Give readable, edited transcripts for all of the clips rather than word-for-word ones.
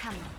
참나.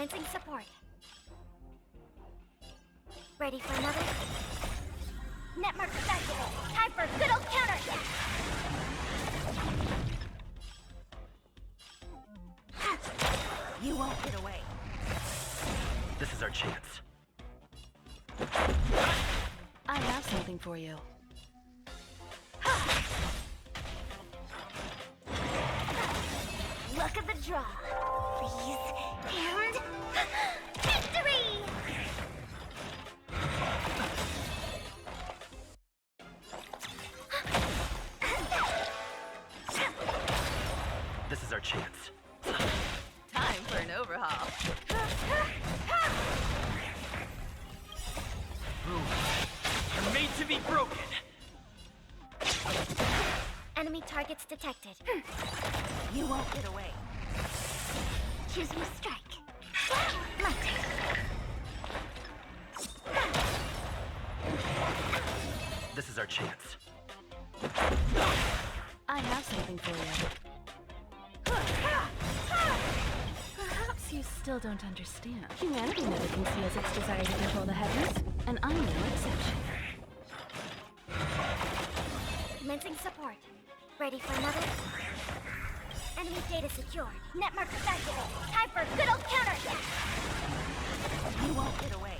Commencing support. Ready for another? Network activated. Time for a good old counter. You won't get away. This is our chance. I have something for you. Luck of the draw. Freeze and victory! This is our chance. Time for an overhaul. You're made to be broken. Enemy targets detected. You won't get away. Choose your strike. My turn. This is our chance. I have something for you. Perhaps you still don't understand. Humanity never conceals its desire to control the heavens, and I'm no exception. Commencing support. Ready for another? Enemy data secured. Network activated. Time for a good old counter. You won't get away.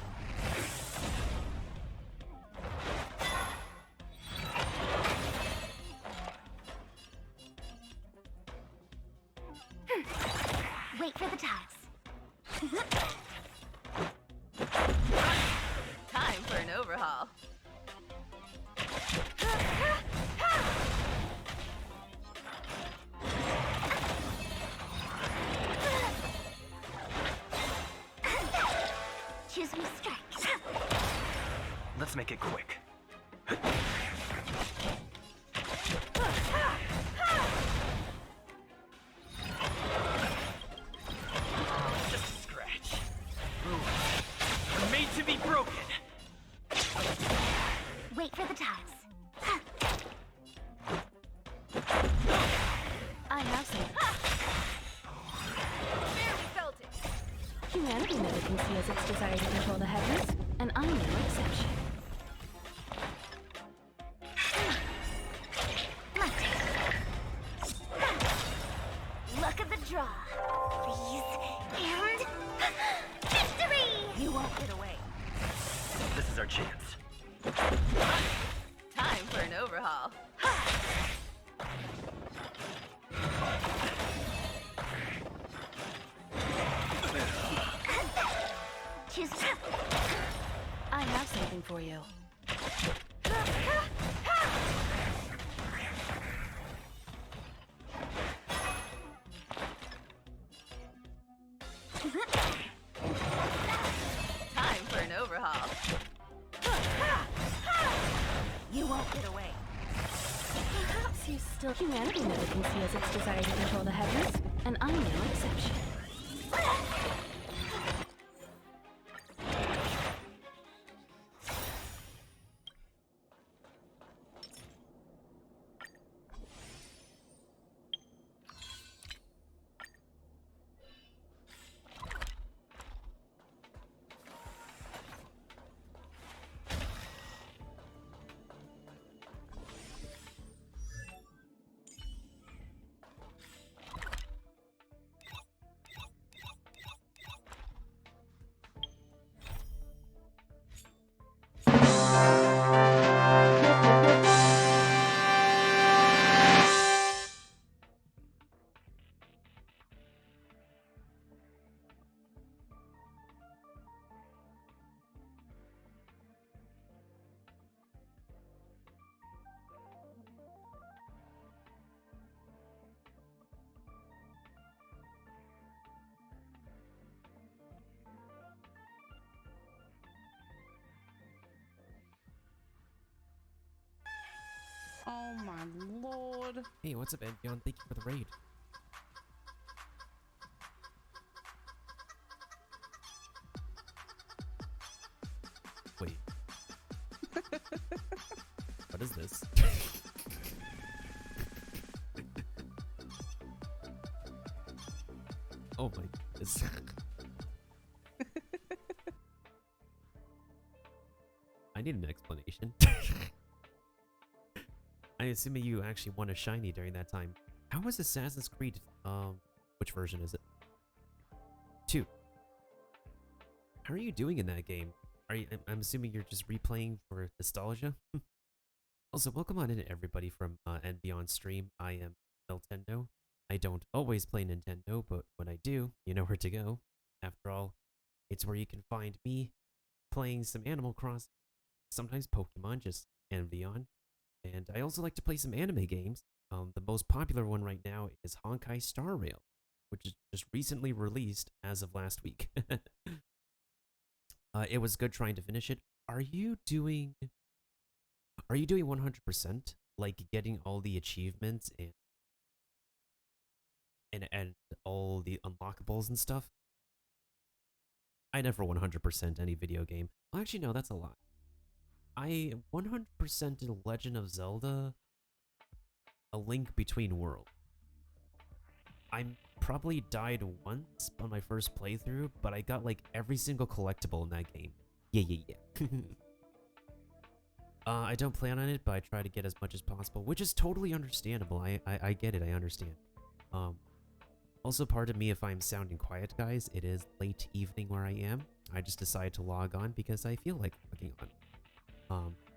Wait for the tiles. Time for an overhaul. Choose your strike. Let's make it quick. Just a scratch. You're made to be broken. Wait for the tiles. I have something. Barely felt it. Humanity never conceals its desire to control the heavens, and I'm no exception. My turn. Luck of the draw. Freeze and victory! You won't get away. This is our chance. Time for an overhaul. Choose. I have something for you. Time for an overhaul. You won't get away. Perhaps you still... Humanity never conceals its desire to control the heavens, and I'm no exception. Oh my lord. Hey, what's up, Anfion? Thank you for the raid. Wait. What is this? Oh my goodness. need an explanation. I assume you actually won a shiny during that time. How was Assassin's Creed? Which version is it? 2. How are you doing in that game? I'm assuming you're just replaying for nostalgia? Also, welcome on in everybody from and beyond stream. I am Nintendo. I don't always play Nintendo, but when I do, you know where to go. After all, it's where you can find me playing some Animal Crossing, sometimes Pokemon, just and beyond. And I also like to play some anime games. The most popular one right now is Honkai Star Rail, which is just recently released as of last week. It was good trying to finish it. Are you doing 100%? Like getting all the achievements and all the unlockables and stuff? I never 100% any video game. Well, actually, no, that's a lot. I 100% in Legend of Zelda A Link Between Worlds. I probably died once on my first playthrough, but I got like every single collectible in that game. Yeah. I don't plan on it, but I try to get as much as possible, which is totally understandable. I get it, I understand. Also, pardon me if I'm sounding quiet, guys. It is late evening where I am. I just decided to log on because I feel like logging on.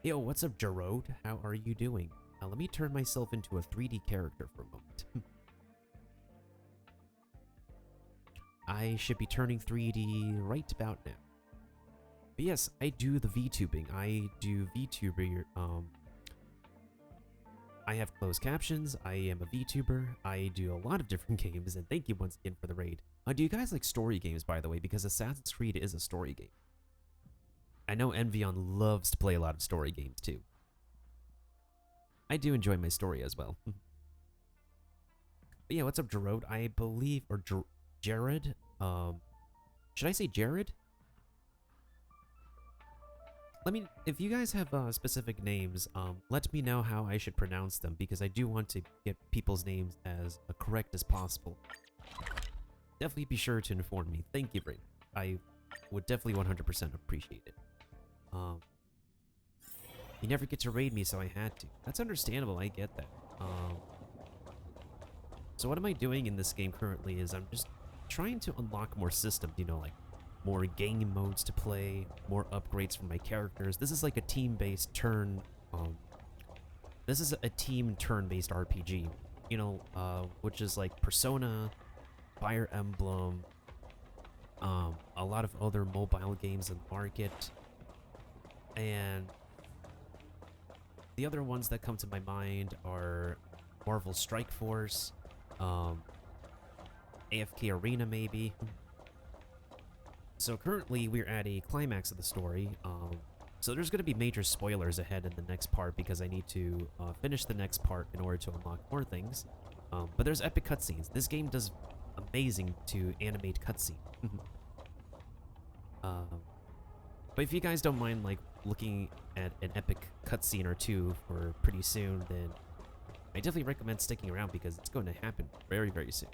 Yo, what's up, Jarode? How are you doing? Let me turn myself into a 3D character for a moment. I should be turning 3D right about now. But yes, I do the VTubing. I do VTuber. I have closed captions. I am a VTuber. I do a lot of different games, and thank you once again for the raid. Do you guys like story games, by the way? Because Assassin's Creed is a story game. I know Envion loves to play a lot of story games too. I do enjoy my story as well. But yeah, what's up, Jarode? I believe, or Jared? Should I say Jared? If you guys have specific names, let me know how I should pronounce them, because I do want to get people's names as correct as possible. Definitely be sure to inform me. Thank you very much. I would definitely 100% appreciate it. You never get to raid me, so I had to. That's understandable, I get that. So what am I doing in this game currently is I'm just trying to unlock more systems, you know, like more game modes to play, more upgrades for my characters. This is like a team-based this is a team turn-based RPG, you know, which is like Persona, Fire Emblem, a lot of other mobile games in the market, and the other ones that come to my mind are Marvel Strike Force, AFK Arena maybe. So currently we're at a climax of the story, so there's going to be major spoilers ahead in the next part because I need to finish the next part in order to unlock more things. But there's epic cutscenes. This game does amazing to animate cutscenes. But if you guys don't mind like looking at an epic cutscene or two for pretty soon, then I definitely recommend sticking around because it's going to happen very, very soon.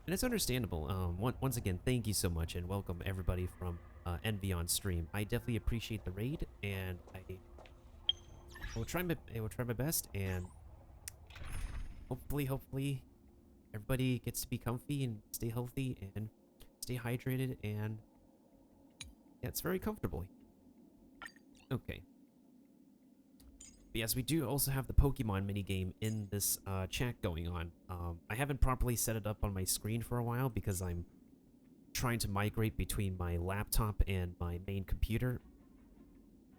And it's understandable. Once again, thank you so much and welcome everybody from Envy on stream. I definitely appreciate the raid, and I will try my best, and hopefully everybody gets to be comfy and stay healthy and stay hydrated, and yeah, it's very comfortable. Okay. But yes, we do also have the Pokemon minigame in this chat going on. I haven't properly set it up on my screen for a while because I'm trying to migrate between my laptop and my main computer.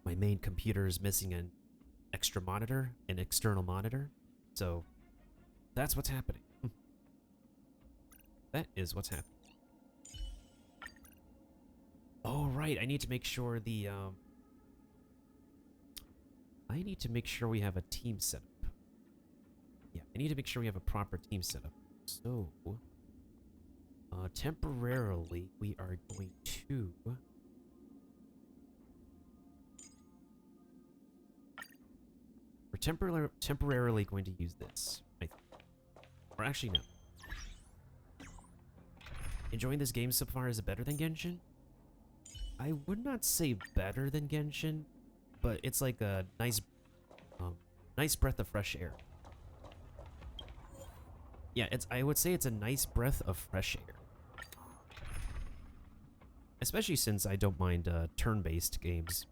My main computer is missing an extra monitor, an external monitor. So that's what's happening. That is what's happening. Oh, right. I need to make sure I need to make sure we have a team setup. Yeah, I need to make sure we have a proper team setup. So, temporarily, we are going to... We're temporarily going to use this, I think. Or actually, no. Enjoying this game so far? Is it better than Genshin? I would not say better than Genshin, but it's like a nice breath of fresh air. Yeah, I would say it's a nice breath of fresh air. Especially since I don't mind turn-based games,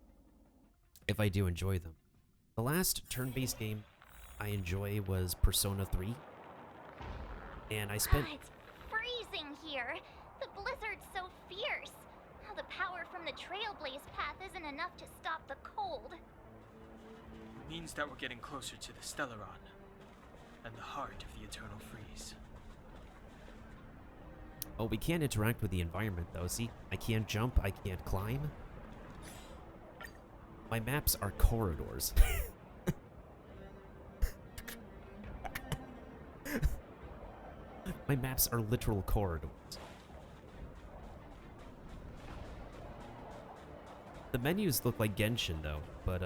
if I do enjoy them. The last turn-based game I enjoy was Persona 3. And I spent... It's freezing here. The blizzard's so fierce. The power from the Trailblaze path isn't enough to stop the cold. Means that we're getting closer to the Stellaron, and the heart of the Eternal Freeze. Oh, we can't interact with the environment, though. See? I can't jump, I can't climb. My maps are corridors. My maps are literal corridors. The menus look like Genshin, though, but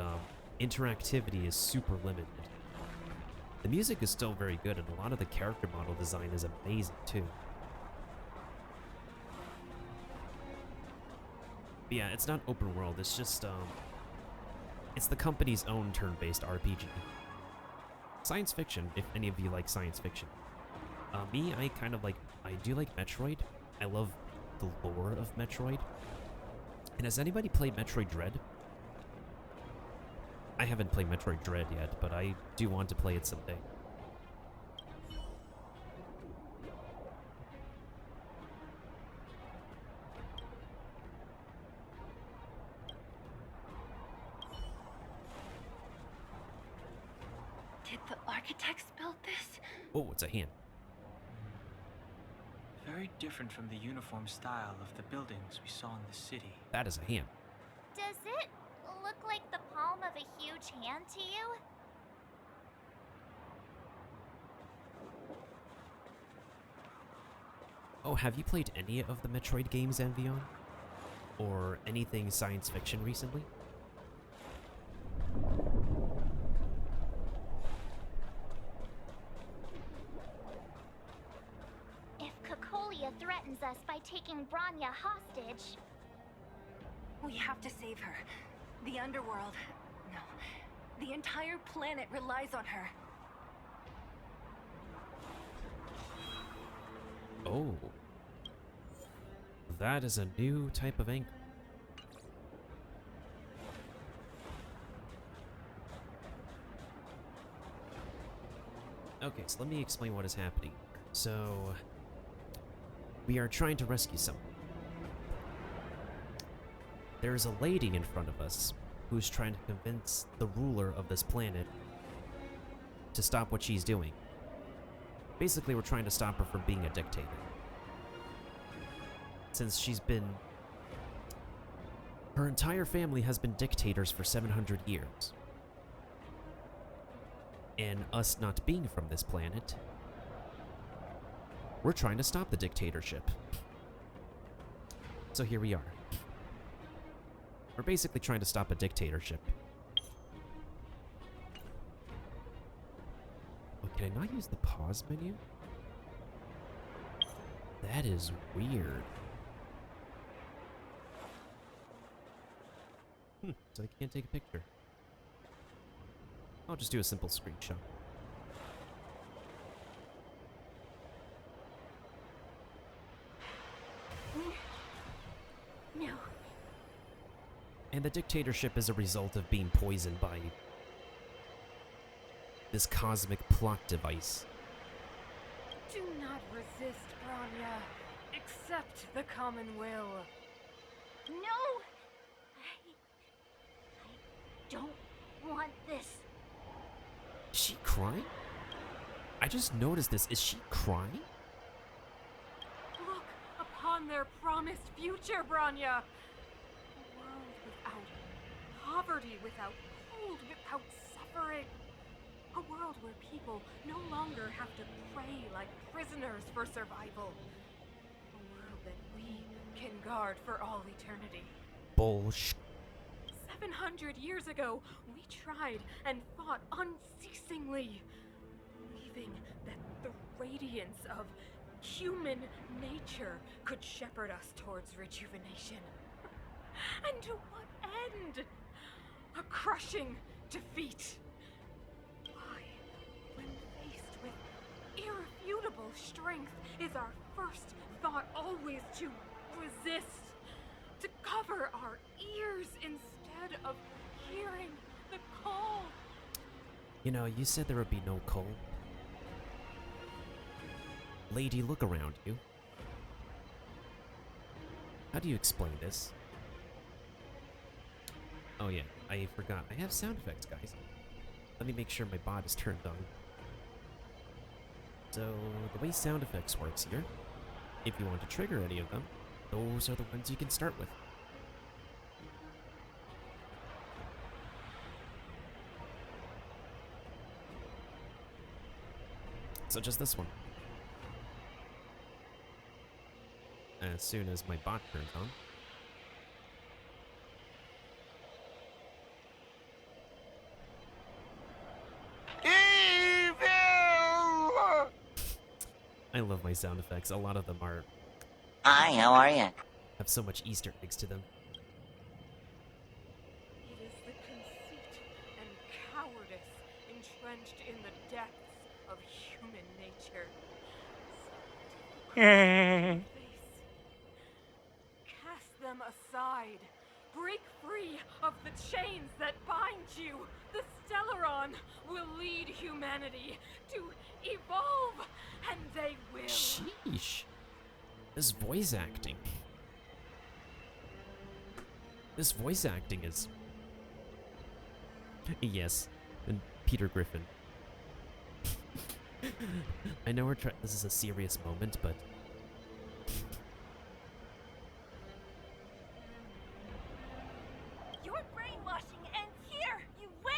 interactivity is super limited. The music is still very good, and a lot of the character model design is amazing, too. But yeah, it's not open world, it's just, it's the company's own turn-based RPG. Science fiction, if any of you like science fiction. Me, I do like Metroid. I love the lore of Metroid. And has anybody played Metroid Dread? I haven't played Metroid Dread yet, but I do want to play it someday. Did the architects build this? Oh, it's a hand. Very different from the uniform style of the buildings we saw in the city. That is a hand. Does it look like the palm of a huge hand to you? Oh, have you played any of the Metroid games, Envion? Or anything science fiction recently? If Cocolia threatens us by taking Bronya hostage... We have to save her. The underworld... No. The entire planet relies on her. Oh. That is a new type of anchor. Okay, so let me explain what is happening. So, we are trying to rescue someone. There's a lady in front of us who's trying to convince the ruler of this planet to stop what she's doing. Basically, we're trying to stop her from being a dictator. Since she's been... Her entire family has been dictators for 700 years. And us not being from this planet, we're trying to stop the dictatorship. So here we are. We're basically trying to stop a dictatorship. Oh, can I not use the pause menu? That is weird. So I can't take a picture. I'll just do a simple screenshot. No. And the dictatorship is a result of being poisoned by this cosmic plot device. Do not resist, Bronya. Accept the common will. No! I don't want this. Is she crying? I just noticed this. Is she crying? Look upon their promised future, Bronya. A world without poverty, without cold, without suffering. A world where people no longer have to pray like prisoners for survival. A world that we can guard for all eternity. Bullshit. 700 years ago, we tried and fought unceasingly, believing that the radiance of human nature could shepherd us towards rejuvenation. And to what end? A crushing defeat. Why, when faced with irrefutable strength, is our first thought always to resist? To cover our ears instead of hearing the call? You know, you said there would be no call. Lady, look around you. How do you explain this? Oh yeah, I forgot. I have sound effects, guys. Let me make sure my bot is turned on. So, the way sound effects works here, if you want to trigger any of them, those are the ones you can start with. Such as this one. As soon as my bot turns on. I love my sound effects. A lot of them are Hi, how are you? have so much Easter eggs to them. It is the conceit and cowardice entrenched in the depths of human nature. So difficult to face. Cast them aside. Break free of the chains that bind you. The Stellaron will lead humanity to evolve, and they will. Sheesh. This voice acting. This voice acting is... Yes, and Peter Griffin. I know this is a serious moment, but... Your brainwashing ends here, you witch!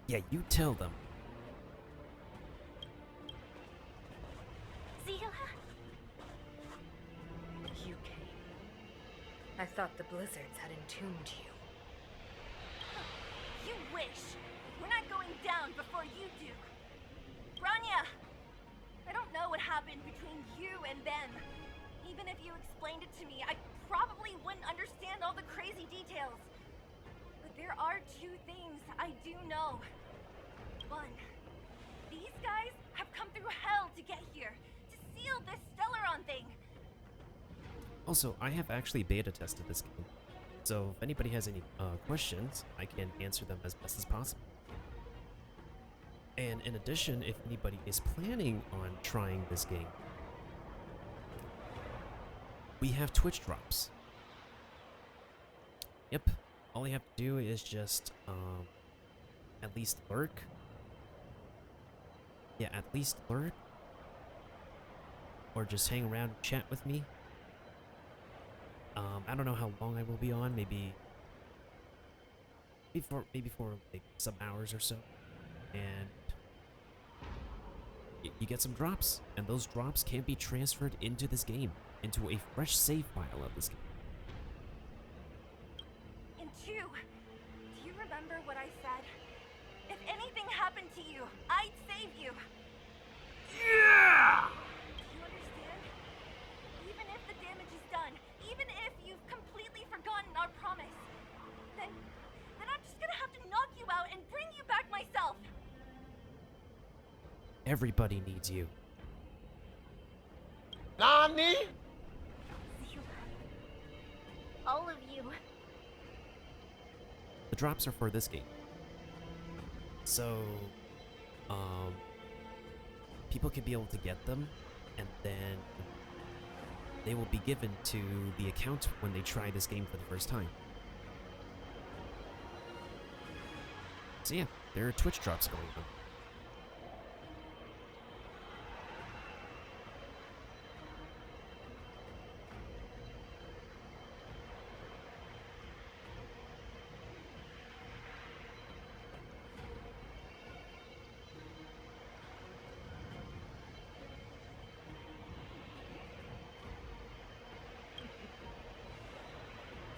Yeah, you tell them. Zila? You came. I thought the blizzards had entombed you. You wish. We're not going down before you do. Branya! I don't know what happened between you and them. Even if you explained it to me, I probably wouldn't understand all the crazy details. But there are two things I do know. One, these guys have come through hell to get here, to seal this Stellaron thing. Also, I have actually beta tested this game, so if anybody has any questions, I can answer them as best as possible. And in addition, if anybody is planning on trying this game, we have Twitch drops. Yep, all you have to do is just at least lurk. Yeah, at least lurk. Or just hang around and chat with me. I don't know how long I will be on, maybe for like some hours or so. And you get some drops, and those drops can be transferred into this game, into a fresh save file of this game. And two, do you remember what I said? If anything happened to you, I'd save you. Yeah! Do you understand? Even if the damage is done, even if you've completely forgotten our promise, then I'm just gonna have to knock you out and bring you back myself. Everybody needs you. Nani? All of you. The drops are for this game. So, people can be able to get them, and then they will be given to the account when they try this game for the first time. So yeah, there are Twitch drops going on.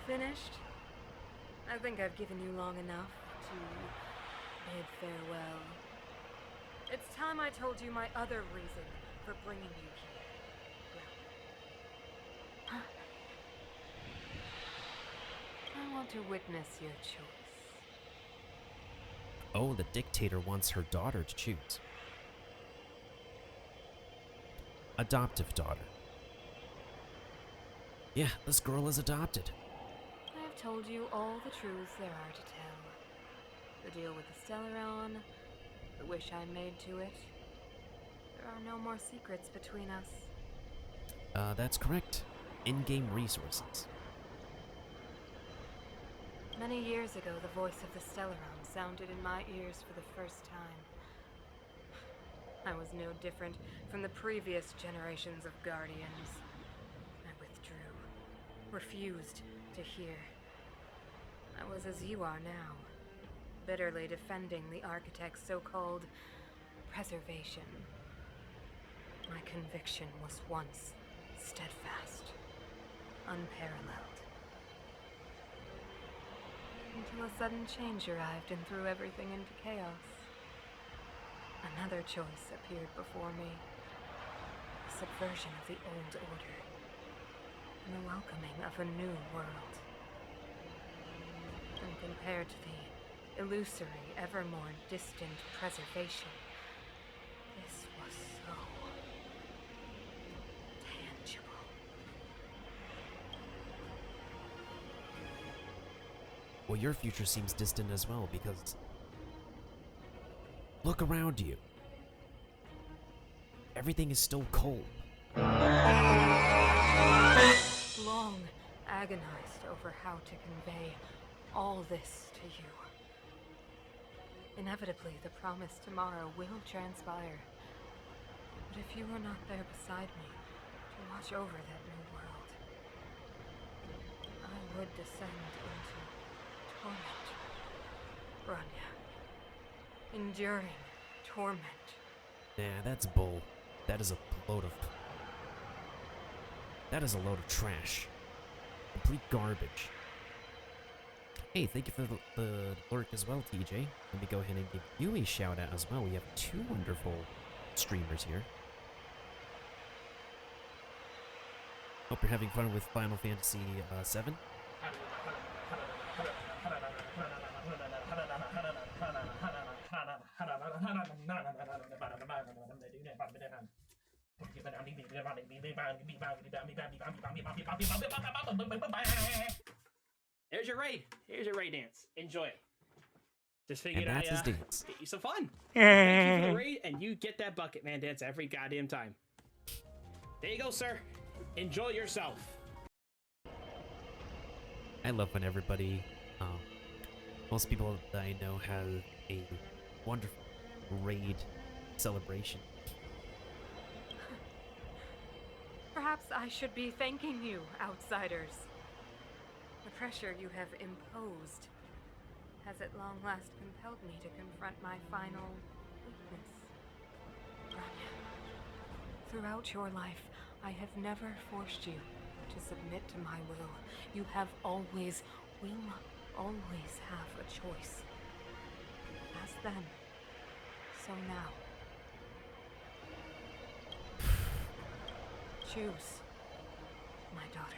Finished? I think I've given you long enough to bid farewell. It's time I told you my other reason for bringing you here. want to witness your choice. Oh, the dictator wants her daughter to choose. Adoptive daughter. Yeah, this girl is adopted. I have told you all the truths there are to tell. The deal with the Stellaron, the wish I made to it. There are no more secrets between us. That's correct. In-game resources. Many years ago, the voice of the Stellaron sounded in my ears for the first time. I was no different from the previous generations of Guardians. I withdrew, refused to hear. I was as you are now, bitterly defending the Architect's so-called preservation. My conviction was once steadfast, unparalleled. Until a sudden change arrived and threw everything into chaos. Another choice appeared before me. The subversion of the old order. And the welcoming of a new world. And compared to the illusory, ever more distant preservation, this was so tangible. Well, your future seems distant as well, because look around you. Everything is still cold. Long agonized over how to convey all this to you. Inevitably, the promised tomorrow will transpire. But if you were not there beside me to watch over that new world, I would descend into torment, Bronya. Enduring torment. Nah, that's bull. That is a load of... That is a load of trash. Complete garbage. Hey, thank you for the lurk as well, TJ. Let me go ahead and give you a shout out as well. We have 2 wonderful streamers here. Hope you're having fun with Final Fantasy VII. There's your raid. Here's your raid dance. Enjoy it. Just figured And that's his I'd dance. get you some fun. Thank you for the raid, and you get that bucket man dance every goddamn time. There you go, sir. Enjoy yourself. I love when everybody, most people that I know have a wonderful raid celebration. Perhaps I should be thanking you, outsiders. The pressure you have imposed has at long last compelled me to confront my final weakness. Bronya, throughout your life, I have never forced you to submit to my will. You have always, will always have a choice. As then, so now. Choose, my daughter.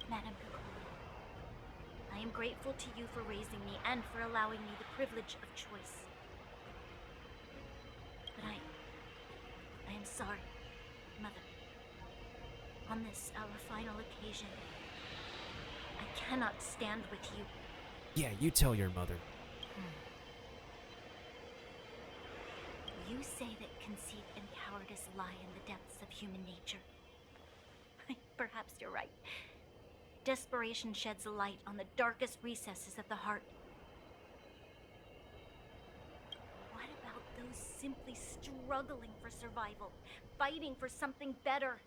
Madam, I am grateful to you for raising me and for allowing me the privilege of choice. But I am sorry, Mother. On this, our final occasion, I cannot stand with you. Yeah, you tell your mother. You say that conceit and cowardice lie in the depths of human nature. Perhaps you're right. Desperation sheds a light on the darkest recesses of the heart. What about those simply struggling for survival, fighting for something better?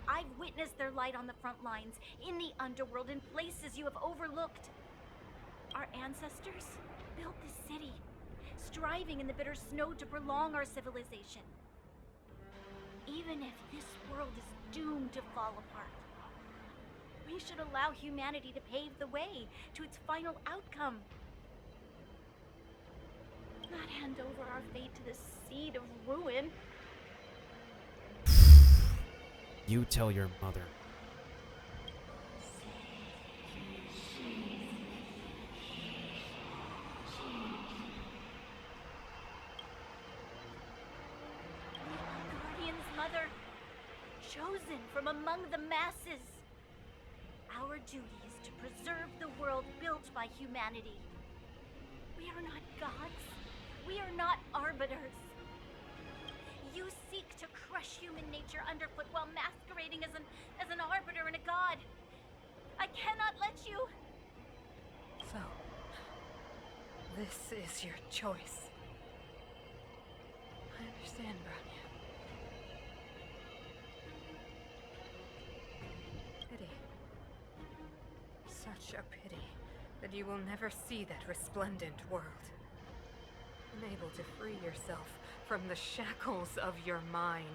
I've witnessed their light on the front lines, in the underworld, in places you have overlooked. Our ancestors built this city, striving in the bitter snow to prolong our civilization. Even if this world is doomed to fall apart, we should allow humanity to pave the way to its final outcome. Not hand over our fate to the seed of ruin. You tell your mother. chosen from among the masses. Our duty is to preserve the world built by humanity. We are not gods. We are not arbiters. You seek to crush human nature underfoot while masquerading as an arbiter and a god. I cannot let you. So, this is your choice. I understand, Bronya. Pity. Such a pity that you will never see that resplendent world. Unable to free yourself from the shackles of your mind.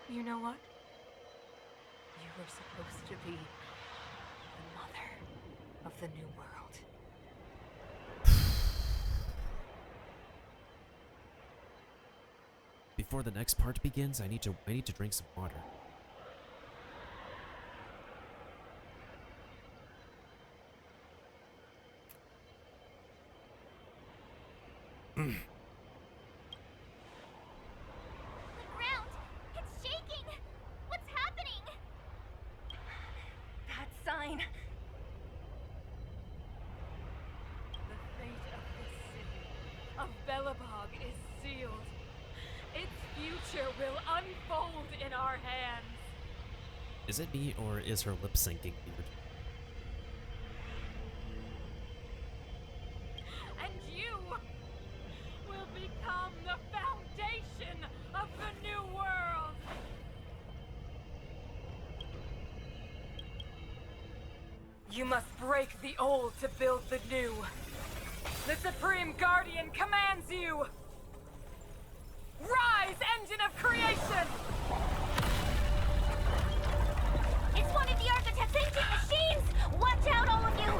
You know what? You were supposed to be the mother of the new world. Before the next part begins, I need to drink some water. The ground! It's shaking! What's happening? That sign. The fate of this city, of Belobog, is sealed. Its future will unfold in our hands. Is it me, or is her lip syncing weird? And you will become the foundation of the new world. You must break the old to build the new. The Supreme Guardian commands you. Rise, engine of creation! It's one of the architect's ancient machines! Watch out, all of you!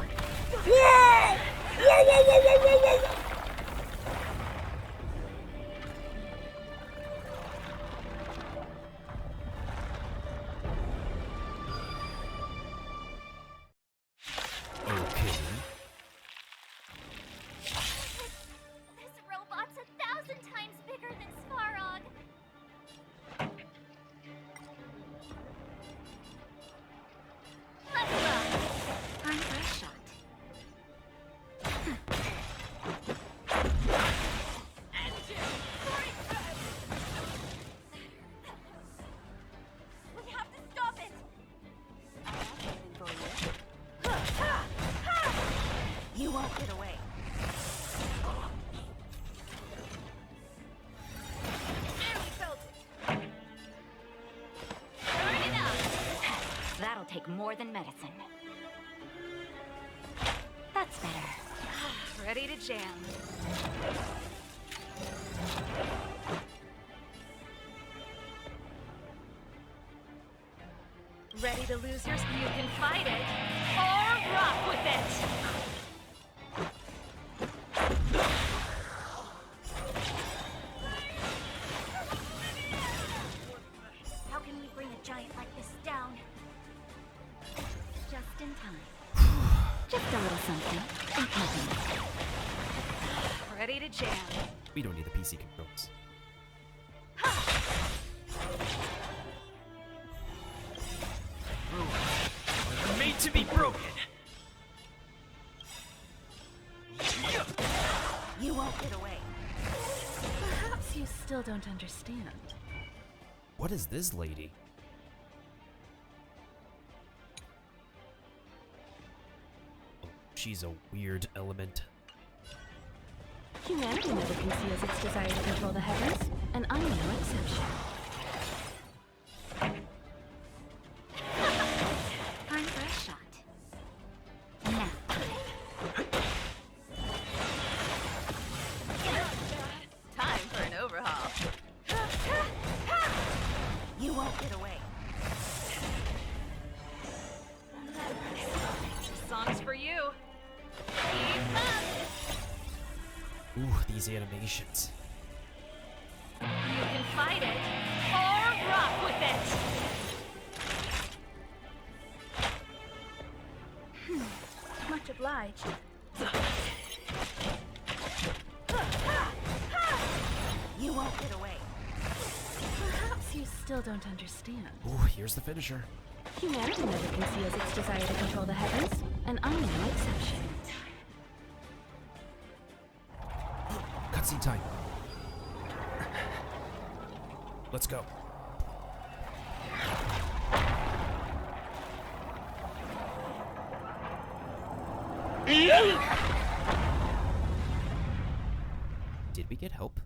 Okay. This robot's 1,000 times bigger than Svarog. Let's go. Time for a shot. We have to stop it. You won't get away. There, we felt it. Burn it up. That'll take more than medicine. That's better. Ready to jam. Ready to lose yours? You can fight it, or rock with it. How can we bring a giant like this down? Just in time. Just a little something. Ain't nothing. Ready to jam. We don't need the PC controls. We're made to be broken. You won't get away. Perhaps you still don't understand. What is this lady? Oh, she's a weird element. Humanity never conceals its desire to control the heavens, and I'm no exception. Time for a shot. Now. Time for an overhaul. You won't get away. This song's for you. Keep up. Ooh, these animations. You can fight it, or rock with it. Much obliged. You won't get away. still don't understand. Oh, here's the finisher. Humanity never conceals its desire to control the heavens, and I am no exception. Cutscene time. Let's go. Did we get help?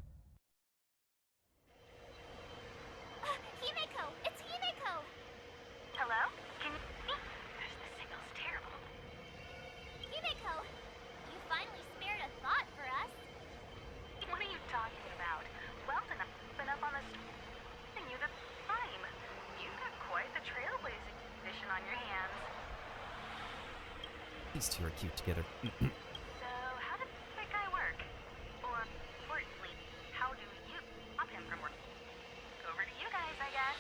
Himeko! It's Himeko! Hello? Can you hear me? The signal's terrible. Himeko! You finally spared a thought for us. What are you talking about? Weldon, I've been up on this thing you the time. You've got quite the trailblazing mission on your hands. These two are cute together. So, how does that guy work? Or, importantly, how do you stop him from working? Over to you guys, I guess.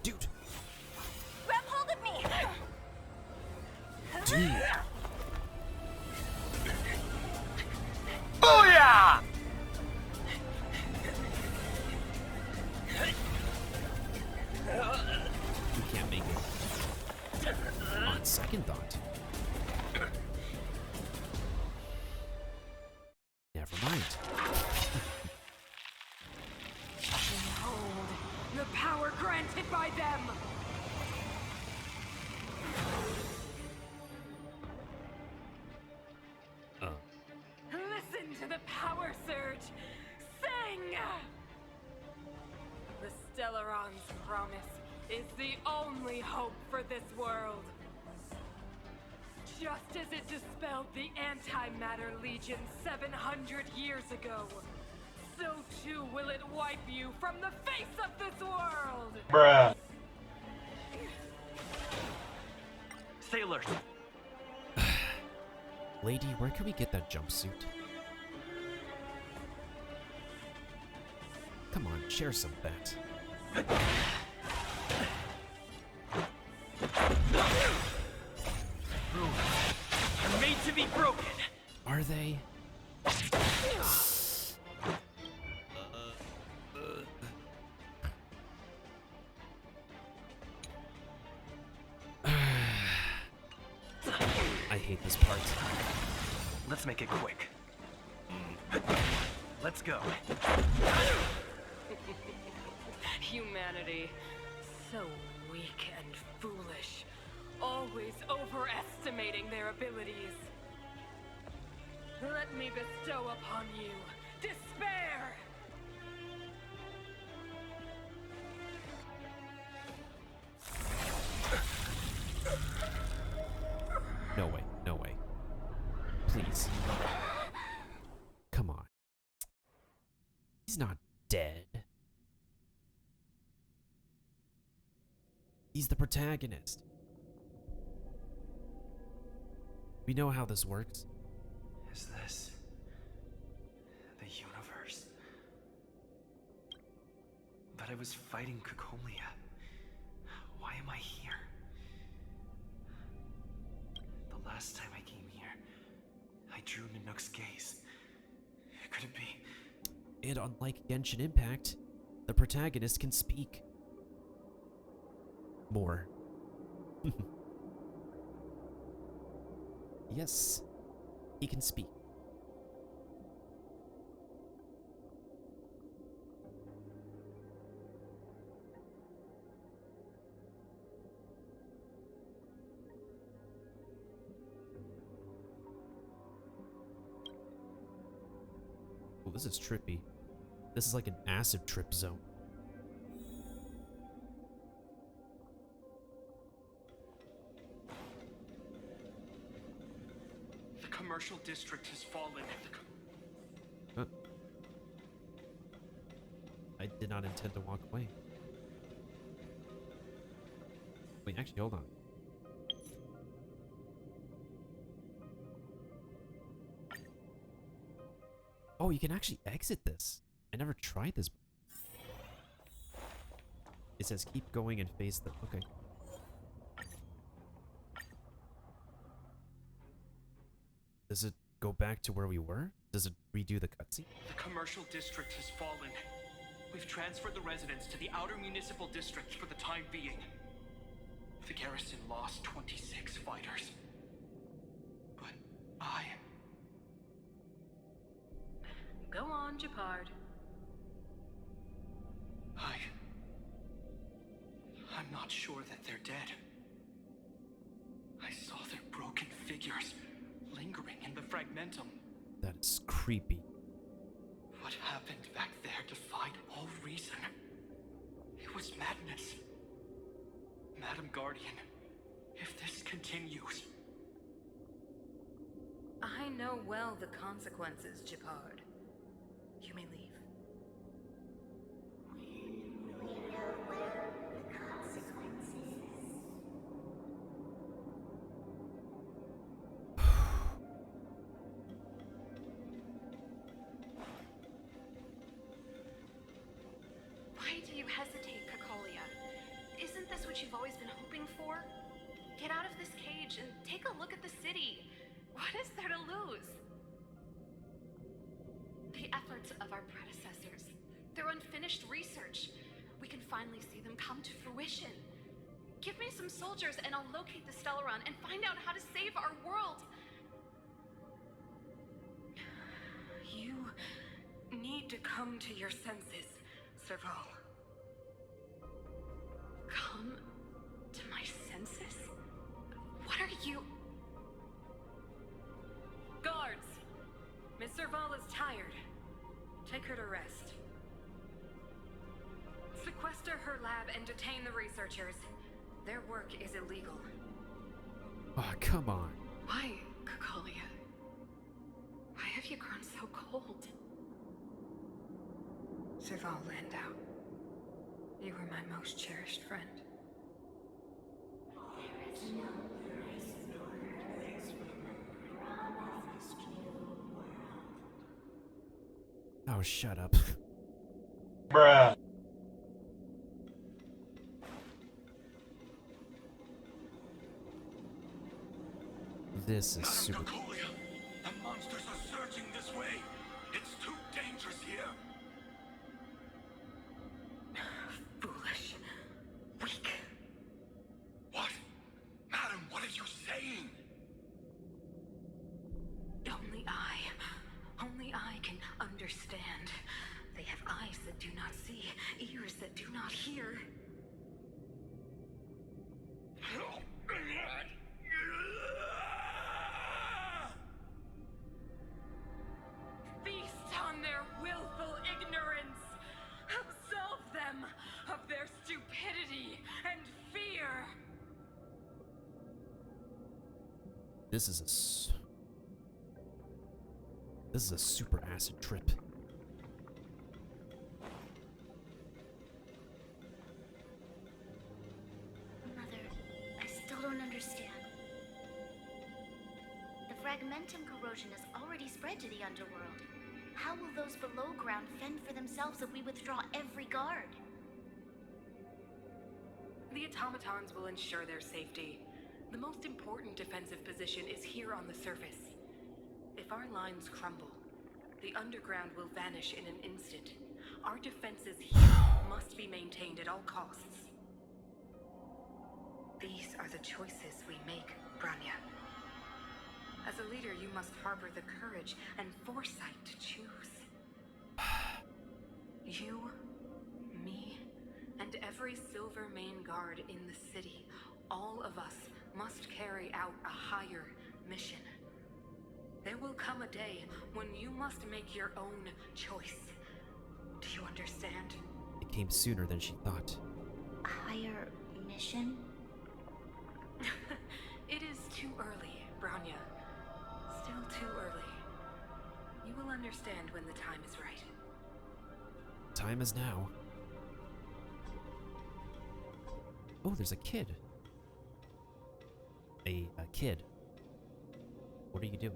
Dude. Grab hold of me! Dude. Booyah! We can't make it. On second thought. Never mind. Behold, the power granted by them! Listen to the power surge! Sing! The Stellaron's promise is the only hope for this world. Just as it dispelled the Antimatter Legion 700 years ago, so too will it wipe you from the face of this world! Bruh. Stay alert. Lady, where can we get that jumpsuit? Come on, share some of that. Rules are made to be broken. Are they? I hate this part. Let's make it quick. Let's go. Humanity, so weak and foolish, always overestimating their abilities. Let me bestow upon you despair! No way, no way. Please. Come on. He's not dead. He's the protagonist. We know how this works. Is this the universe? But I was fighting Kukolia. Why am I here? The last time I came here, I drew Nanook's gaze. Could it be? And unlike Genshin Impact, the protagonist can speak. More. Yes, he can speak. Oh, this is trippy. This is like an acid trip zone. The commercial district has fallen. Huh. I did not intend to walk away. Wait, actually, hold on. Oh, you can actually exit this. I never tried this. It says keep going and face the... Okay. Does it go back to where we were? Does it redo the cutscene? The commercial district has fallen. We've transferred the residents to the outer municipal districts for the time being. The garrison lost 26 fighters. But Go on, Japard. I'm not sure that they're dead. I saw their broken figures lingering in the fragmentum. That is creepy. What happened back there defied all reason. It was madness. Madam Guardian, if this continues... I know well the consequences, Japard. You may leave. Why do you hesitate, Cacolia? Isn't this what you've always been hoping for? Get out of this cage and take a look at the city. What is there to lose? The efforts of our predecessors, their unfinished research. We can finally see them come to fruition. Give me some soldiers and I'll locate the Stellaron and find out how to save our world. You need to come to your senses, Serval. Come to my senses? What are you... Guards! Miss Serval is tired. Take her to rest. Sequester her lab and detain the researchers. Their work is illegal. Oh, come on. Why, Cacolia? Why have you grown so cold? Serval Landau. You were my most cherished friend. Oh, shut up. Bruh. This is super... Cacolia, the monsters are surging this way. It's too dangerous here. Foolish. Weak. What? Madam, what are you saying? Only I can understand. They have eyes that do not see, ears that do not hear. Feast on their willful ignorance. Absolve them of their stupidity and fear. This is a super acid trip. Mother, I still don't understand. The fragmentum corrosion has already spread to the underworld. How will those below ground fend for themselves if we withdraw every guard? The automatons will ensure their safety. The most important defensive position is here on the surface. If our lines crumble, the underground will vanish in an instant. Our defenses here must be maintained at all costs. These are the choices we make, Branya. As a leader, you must harbor the courage and foresight to choose. You, me, and every Silvermane guard in the city, all of us must carry out a higher mission. There will come a day when you must make your own choice. Do you understand? It came sooner than she thought. A higher mission? It is too early, Branya. Still too early. You will understand when the time is right. Time is now. Oh, there's a kid. A kid. What are you doing?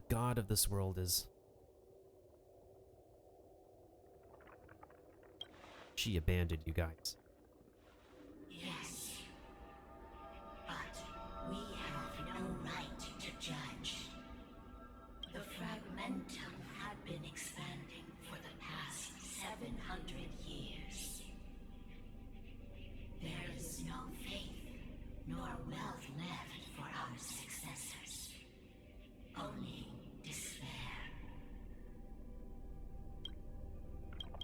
god of this world is... She abandoned you guys. Yes. But we have no right to judge. The fragmentum had been expanding for the past 700 years. There is no faith nor wealth left for our successors. Only despair.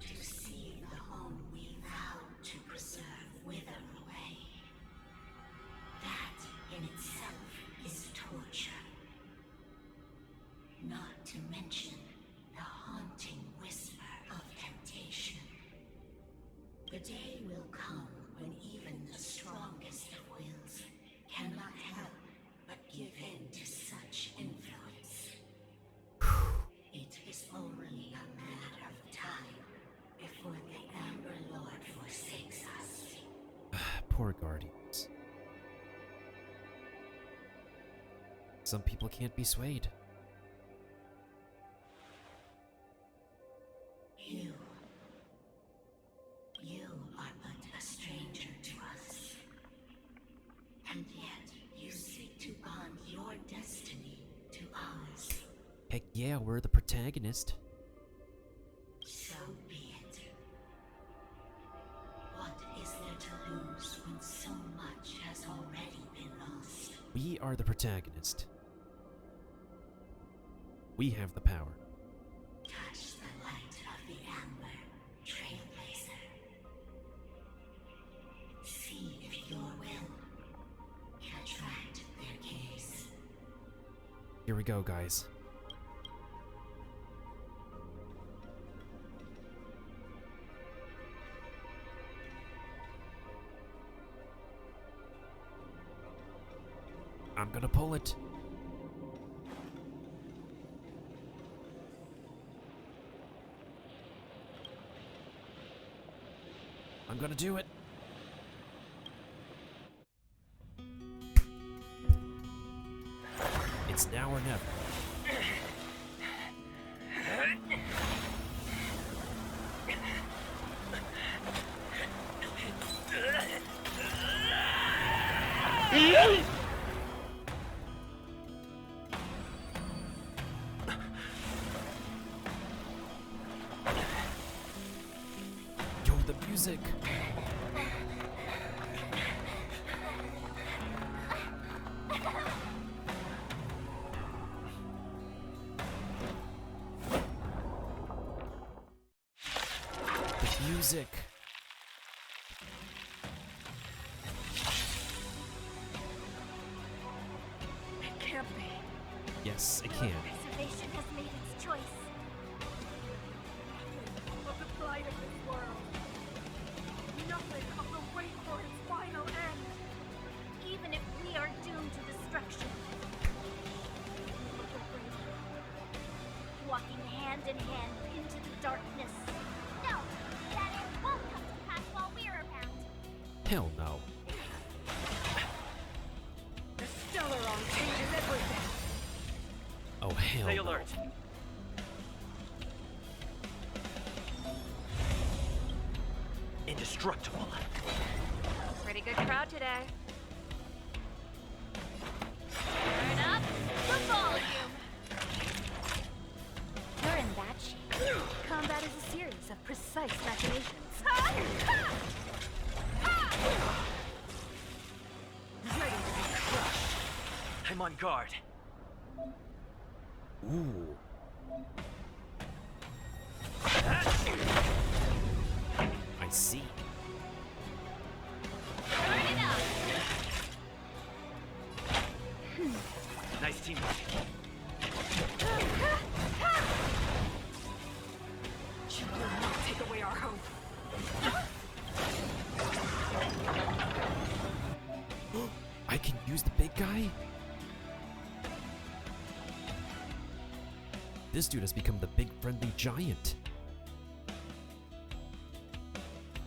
To see the home we vowed to preserve wither away. That in itself is torture. Not to mention the haunting whisper of temptation. The day will come when even the strongest of wills cannot help but give in to such influence. It is only a matter of time before the Amber Lord forsakes us. Poor guardians. Some people can't be swayed. You are but a stranger to us. And yet you seek to bond your destiny to ours. Heck yeah, we're the protagonist. So be it. What is there to lose when so much has already been lost? We are the protagonist. We have the power. Touch the light of the Amber, Trailblazer. See if your will can attract their gaze. Here we go, guys. I'm gonna pull it. I'm gonna do it. It's now or never. Yo, the music. The music. It can't be. Yes, it can. Preservation has made its choice. Of the plight of this world. Nothing of the wait for its final end. Even if we are doomed to destruction. Walking hand in hand into the darkness. No, that end won't come to pass while we're around. Hell no. The Stellaron changes everything. Oh, hell Stay no. alert. Indestructible. Pretty good crowd today. Turn up the volume. You're in that shape. Combat is a series of precise machinations. Ready to be crushed. I'm on guard. Ooh. I see. Turn it up. Nice teamwork. You will not take away our hope. I can use the big guy? This dude has become the big friendly giant.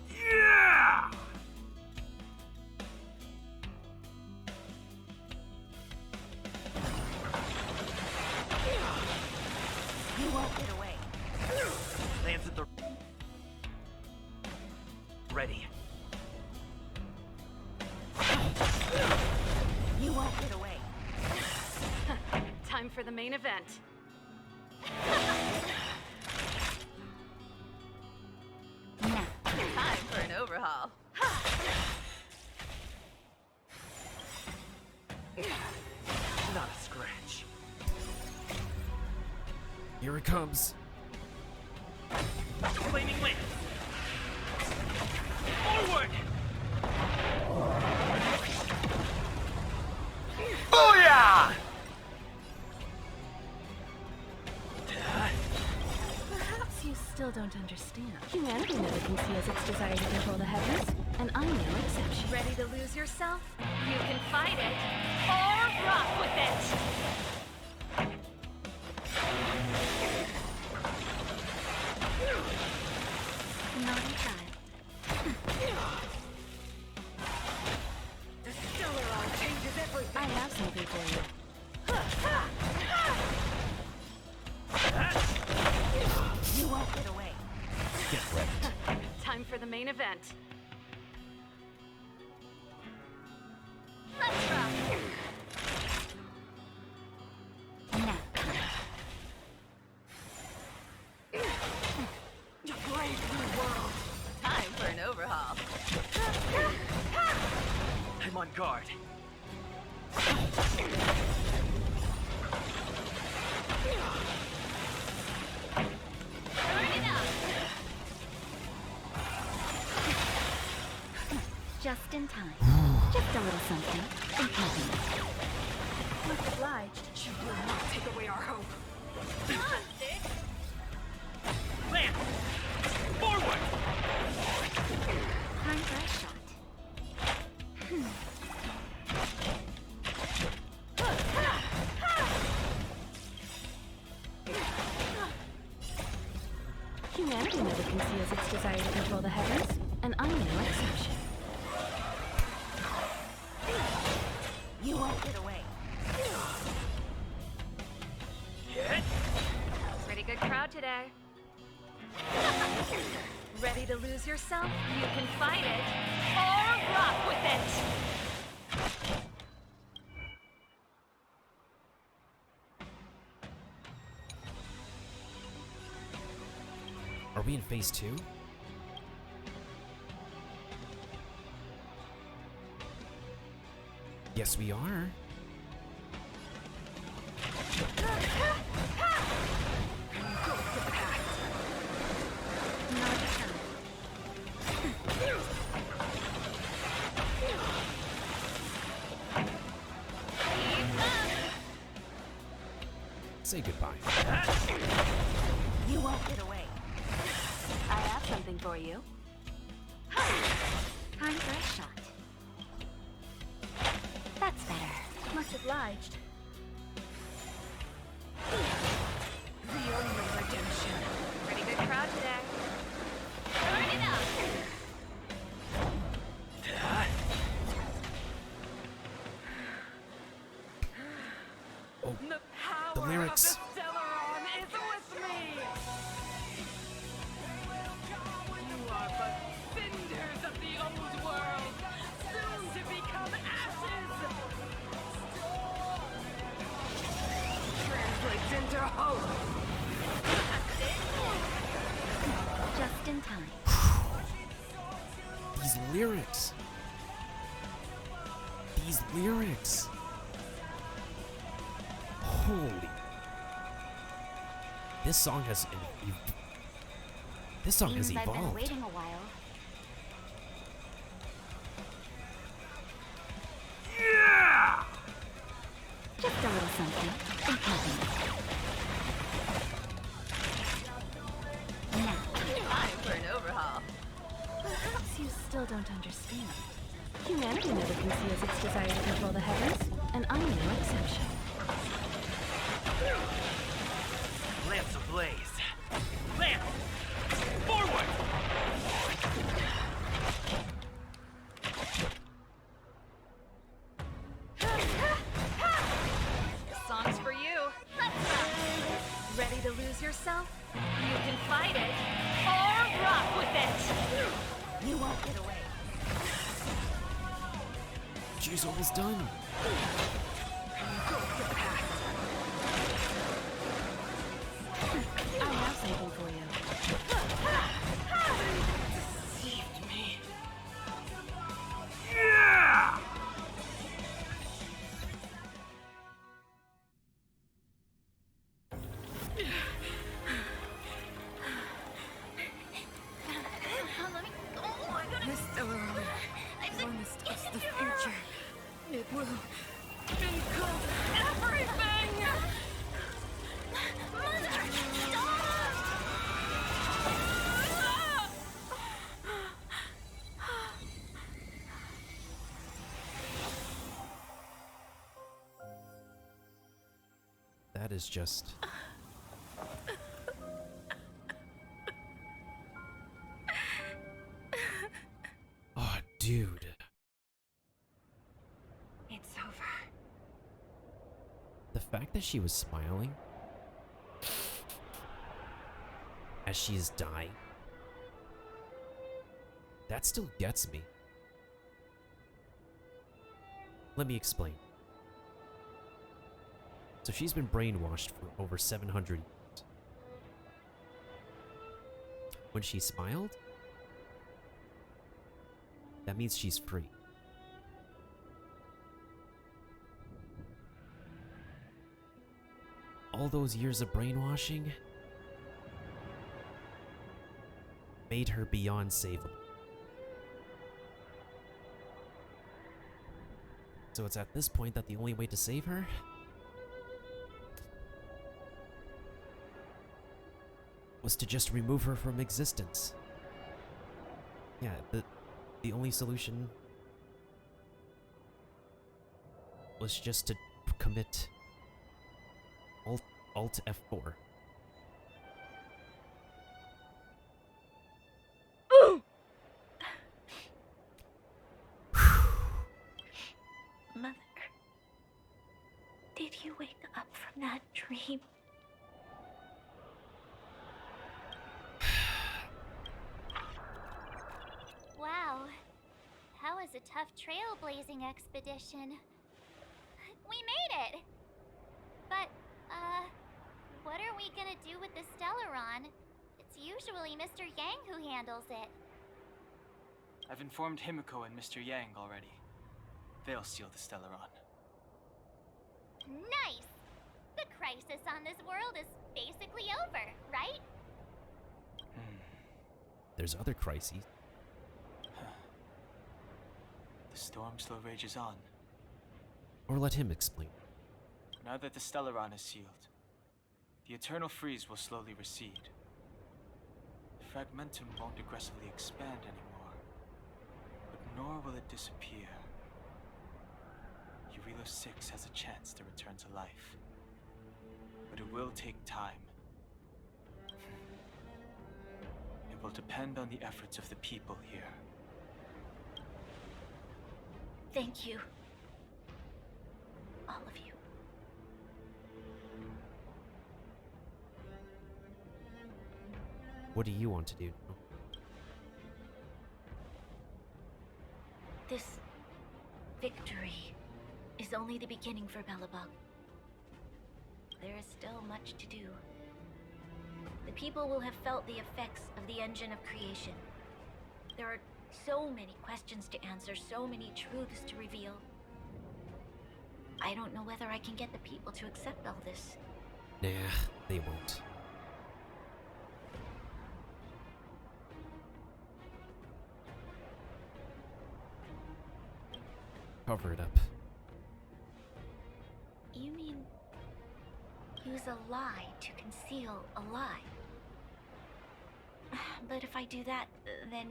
Yeah! ready. You won't get away. Time for the main event. Time for an overhaul. Not a scratch. Here it comes. Flaming wind. Forward! Booyah! Perhaps you still don't understand. Humanity never conceals its desire to control the heavens, and I'm no exception. Ready to lose yourself? You can fight it, or rock with it! Naughty child. The stellar eye changes everything! I have something for you. You won't get away. Get ready. Time for the main event. Let's rock. A brave new world. Time for an overhaul. I'm on guard. Burn it up. Just in time. Just a little something. In company. Much obliged. You will not take away our hope. Come on, Sid. Land! Forward! Time for a shot. Humanity never conceals its desire to control the heavens, and I'm no exception. You won't get away. Pretty good crowd today. Ready to lose yourself? You can fight it, or rock with it! Are we in phase 2? Yes, we are. Say goodbye. You won't get away. I have something for you. Time for a shot. That's better. Much obliged. The only redemption. Pretty good crowd today. Burn it up. Oh, The power the lyrics. of the Stellaron is with me! You are but cinders of the old world, soon to become ashes! Translates into hope! Just in time. These lyrics. These lyrics. Holy. This song has Seems I've been evolved. waiting a while. Yeah! Just a little something. In company. Now, Time for an overhaul. perhaps you still don't understand. Humanity never conceals its desire to control the heavens, and I'm no exception. Lamps ablaze. Lamp! Forward! This song's for you. Let's rock. Ready to lose yourself? You can fight it, or rock with it! You won't get away. She's almost done. I have something for you. Deceived me. Yeah! This Stellaron promised us the future. It will become everything! Mother, stop! That is just... Oh, dude. It's over. The fact that she was smiling as she is dying, that still gets me. Let me explain. So she's been brainwashed for over 700 years. When she smiled, that means she's free. All those years of brainwashing made her beyond savable. So it's at this point that the only way to save her was to just remove her from existence. Yeah, the only solution was just to commit Alt F4. Mother, did you wake up from that dream? Wow, that was a tough trailblazing expedition. We made it! But, what are we gonna do with the Stellaron? It's usually Mr. Yang who handles it. I've informed Himiko and Mr. Yang already. They'll steal the Stellaron. Nice! The crisis on this world is basically over, right? There's other crises. The storm still rages on. Or let him explain. Now that the Stellaron is sealed, the eternal freeze will slowly recede. Fragmentum won't aggressively expand anymore, but nor will it disappear. Urilo 6 has a chance to return to life, but it will take time. It will depend on the efforts of the people here. Thank you. All of you. What do you want to do now? This victory is only the beginning for Belobog. There is still much to do. The people will have felt the effects of the engine of creation. There are so many questions to answer, so many truths to reveal. I don't know whether I can get the people to accept all this. Nah, they won't. Cover it up. You mean use a lie to conceal a lie? But if I do that, then...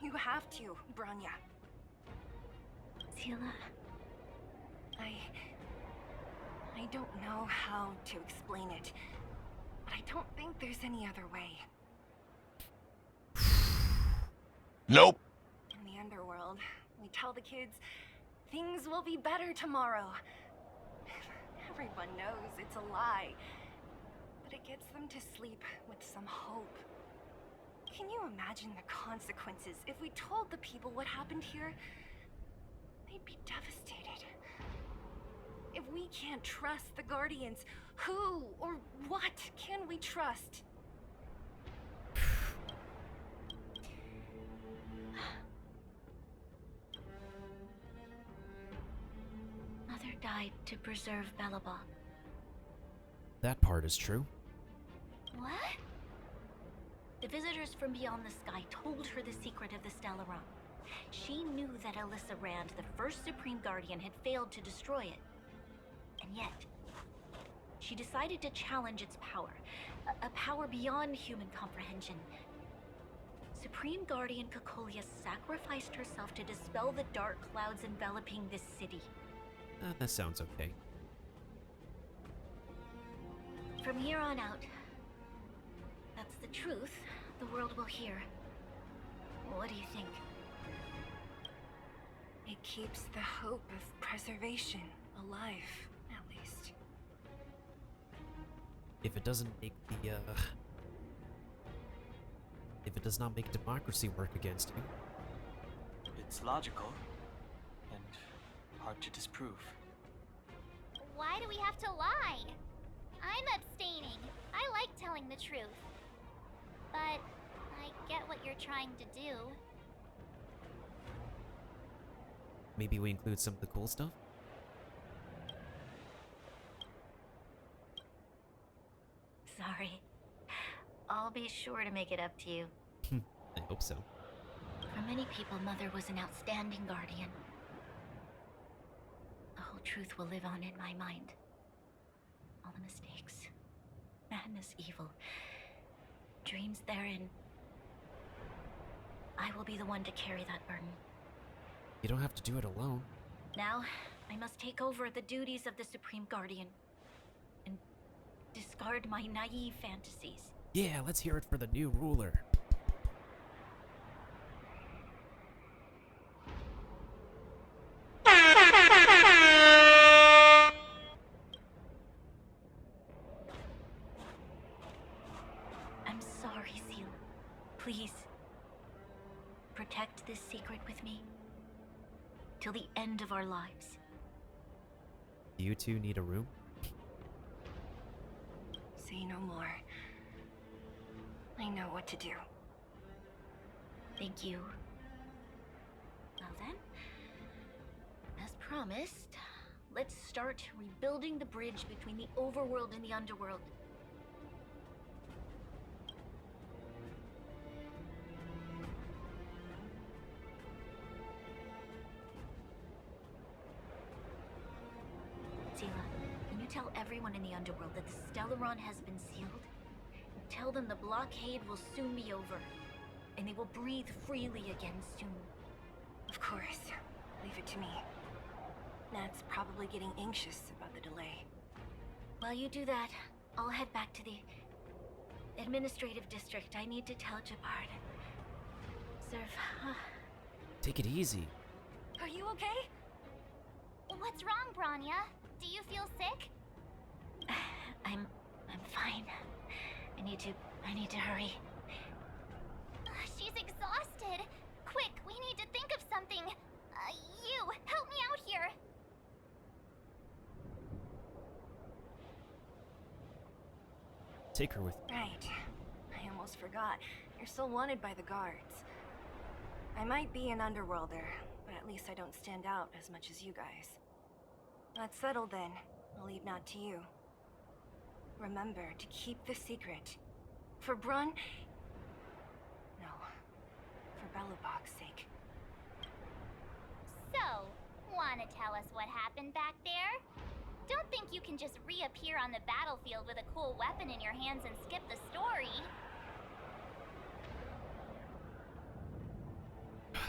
You have to, Branya. Sila... I don't know how to explain it, but I don't think there's any other way. Nope. In the underworld, we tell the kids, things will be better tomorrow. Everyone knows it's a lie, but it gets them to sleep with some hope. Can you imagine the consequences if we told the people what happened here? They'd be devastated. If we can't trust the Guardians, who or what can we trust? Mother died to preserve Belobog. That part is true. What? The visitors from beyond the sky told her the secret of the Stellaron. She knew that Alyssa Rand, the first Supreme Guardian, had failed to destroy it. And yet, she decided to challenge its power. A power beyond human comprehension. Supreme Guardian Cocolia sacrificed herself to dispel the dark clouds enveloping this city. That sounds okay. From here on out, that's the truth the world will hear. What do you think? It keeps the hope of preservation alive, at least. If it doesn't make the, if it does not make democracy work against you. It's logical and hard to disprove. Why do we have to lie? I'm abstaining. I like telling the truth. But I get what you're trying to do. Maybe we include some of the cool stuff? Sorry. I'll be sure to make it up to you. I hope so. For many people, Mother was an outstanding guardian. The whole truth will live on in my mind. All the mistakes, madness, evil, dreams therein. I will be the one to carry that burden. You don't have to do it alone. Now, I must take over the duties of the Supreme Guardian and discard my naive fantasies. Yeah, let's hear it for the new ruler. I'm sorry, Seal. Please, protect this secret with me till the end of our lives. Do you two need a room? Say no more. I know what to do. Thank you. Well then, as promised, let's start rebuilding the bridge between the overworld and the underworld. Sela, can you tell everyone in the underworld that the Stellaron has been sealed? Tell them the blockade will soon be over, and they will breathe freely again soon. Of course. Leave it to me. Nat's probably getting anxious about the delay. While you do that, I'll head back to the administrative district. I need to tell Jabard. Serve. Take it easy. Are you okay? What's wrong, Branya? Do you feel sick? I'm fine. I need to hurry. She's exhausted. Quick, we need to think of something. You, help me out here. Take her with you. Right. I almost forgot. You're still wanted by the guards. I might be an underworlder, but at least I don't stand out as much as you guys. That's settled then. I'll leave Nat to you. Remember to keep the secret. For Brun... No. For Belobog's sake. So, wanna tell us what happened back there? Don't think you can just reappear on the battlefield with a cool weapon in your hands and skip the story.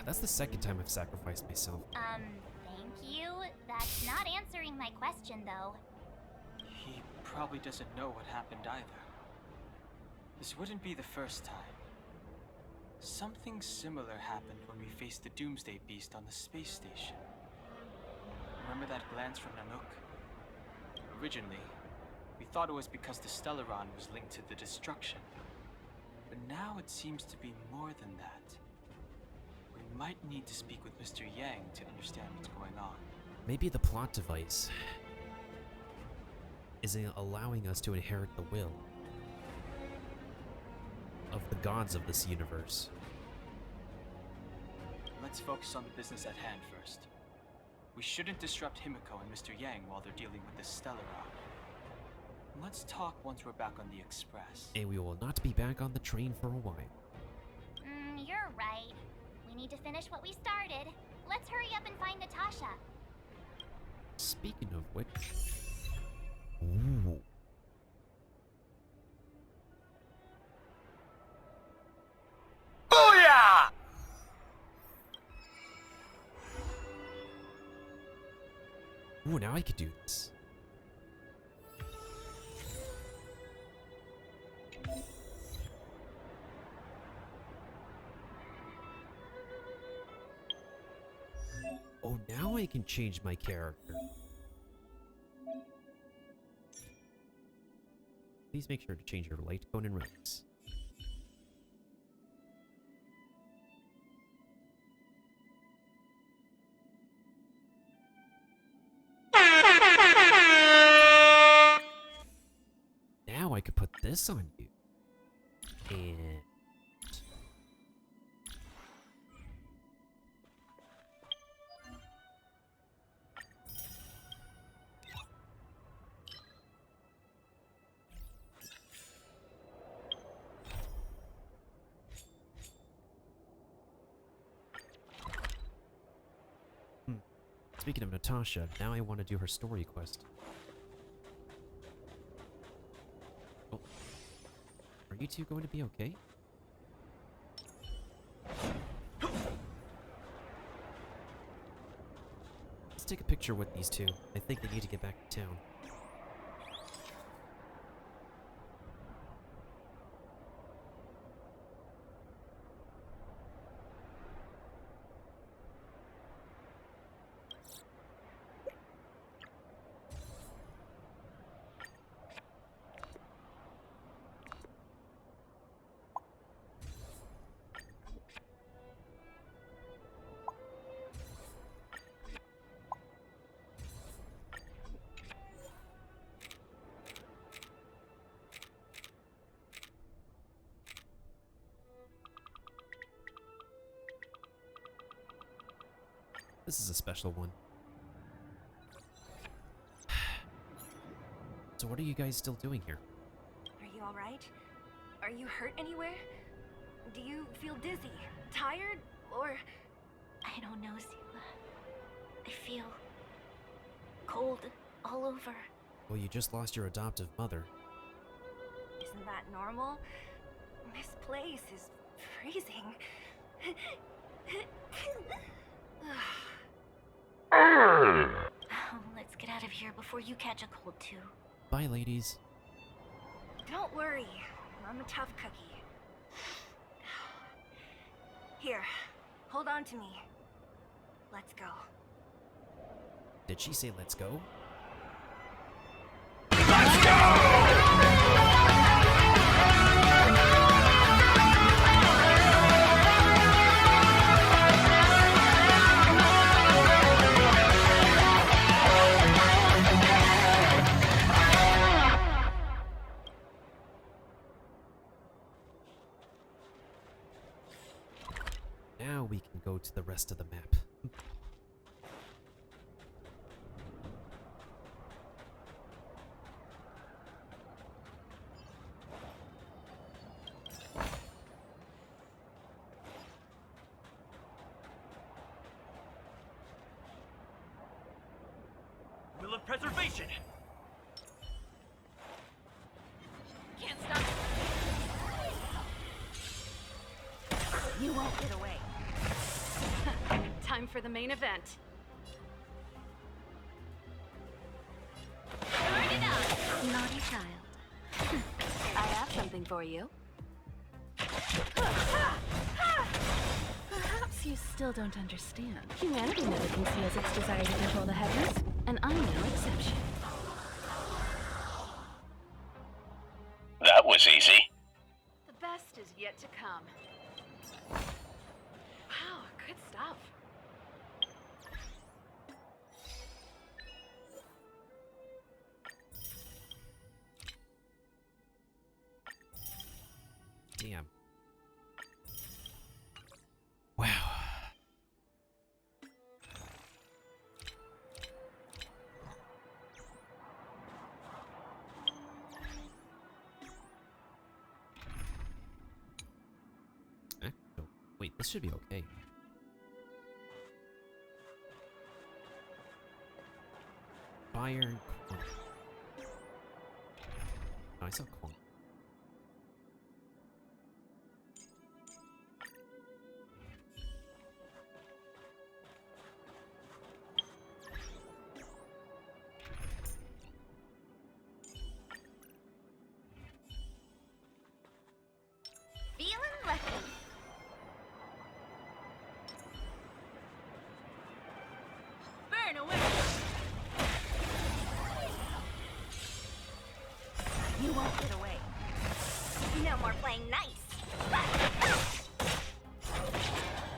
That's the second time I've sacrificed myself. Thank you. That's not answering my question, though. He probably doesn't know what happened either. This wouldn't be the first time. Something similar happened when we faced the Doomsday Beast on the space station. Remember that glance from Nanook? Originally, we thought it was because the Stellaron was linked to the destruction. But now it seems to be more than that. We might need to speak with Mr. Yang to understand what's going on. Maybe the plot device is allowing us to inherit the will of the gods of this universe. Let's focus on the business at hand first. We shouldn't disrupt Himiko and Mr. Yang while they're dealing with the Stellar Rock. Let's talk once we're back on the Express. And we will not be back on the train for a while. You're right. We need to finish what we started. Let's hurry up and find Natasha. Speaking of which... Ooh. Booyah! Ooh, now I could do this. Oh, now I can change my character. Please make sure to change your light cone and ranks. Now I could put this on you. And... Speaking of Natasha, now I want to do her story quest. Oh. Are you two going to be okay? Let's take a picture with these two. I think they need to get back to town. This is a special one. So what are you guys still doing here? Are you alright? Are you hurt anywhere? Do you feel dizzy, tired, or... I don't know, Sila. I feel... cold all over. Well, you just lost your adoptive mother. Isn't that normal? This place is freezing. Oh, let's get out of here before you catch a cold too. Bye, ladies. Don't worry, I'm a tough cookie. Here, hold on to me. Let's go. Did she say let's go? Let's go! Now we can go to the rest of the map. Will of preservation! Can't stop. You won't get away. Time for the main event. Turn it up! Naughty child. I have something for you. Perhaps you still don't understand. Humanity never conceals its desire to control the heavens, and I'm no exception. That was easy. The best is yet to come. Wow, good stuff. Damn. Wow. Wait, this should be okay. Fire and corn. Oh, I saw corn. Feeling lucky. Burn away! You won't get away. No more playing nice.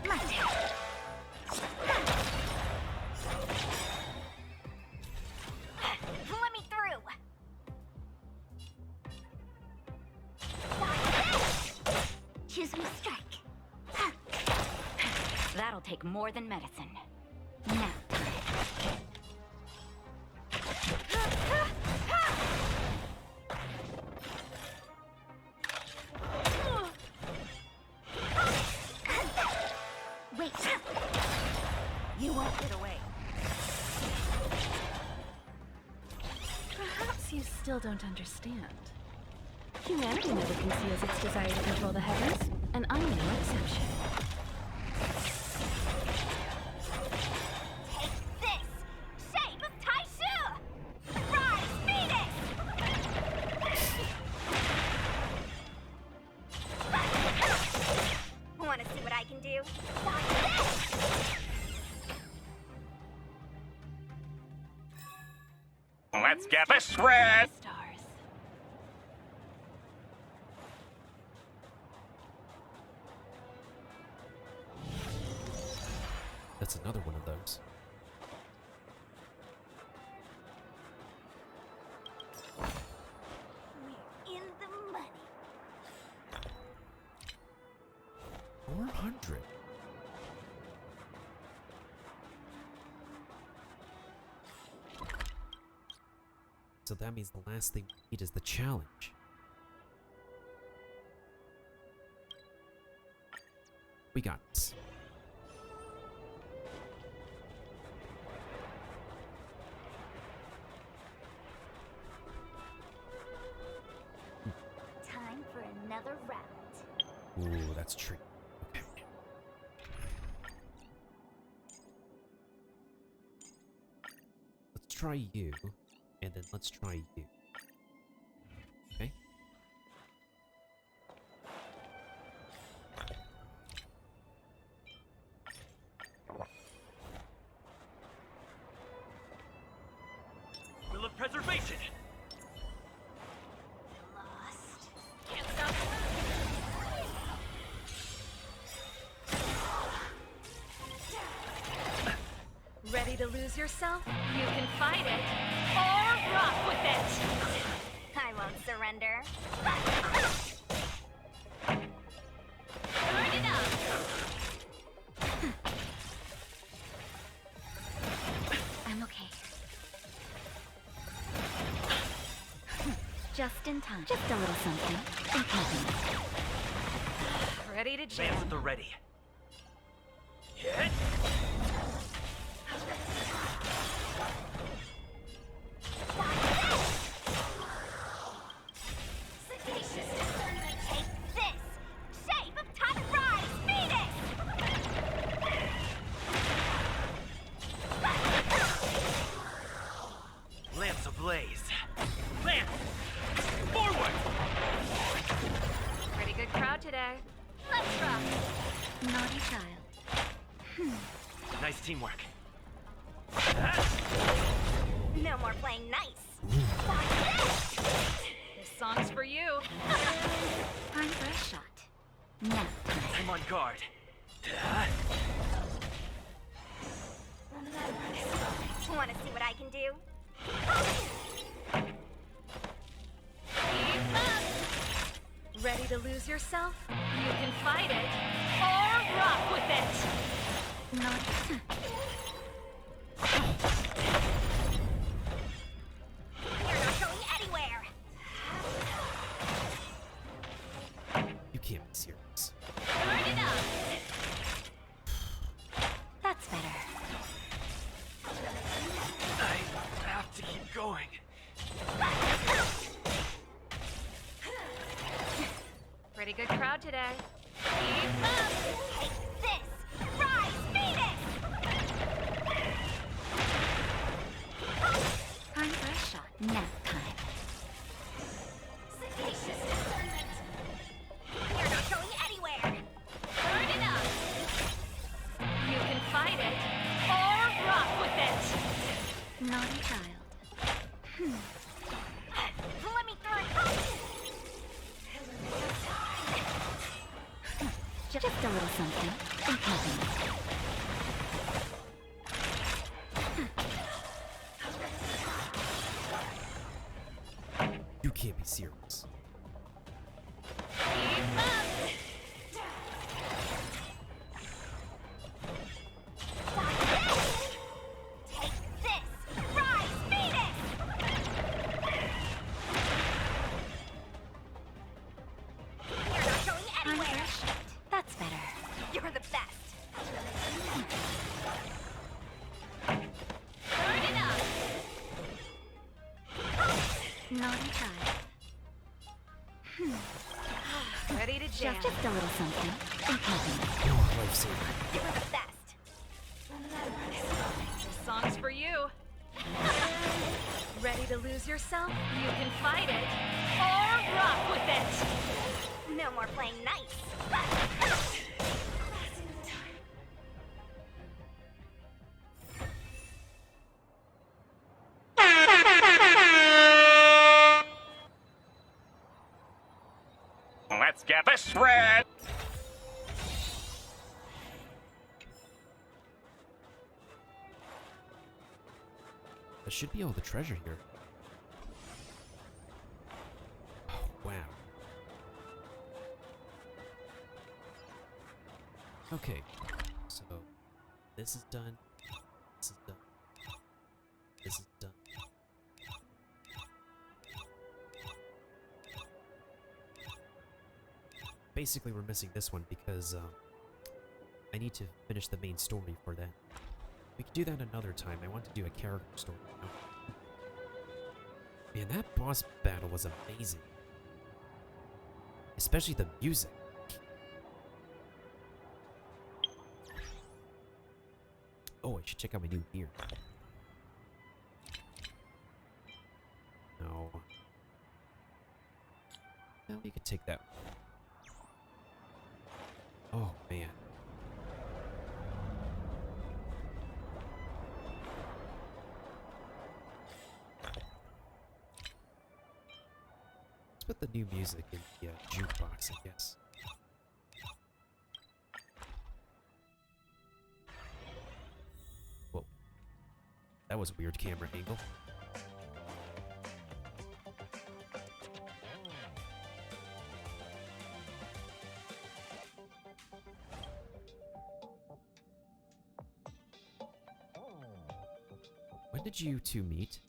My turn. Let me through. Choose me strike. That'll take more than medicine. Now. Wait. You won't get away. Perhaps you still don't understand. Humanity never conceals its desire to control the heavens, and I'm no exception. Take this! Shape of Taishu! Rise, Venus! Wanna see what I can do? Let's get this shred! Stars. That's another one of those. We're in the money. 400. So that means the last thing we need is the challenge. We got this. Time for another round. Ooh, that's true. Okay. Let's try you, and then let's try you. Okay? Will of preservation! Lost. Can't stop. Ready to lose yourself? You can fight it, or rock with it! I won't surrender. Burn it up! I'm okay. Just in time. Just a little something. Think nothing. Ready to jam. Lance at the ready. Hit! Sagacious discernment, take this! Shape of time, rise, Venus! Lance ablaze. Lance! Forward! Pretty good crowd today. Let's rock! Naughty child. Nice teamwork. No more playing nice. song's for you. Time for a shot. Now. I'm on guard. Want to see what I can do? Keep up. Ready to lose yourself? You can fight it or rock with it. Not. You're not going anywhere. You can't be serious. Turn it up. That's better. I have to keep going. Pretty good crowd today. Keep up. Take this. Rise, Phoenix. Time for a shot. Nap time. Sagacious discernment. You're not going anywhere. Turn it up. You can fight it or rock with it. Naughty child. Let me through. Just a little something. Think nothing. You can't be serious. Keep up. Take this. Rise, Phoenix. You're not going Time anywhere. for a shot. That's better. You're the best. Turn it up. Naughty child. Ready to jam. Just a little something. Think nothing. You're a lifesaver. You're the best. This song's for you. Ready to lose yourself? You can fight it or rock with it. No more playing nice. Let's get this shred. There should be all the treasure here. Oh, wow. Okay, so this is done. This is done. This is done. Basically, we're missing this one because I need to finish the main story for that. We can do that another time. I want to do a character story now. Man, that boss battle was amazing. Especially the music. Oh, I should check out my new gear. No. No, you could take that one. Oh, man. Let's put the new music in the jukebox, I guess. Whoa. That was a weird camera angle. When did you two meet?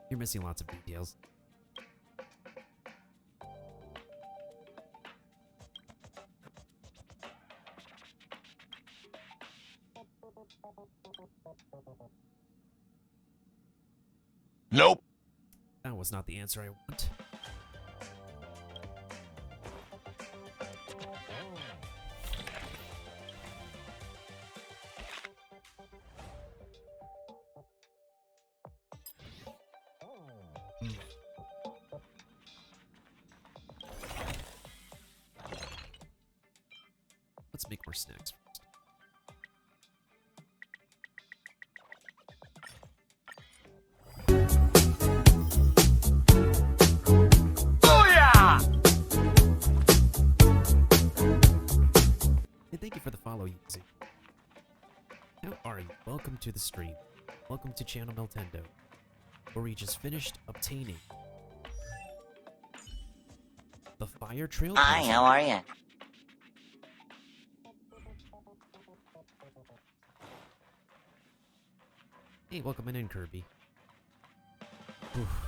You're missing lots of details. Nope. That was not the answer I want. Let's make more snacks first. And thank you for the follow, Yuzi. How are you? Welcome to the stream. Welcome to Channel Nintendo, where we just finished obtaining the Fire Trail. Hi, how are you? Hey, welcome in, Kirby. Oof.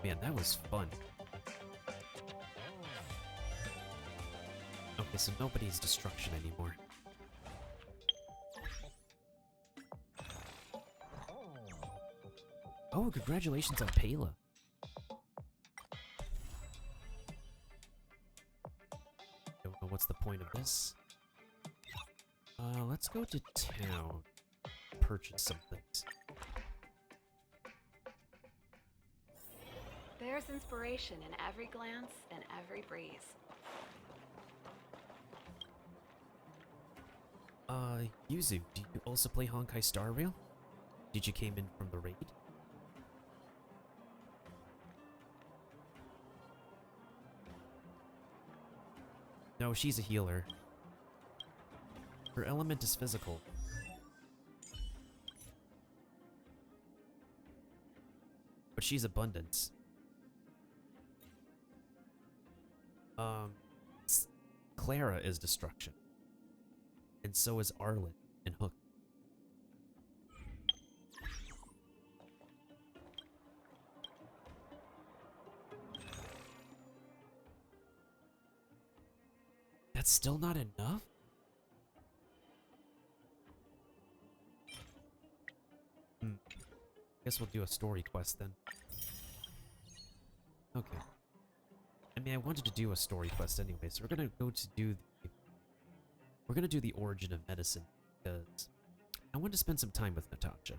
Man, that was fun. Okay, so nobody's destruction anymore. Oh, congratulations on Pela. Don't know what's the point of this. Let's go to town. Purchase some things. There's inspiration in every glance and every breeze. Yuzu, do you also play Honkai Star Rail? Did you came in from the raid? No, she's a healer. Her element is physical. But she's abundance. Clara is destruction. And so is Arlen and Hook. That's still not enough? Guess we'll do a story quest then. Okay. I mean, I wanted to do a story quest anyway, so we're gonna go to do the... We're gonna do the origin of medicine, because I want to spend some time with Natasha.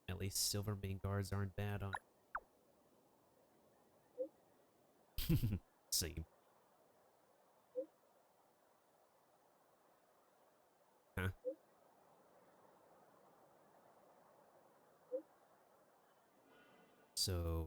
At least silver main guards aren't bad on... Same. Huh? So...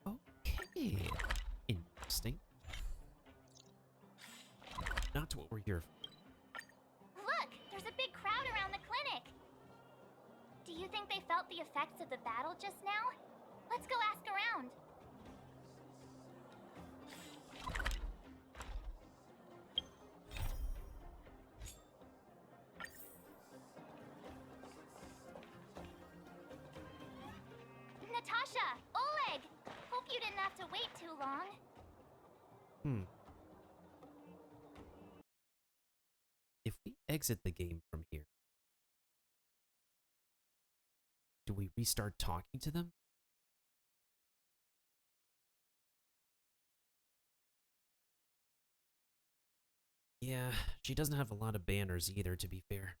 Okay. Interesting. Not what we're here for. Look! There's a big crowd around the clinic! Do you think they felt the effects of the battle just now? Let's go ask around. Natasha! Oleg! Hope you didn't have to wait too long. If we exit the game from here, do we restart talking to them? Yeah, she doesn't have a lot of banners either, to be fair.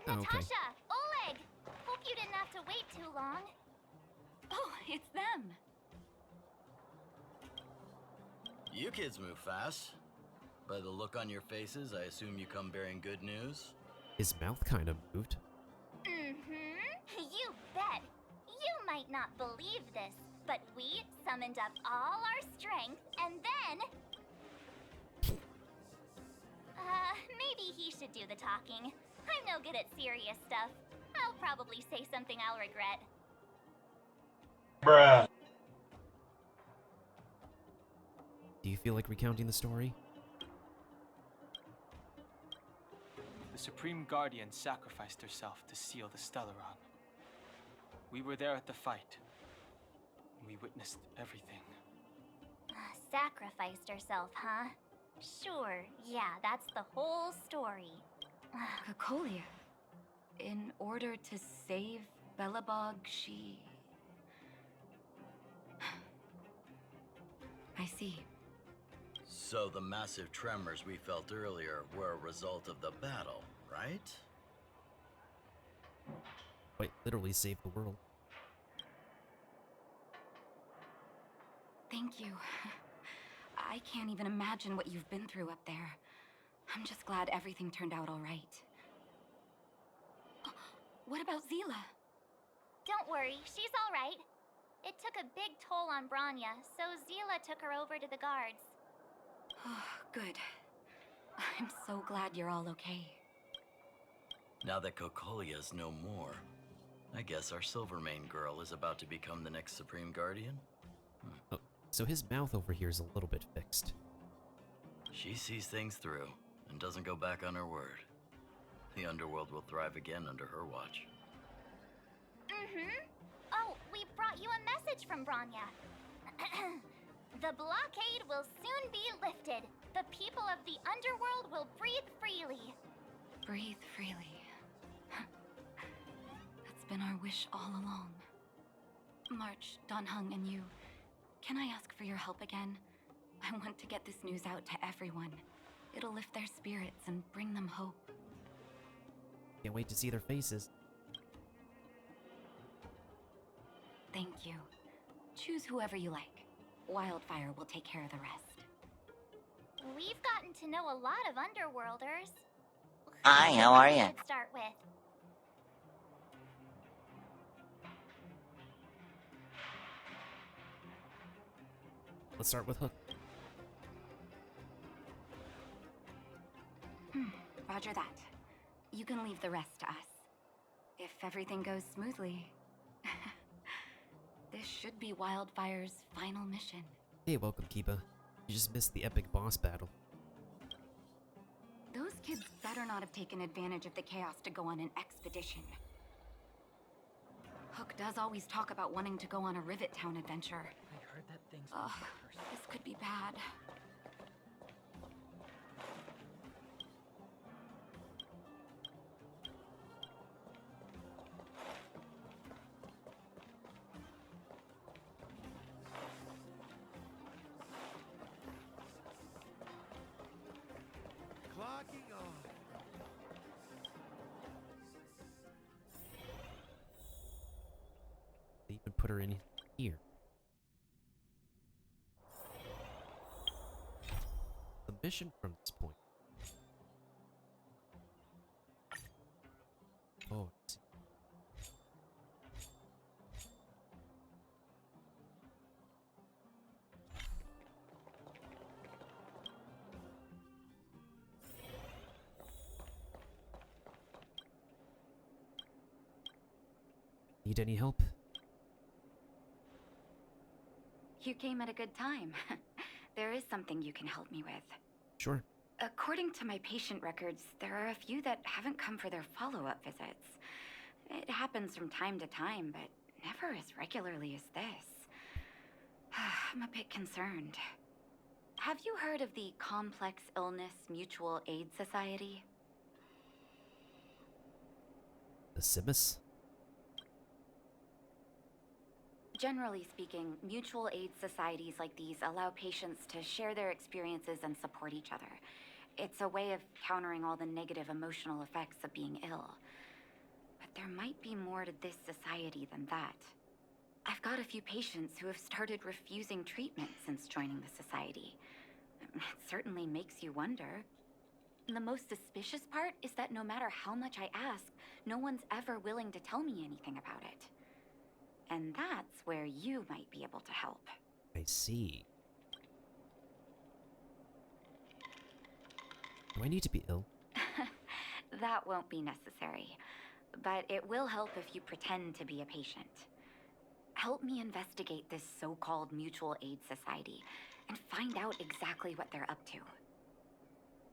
Natasha! Oleg! Hope you didn't have to wait too long. Oh, it's them. You kids move fast. By the look on your faces, I assume you come bearing good news? His mouth kind of moved. You bet. You might not believe this, but we summoned up all our strength and then... maybe he should do the talking. I'm no good at serious stuff. I'll probably say something I'll regret. Bruh. Do you feel like recounting the story? The Supreme Guardian sacrificed herself to seal the Stellaron. We were there at the fight. We witnessed everything. Sacrificed herself, huh? Sure, yeah, that's the whole story. Cocolia. In order to save Belobog, she... I see. So the massive tremors we felt earlier were a result of the battle, right? Quite literally saved the world. Thank you. I can't even imagine what you've been through up there. I'm just glad everything turned out all right. What about Zila? Don't worry, she's all right. It took a big toll on Branya, so Zila took her over to the guards. Good. I'm so glad you're all okay. Now that Cocolia's no more, I guess our Silvermane girl is about to become the next Supreme Guardian? Oh, so his mouth over here is a little bit fixed. She sees things through and doesn't go back on her word. The underworld will thrive again under her watch. Oh, we brought you a message from Branya. The blockade will soon be lifted. The people of the underworld will breathe freely. Breathe freely. That's been our wish all along. March, Donhung, and you, can I ask for your help again? I want to get this news out to everyone. It'll lift their spirits and bring them hope. Can't wait to see their faces. Thank you. Choose whoever you like. Wildfire will take care of the rest. We've gotten to know a lot of underworlders. Hi, how are Who you? should start with? Let's start with Hook. Roger that. You can leave the rest to us. If everything goes smoothly. This should be Wildfire's final mission. Hey, welcome, Kiba. You just missed the epic boss battle. Those kids better not have taken advantage of the chaos to go on an expedition. Hook does always talk about wanting to go on a Rivet Town adventure. I heard that thing's This could be bad. Clocking on. They even put her in here. The mission from this point. Oh, I see. Need any help? You came at a good time. There is something you can help me with. Sure. According to my patient records, there are a few that haven't come for their follow-up visits. It happens from time to time, but never as regularly as this. I'm a bit concerned. Have you heard of the Complex Illness Mutual Aid Society? The Simus? Generally speaking, mutual aid societies like these allow patients to share their experiences and support each other. It's a way of countering all the negative emotional effects of being ill. But there might be more to this society than that. I've got a few patients who have started refusing treatment since joining the society. It certainly makes you wonder. The most suspicious part is that no matter how much I ask, no one's ever willing to tell me anything about it. And that's where you might be able to help. I see. Do I need to be ill? That won't be necessary. but it will help if you pretend to be a patient. Help me investigate this so-called mutual aid society and find out exactly what they're up to.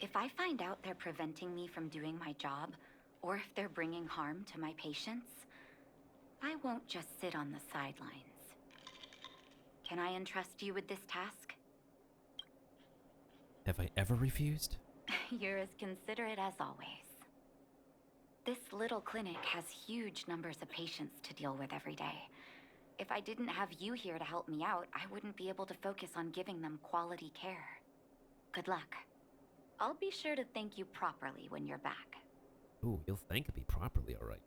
If I find out they're preventing me from doing my job, or if they're bringing harm to my patients, I won't just sit on the sidelines. Can I entrust you with this task? Have I ever refused? You're as considerate as always. This little clinic has huge numbers of patients to deal with every day. If I didn't have you here to help me out, I wouldn't be able to focus on giving them quality care. Good luck. I'll be sure to thank you properly when you're back. Ooh, you'll thank me properly, alright.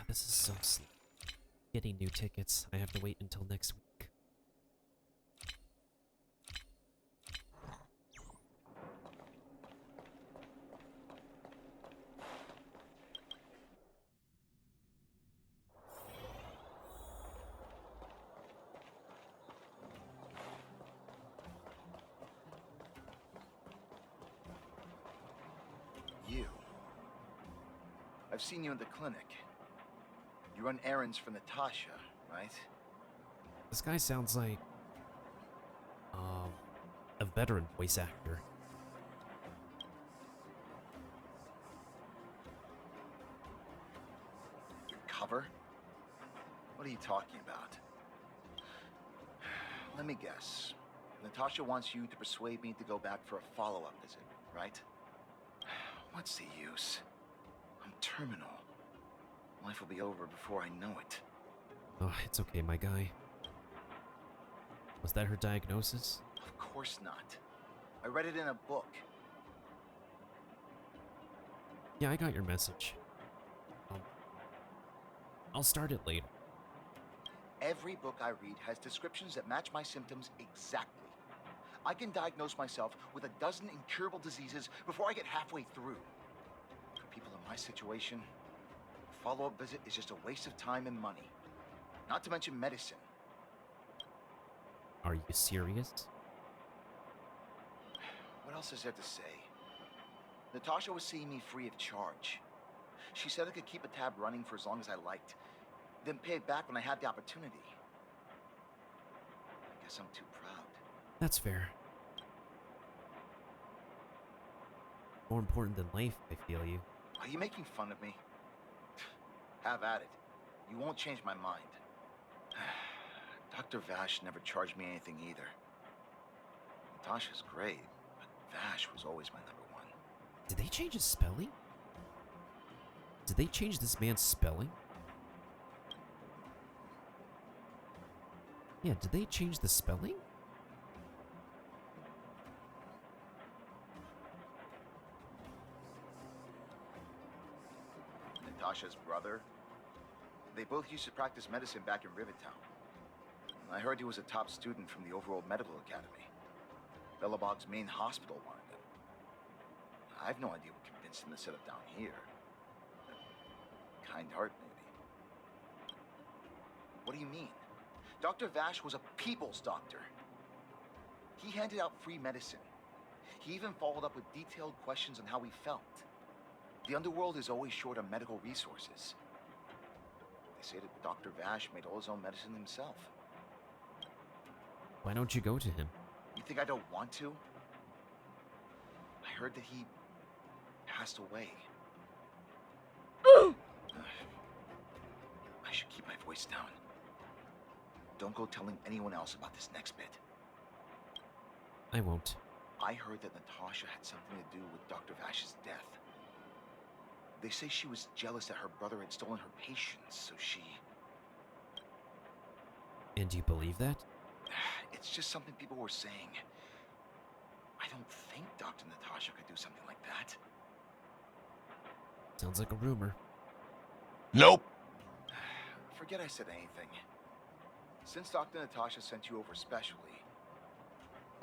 This is so slow. Getting new tickets. I have to wait until next week. You. I've seen you in the clinic. You run errands for Natasha, right? This guy sounds like a veteran voice actor. Your cover? What are you talking about? Let me guess. Natasha wants you to persuade me to go back for a follow-up visit, right? What's the use? I'm terminal. Life will be over before I know it. Oh, it's okay, my guy. Was that her diagnosis? Of course not. I read it in a book. Yeah, I got your message. I'll start it later. Every book I read has descriptions that match my symptoms exactly. I can diagnose myself with a dozen incurable diseases before I get halfway through. For people in my situation, a follow-up visit is just a waste of time and money. Not to mention medicine. Are you serious? What else is there to say? Natasha was seeing me free of charge. She said I could keep a tab running for as long as I liked, then pay it back when I had the opportunity. I guess I'm too proud. That's fair. More important than life, I feel you. Are you making fun of me? Have at it. You won't change my mind. Dr. Vash never charged me anything either. Natasha's great, but Vash was always my number one. Did they change his spelling? Did they change this man's spelling? Yeah, did they change the spelling? Natasha's brother? They both used to practice medicine back in Rivertown. I heard he was a top student from the Overworld Medical Academy. Belobog's main hospital wanted him. I have no idea what convinced him to set up down here. Kind heart, maybe. What do you mean? Dr. Vash was a people's doctor. He handed out free medicine. He even followed up with detailed questions on how we felt. The underworld is always short on medical resources. They say that Dr. Vash made all his own medicine himself. Why don't you go to him? You think I don't want to? I heard that he passed away. I should keep my voice down. Don't go telling anyone else about this next bit. I won't. I heard that Natasha had something to do with Dr. Vash's death. They say she was jealous that her brother had stolen her patients, so she... And do you believe that? It's just something people were saying. I don't think Dr. Natasha could do something like that. Sounds like a rumor. Nope. Forget I said anything. Since Dr. Natasha sent you over specially,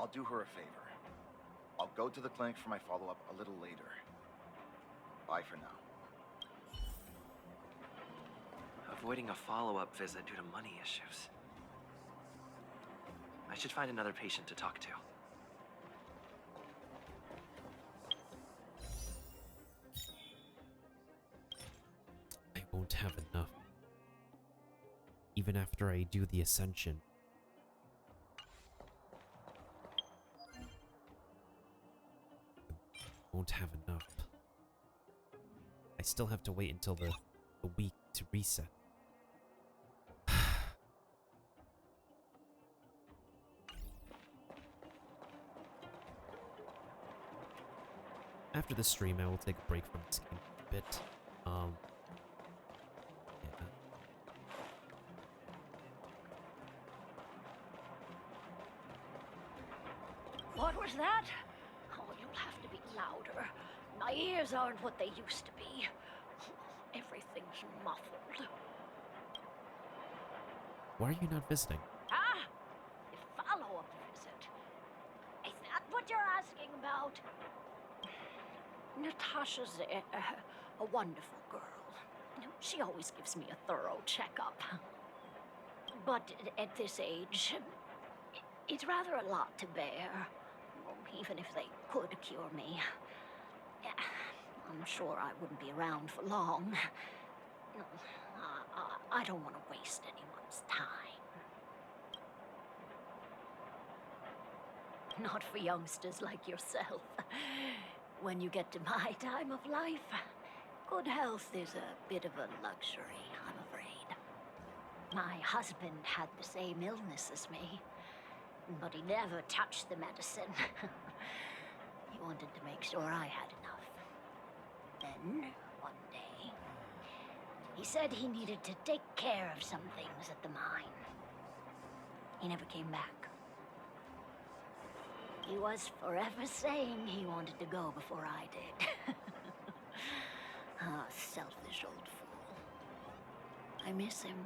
I'll do her a favor. I'll go to the clinic for my follow-up a little later. Bye for now. Avoiding a follow-up visit due to money issues. I should find another patient to talk to. I won't have enough. Even after I do the ascension. I won't have enough. I still have to wait until the week to reset. After the stream, I will take a break from this game a bit. Yeah. What was that? Oh, you'll have to be louder. My ears aren't what they used to be. Everything's muffled. Why are you not visiting? Ah! A follow-up visit. Is that what you're asking about? Natasha's a wonderful girl. She always gives me a thorough checkup. But at this age, it's rather a lot to bear. Even if they could cure me. I'm sure I wouldn't be around for long. I don't want to waste anyone's time. Not for youngsters like yourself. When you get to my time of life, good health is a bit of a luxury, I'm afraid. My husband had the same illness as me, but he never touched the medicine. He wanted to make sure I had enough. Then, one day, he said he needed to take care of some things at the mine. He never came back. He was forever saying he wanted to go before I did. Ah, selfish old fool. I miss him.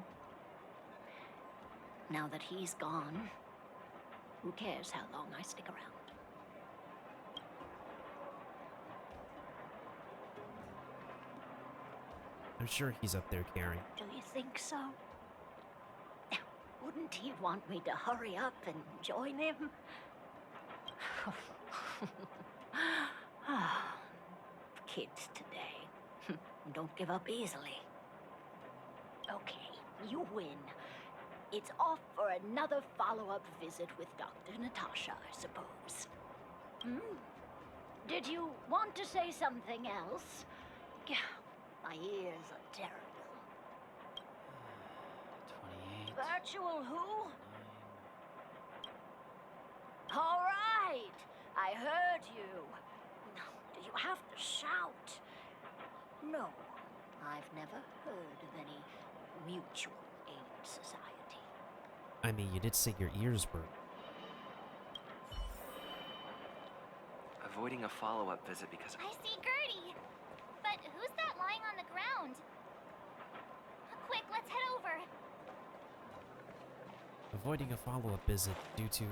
Now that he's gone, who cares how long I stick around? I'm sure he's up there caring. Do you think so? Wouldn't he want me to hurry up and join him? Kids today don't give up easily. Okay, you win. It's off for another follow-up visit with Dr. Natasha, I suppose. Did you want to say something else? My ears are terrible. 28. Virtual who? All right, I heard you. Do you have to shout? No, I've never heard of any mutual aid society. I mean, you did say your ears were. Avoiding a follow-up visit because of... I see Gertie! But who's that lying on the ground? Quick, let's head over. Avoiding a follow-up visit due to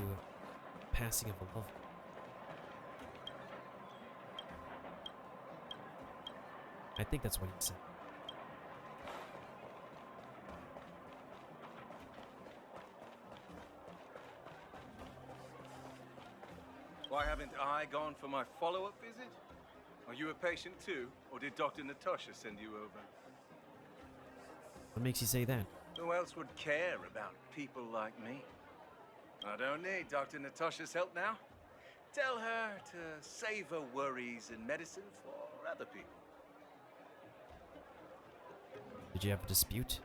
passing of a loved one. I think that's what he said. Why haven't I gone for my follow-up visit? Are you a patient too, or did Dr. Natasha send you over? What makes you say that? Who else would care about people like me? I don't need Dr. Natasha's help now. Tell her to save her worries and medicine for other people. Did you have a dispute?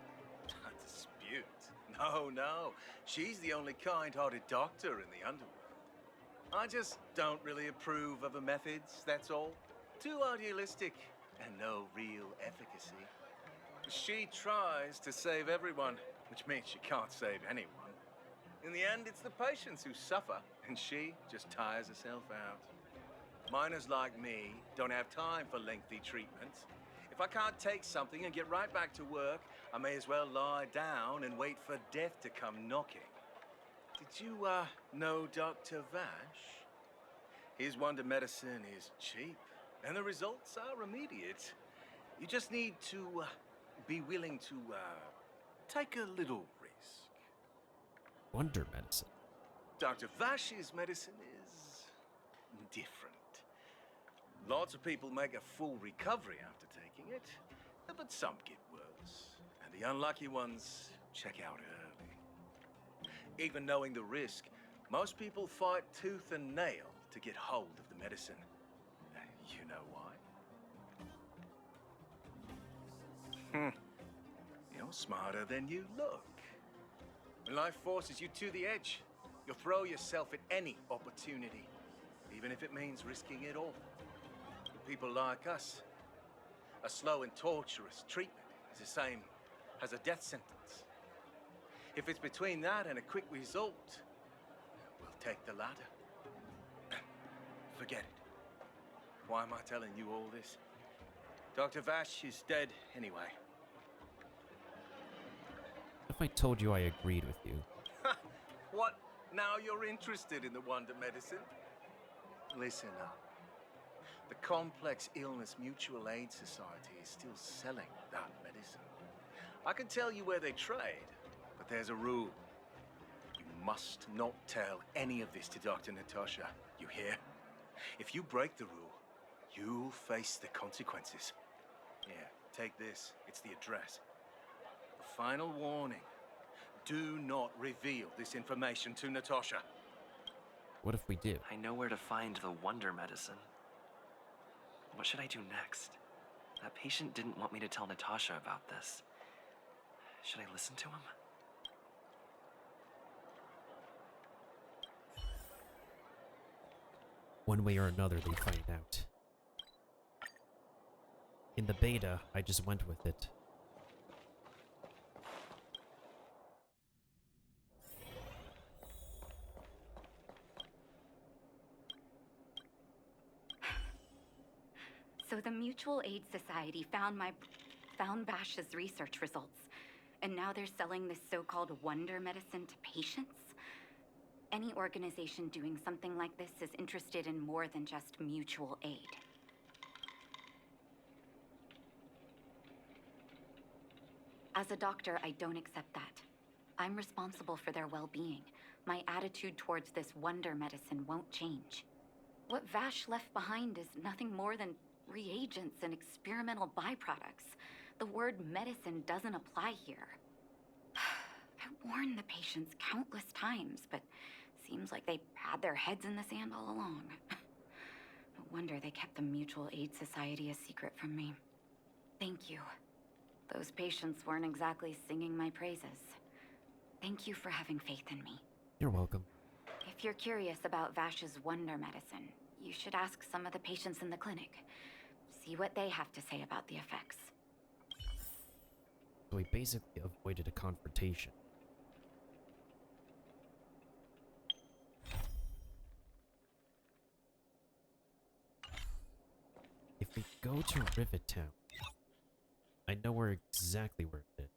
A dispute? No. She's the only kind-hearted doctor in the underworld. I just don't really approve of her methods, that's all. Too idealistic and no real efficacy. She tries to save everyone, which means she can't save anyone. In the end, it's the patients who suffer, and she just tires herself out. Miners like me don't have time for lengthy treatments. If I can't take something and get right back to work, I may as well lie down and wait for death to come knocking. Did you, know Dr. Vash? His wonder medicine is cheap, and the results are immediate. You just need to be willing to take a little risk. Wonder medicine. Dr. Vash's medicine is different. Lots of people make a full recovery after taking it, but some get worse. And the unlucky ones check out early. Even knowing the risk, most people fight tooth and nail to get hold of the medicine. You know why? You're smarter than you look. When life forces you to the edge, you'll throw yourself at any opportunity, even if it means risking it all. For people like us, a slow and torturous treatment is the same as a death sentence. If it's between that and a quick result, we'll take the latter. Forget it. Why am I telling you all this? Dr. Vash is dead anyway. If I told you I agreed with you? What? Now you're interested in the wonder medicine? Listen up. The Complex Illness Mutual Aid Society is still selling that medicine. I can tell you where they trade, but there's a rule. You must not tell any of this to Dr. Natasha. You hear? If you break the rule, you'll face the consequences. Here, take this. It's the address. A final warning. Do not reveal this information to Natasha. What if we do? I know where to find the wonder medicine. What should I do next? That patient didn't want me to tell Natasha about this. Should I listen to him? One way or another, they find out. In the beta, I just went with it. So the Mutual Aid Society found Vash's research results, and now they're selling this so-called wonder medicine to patients? Any organization doing something like this is interested in more than just mutual aid. As a doctor, I don't accept that. I'm responsible for their well-being. My attitude towards this wonder medicine won't change. What Vash left behind is nothing more than reagents and experimental byproducts. The word medicine doesn't apply here. I warned the patients countless times, but seems like they had their heads in the sand all along. No wonder they kept the Mutual Aid Society a secret from me. Thank you. Those patients weren't exactly singing my praises. Thank you for having faith in me. You're welcome. If you're curious about Vash's wonder medicine, you should ask some of the patients in the clinic. See what they have to say about the effects. So we basically avoided a confrontation. If we go to Rivet Town, I know where exactly where it is.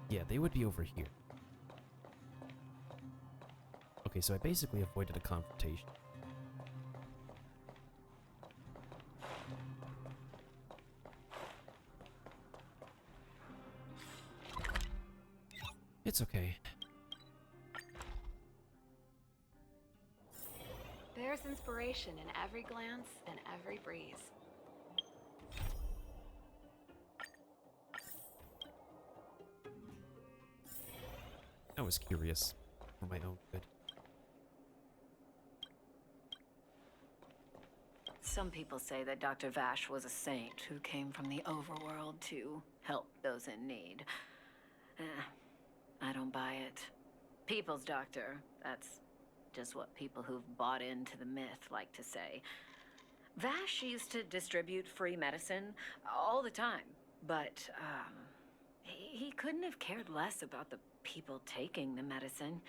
Yeah, they would be over here. Okay, so I basically avoided a confrontation. It's okay. There's inspiration in every glance and every breeze. I was curious for my own good. Some people say that Dr. Vash was a saint who came from the overworld to help those in need. I don't buy it. People's doctor, that's just what people who've bought into the myth like to say. Vash used to distribute free medicine all the time, but, he couldn't have cared less about the people taking the medicine.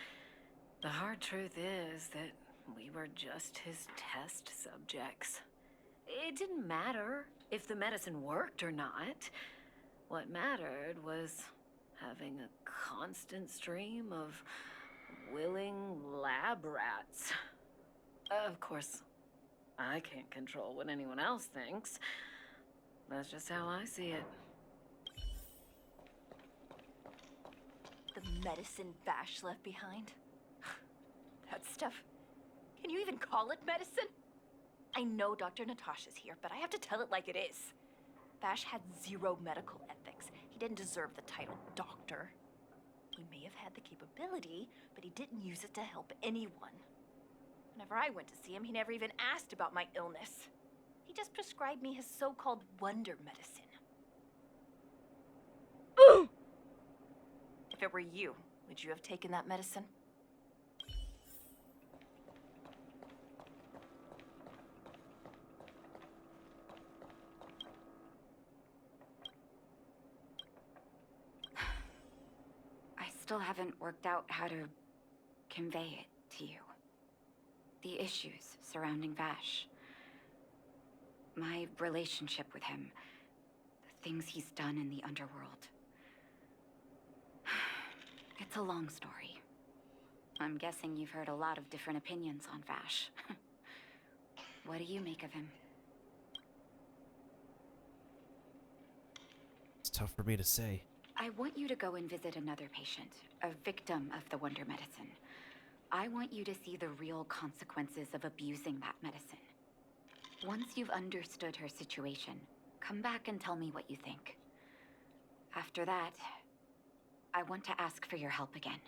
The hard truth is that we were just his test subjects. It didn't matter if the medicine worked or not. What mattered was having a constant stream of willing lab rats. Of course, I can't control what anyone else thinks. That's just how I see it. The medicine Vash left behind? That stuff. Can you even call it medicine? I know Dr. Natasha's here, but I have to tell it like it is. Vash had zero medical ethics. He didn't deserve the title doctor. He may have had the capability, but he didn't use it to help anyone. Whenever I went to see him, he never even asked about my illness. He just prescribed me his so-called wonder medicine. If it were you, would you have taken that medicine? I still haven't worked out how to convey it to you. The issues surrounding Vash. My relationship with him. The things he's done in the underworld. It's a long story. I'm guessing you've heard a lot of different opinions on Vash. What do you make of him? It's tough for me to say. I want you to go and visit another patient, a victim of the wonder medicine. I want you to see the real consequences of abusing that medicine. Once you've understood her situation, come back and tell me what you think. After that, I want to ask for your help again.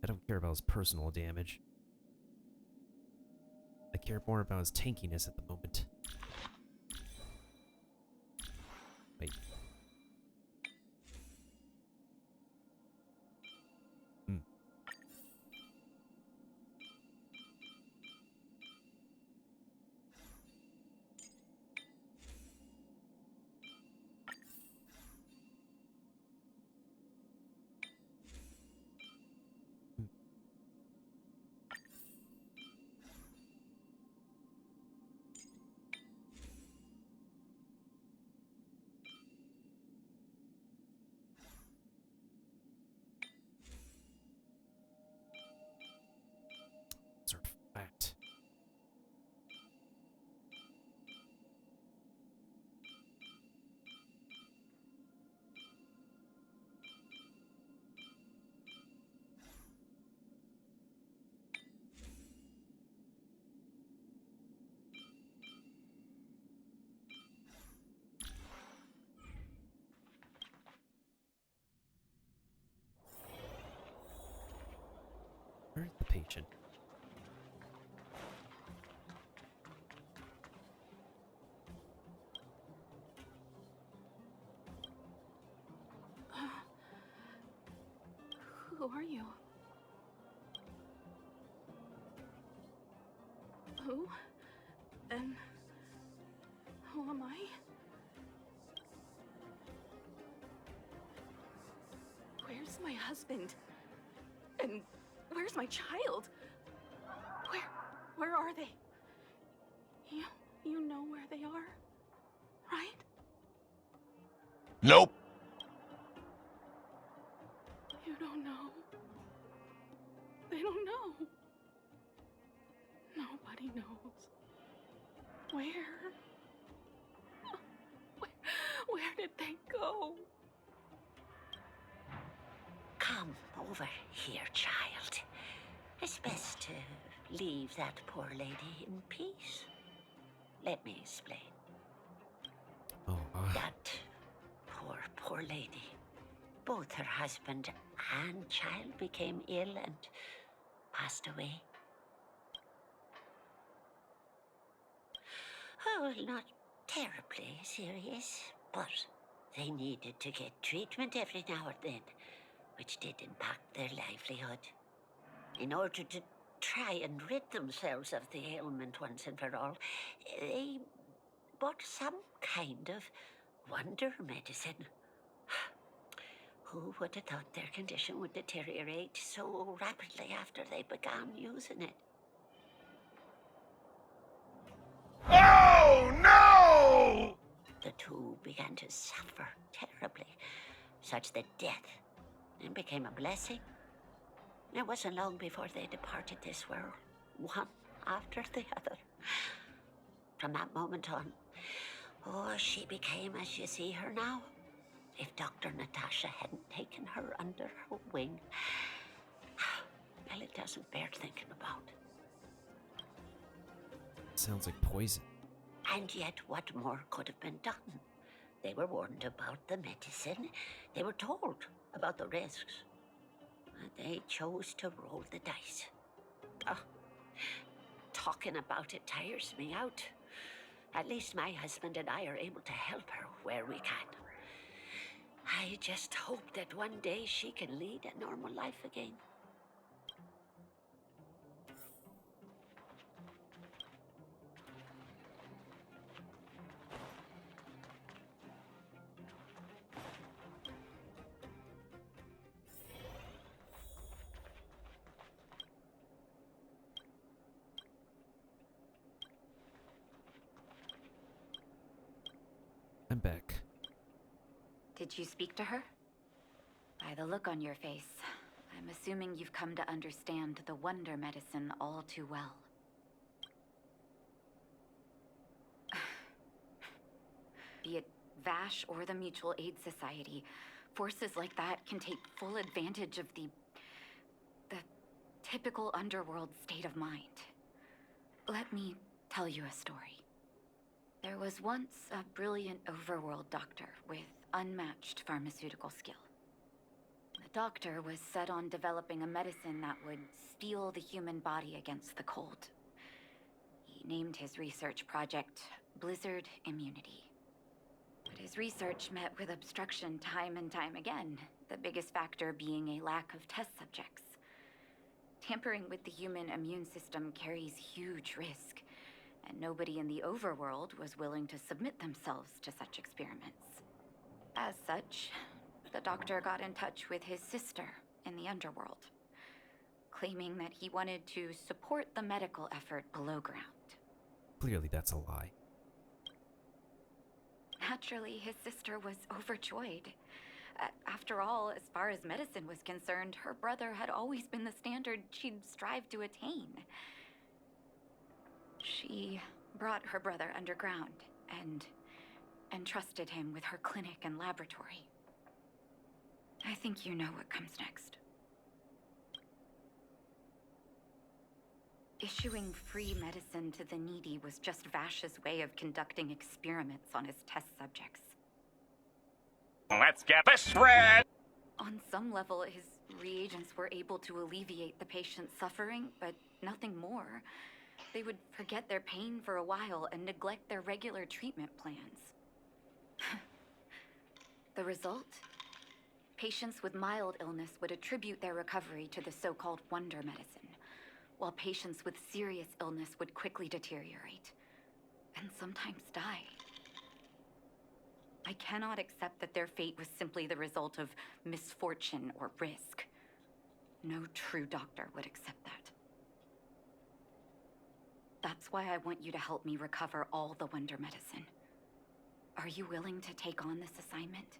I don't care about his personal damage. I care more about his tankiness at the moment. Wait. Where's the patient? Who are you? Who? And who am I? Where's my husband? And where's my child? Where are they? You know where they are, right? Nope. You don't know. They don't know. Nobody knows. Where did they go? Come over here, child. It's best to leave that poor lady in peace. Let me explain. Oh, That poor lady. Both her husband and child became ill and passed away. Oh, not terribly serious, but they needed to get treatment every now and then, which did impact their livelihood. In order to try and rid themselves of the ailment once and for all, they bought some kind of wonder medicine. Who would have thought their condition would deteriorate so rapidly after they began using it? Oh, no! The two began to suffer terribly, such that death then became a blessing. It wasn't long before they departed this world, one after the other. From that moment on, she became as you see her now. If Dr. Natasha hadn't taken her under her wing, well, it doesn't bear thinking about. Sounds like poison. And yet, what more could have been done? They were warned about the medicine. They were told about the risks. And they chose to roll the dice. Talking about it tires me out. At least my husband and I are able to help her where we can. I just hope that one day she can lead a normal life again. I'm back. Did you speak to her? By the look on your face, I'm assuming you've come to understand the wonder medicine all too well. Be it Vash or the Mutual Aid Society, forces like that can take full advantage of the typical underworld state of mind. Let me tell you a story. There was once a brilliant overworld doctor with unmatched pharmaceutical skill. The doctor was set on developing a medicine that would steel the human body against the cold. He named his research project Blizzard Immunity. But his research met with obstruction time and time again, the biggest factor being a lack of test subjects. Tampering with the human immune system carries huge risk, and nobody in the overworld was willing to submit themselves to such experiments. As such, the doctor got in touch with his sister in the underworld, claiming that he wanted to support the medical effort below ground. Clearly that's a lie. Naturally, his sister was overjoyed. After all, as far as medicine was concerned, her brother had always been the standard she'd strive to attain. She brought her brother underground and entrusted him with her clinic and laboratory. I think you know what comes next. Issuing free medicine to the needy was just Vash's way of conducting experiments on his test subjects. Let's get this spread! On some level, his Reagents were able to alleviate the patient's suffering, but nothing more. They would forget their pain for a while and neglect their regular treatment plans. The result? Patients with mild illness would attribute their recovery to the so-called wonder medicine, while patients with serious illness would quickly deteriorate, and sometimes die. I cannot accept that their fate was simply the result of misfortune or risk. No true doctor would accept that. That's why I want you to help me recover all the wonder medicine. Are you willing to take on this assignment?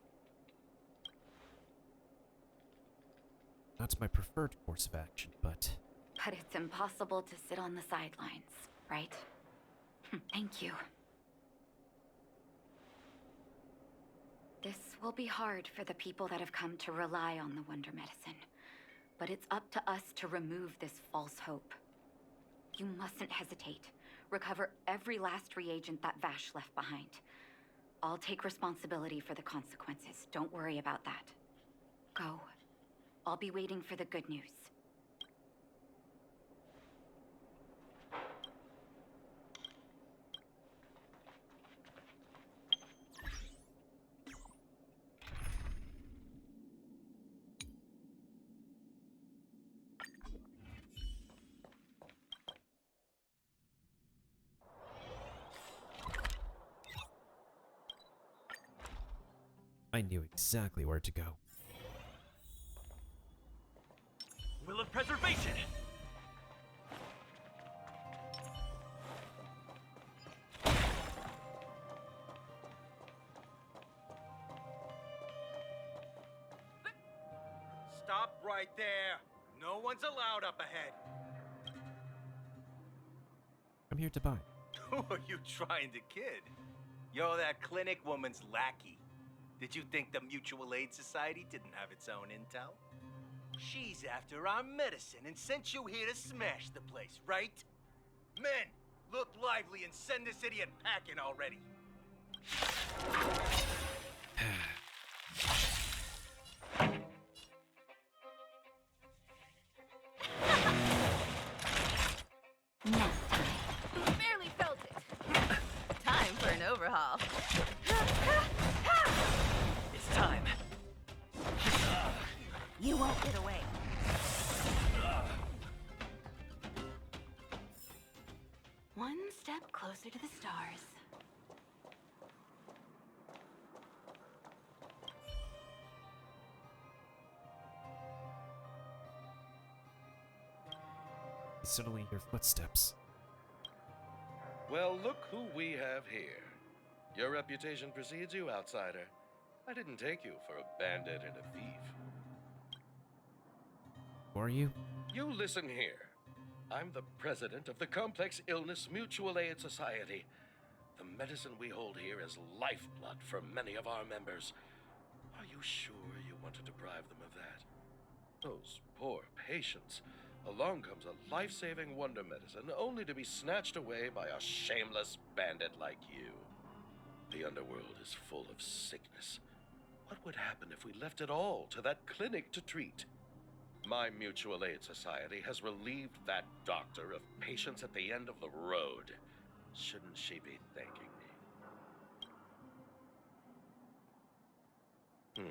That's my preferred course of action, but... But it's impossible to sit on the sidelines, right? Thank you. This will be hard for the people that have come to rely on the wonder medicine. But it's up to us to remove this false hope. You mustn't hesitate. Recover every last reagent that Vash left behind. I'll take responsibility for the consequences. Don't worry about that. Go. I'll be waiting for the good news. I knew exactly where to go. Will of preservation! Stop right there. No one's allowed up ahead. I'm here to buy. Who are you trying to kid? You're that clinic woman's lackey. Did you think the Mutual Aid Society didn't have its own intel? She's after our medicine and sent you here to smash the place, right? Men, look lively and send this idiot packing already. Barely felt it. Time for an overhaul. It's time. You won't get away. One step closer to the stars. I suddenly hear footsteps. Well, look who we have here. Your reputation precedes you, outsider. I didn't take you for a bandit and a thief. Who are you? You listen here. I'm the president of the Complex Illness Mutual Aid Society. The medicine we hold here is lifeblood for many of our members. Are you sure you want to deprive them of that? Those poor patients. Along comes a life-saving wonder medicine only to be snatched away by a shameless bandit like you. The underworld is full of sickness. What would happen if we left it all to that clinic to treat? My Mutual Aid Society has relieved that doctor of patients at the end of the road. Shouldn't she be thanking me?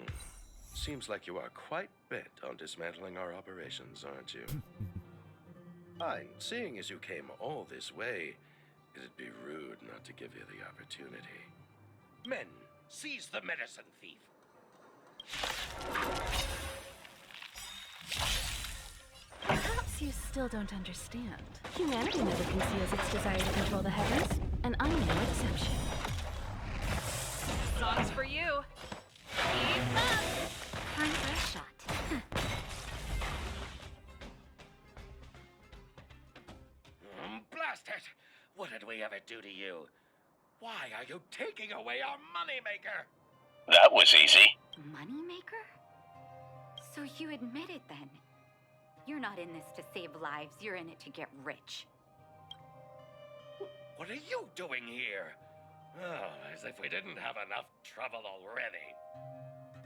Seems like you are quite bent on dismantling our operations, aren't you? Fine. Seeing as you came all this way, it'd be rude not to give you the opportunity. Men, seize the medicine thief. Perhaps you still don't understand. Humanity never conceals its desire to control the heavens, and I'm no exception. Song's for you. Keep up. Time for a shot. Blast it! What did we ever do to you? Why are you taking away our moneymaker? That was easy. Moneymaker? So you admit it then? You're not in this to save lives, you're in it to get rich. What are you doing here? Oh, as if we didn't have enough trouble already.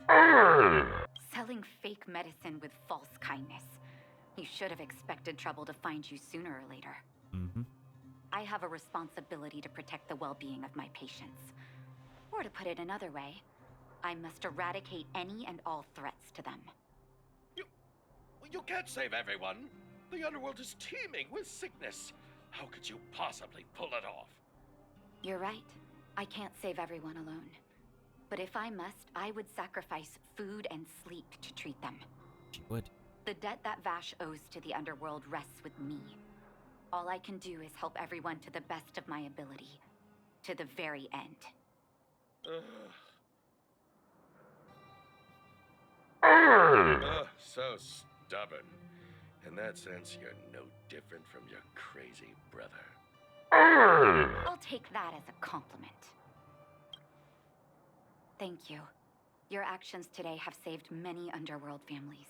Selling fake medicine with false kindness. You should have expected trouble to find you sooner or later. Mm-hmm. I have a responsibility to protect the well-being of my patients. Or to put it another way, I must eradicate any and all threats to them. You can't save everyone. The underworld is teeming with sickness. How could you possibly pull it off? You're right. I can't save everyone alone. But if I must, I would sacrifice food and sleep to treat them. She would. The debt that Vash owes to the underworld rests with me. All I can do is help everyone to the best of my ability. To the very end. So stubborn. In that sense, you're no different from your crazy brother. I'll take that as a compliment. Thank you. Your actions today have saved many underworld families.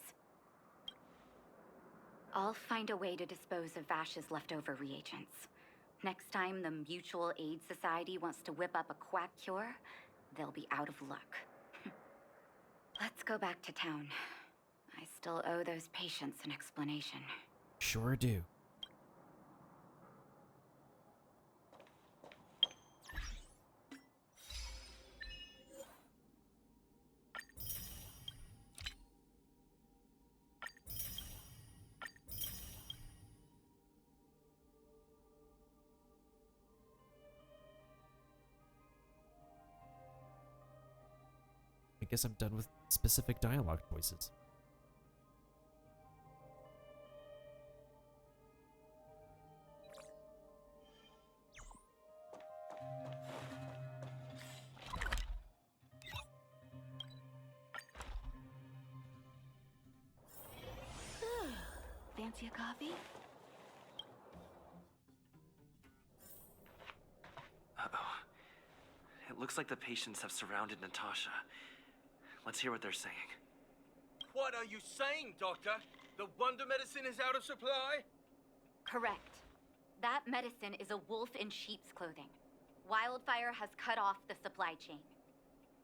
I'll find a way to dispose of Vash's leftover reagents. Next time the Mutual Aid Society wants to whip up a quack cure, they'll be out of luck. Let's go back to town. I still owe those patients an explanation. Sure do. I guess I'm done with specific dialogue choices. Fancy a coffee? Uh-oh. It looks like the patients have surrounded Natasha. Let's hear what they're saying. What are you saying, Doctor? The wonder medicine is out of supply? Correct. That medicine is a wolf in sheep's clothing. Wildfire has cut off the supply chain.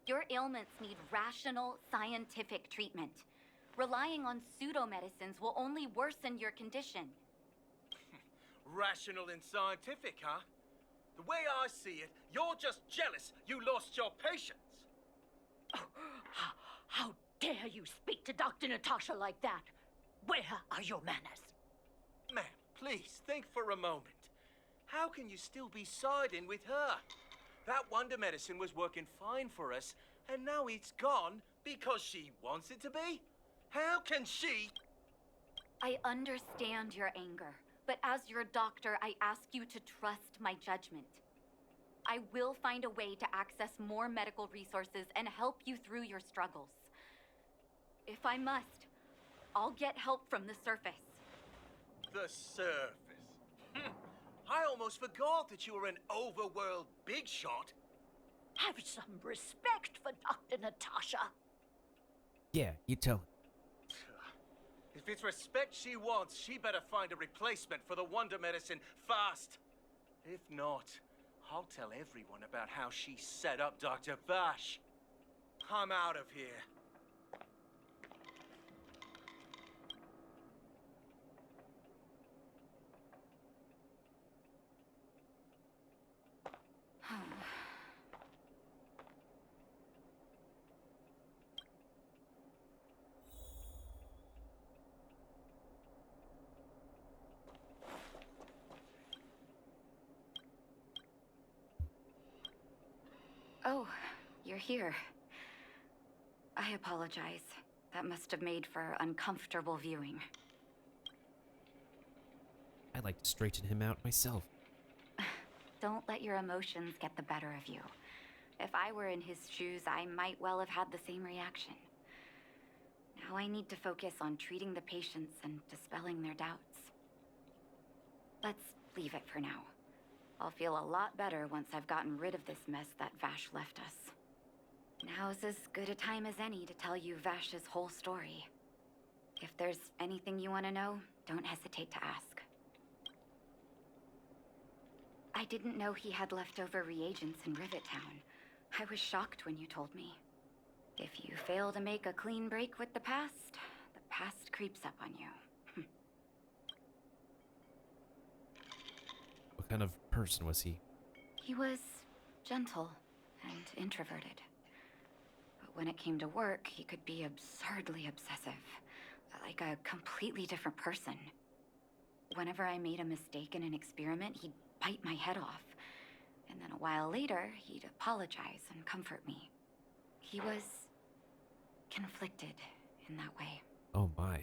Your ailments need rational, scientific treatment. Relying on pseudo-medicines will only worsen your condition. Rational and scientific, huh? The way I see it, you're just jealous you lost your patients. How dare you speak to Dr. Natasha like that? Where are your manners? Ma'am, please think for a moment. How can you still be siding with her? That wonder medicine was working fine for us, and now it's gone because she wants it to be? How can she? I understand your anger, but as your doctor, I ask you to trust my judgment. I will find a way to access more medical resources and help you through your struggles. If I must, I'll get help from the surface. The surface. I almost forgot that you were an overworld big shot. Have some respect for Dr. Natasha. Yeah, you tell him. If it's respect she wants, she better find a replacement for the wonder medicine fast. If not, I'll tell everyone about how she set up Dr. Vash. I'm out of here. Oh, you're here. I apologize. That must have made for uncomfortable viewing. I'd like to straighten him out myself. Don't let your emotions get the better of you. If I were in his shoes, I might well have had the same reaction. Now I need to focus on treating the patients and dispelling their doubts. Let's leave it for now. I'll feel a lot better once I've gotten rid of this mess that Vash left us. Now's as good a time as any to tell you Vash's whole story. If there's anything you want to know, don't hesitate to ask. I didn't know he had leftover reagents in Rivet Town. I was shocked when you told me. If you fail to make a clean break with the past creeps up on you. What kind of person was he? He was gentle and introverted. But when it came to work, he could be absurdly obsessive, like a completely different person. Whenever I made a mistake in an experiment, he'd bite my head off. And then a while later, he'd apologize and comfort me. He was conflicted in that way. Oh my.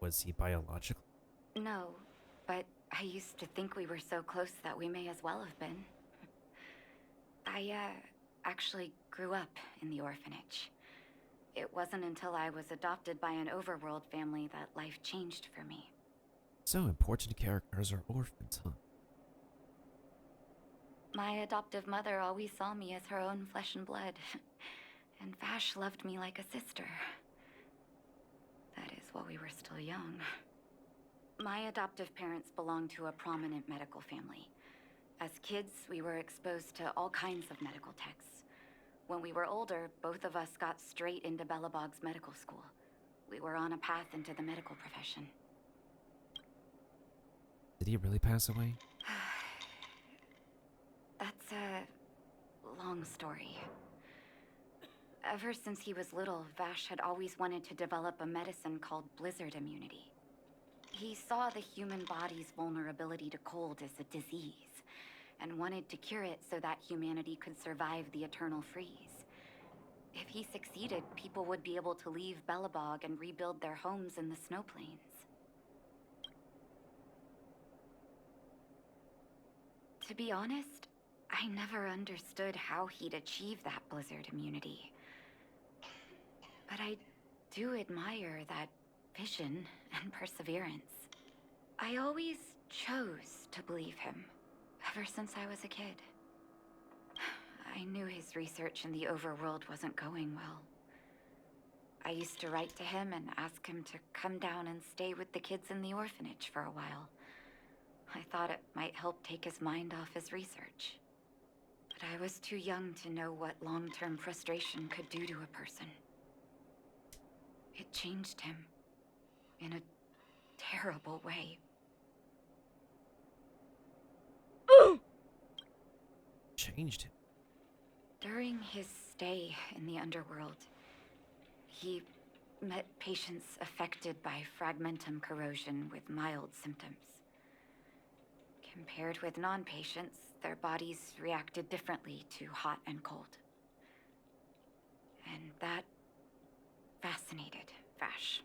Was he biological? No, but I used to think we were so close that we may as well have been. I, actually grew up in the orphanage. It wasn't until I was adopted by an overworld family that life changed for me. So important characters are orphans, huh? My adoptive mother always saw me as her own flesh and blood. And Vash loved me like a sister. That is, while we were still young. My adoptive parents belonged to a prominent medical family. As kids, we were exposed to all kinds of medical texts. When we were older, both of us got straight into Belobog's medical school. We were on a path into the medical profession. Did he really pass away? That's a long story. Ever since he was little, Vash had always wanted to develop a medicine called blizzard immunity. He saw the human body's vulnerability to cold as a disease, and wanted to cure it so that humanity could survive the eternal freeze. If he succeeded, people would be able to leave Belobog and rebuild their homes in the snow plains. To be honest, I never understood how he'd achieve that blizzard immunity. But I do admire that vision and perseverance. I always chose to believe him, ever since I was a kid. I knew his research in the overworld wasn't going well. I used to write to him and ask him to come down and stay with the kids in the orphanage for a while. I thought it might help take his mind off his research. But I was too young to know what long-term frustration could do to a person. It changed him in a terrible way. Changed him? During his stay in the underworld, he met patients affected by fragmentum corrosion with mild symptoms. Compared with non-patients, their bodies reacted differently to hot and cold. And that fascinated Vash.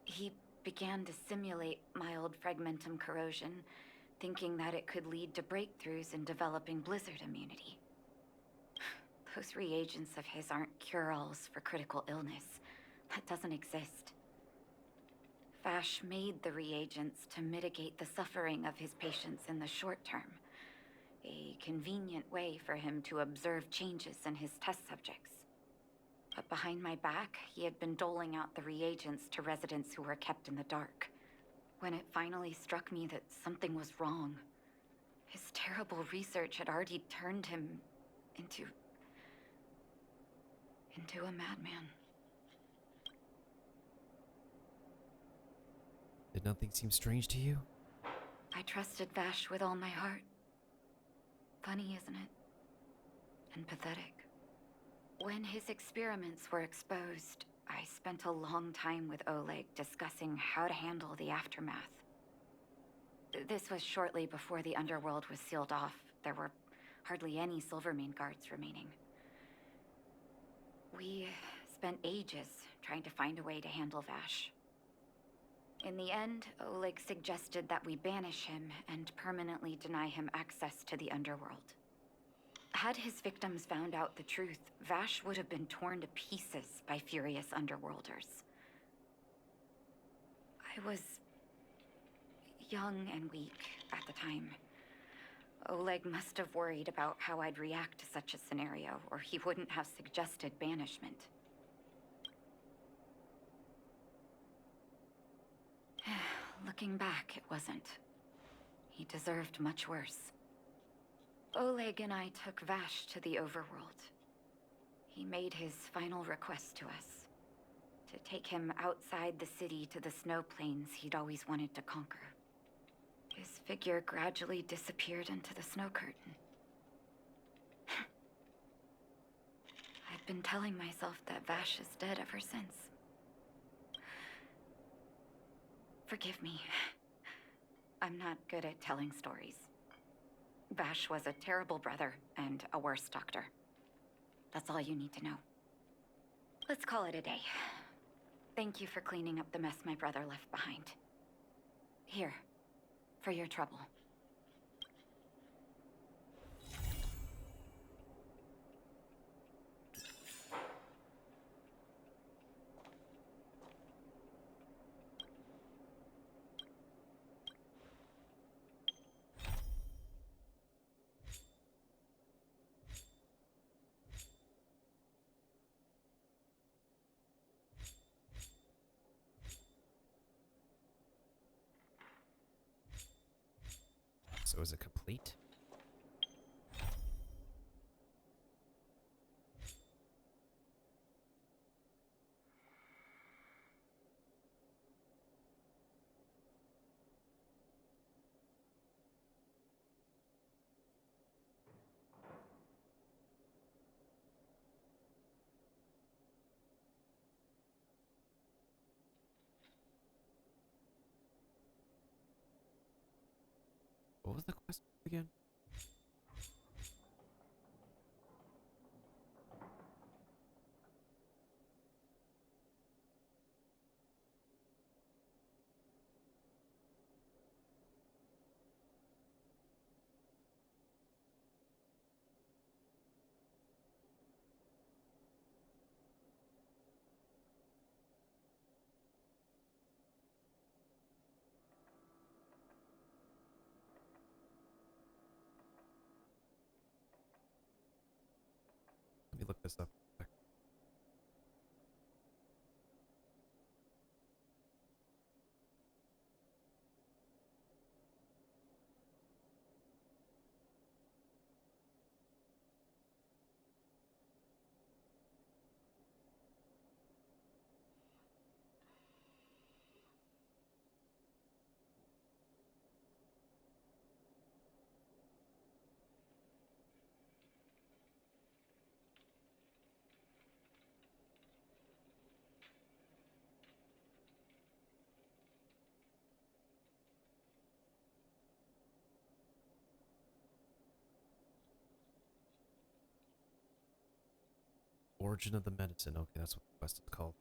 He began to simulate mild fragmentum corrosion, thinking that it could lead to breakthroughs in developing blizzard immunity. Those reagents of his aren't cure-alls for critical illness. That doesn't exist. Vash made the reagents to mitigate the suffering of his patients in the short term. A convenient way for him to observe changes in his test subjects. But behind my back, he had been doling out the reagents to residents who were kept in the dark. When it finally struck me that something was wrong, his terrible research had already turned him into a madman. Did nothing seem strange to you? I trusted Vash with all my heart. Funny, isn't it? And pathetic. When his experiments were exposed, I spent a long time with Oleg discussing how to handle the aftermath. This was shortly before the underworld was sealed off. There were hardly any Silvermane guards remaining. We spent ages trying to find a way to handle Vash. In the end, Oleg suggested that we banish him and permanently deny him access to the underworld. Had his victims found out the truth, Vash would have been torn to pieces by furious underworlders. I was young and weak at the time. Oleg must have worried about how I'd react to such a scenario, or he wouldn't have suggested banishment. Looking back, it wasn't. He deserved much worse. Oleg and I took Vash to the overworld. He made his final request to us. To take him outside the city to the snow plains he'd always wanted to conquer. His figure gradually disappeared into the snow curtain. I've been telling myself that Vash is dead ever since. Forgive me. I'm not good at telling stories. Vash was a terrible brother and a worse doctor. That's all you need to know. Let's call it a day. Thank you for cleaning up the mess my brother left behind. Here, for your trouble. So is it complete? What was the quest again? Let me look this up. Origin of the medicine. Okay, that's what the quest is called.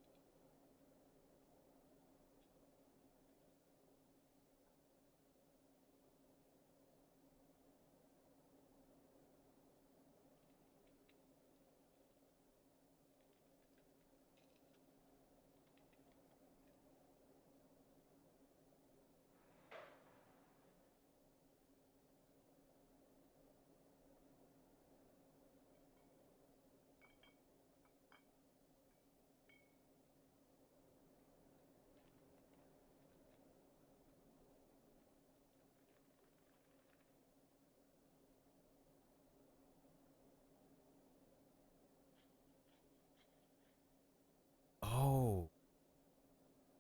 Oh,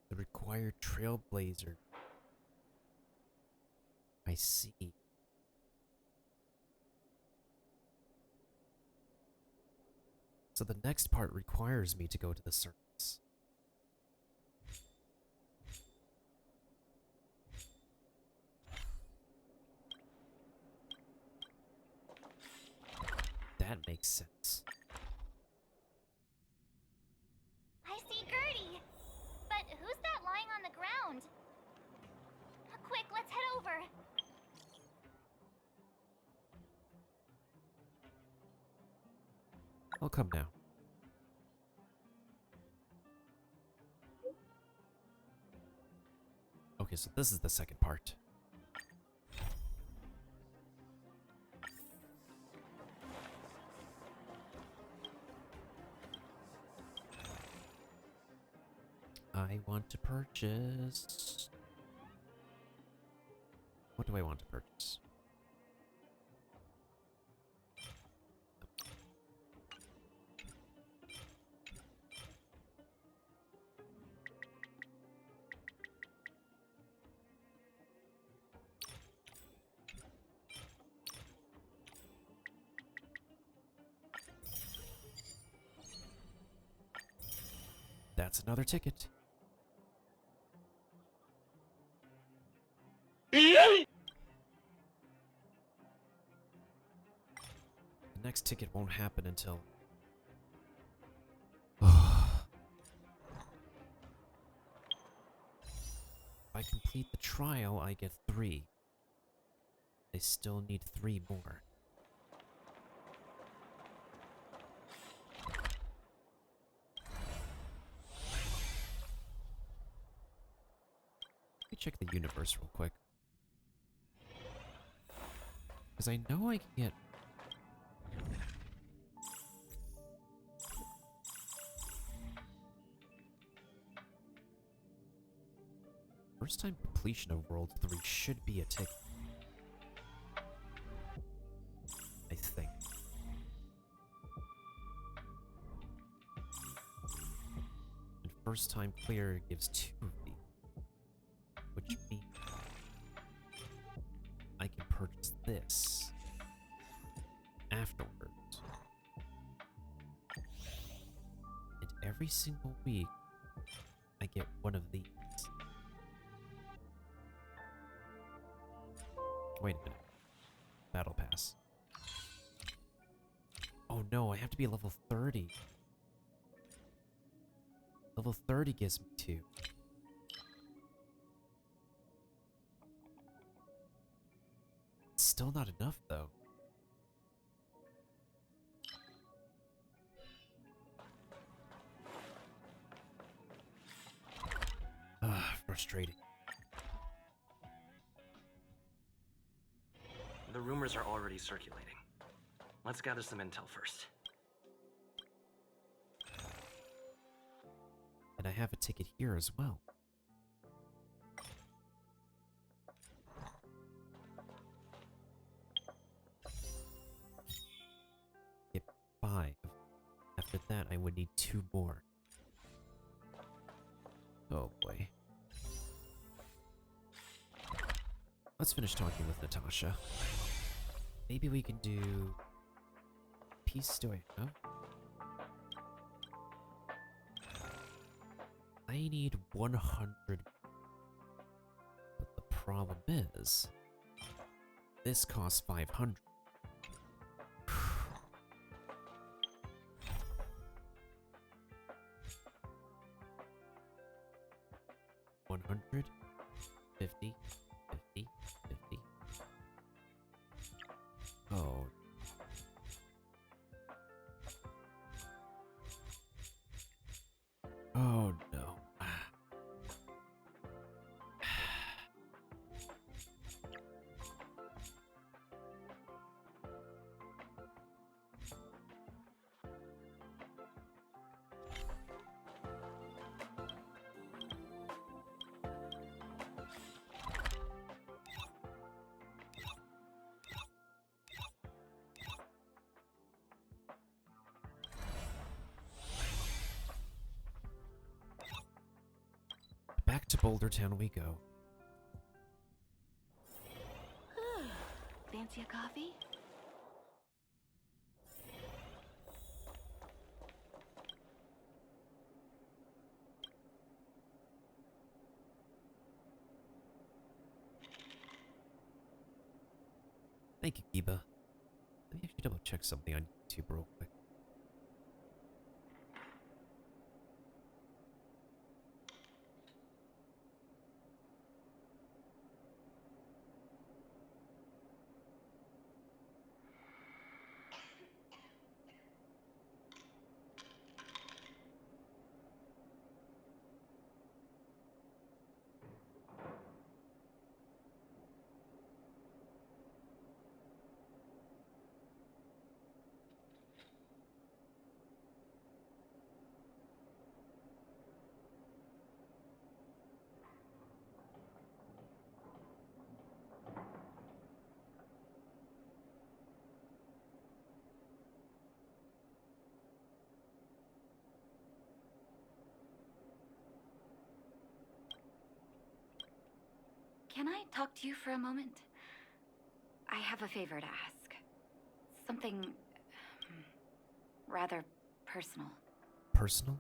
the required trailblazer. I see. So the next part requires me to go to the circus. That makes sense. I see Gertie! But who's that lying on the ground? Quick, let's head over. I'll come now. Okay, so this is the second part. I want to purchase. What do I want to purchase? That's another ticket. The next ticket won't happen until... If I complete the trial, I get 3. I still need 3 more. Let me check the universe real quick. Because I know I can get... First time completion of World 3 should be a ticket. I think. And first time clear gives 2 of these. Which means I can purchase this afterwards. And every single week, I get one of these. Wait a minute. Battle Pass. Oh no, I have to be level 30. Level 30 gives me 2. It's still not enough though. Frustrating. The rumors are already circulating. Let's gather some intel first. And I have a ticket here as well. Get 5. After that, I would need 2 more. Oh boy. Let's finish talking with Natasha. Maybe we can do... Peace do I have? I need 100. But the problem is... This costs 500. 100, 50, 50, 50. Oh. Oh no. Back to Boulder Town we go. Fancy a coffee? Thank you, Kiba. Let me actually double check something on YouTube real quick. Can I talk to you for a moment? I have a favor to ask. Something rather personal. Personal?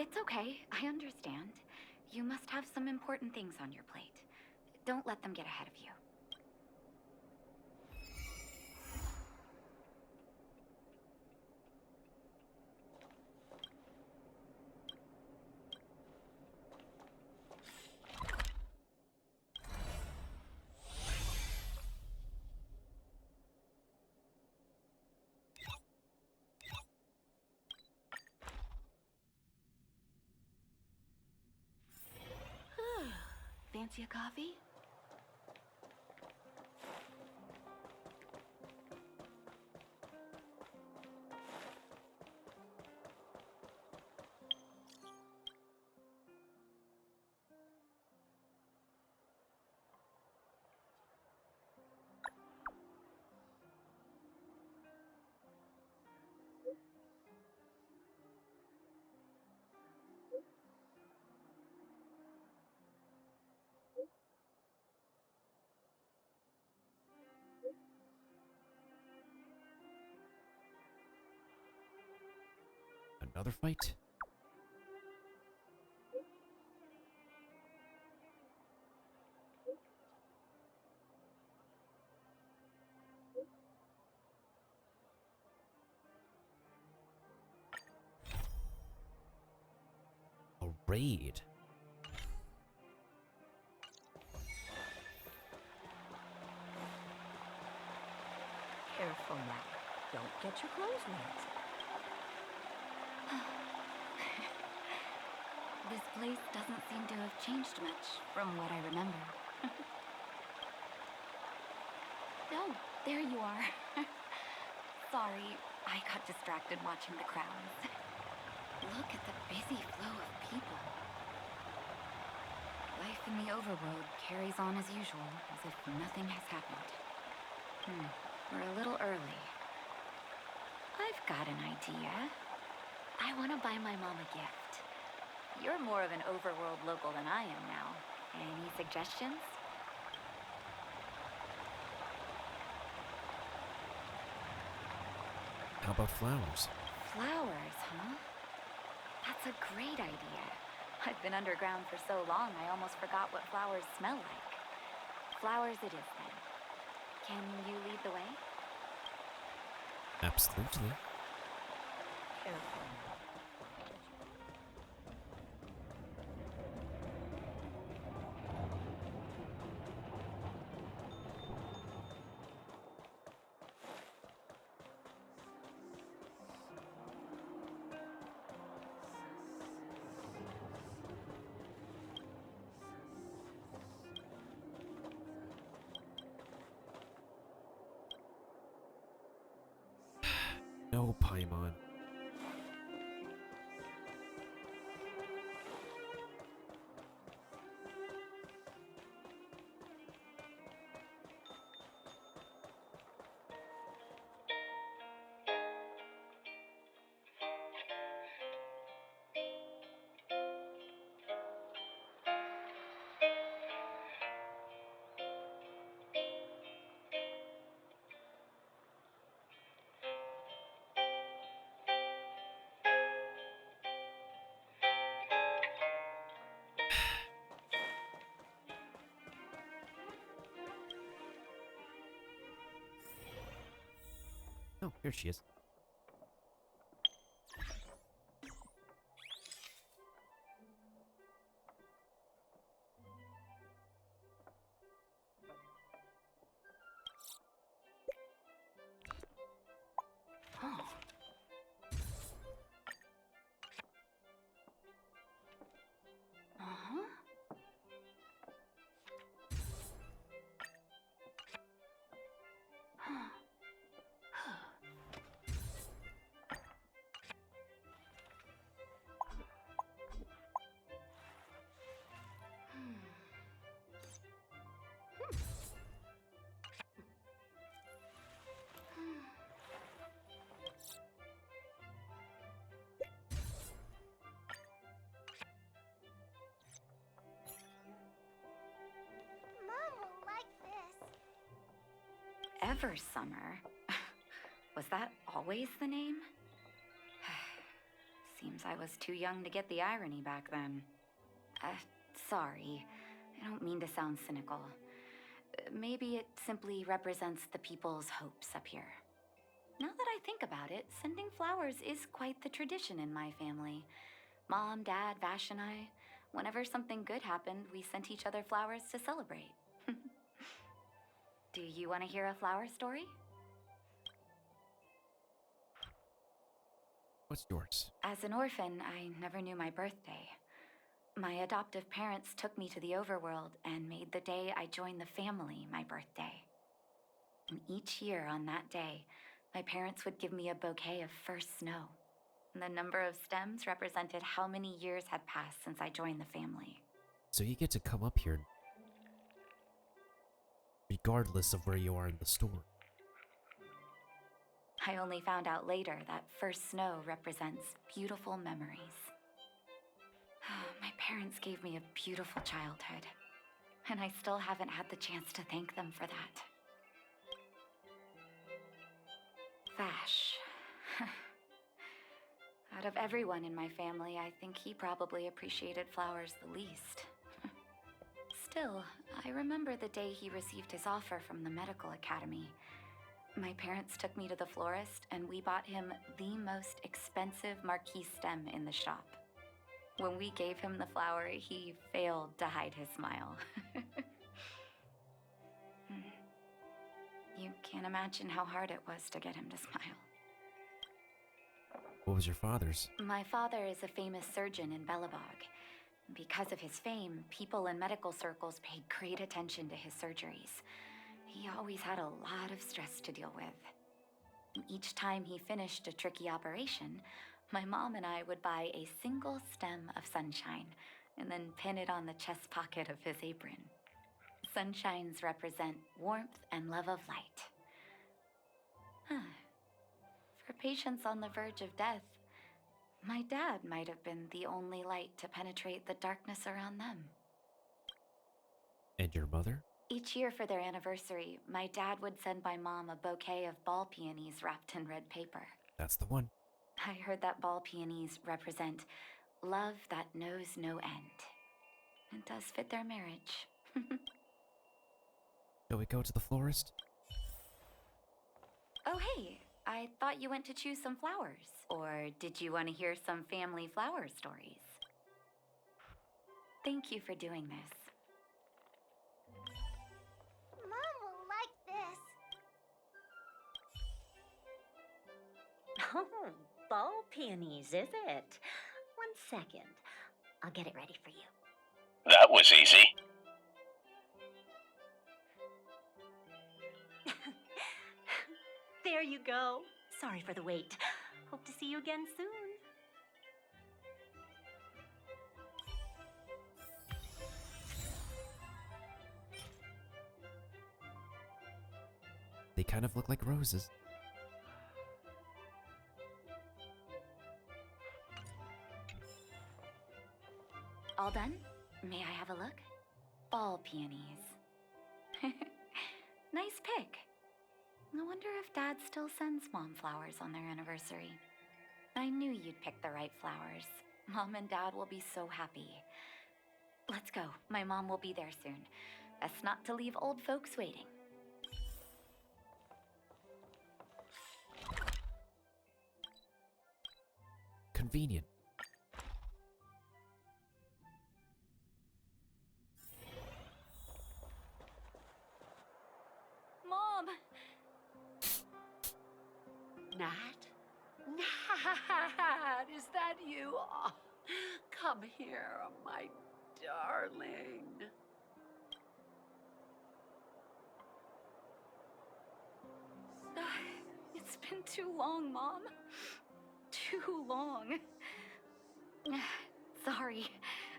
It's okay. I understand. You must have some important things on your plate. Don't let them get ahead of you. Fancy a coffee? Another fight? A raid. Careful now. Don't get your clothes wet. This place doesn't seem to have changed much from what I remember. Oh, there you are. Sorry, I got distracted watching the crowds. Look at the busy flow of people. Life in the overworld carries on as usual, as if nothing has happened. We're a little early. I've got an idea. I want to buy my mom a gift. You're more of an overworld local than I am now. Any suggestions? How about flowers? Flowers, huh? That's a great idea. I've been underground for so long, I almost forgot what flowers smell like. Flowers it is, then. Can you lead the way? Absolutely. Careful. No, Paimon. Oh, here she is. Mom will like this. Ever Summer? Was that always the name? Seems I was too young to get the irony back then. Sorry. I don't mean to sound cynical. Maybe it simply represents the people's hopes up here. Now that I think about it, sending flowers is quite the tradition in my family. Mom, Dad, Vash, and I, whenever something good happened, we sent each other flowers to celebrate. Do you want to hear a flower story? What's yours? As an orphan, I never knew my birthday. My adoptive parents took me to the overworld and made the day I joined the family my birthday. And each year on that day, my parents would give me a bouquet of first snow. And the number of stems represented how many years had passed since I joined the family. So you get to come up here regardless of where you are in the story. I only found out later that first snow represents beautiful memories. My parents gave me a beautiful childhood, and I still haven't had the chance to thank them for that. Vash. Out of everyone in my family, I think he probably appreciated flowers the least. Still, I remember the day he received his offer from the medical academy. My parents took me to the florist, and we bought him the most expensive marquee stem in the shop. When we gave him the flower, he failed to hide his smile. You can't imagine how hard it was to get him to smile. What was your father's? My father is a famous surgeon in Belobog. Because of his fame, people in medical circles paid great attention to his surgeries. He always had a lot of stress to deal with. Each time he finished a tricky operation, my mom and I would buy a single stem of sunshine and then pin it on the chest pocket of his apron. Sunshines represent warmth and love of light. For patients on the verge of death, my dad might have been the only light to penetrate the darkness around them. And your mother? Each year for their anniversary, my dad would send my mom a bouquet of ball peonies wrapped in red paper. That's the one. I heard that ball peonies represent love that knows no end. It does fit their marriage. Shall we go to the florist? Oh, hey, I thought you went to choose some flowers. Or did you want to hear some family flower stories? Thank you for doing this. Mom will like this. Oh, ball peonies, is it? 1 second. I'll get it ready for you. That was easy. There you go. Sorry for the wait. Hope to see you again soon. They kind of look like roses. All done? May I have a look? Ball peonies. Nice pick. I wonder if Dad still sends Mom flowers on their anniversary. I knew you'd pick the right flowers. Mom and Dad will be so happy. Let's go. My mom will be there soon. Best not to leave old folks waiting. Convenient. Mom! Nat? Nat, is that you? Oh, come here, my darling. It's been too long, Mom. Too long. Sorry,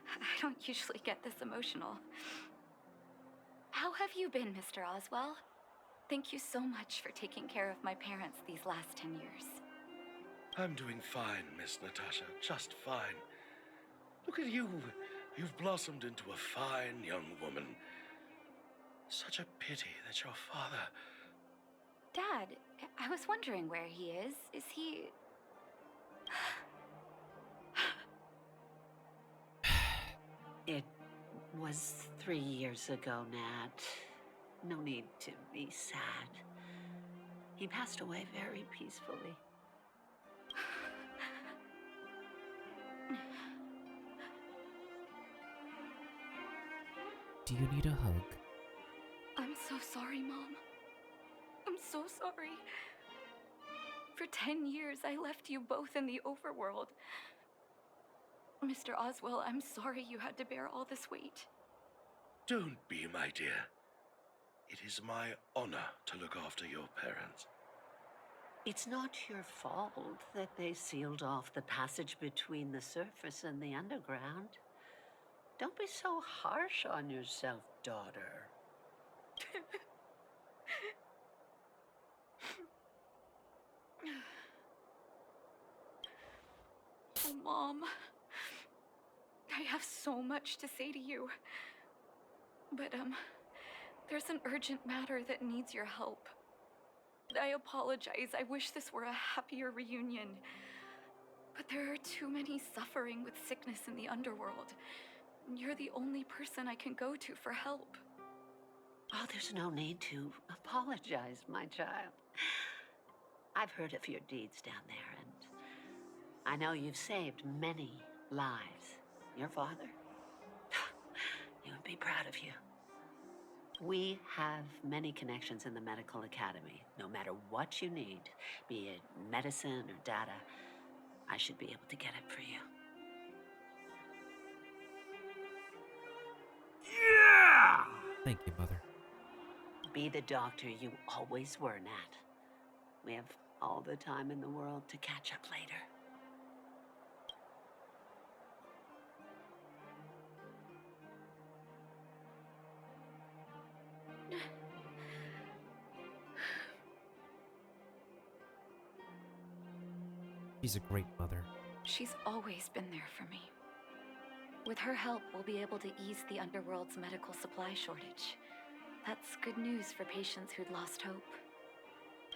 I don't usually get this emotional. How have you been, Mr. Oswell? Thank you so much for taking care of my parents these last 10 years. I'm doing fine, Miss Natasha, just fine. Look at you. You've blossomed into a fine young woman. Such a pity that your father... Dad, I was wondering where he is. Is he... It was 3 years ago, Nat. No need to be sad. He passed away very peacefully. Do you need a hug? I'm so sorry, Mom. I'm so sorry. For 10 years, I left you both in the overworld. Mr. Oswell, I'm sorry you had to bear all this weight. Don't be, my dear. It is my honor to look after your parents. It's not your fault that they sealed off the passage between the surface and the underground. Don't be so harsh on yourself, daughter. Oh, Mom. I have so much to say to you. But, there's an urgent matter that needs your help. I apologize. I wish this were a happier reunion. But there are too many suffering with sickness in the underworld. You're the only person I can go to for help. Oh, there's no need to apologize, my child. I've heard of your deeds down there, and I know you've saved many lives. Your father, he would be proud of you. We have many connections in the medical academy. No matter what you need, be it medicine or data, I should be able to get it for you. Yeah! Thank you, Mother. Be the doctor you always were, Nat. We have all the time in the world to catch up later. She's a great mother. She's always been there for me. With her help, we'll be able to ease the underworld's medical supply shortage. That's good news for patients who'd lost hope.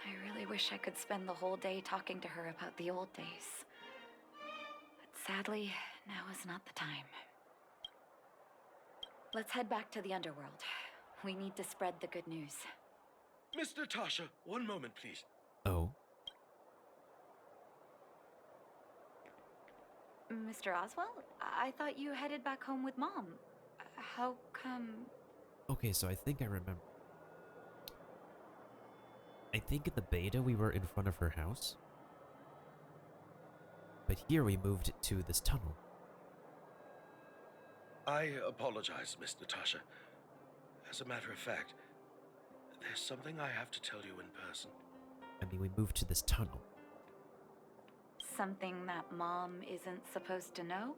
I really wish I could spend the whole day talking to her about the old days. But sadly, now is not the time. Let's head back to the underworld. We need to spread the good news. Miss Natasha, one moment, please. Oh? Mr. Oswell? I thought you headed back home with Mom. How come... Okay, so I think I remember. I think in the beta we were in front of her house. But here we moved to this tunnel. I apologize, Miss Natasha. As a matter of fact, there's something I have to tell you in person. I mean, we moved to this tunnel. Something that Mom isn't supposed to know?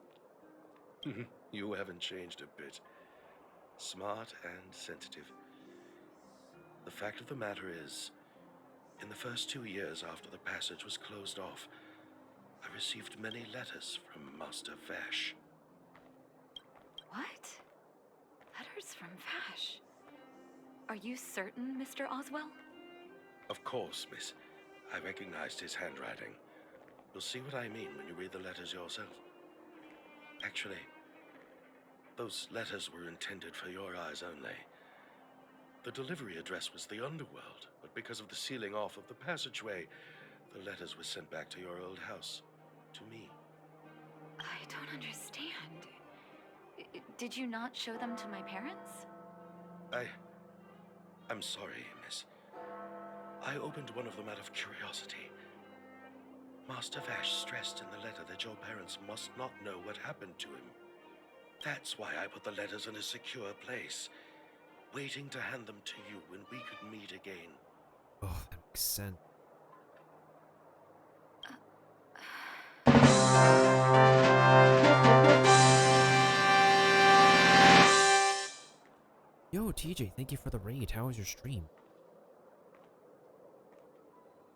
You haven't changed a bit. Smart and sensitive. The fact of the matter is, in the first 2 years after the passage was closed off, I received many letters from Master Vash. What? Letters from Vash? Are you certain, Mr. Oswell? Of course, miss. I recognized his handwriting. You'll see what I mean when you read the letters yourself. Actually, those letters were intended for your eyes only. The delivery address was the underworld, but because of the sealing off of the passageway, the letters were sent back to your old house, to me. I don't understand. Did you not show them to my parents? I'm sorry, miss. I opened one of them out of curiosity. Master Vash stressed in the letter that your parents must not know what happened to him. That's why I put the letters in a secure place, waiting to hand them to you when we could meet again. Oh, that makes sense. Yo, TJ, thank you for the raid. How was your stream?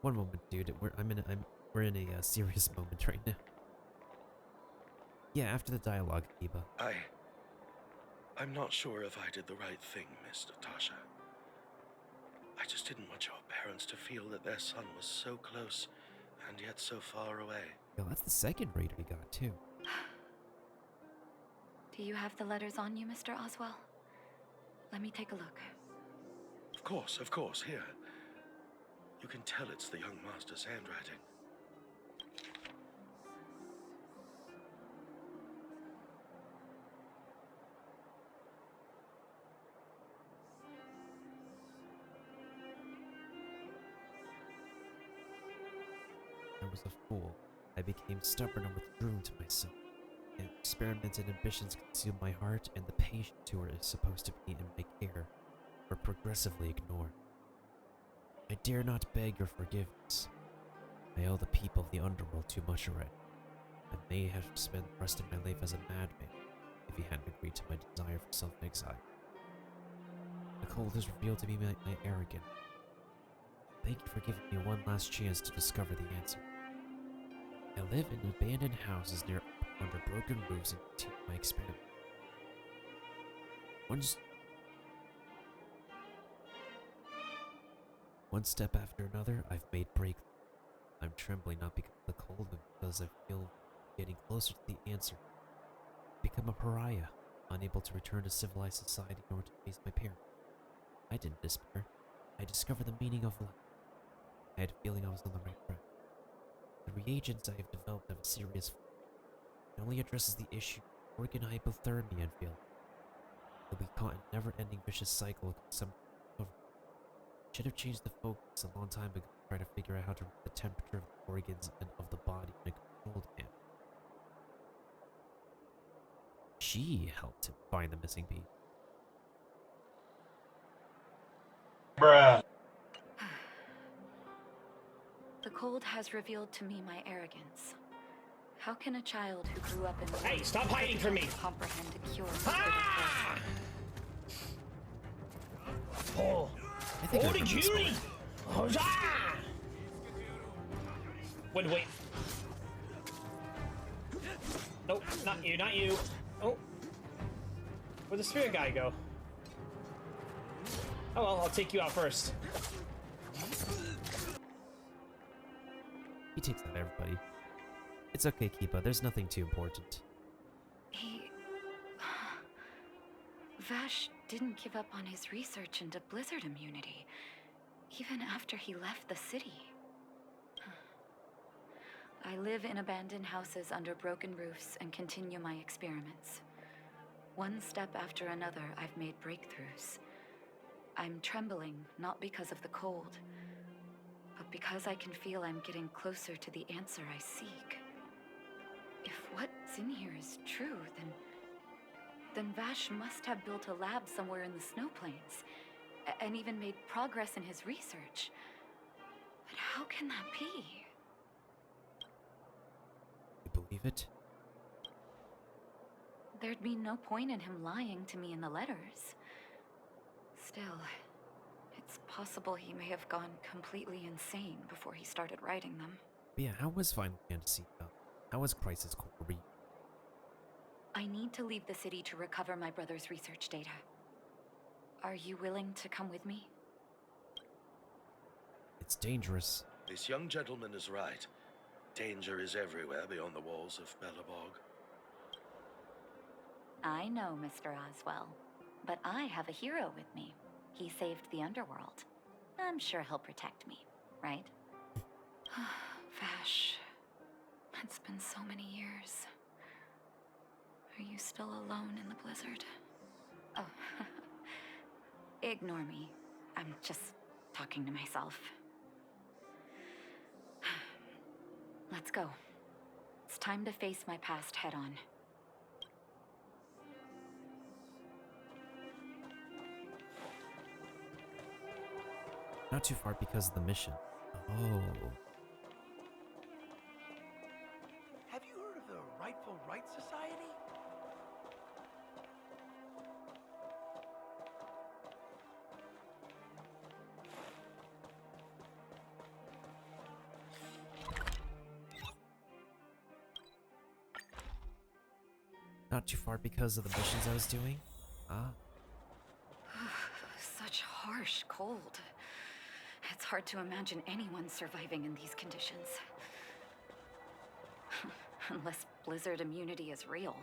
One moment, dude. We're in a serious moment right now. Yeah, after the dialogue, Kiba. I'm not sure if I did the right thing, Miss Natasha. I just didn't want your parents to feel that their son was so close and yet so far away. Yo, that's the second raid we got, too. Do you have the letters on you, Mr. Oswell? Let me take a look. Of course, here. You can tell it's the young master's handwriting. I was a fool. I became stubborn and withdrew to myself. Experimented ambitions consumed my heart, and the patients who were supposed to be in my care were progressively ignored. I dare not beg your forgiveness. I owe the people of the underworld too much already. I may have spent the rest of my life as a madman if he hadn't agreed to my desire for self-exile. The cold has revealed to me my arrogance. Thank you for giving me one last chance to discover the answer. I live in abandoned houses under broken roofs and continue my experiment. One step after another, I've made breakthrough. I'm trembling not because of the cold, but because I feel getting closer to the answer. I've become a pariah, unable to return to civilized society nor to face my parents. I didn't despair. I discovered the meaning of life. I had a feeling I was on the right track. The reagents I have developed have a serious flaw. It only addresses the issue of organ hypothermia and failure. You'll be caught in a never-ending vicious cycle of some recovery. Should have changed the focus a long time ago to try to figure out how to read the temperature of the organs and of the body in a controlled manner. She helped him find the missing piece. Bruh. The cold has revealed to me my arrogance. How can a child who grew up in Hey, stop hiding from me! Comprehend a cure? Ah! Oh, I think I the remember this cutie! one. Ah! Wait. Nope, not you, not you. Oh. Where'd the spirit guy go? Oh well, I'll take you out first. He takes out everybody. It's okay, Kiba. There's nothing too important. Vash didn't give up on his research into blizzard immunity, even after he left the city. I live in abandoned houses under broken roofs and continue my experiments. One step after another, I've made breakthroughs. I'm trembling, not because of the cold, but because I can feel I'm getting closer to the answer I seek. If what's in here is true, then Vash must have built a lab somewhere in the snow plains, and even made progress in his research. But how can that be? You believe it? There'd be no point in him lying to me in the letters. Still, it's possible he may have gone completely insane before he started writing them. But yeah, how was Final Fantasy? How was Crisis Core read? I need to leave the city to recover my brother's research data. Are you willing to come with me? It's dangerous. This young gentleman is right. Danger is everywhere beyond the walls of Belobog. I know, Mr. Oswell, but I have a hero with me. He saved the underworld. I'm sure he'll protect me, right? Vash, it's been so many years. Are you still alone in the blizzard? Oh, ignore me. I'm just talking to myself. Let's go. It's time to face my past head-on. Not too far because of the mission. Oh. Have you heard of the Rightful Rights Society? Not too far because of the missions I was doing? Ah. Such harsh cold. It's hard to imagine anyone surviving in these conditions. Unless blizzard immunity is real.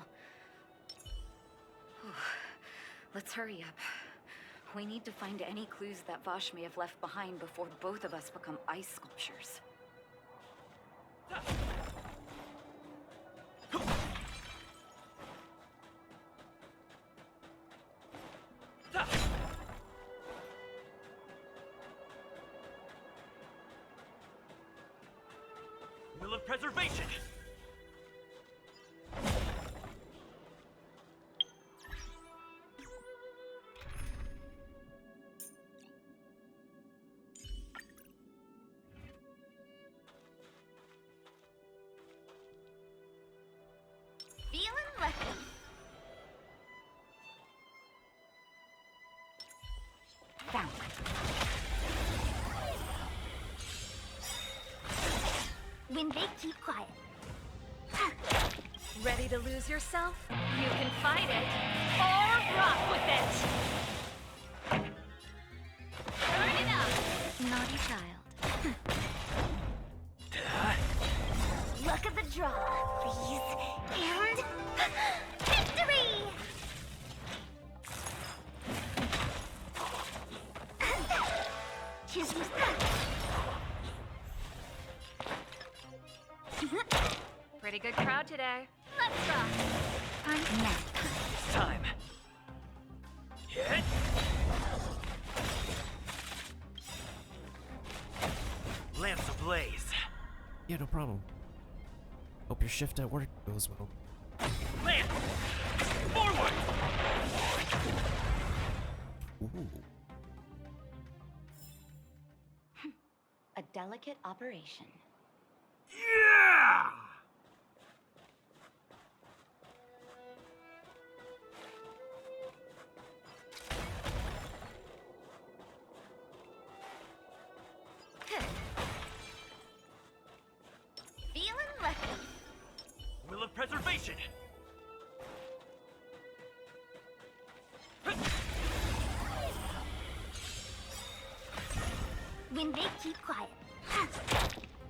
Let's hurry up. We need to find any clues that Vash may have left behind before both of us become ice sculptures. Will of preservation! Feeling lucky. Found. When they keep quiet. Ready to lose yourself? You can fight it, or rock with it! Turn it up! Naughty child. Luck of the draw, please. And victory! Choose this. Pretty good crowd today. Let's rock. I'm not. It's time. Hit! Lance ablaze. Yeah, no problem. Hope your shift at work goes well. Lance! Forward! Ooh. A delicate operation. Yeah! Feeling lucky. Will of preservation! When they keep quiet.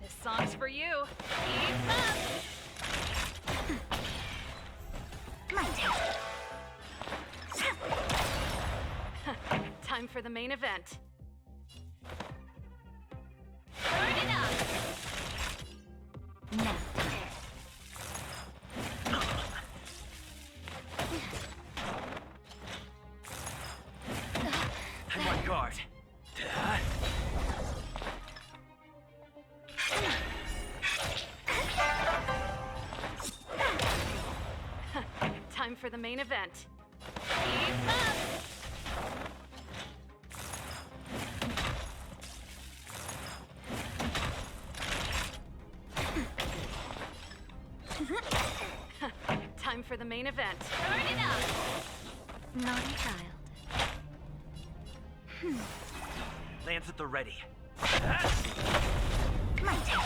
This song's for you. Keep up. My turn. Time for the main event. Turn it up. Now. I'm on guard. Time for the main event. Keep up. Time for the main event. Turn it up. Naughty child. Lance at the ready. My turn.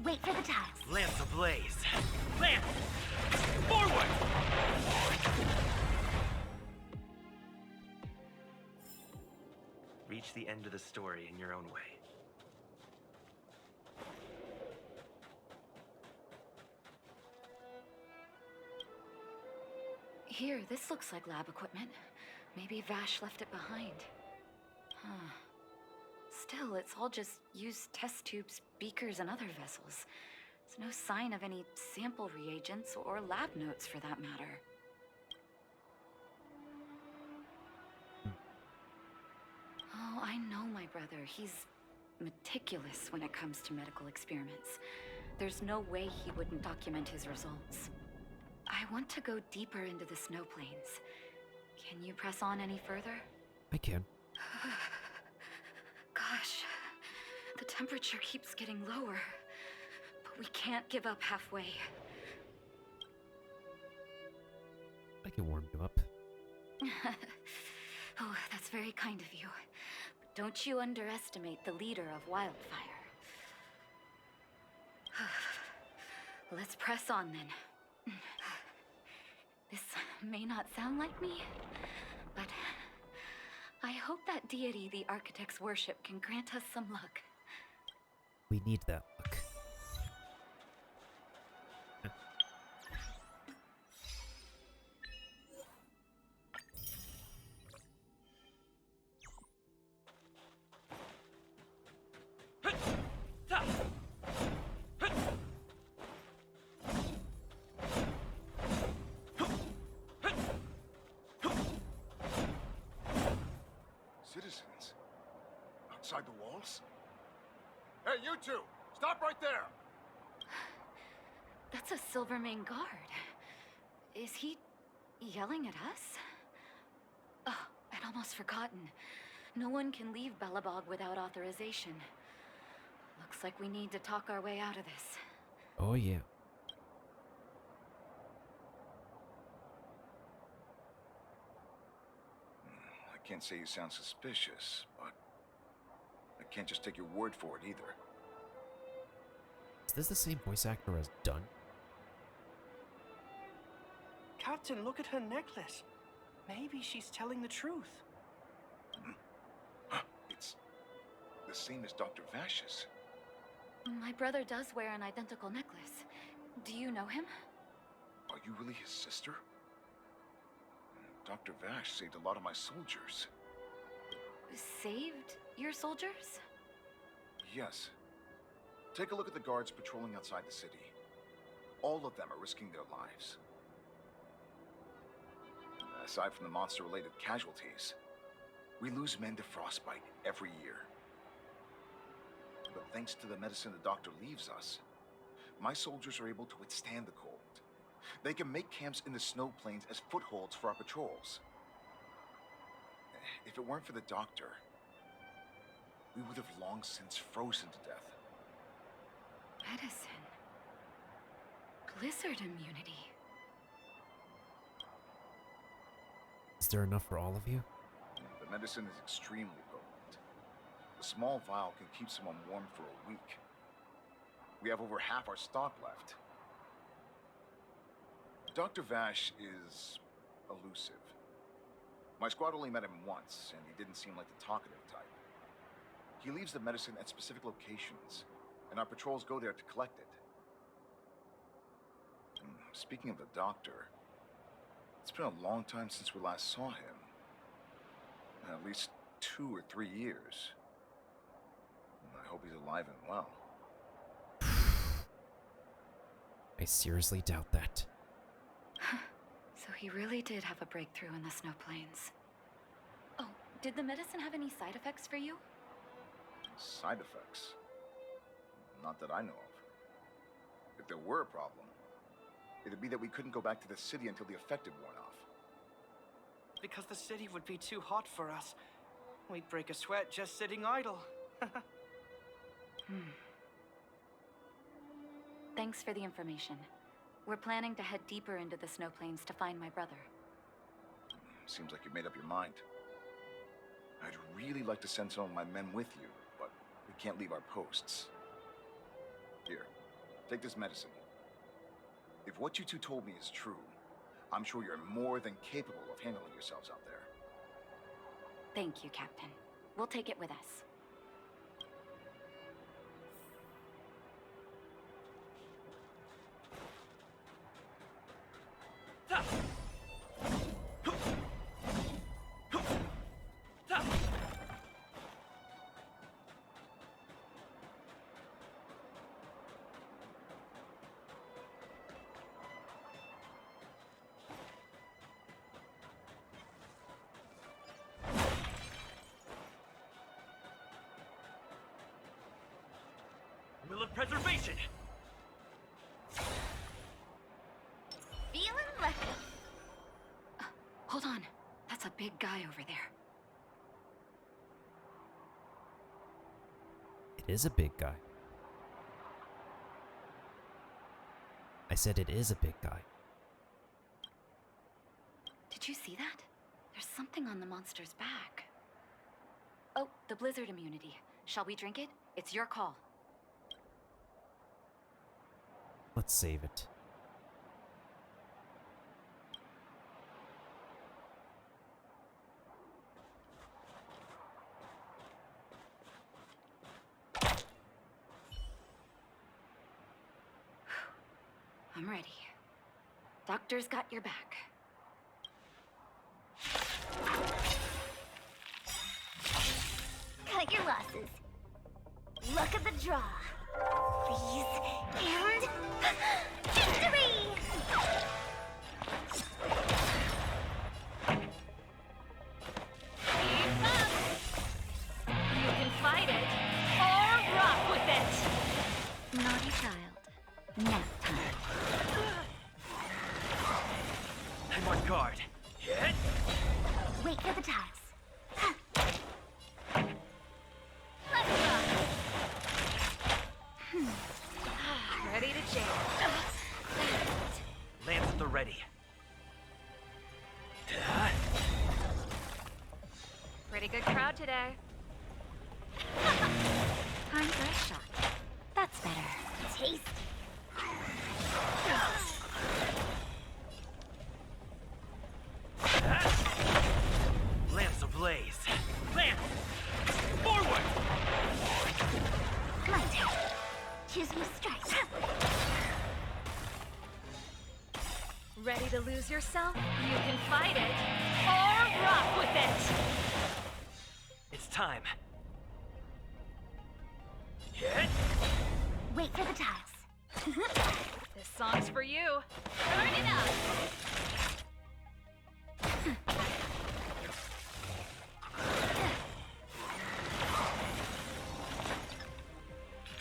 Wait for the tiles. Lance ablaze. Lance! Forward! Reach the end of the story in your own way. Here, this looks like lab equipment. Maybe Vash left it behind. Huh. Still, it's all just used test tubes, beakers, and other vessels. There's no sign of any sample reagents or lab notes for that matter. Oh, I know my brother. He's meticulous when it comes to medical experiments. There's no way he wouldn't document his results. I want to go deeper into the snow plains. Can you press on any further? I can. Gosh, the temperature keeps getting lower. But we can't give up halfway. I can warm you up. Oh, that's very kind of you. But don't you underestimate the leader of Wildfire. Let's press on then. This may not sound like me, but I hope that deity the architects worship can grant us some luck. We need that luck. Inside the walls? Hey, you two! Stop right there! That's a Silvermane guard. Is he yelling at us? Oh, I'd almost forgotten. No one can leave Belobog without authorization. Looks like we need to talk our way out of this. Oh, yeah. I can't say you sound suspicious, but I can't just take your word for it either. Is this the same voice actor as Dunn? Captain, look at her necklace. Maybe she's telling the truth. It's the same as Dr. Vash's. My brother does wear an identical necklace. Do you know him? Are you really his sister? Dr. Vash saved a lot of my soldiers. Saved your soldiers? Yes. Take a look at the guards patrolling outside the city. All of them are risking their lives. Aside from the monster-related casualties, we lose men to frostbite every year. But thanks to the medicine the doctor leaves us, my soldiers are able to withstand the cold. They can make camps in the snow plains as footholds for our patrols. If it weren't for the doctor, we would have long since frozen to death. Medicine. Blizzard immunity. Is there enough for all of you? The medicine is extremely potent. A small vial can keep someone warm for a week. We have over half our stock left. Dr. Vash is elusive. My squad only met him once, and he didn't seem like the talkative type. He leaves the medicine at specific locations, and our patrols go there to collect it. Speaking of the doctor, it's been a long time since we last saw him. At least 2 or 3 years. I hope he's alive and well. I seriously doubt that. So he really did have a breakthrough in the snow plains. Oh, did the medicine have any side effects for you? Side effects? Not that I know of. If there were a problem, it'd be that we couldn't go back to the city until the effect had worn off. Because the city would be too hot for us. We'd break a sweat just sitting idle. Thanks for the information. We're planning to head deeper into the snow plains to find my brother. Seems like you've made up your mind. I'd really like to send some of my men with you, but we can't leave our posts. Here, take this medicine. If what you two told me is true, I'm sure you're more than capable of handling yourselves out there. Thank you, Captain. We'll take it with us. Will of preservation! Feeling lucky. Hold on. That's a big guy over there. It is a big guy. I said it is a big guy. Did you see that? There's something on the monster's back. Oh, the blizzard immunity. Shall we drink it? It's your call. Let's save it. I'm ready. Doctor's got your back. Cut your losses. Look at the draw. Freeze and victory! You can fight I'm on guard. Hit! Wait for the tiles. Ready to jam. Lance at the ready. Pretty good crowd today. Time for a shot. That's better. Tasty. Lance ablaze. Lance! Forward! Light. Choose your strike. Ready to lose yourself? You can fight it or rock with it. It's time. Hit! Wait for the tiles. This song's for you. Turn it up.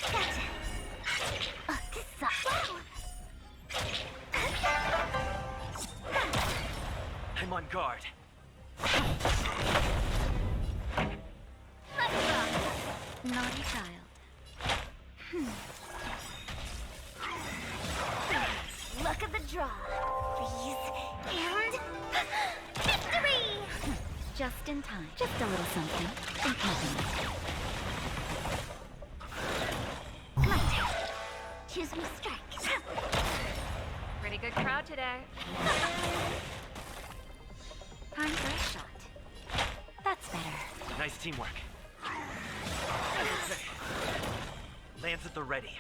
Gotcha. Oh, this sucks. I'm on guard. Let's rock. Naughty child. Look at the draw. Freeze. And victory! Just in time. Just a little something. Think nothing. Light. Choose your strike. Pretty good crowd today. Time for a shot. That's better. Nice teamwork. Lance at the ready.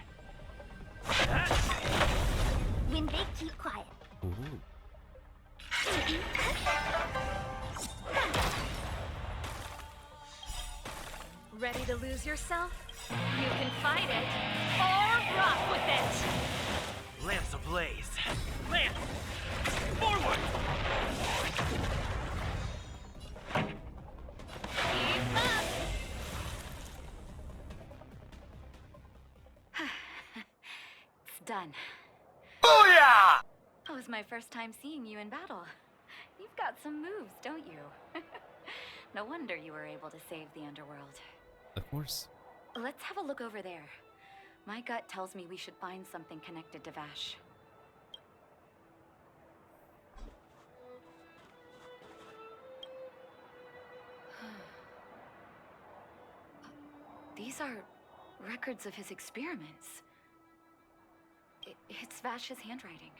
Win big, keep quiet. Ooh. Ready to lose yourself? You can fight it or rock with it. Lance ablaze. Lance! Forward! Keep up. It's done. Booyah! That was my first time seeing you in battle. You've got some moves, don't you? No wonder you were able to save the underworld. Of course. Let's have a look over there. My gut tells me we should find something connected to Vash. These are records of his experiments. It's Vash's handwriting.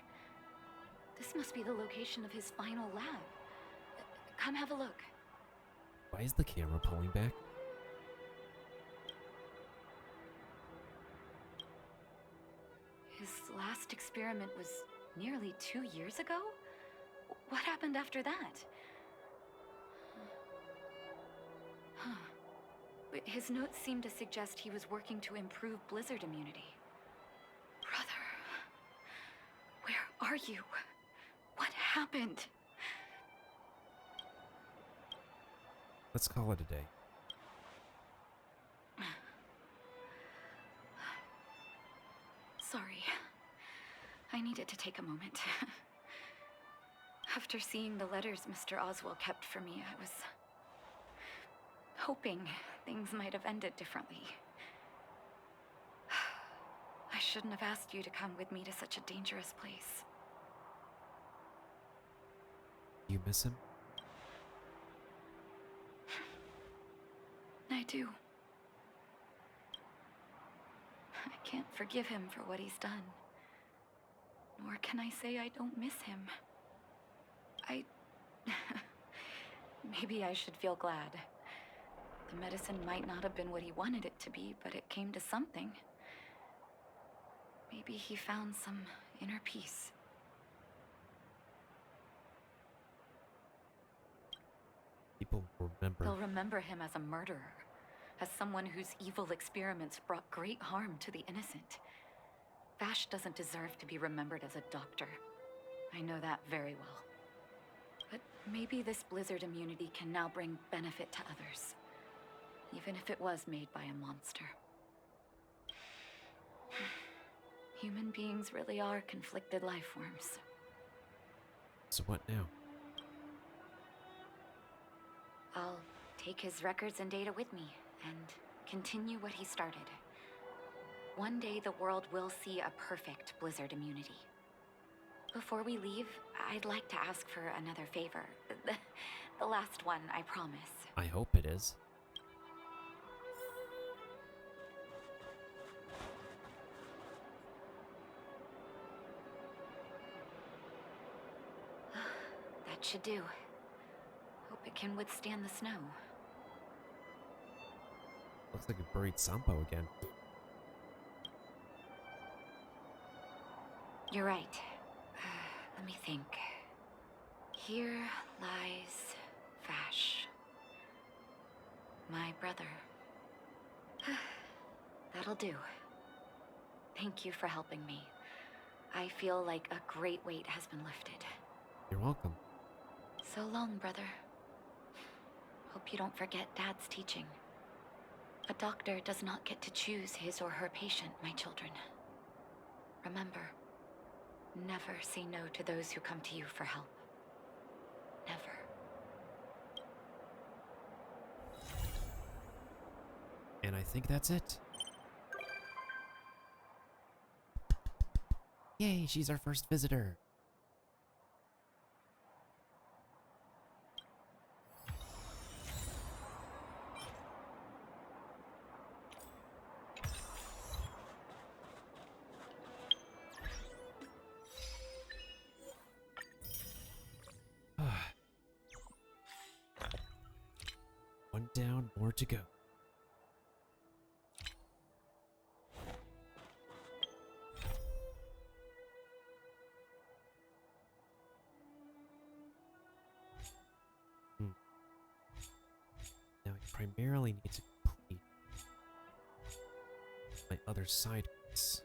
This must be the location of his final lab. Come have a look. Why is the camera pulling back? His last experiment was nearly 2 years ago? What happened after that? Huh. But his notes seem to suggest he was working to improve blizzard immunity. Brother, where are you? What happened? Let's call it a day. Sorry. I needed to take a moment. After seeing the letters Mr. Oswald kept for me, I was hoping things might have ended differently. I shouldn't have asked you to come with me to such a dangerous place. You miss him? I do. I can't forgive him for what he's done. Nor can I say I don't miss him. Maybe I should feel glad. The medicine might not have been what he wanted it to be, but it came to something. Maybe he found some inner peace. People remember. They'll remember him as a murderer, as someone whose evil experiments brought great harm to the innocent. Vash doesn't deserve to be remembered as a doctor. I know that very well. But maybe this blizzard immunity can now bring benefit to others, even if it was made by a monster. Human beings really are conflicted life forms. So what now? I'll take his records and data with me and continue what he started. One day the world will see a perfect blizzard immunity. Before we leave, I'd like to ask for another favor. The last one, I promise. I hope it is. That should do. Hope it can withstand the snow. Looks like a buried Sampo again. You're right. Let me think. Here lies Vash. My brother. That'll do. Thank you for helping me. I feel like a great weight has been lifted. You're welcome. So long, brother. Hope you don't forget Dad's teaching. A doctor does not get to choose his or her patient, my children. Remember, never say no to those who come to you for help. Never. And I think that's it. Yay, she's our first visitor. One down, more to go. Now I primarily need to complete my other side quests.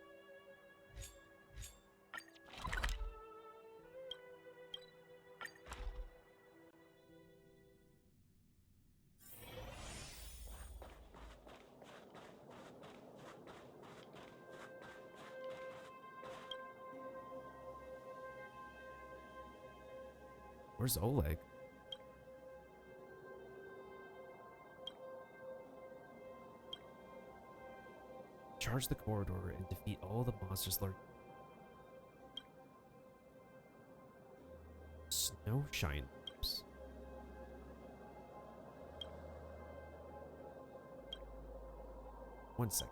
Where's Oleg? Charge the corridor and defeat all the monsters lurking. Snow shine loops. One sec.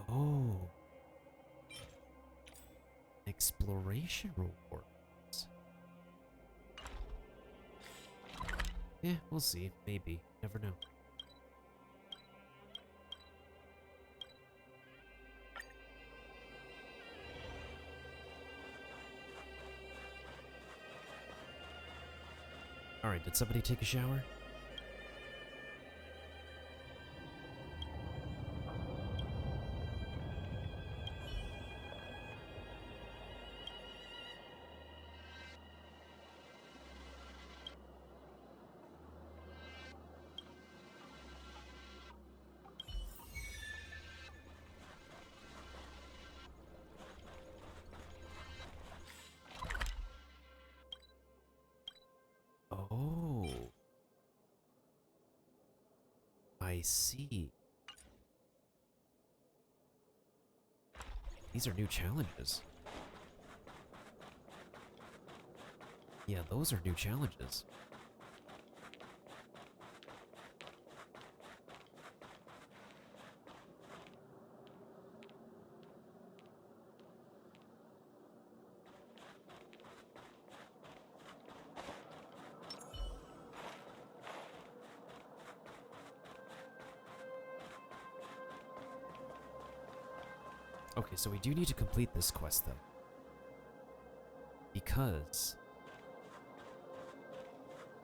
Oh. Exploration rewards. Yeah, we'll see. Maybe. Never know. Alright, did somebody take a shower? Oh. I see. These are new challenges. Yeah, those are new challenges. Okay, so we do need to complete this quest, though. Because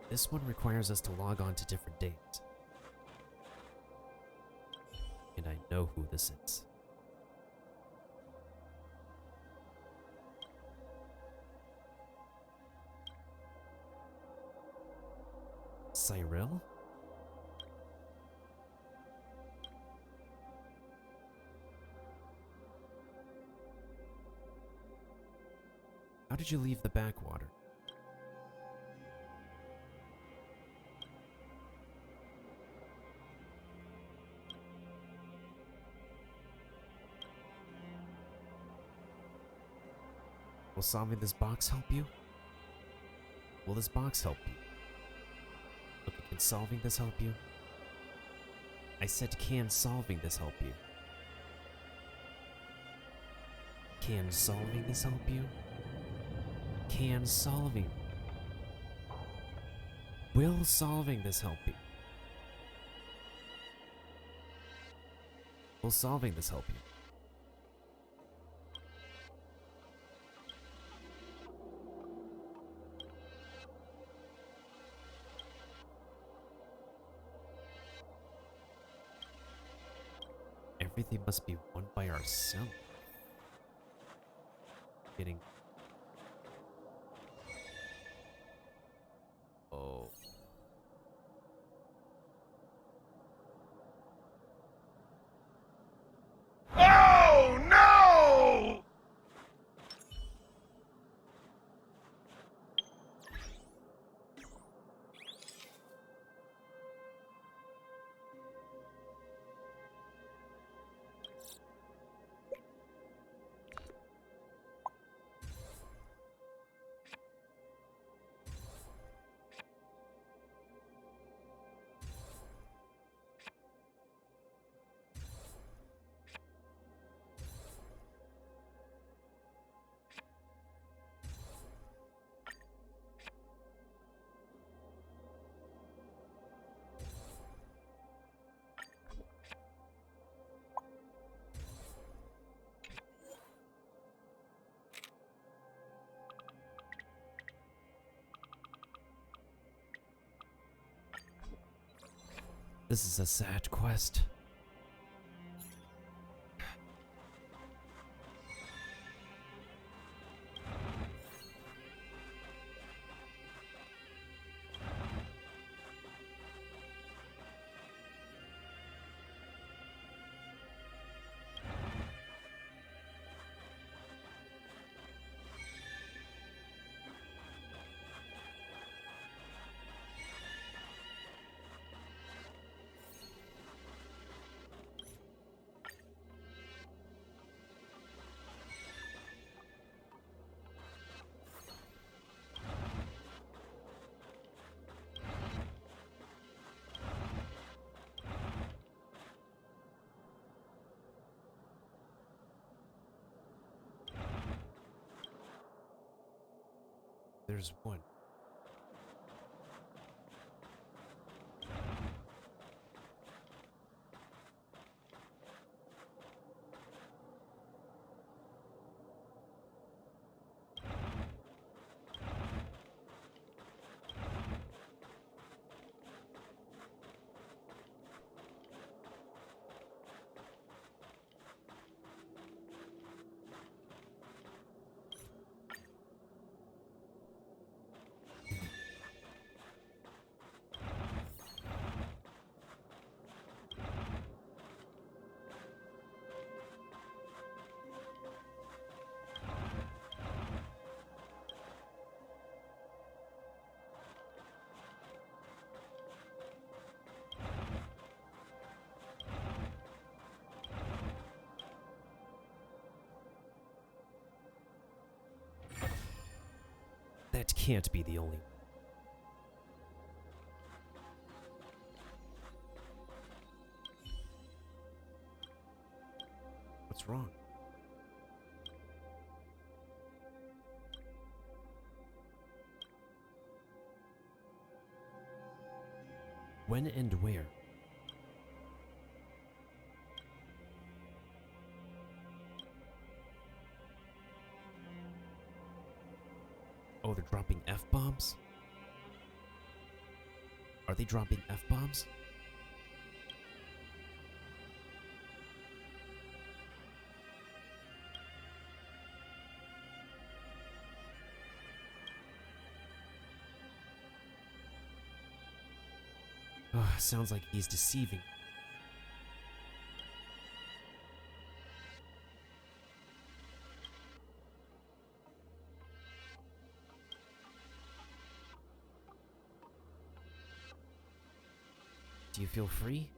this one requires us to log on to different days. And I know who this is. Cyril? How did you leave the backwater? Will solving this box help you? Will this box help you? Okay, can solving this help you? I said, can solving this help you? Can solving this help you? Can solving? Will solving this help you? Will solving this help you? Everything must be won by ourselves. Getting. Oh. Oh no! This is a sad quest. There's one. That can't be the only one. What's wrong? When and where? Oh, they're dropping F-bombs? Are they dropping F-bombs? Sounds like he's deceiving. Do you feel free?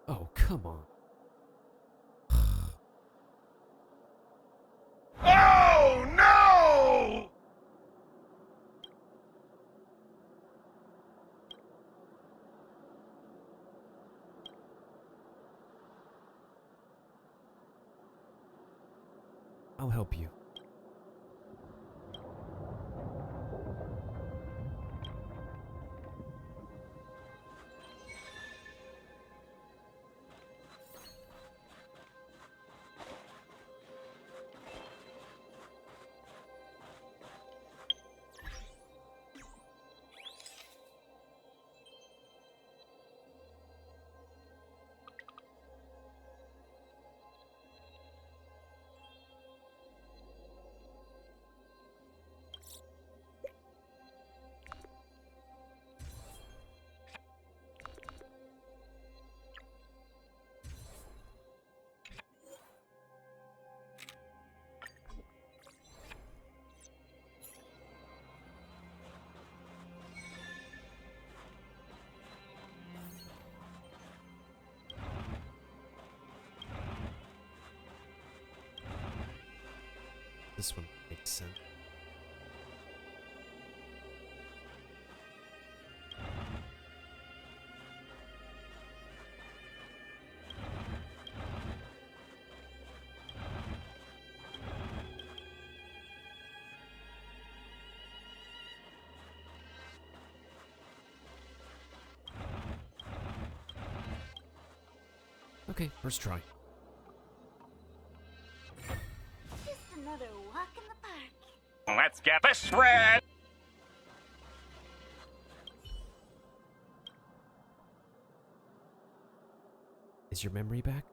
Oh, come on. Oh no! I'll help you. This one makes sense. Okay, first try. Just another walk in the park. Let's get this red! Is your memory back?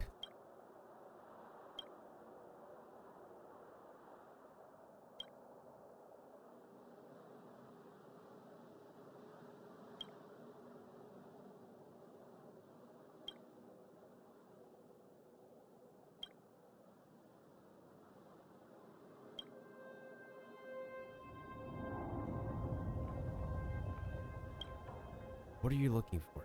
What are you looking for?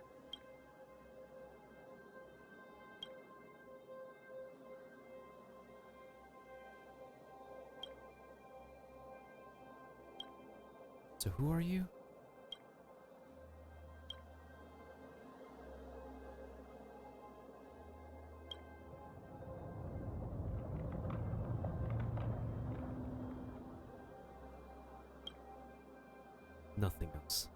So who are you? Nothing else.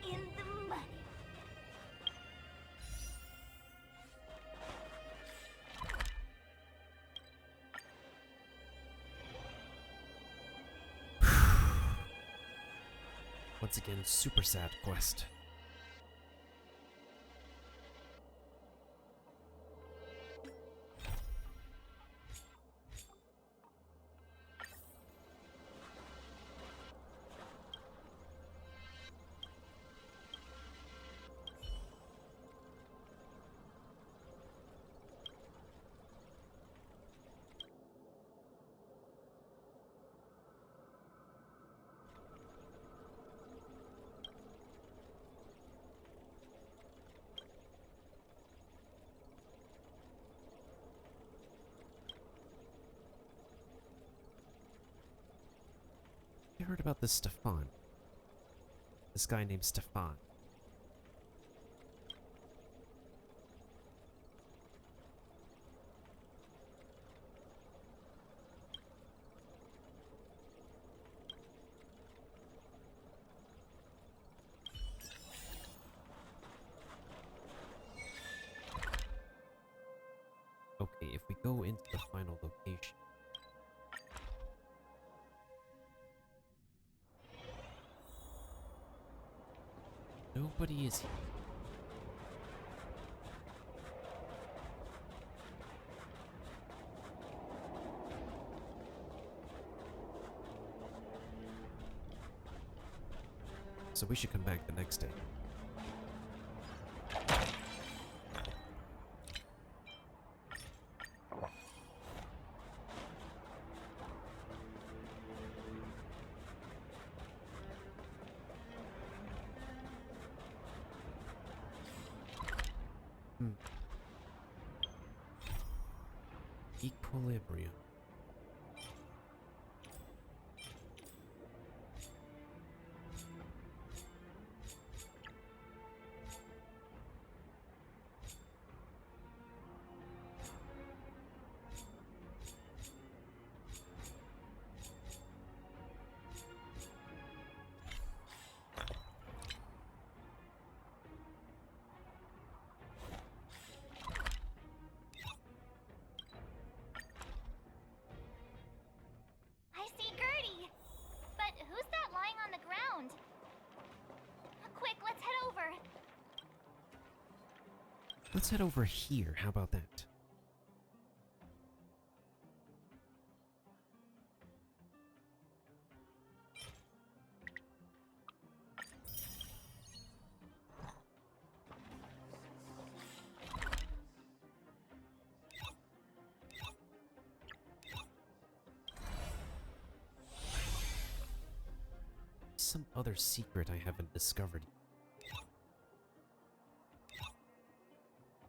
In the money. Once again, super sad quest. I heard about this Stefan. This guy named Stefan. Okay, if we go into the final location. Nobody is here. So we should come back the next day. Equilibrium. I see Gertie! But who's that lying on the ground? Quick, let's head over. Let's head over here. How about that? Some other secret I haven't discovered.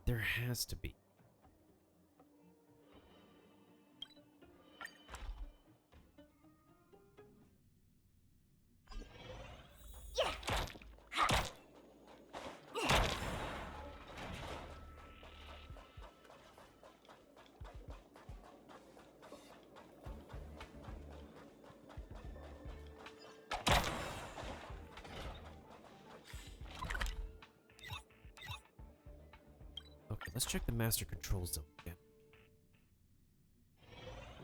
There has to be. Okay, let's check the master control zone again.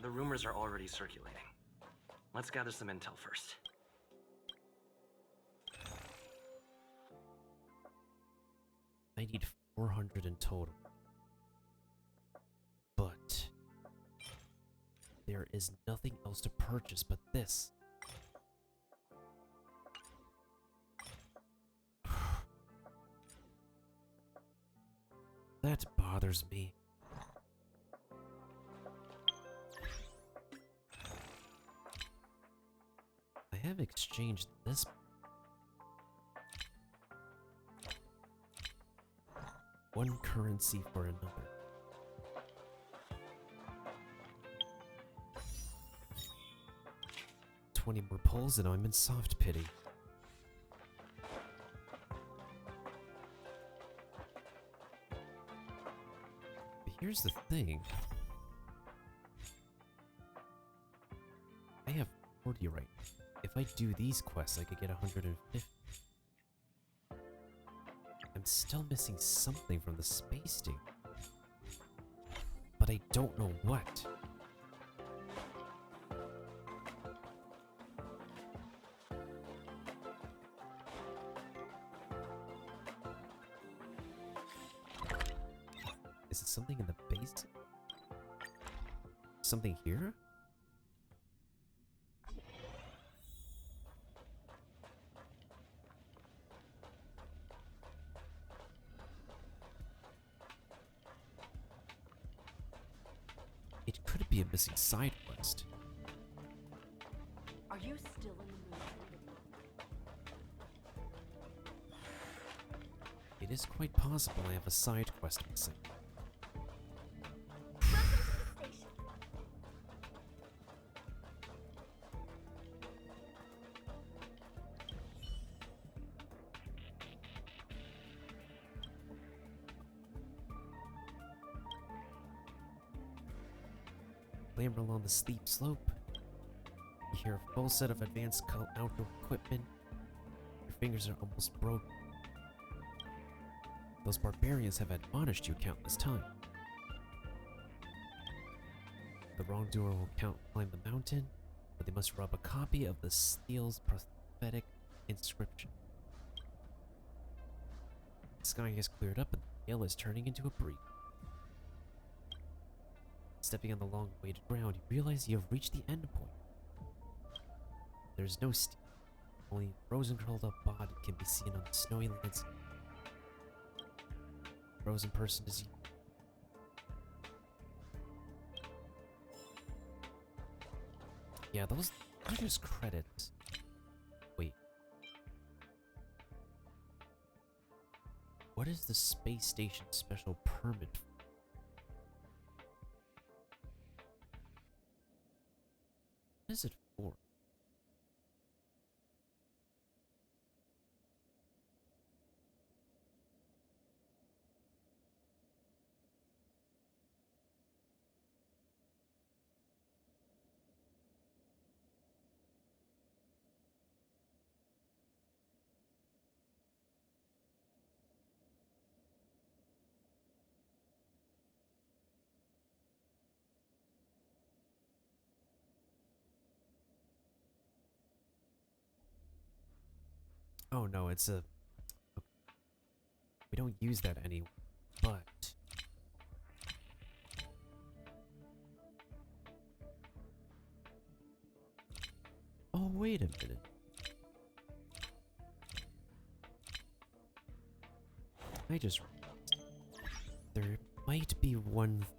The rumors are already circulating. Let's gather some intel first. I need 400 in total. But there is nothing else to purchase but this. That bothers me. I have exchanged this. One currency for another. $20 more pulls and I'm in soft pity. But here's the thing. I have 40 right now. If I do these quests, I could get 150. I'm still missing something from the space station. But I don't know what. Is it something in the base? Something here? It could be a missing side quest. Are you still in the mood? It is quite possible I have a side quest missing. Clamber along the steep slope. You hear a full set of advanced outdoor equipment. Your fingers are almost broken. Those barbarians have admonished you countless times. The wrongdoer will climb the mountain, but they must rub a copy of the steel's prophetic inscription. The sky has cleared up and the hail is turning into a breeze. Stepping on the long-awaited ground, you realize you have reached the end point. There's no steel. Only a frozen curled up body can be seen on the snowy landscape. Frozen person is you. Yeah, those are just credits. Wait. What is the space station special permit for? What is it for? Oh no, it's a... Okay. We don't use that anyway, but... Oh, wait a minute. I just realized there might be one thing.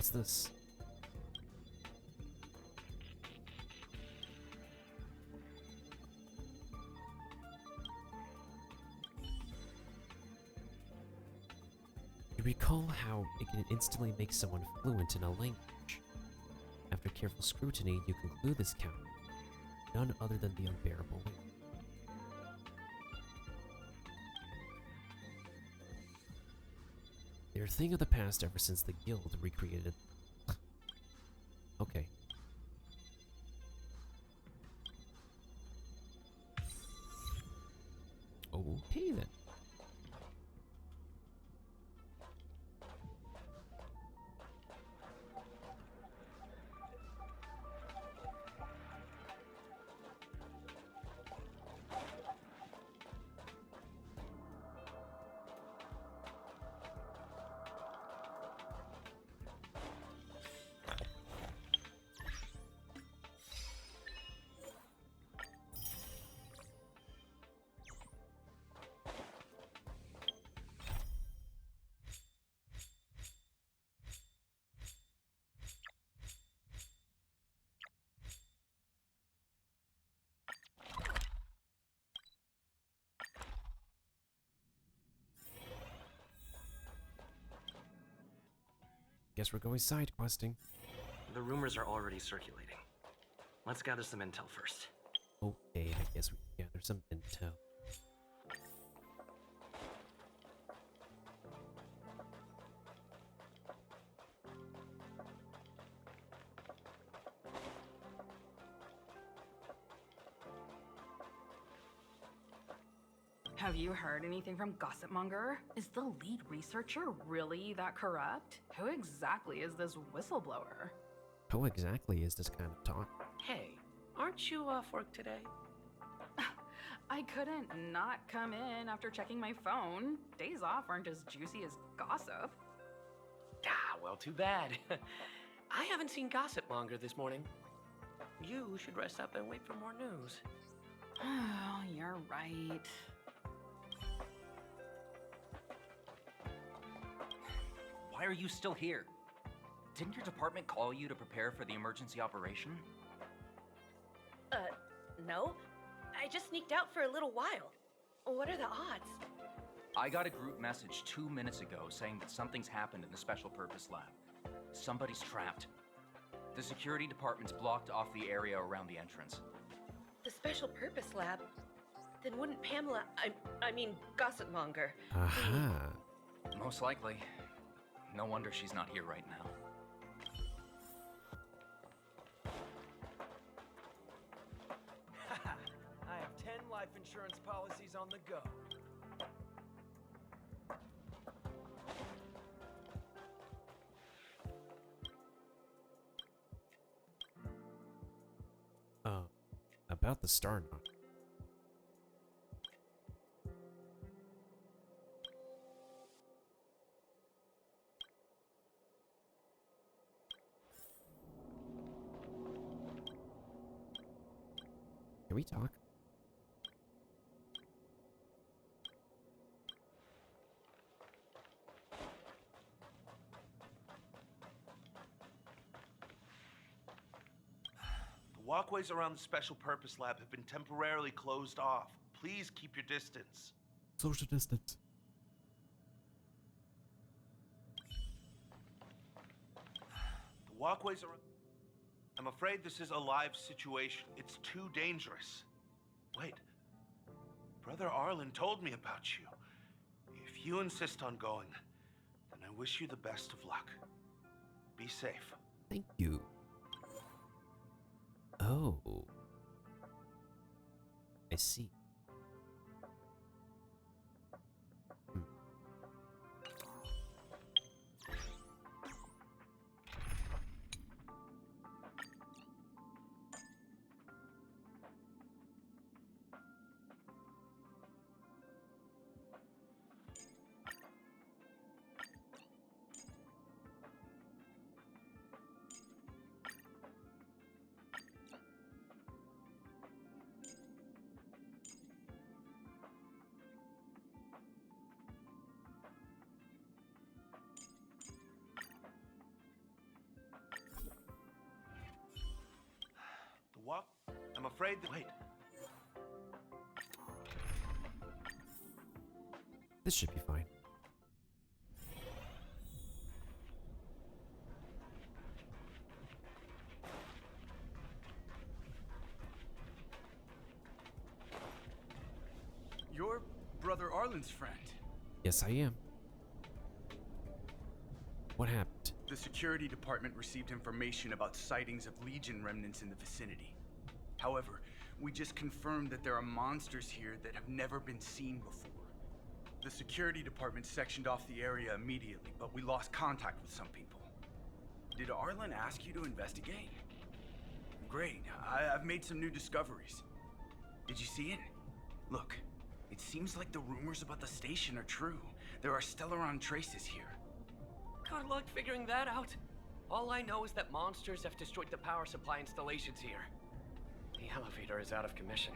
What's this? You recall how it can instantly make someone fluent in a language. After careful scrutiny, you conclude this count none other than the unbearable weight. They're a thing of the past ever since the guild recreated. Okay. Okay then. Guess we're going side questing. The rumors are already circulating. Let's gather some intel first. Okay, I guess we can gather some intel. Have you heard anything from Gossipmonger? Is the lead researcher really that corrupt? Who exactly is this whistleblower? How exactly is this kind of talk? Hey, aren't you off work today? I couldn't not come in after checking my phone. Days off aren't as juicy as gossip. Ah, well, too bad. I haven't seen Gossipmonger this morning. You should rest up and wait for more news. Oh, you're right. Why are you still here? Didn't your department call you to prepare for the emergency operation? No. I just sneaked out for a little while. What are the odds? I got a group message 2 minutes ago saying that something's happened in the Special Purpose Lab. Somebody's trapped. The security department's blocked off the area around the entrance. The Special Purpose Lab? Then wouldn't Pamela, I mean, Gossipmonger. Aha. Most likely. No wonder she's not here right now. I have 10 life insurance policies on the go. About the star knot. Can we talk? The walkways around the Special Purpose Lab have been temporarily closed off. Please keep your distance. Social distance. The walkways are... I'm afraid this is a live situation. It's too dangerous. Wait. Brother Arlen told me about you. If you insist on going, then I wish you the best of luck. Be safe. Thank you. Oh. I see. What? I'm afraid that... Wait. This should be fine. You're Brother Arlen's friend. Yes, I am. What happened? The security department received information about sightings of Legion remnants in the vicinity. However, we just confirmed that there are monsters here that have never been seen before. The security department sectioned off the area immediately, but we lost contact with some people. Did Arlen ask you to investigate? Great, I've made some new discoveries. Did you see it? Look, it seems like the rumors about the station are true. There are Stellaron traces here. Good luck figuring that out. All I know is that monsters have destroyed the power supply installations here. The elevator is out of commission,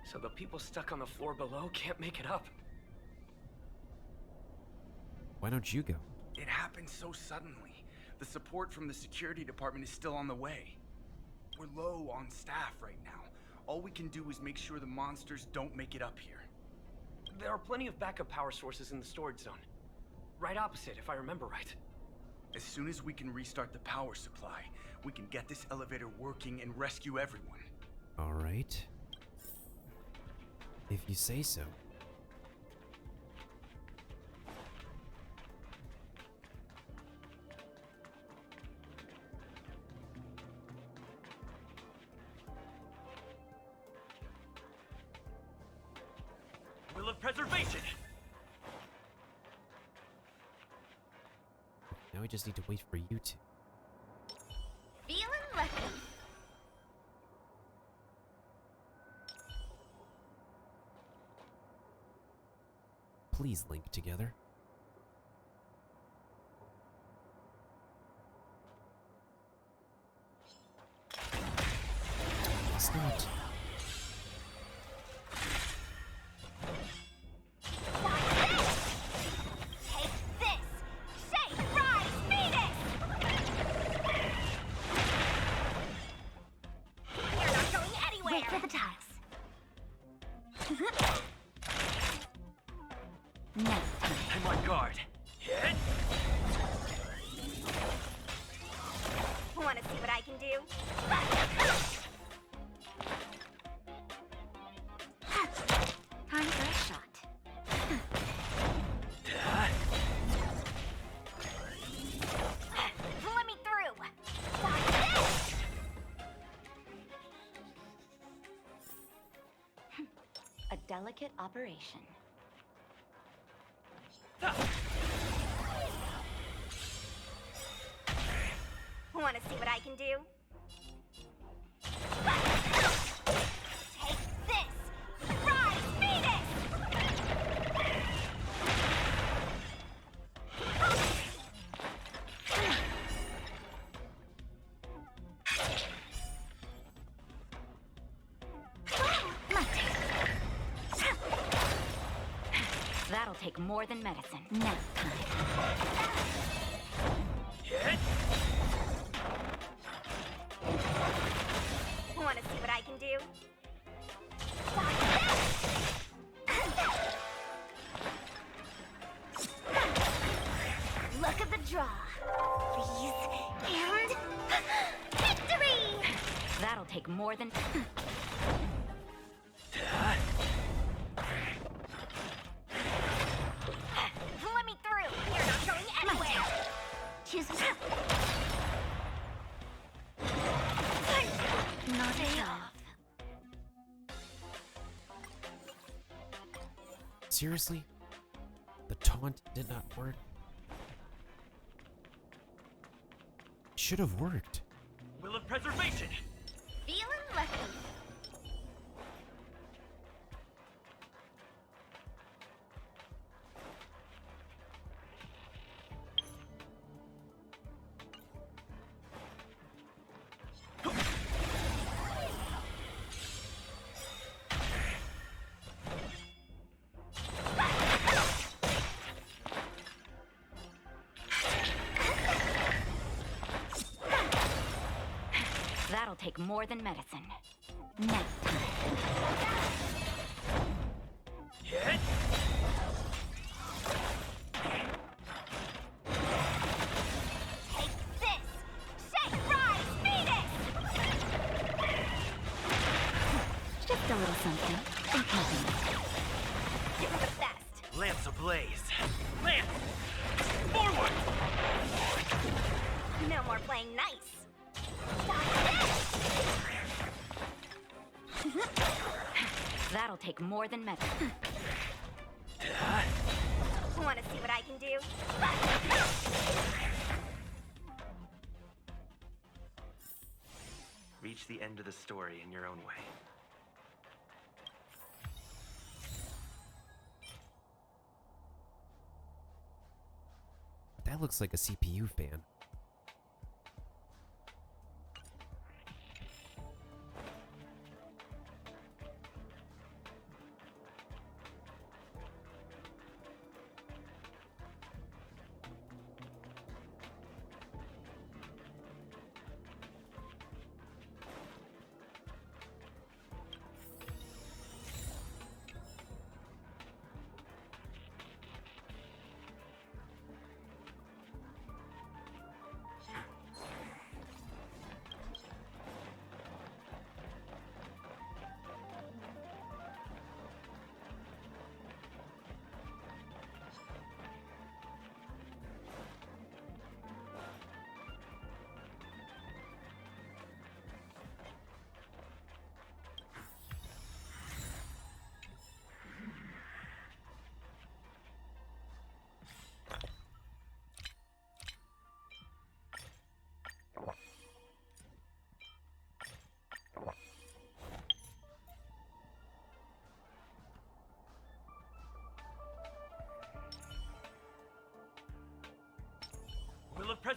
so the people stuck on the floor below can't make it up. Why don't you go? It happened so suddenly. The support from the security department is still on the way. We're low on staff right now. All we can do is make sure the monsters don't make it up here. There are plenty of backup power sources in the storage zone. Right opposite, if I remember right. As soon as we can restart the power supply, we can get this elevator working and rescue everyone. All right. If you say so. Will of preservation! Now we just need to wait for you two. Feeling lucky. Please link together. It's not. Take this! Shake, rise, beat it! You're not going anywhere! Wait for the tiles. Next time. I'm on guard. Hit! Wanna see what I can do? Time for a shot. Let me through! A delicate operation. Wanna see what I can do? Take this! Rise, beat it! That'll take more than medicine. Next time. Hit! Wanna see what I can do? Look at the draw. Freeze and victory! That'll take more than. Let me through! You're not going anywhere! Choose Not enough. Seriously? The taunt did not work? Should have worked. Will of preservation! Feeling lucky. That'll take more than medicine. Next time. Hit! Take this! Shake, rise, beat it! Just a little something. Think nothing. You're the best. Lance ablaze! Lance! Forward! No more playing nice. That'll take more than medicine. Wanna see what I can do? Reach the end of the story in your own way. That looks like a CPU fan.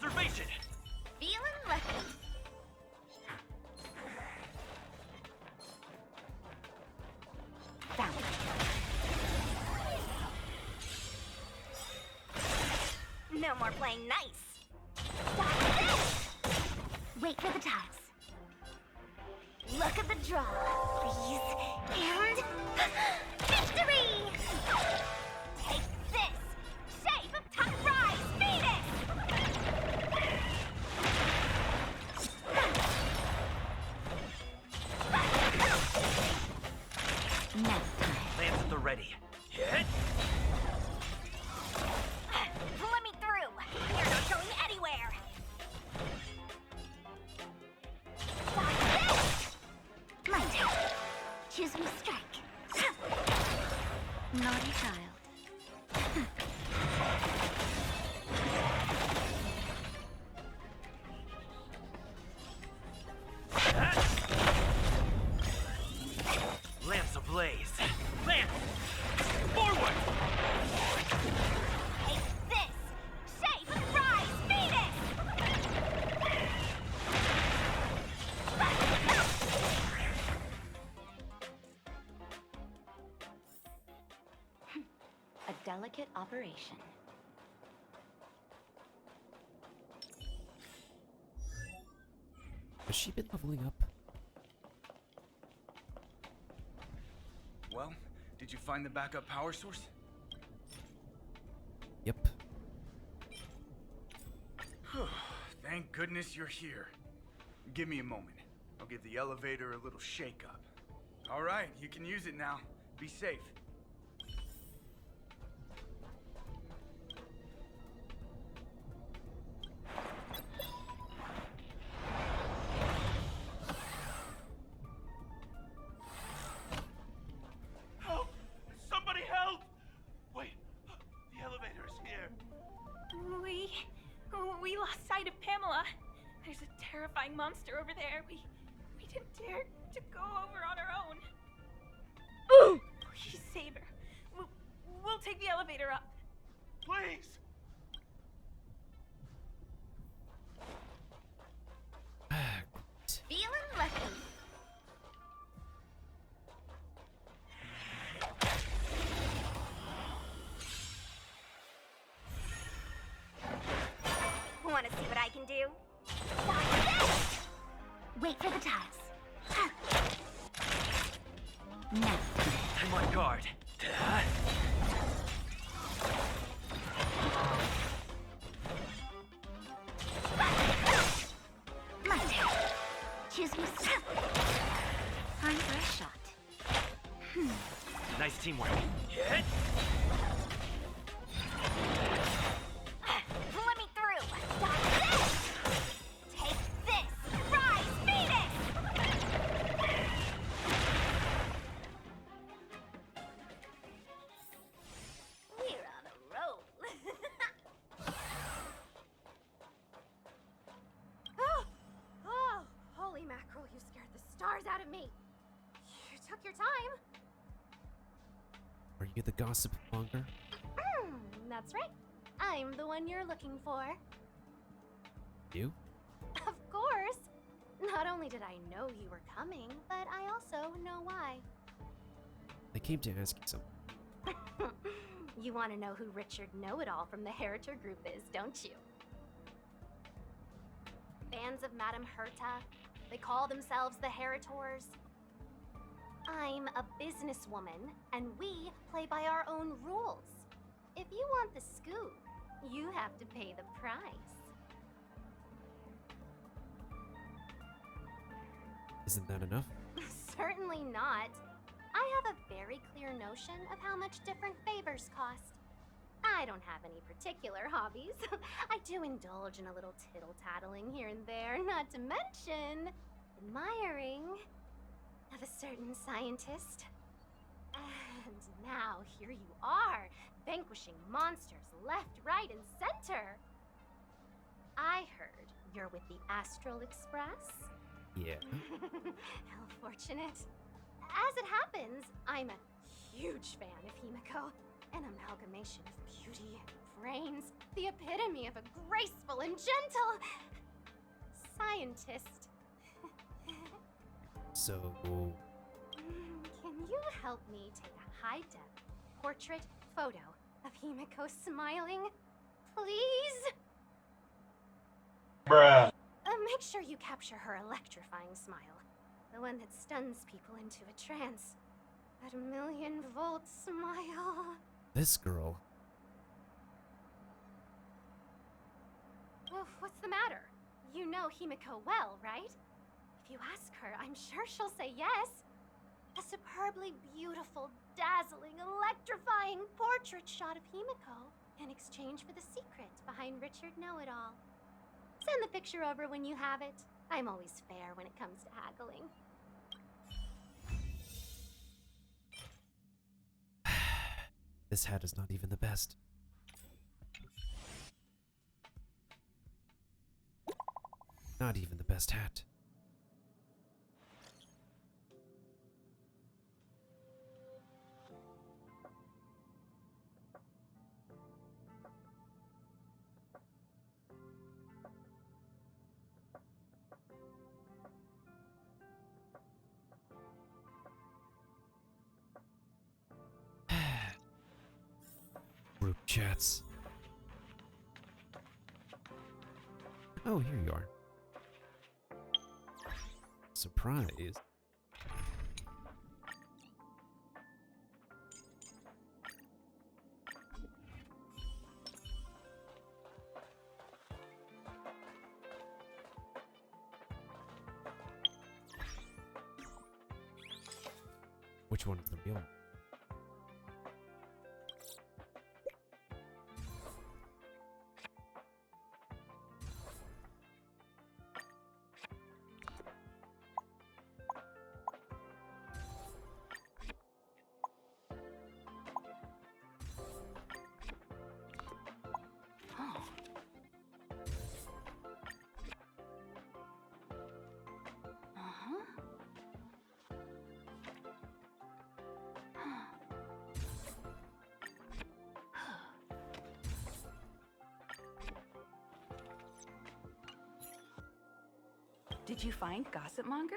observation! Feeling lucky. Found it. No more playing nice. Wait for the tiles. Look at the draw, please. And victory! Take this! Shape of top rise, Venus! Now time. Lance at the ready. Hit! Let me through! You're not going anywhere! My turn. Choose me strike. Naughty child. Lance ablaze! Lance! Forward! Take this! Shape of rise, Venus! A delicate operation. Has she been leveling up? Well, did you find the backup power source? Yep. Thank goodness you're here. Give me a moment. I'll give the elevator a little shake up. All right, you can use it now. Be safe. Help! Somebody help! Wait, the elevator is here. We lost sight of Pamela. There's a terrifying monster over there. We didn't dare to go over on our own. Please save her. We'll take the elevator up. Please! Feeling lucky. Want to see what I can do? Wait for the tiles. Now. I'm on guard. My turn. Choose me strike. Time for a shot. Nice teamwork. Hit! Let me through! Take this! Rise, Venus! We're on a roll. Oh, holy mackerel, you scared the stars out of me. You took your time. Are you the gossip monger? That's right. I'm the one you're looking for. You? Of course. Not only did I know you were coming, but I also know why. I came to ask you something. You want to know who Richard Know-It-All from the Heritor Group is, don't you? Fans of Madame Herta. They call themselves the Heritors. I'm a businesswoman, and we play by our own rules. If you want the scoop, you have to pay the price. Isn't that enough? Certainly not. I have a very clear notion of how much different favors cost. I don't have any particular hobbies. I do indulge in a little tittle-tattling here and there, not to mention admiring of a certain scientist. And now here you are, vanquishing monsters left, right, and center. I heard you're with the Astral Express. Yeah. How fortunate. As it happens, I'm a huge fan of Himiko. An amalgamation of beauty, brains, the epitome of a graceful and gentle scientist. So, Can you help me take a high-def portrait photo of Himiko smiling? Please? Bruh. Make sure you capture her electrifying smile. The one that stuns people into a trance. That 1,000,000-volt smile. this girl. Well, what's the matter? You know Himiko well, right? If you ask her, I'm sure she'll say yes. A superbly beautiful, dazzling, electrifying portrait shot of Himiko in exchange for the secret behind Richard Know-It-All. Send the picture over when you have it. I'm always fair when it comes to haggling. This hat is not even the best. Not even the best hat. Group chats. Oh, here you are. Surprise. Which one is the real one? Did you find Gossip Monger?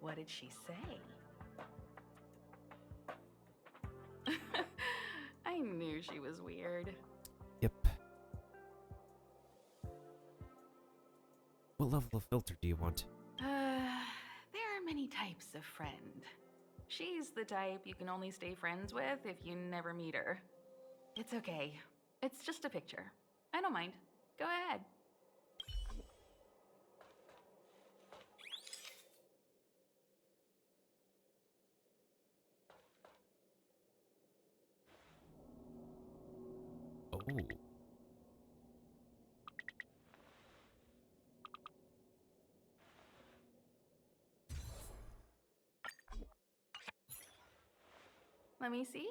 What did she say? I knew she was weird. Yep. What level of filter do you want? There are many types of friend. She's the type you can only stay friends with if you never meet her. It's okay. It's just a picture. I don't mind. Go ahead. Oh. Let me see.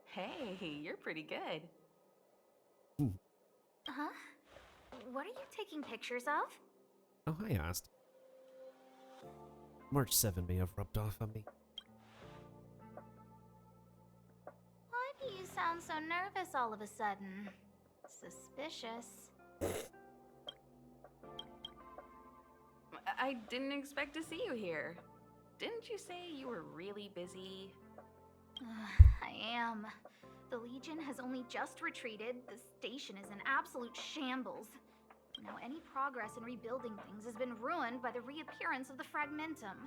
Hey, you're pretty good. Huh? What are you taking pictures of? Oh, I asked. March 7 may have rubbed off on me. Why do you sound so nervous all of a sudden? Suspicious. I didn't expect to see you here. Didn't you say you were really busy? I am. The Legion has only just retreated. The station is in absolute shambles. Now any progress in rebuilding things has been ruined by the reappearance of the Fragmentum.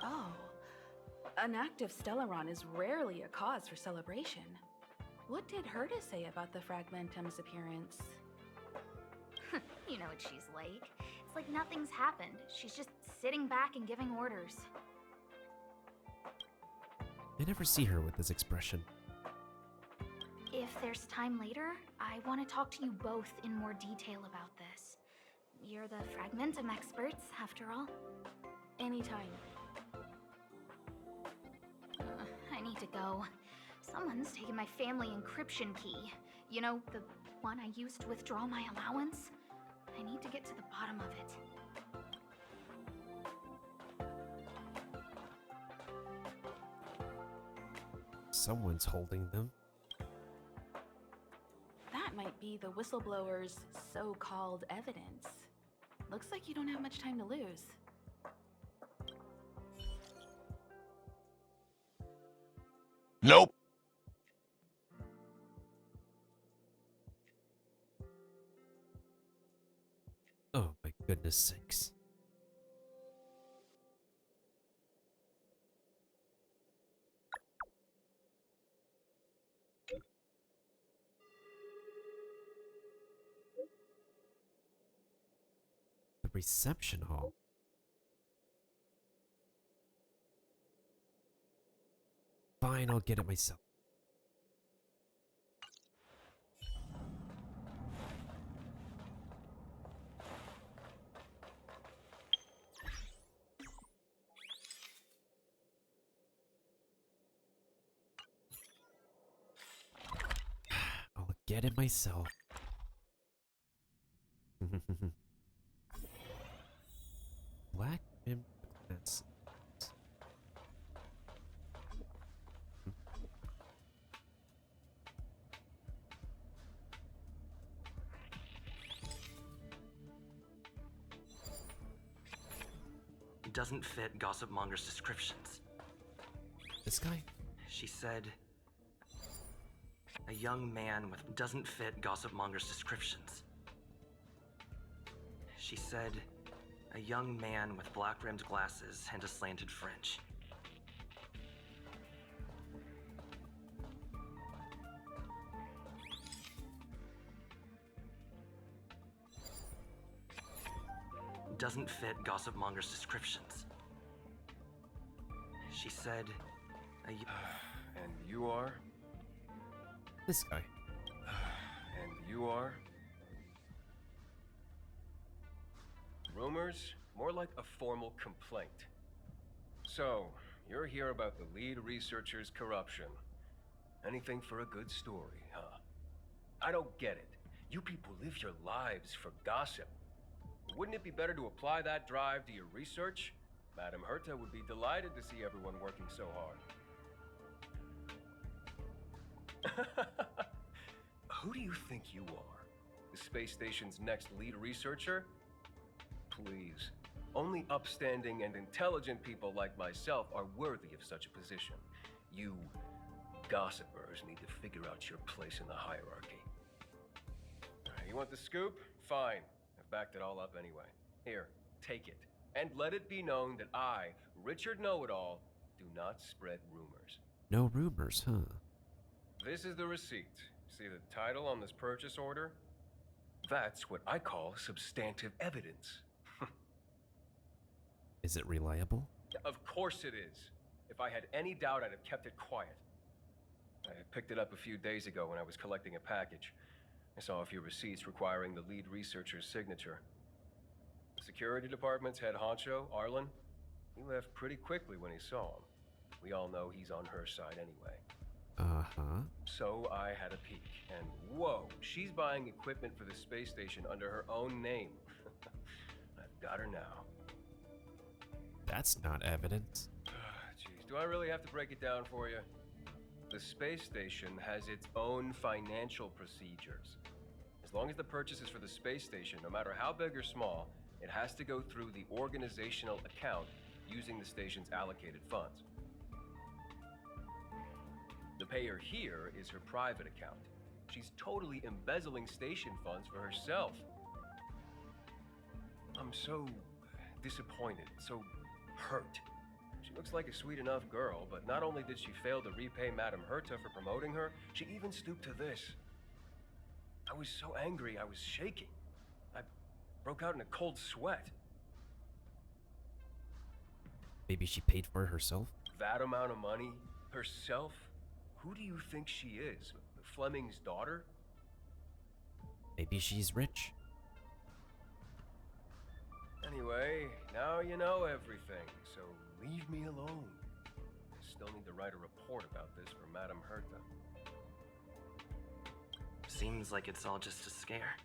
Oh. An active Stellaron is rarely a cause for celebration. What did Herta say about the Fragmentum's appearance? You know what she's like. It's like nothing's happened. She's just sitting back and giving orders. I never see her with this expression. If there's time later, I want to talk to you both in more detail about this. You're the Fragmentum experts, after all. Anytime. I need to go. Someone's taken my family encryption key. You know, the one I used to withdraw my allowance? I need to get to the bottom of it. Someone's holding them. That might be the whistleblower's so-called evidence. Looks like you don't have much time to lose. Nope. Oh my goodness sakes. The reception hall. Fine, I'll get it myself. I'll get it myself. Black rimmed glasses. It doesn't fit Gossip Monger's descriptions. This guy? She said, a young man with doesn't fit Gossip Monger's descriptions. She said, a young man with black-rimmed glasses and a slanted fringe. Doesn't fit Gossip Monger's descriptions. She said, and you are? This guy. And you are? Rumors? More like a formal complaint. So, you're here about the lead researcher's corruption. Anything for a good story, huh? I don't get it. You people live your lives for gossip. Wouldn't it be better to apply that drive to your research? Madame Herta would be delighted to see everyone working so hard. Who do you think you are? The space station's next lead researcher? Please. Only upstanding and intelligent people like myself are worthy of such a position. You gossipers need to figure out your place in the hierarchy. You want the scoop? Fine. I've backed it all up anyway. Here, take it. And let it be known that I, Richard Know-It-All, do not spread rumors. No rumors, huh? This is the receipt. See the title on this purchase order? That's what I call substantive evidence. Is it reliable? Of course it is. If I had any doubt, I'd have kept it quiet. I picked it up a few days ago when I was collecting a package. I saw a few receipts requiring the lead researcher's signature. The security department's head honcho, Arlen, he left pretty quickly when he saw him. We all know he's on her side anyway. Uh-huh. So I had a peek, and whoa, she's buying equipment for the space station under her own name. I've got her now. That's not evidence. Jeez, do I really have to break it down for you? The space station has its own financial procedures. As long as the purchase is for the space station, no matter how big or small, it has to go through the organizational account using the station's allocated funds. The payer here is her private account. She's totally embezzling station funds for herself. I'm so disappointed, so hurt. She looks like a sweet enough girl, but not only did she fail to repay Madame Herta for promoting her, she even stooped to this. I was so angry I was shaking. I broke out in a cold sweat. Maybe she paid for it herself? That amount of money? Herself? Who do you think she is? Fleming's daughter? Maybe she's rich. Anyway, now you know everything, so leave me alone. I still need to write a report about this for Madame Herta. Seems like it's all just a scare.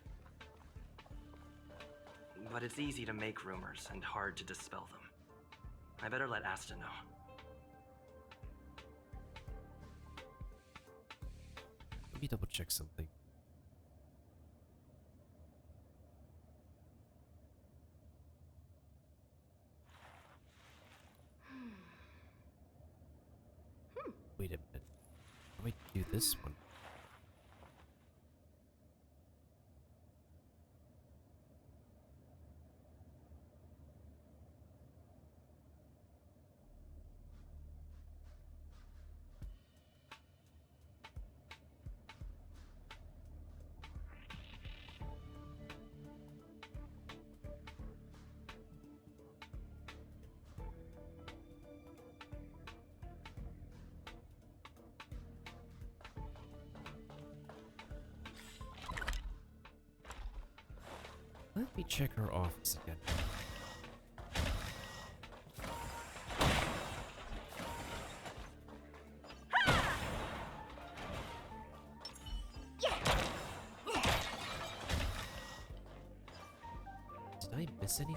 But it's easy to make rumors and hard to dispel them. I better let Asta know. me double check something. Wait a minute. How do I do this one? Let me check her office again. Did I miss anything?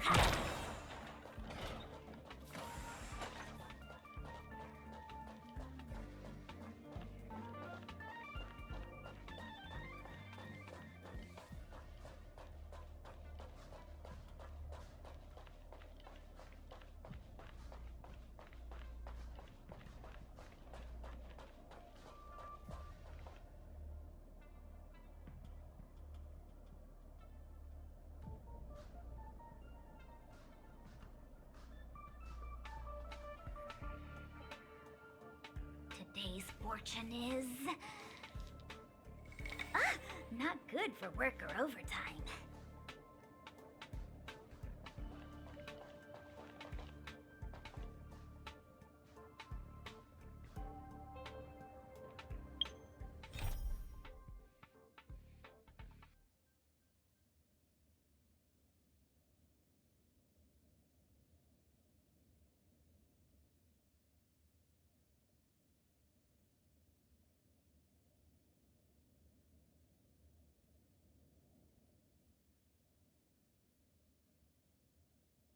Today's fortune is... not good for work or overtime.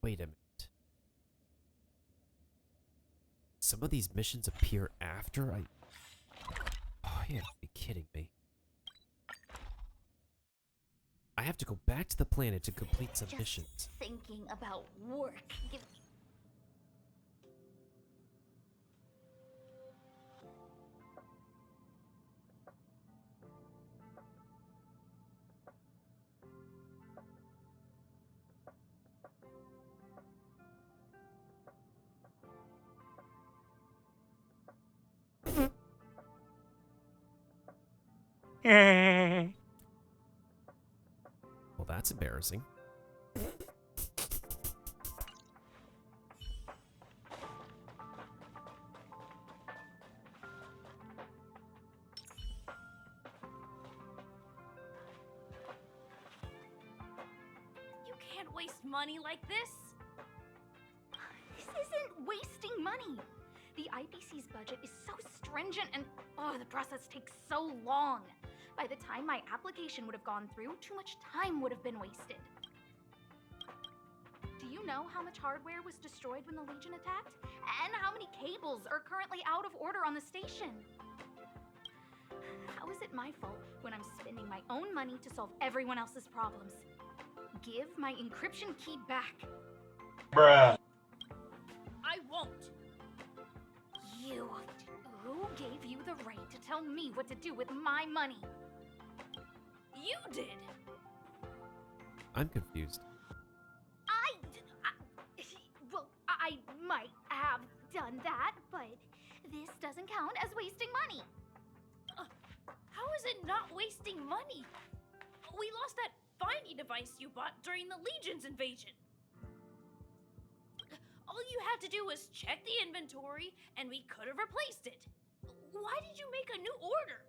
Wait a minute. Some of these missions appear after I... Oh, you have to be kidding me. I have to go back to the planet to complete some missions. Thinking about work. Well, that's embarrassing. You can't waste money like this. This isn't wasting money. The IPC's budget is so stringent and, the process takes so long. By the time my application would have gone through, too much time would have been wasted. Do you know how much hardware was destroyed when the Legion attacked? And how many cables are currently out of order on the station? How is it my fault when I'm spending my own money to solve everyone else's problems? Give my encryption key back. Bruh. I won't. You. Who gave you the right to tell me what to do with my money? You did. I'm confused. Well, I might have done that, but this doesn't count as wasting money. How is it not wasting money? We lost that finding device you bought during the Legion's invasion. All you had to do was check the inventory, and we could have replaced it. Why did you make a new order?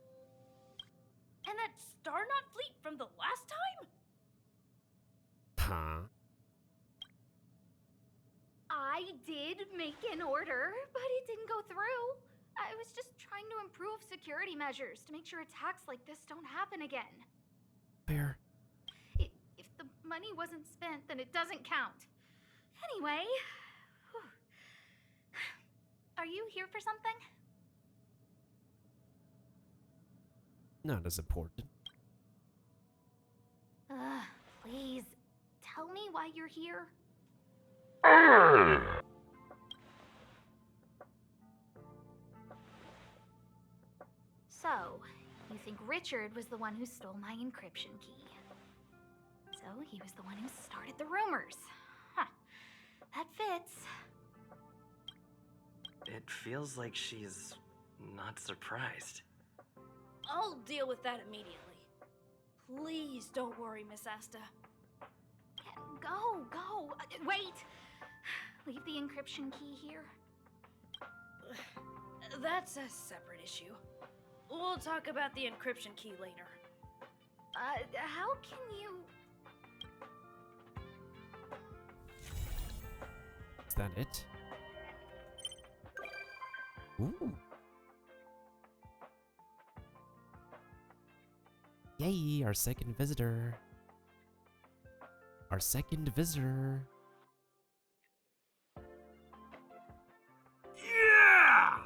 And that Starnaut fleet from the last time? Huh? I did make an order, but it didn't go through. I was just trying to improve security measures to make sure attacks like this don't happen again. Fair. If the money wasn't spent, then it doesn't count. Anyway, are you here for something? Not as important. Please, tell me why you're here. So, you think Richard was the one who stole my encryption key. So, he was the one who started the rumors. Huh. That fits. It feels like she's not surprised. I'll deal with that immediately. Please don't worry, Miss Asta. Go. Wait! Leave the encryption key here. That's a separate issue. We'll talk about the encryption key later. How can you... Is that it? Ooh. Yay, our second visitor. Our second visitor. Yeah!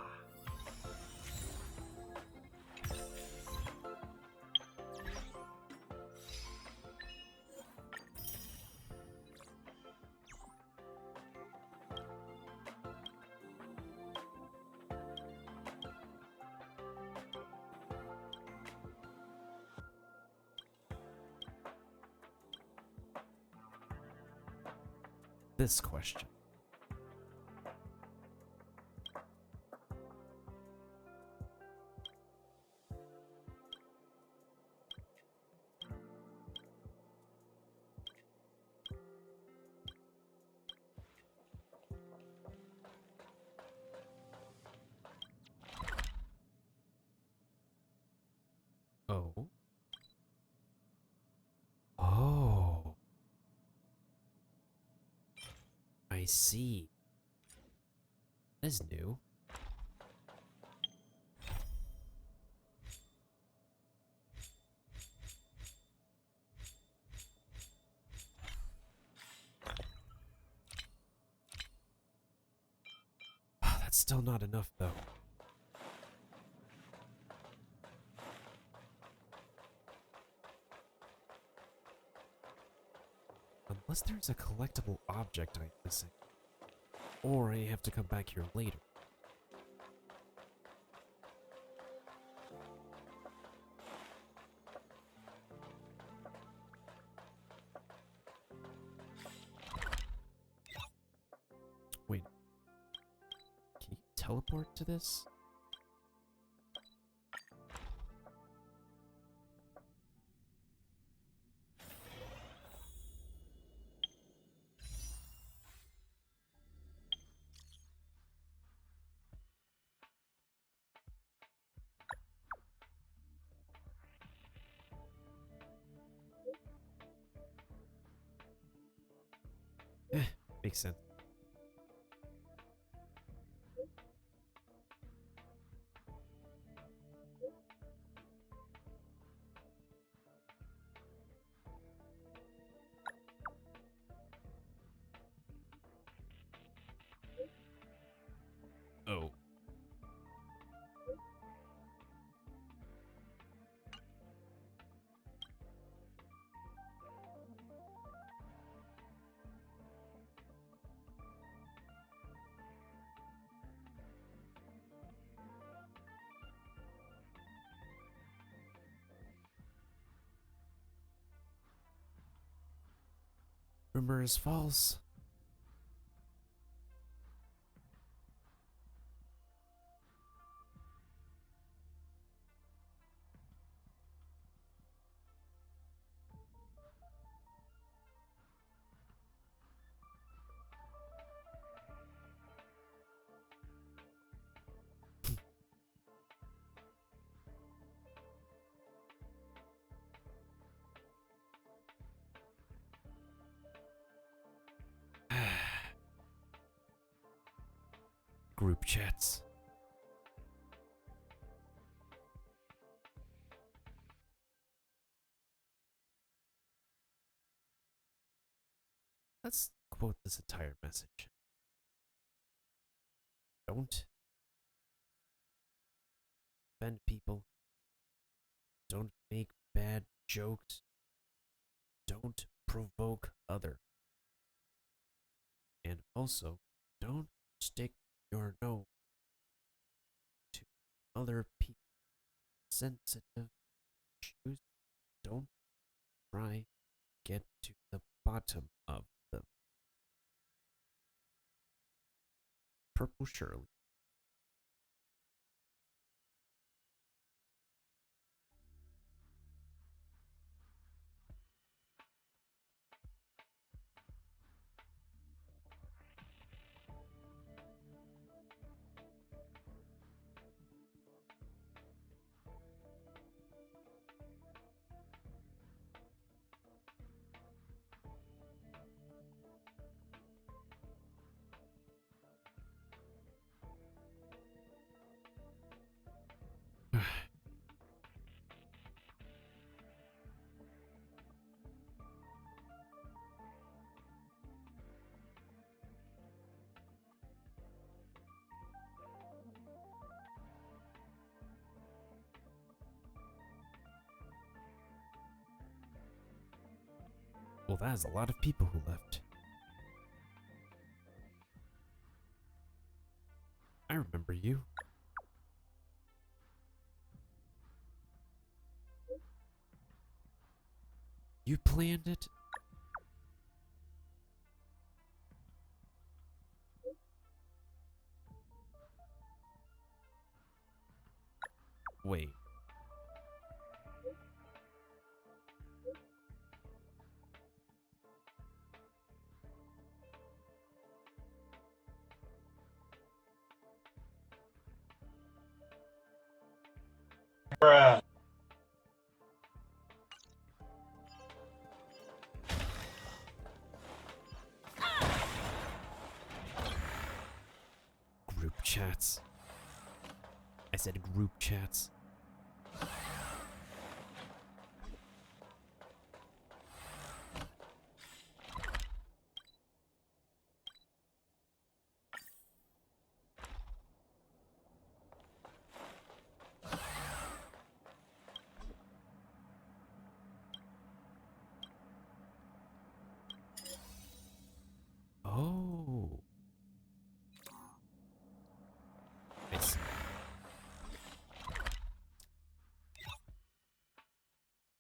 This question. Oh. Oh. I see. That is new. That's still not enough, though. Unless there's a collectible object I'm missing. Or I have to come back here later. Wait. Can you teleport to this? Makes sense. Oh. Rumor is false. Group chats. Let's quote this entire message. Don't offend people. Don't make bad jokes. Don't provoke other. And also, don't stick your nose to other people's sensitive issues. Don't try to get to the bottom of them. Purple Shirley. Well, that's a lot of people who left. I remember you. You planned it? Wait. Bruh. Group chats. I said group chats. Oh. I see.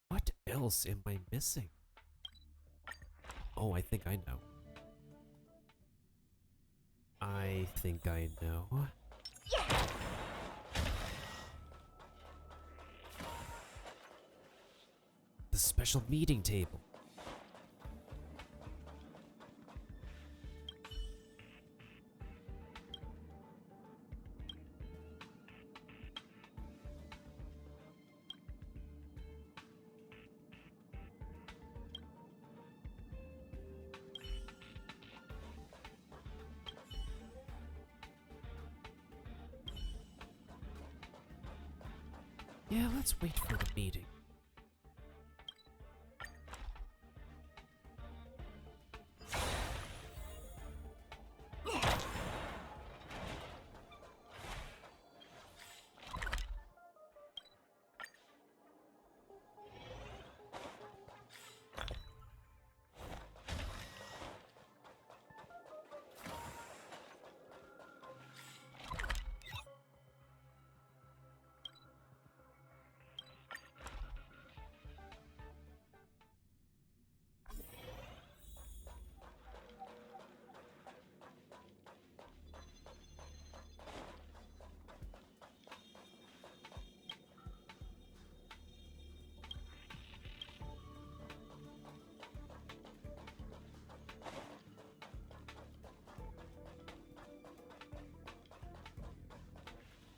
What else am I missing? Oh, I think I know. I think I know. The special meeting table. Yeah, let's wait for the meeting.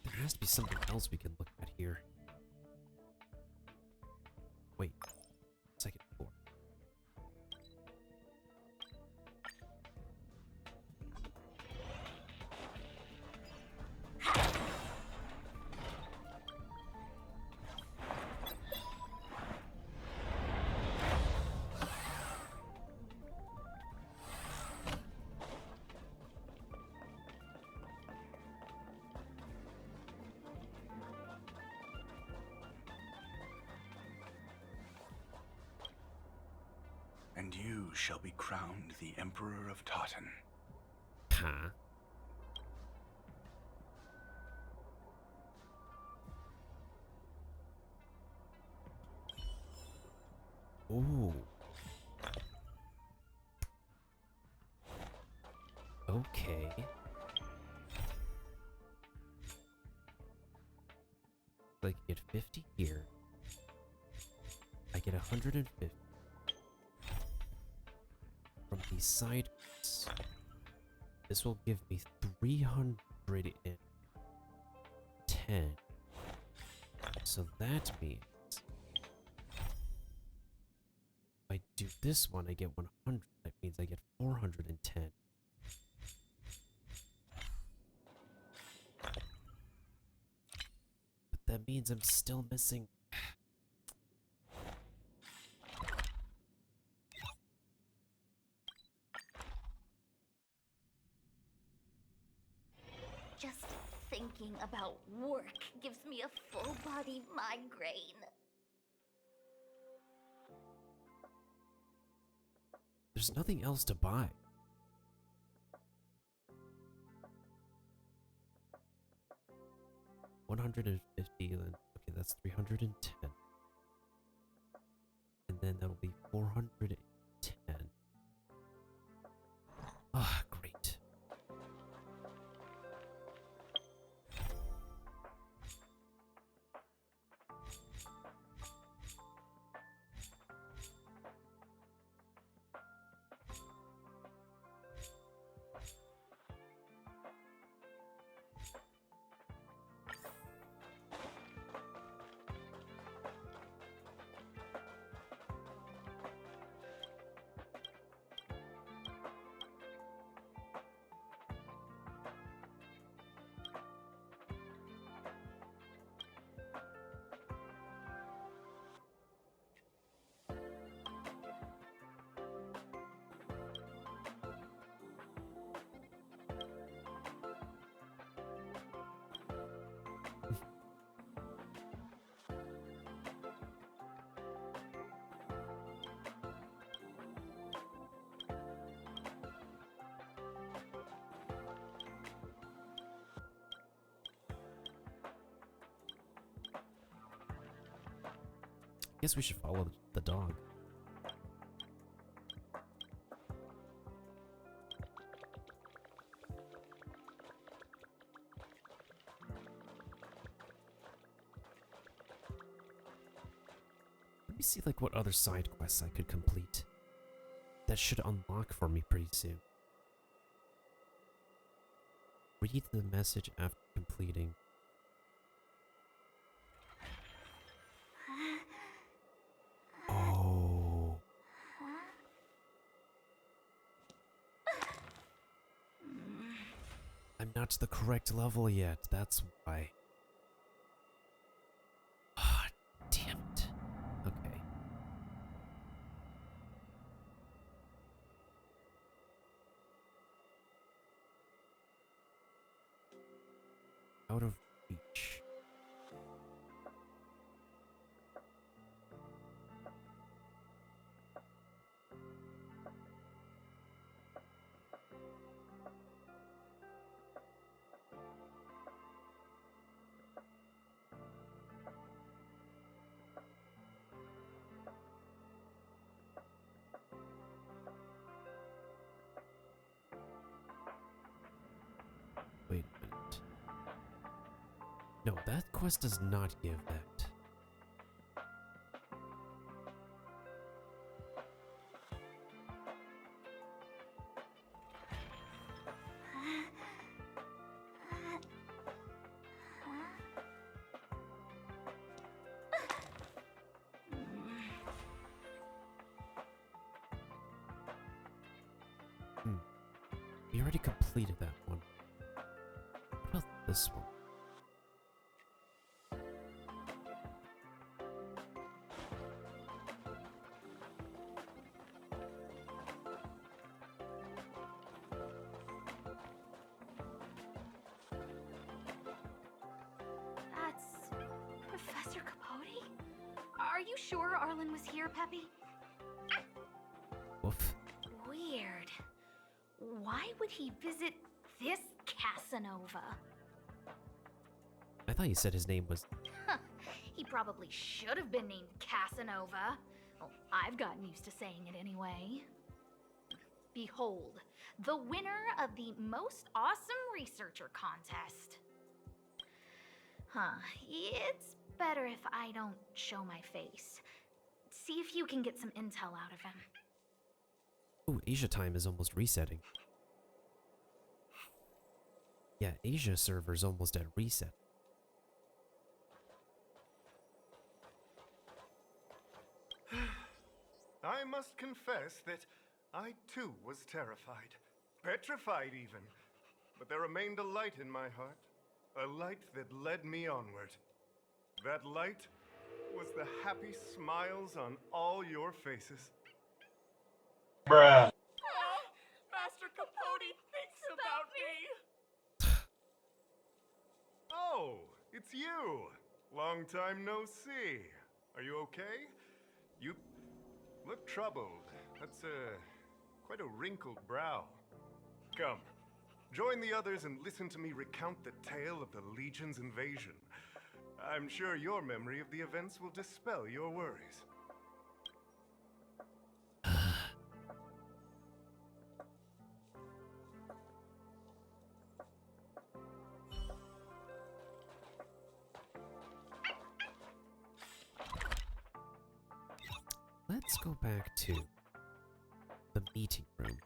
There has to be something else we can look at here. Wait. Second floor. And you shall be crowned the Emperor of Totten. Huh? Ooh. Okay. I get 50 here. I get 150 from these side quests. This will give me 310. So that means if I do this one, I get 100. That means I get 410. But that means I'm still missing. Just thinking about work gives me a full body migraine. There's nothing else to buy. $150, then okay, that's 310. And then that'll be 410. Ah, great. I guess we should follow the dog. Let me see like what other side quests I could complete. That should unlock for me pretty soon. Read the message after completing. Oh. I'm not to the correct level yet, that's why. Ah, damn it. Okay. Out of reach. Wait a minute. No, that quest does not give that. We already completed that one. What about this one? That's Professor Capote? Are you sure Arlen was here, Peppy? Woof. Weird. Why would he visit this Casanova? I thought you said his name was. He probably should have been named Casanova. Well, I've gotten used to saying it anyway. Behold, the winner of the Most Awesome Researcher contest. It's better if I don't show my face. See if you can get some intel out of him. Oh, Asia time is almost resetting. Yeah, Asia server's almost at reset. I must confess that I too was terrified. Petrified even. But there remained a light in my heart. A light that led me onward. That light was the happy smiles on all your faces. Bruh. Master Capote thinks about me! Oh, it's you. Long time no see. Are you okay? You look troubled. That's quite a wrinkled brow. Come, join the others and listen to me recount the tale of the Legion's invasion. I'm sure your memory of the events will dispel your worries. Let's go back to the meeting room.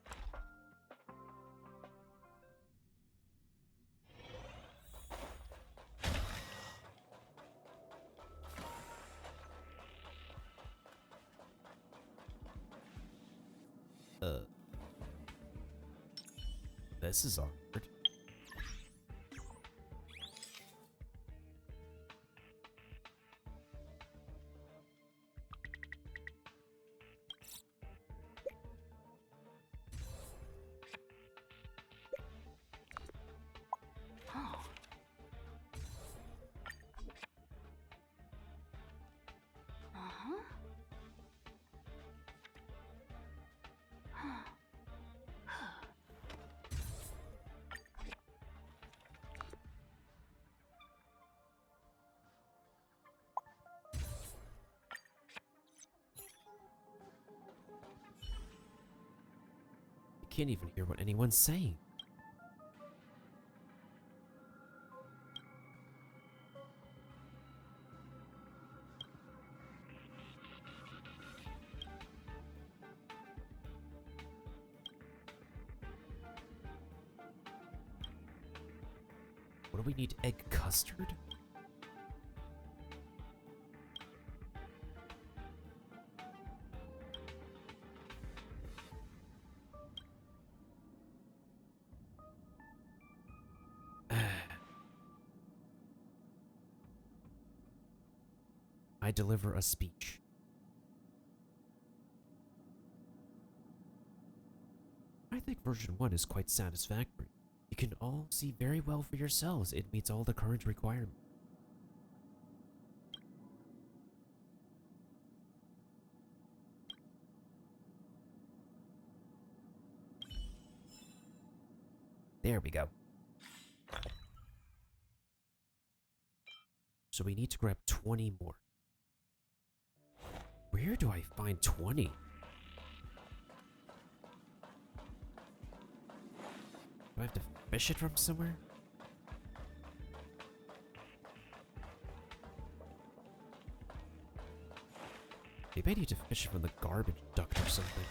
This is awkward. Can't even hear what anyone's saying. What do we need? Egg custard? I deliver a speech. I think version 1 is quite satisfactory. You can all see very well for yourselves. It meets all the current requirements. There we go. So we need to grab 20 more. Where do I find 20? Do I have to fish it from somewhere? Maybe I need to fish it from the garbage duct or something.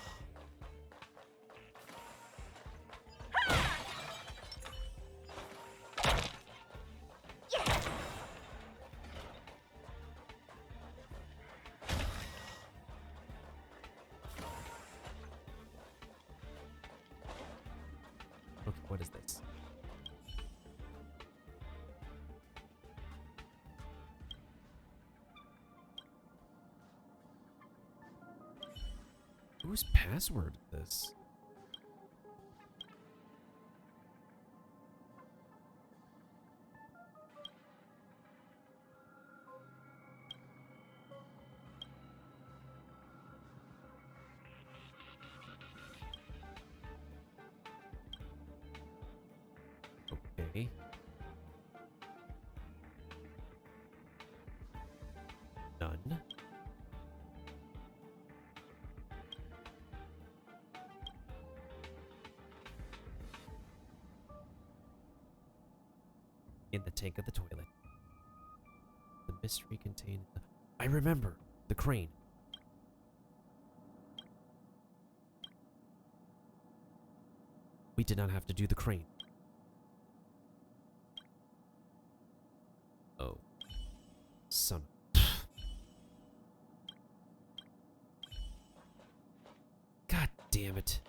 Okay, what is this? Whose password is this? in the tank of the toilet. The mystery contained... I remember! The crane. We did not have to do the crane. Oh. Son of... God damn it.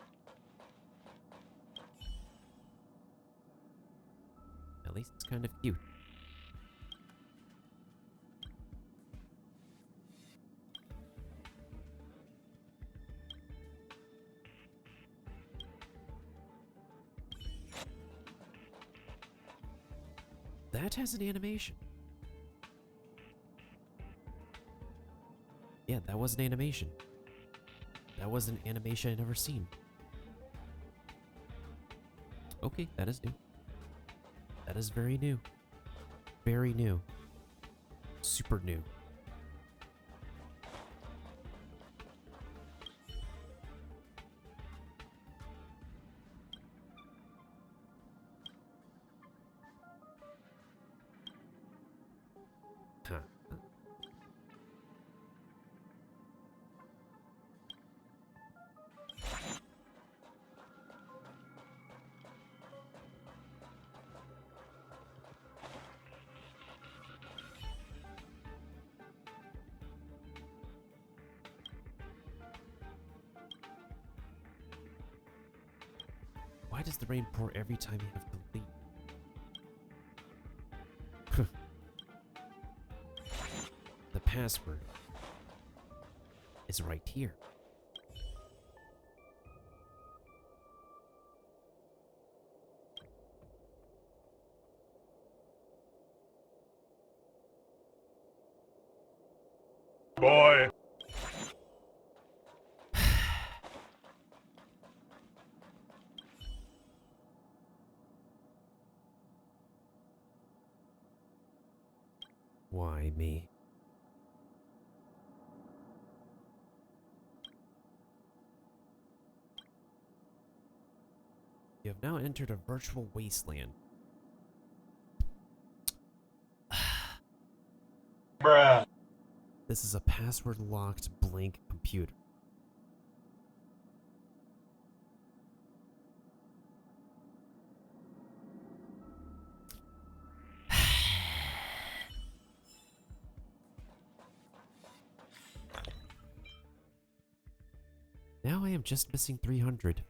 At least it's kind of cute. That has an animation. Yeah, that was an animation. That was an animation I'd never seen. Okay, that is new. That is very new. Very new. Super new. Huh. Why does the rain pour every time you have to leave? The password is right here. Boy. Why me? You have now entered a virtual wasteland. Bruh. This is a password-locked blank computer. Now I am just missing 300.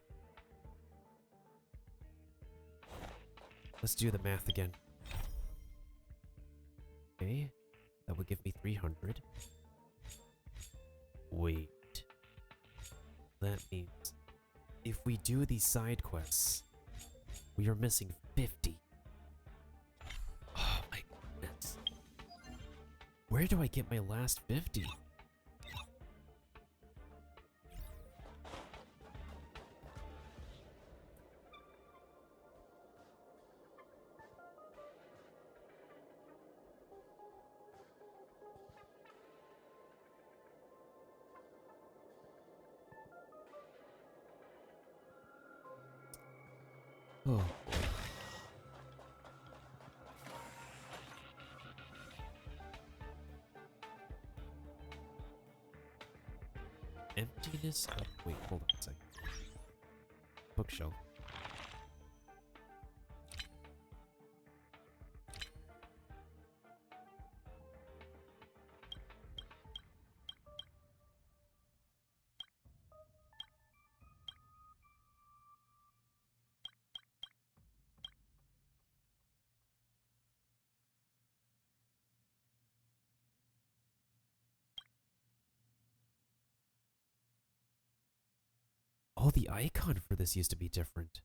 Let's do the math again. Okay, that would give me 300. Wait. That means if we do these side quests, we are missing 50. Oh my goodness. Where do I get my last 50? Oh. Emptiness of... Wait, hold on a second. Bookshelf. Oh, the icon for this used to be different.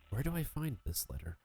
Where do I find this letter?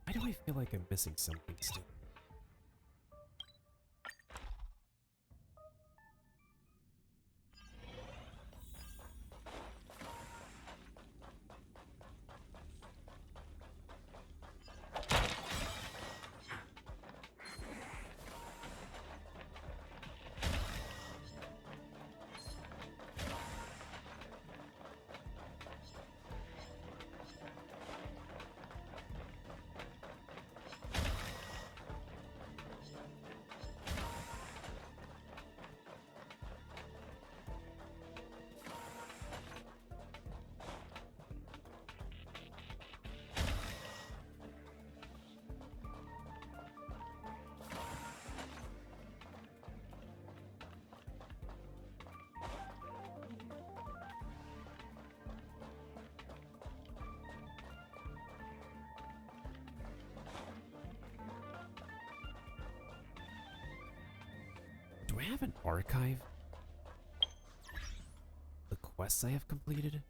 Why do I feel like I'm missing something still? Do I have an archive? The quests I have completed?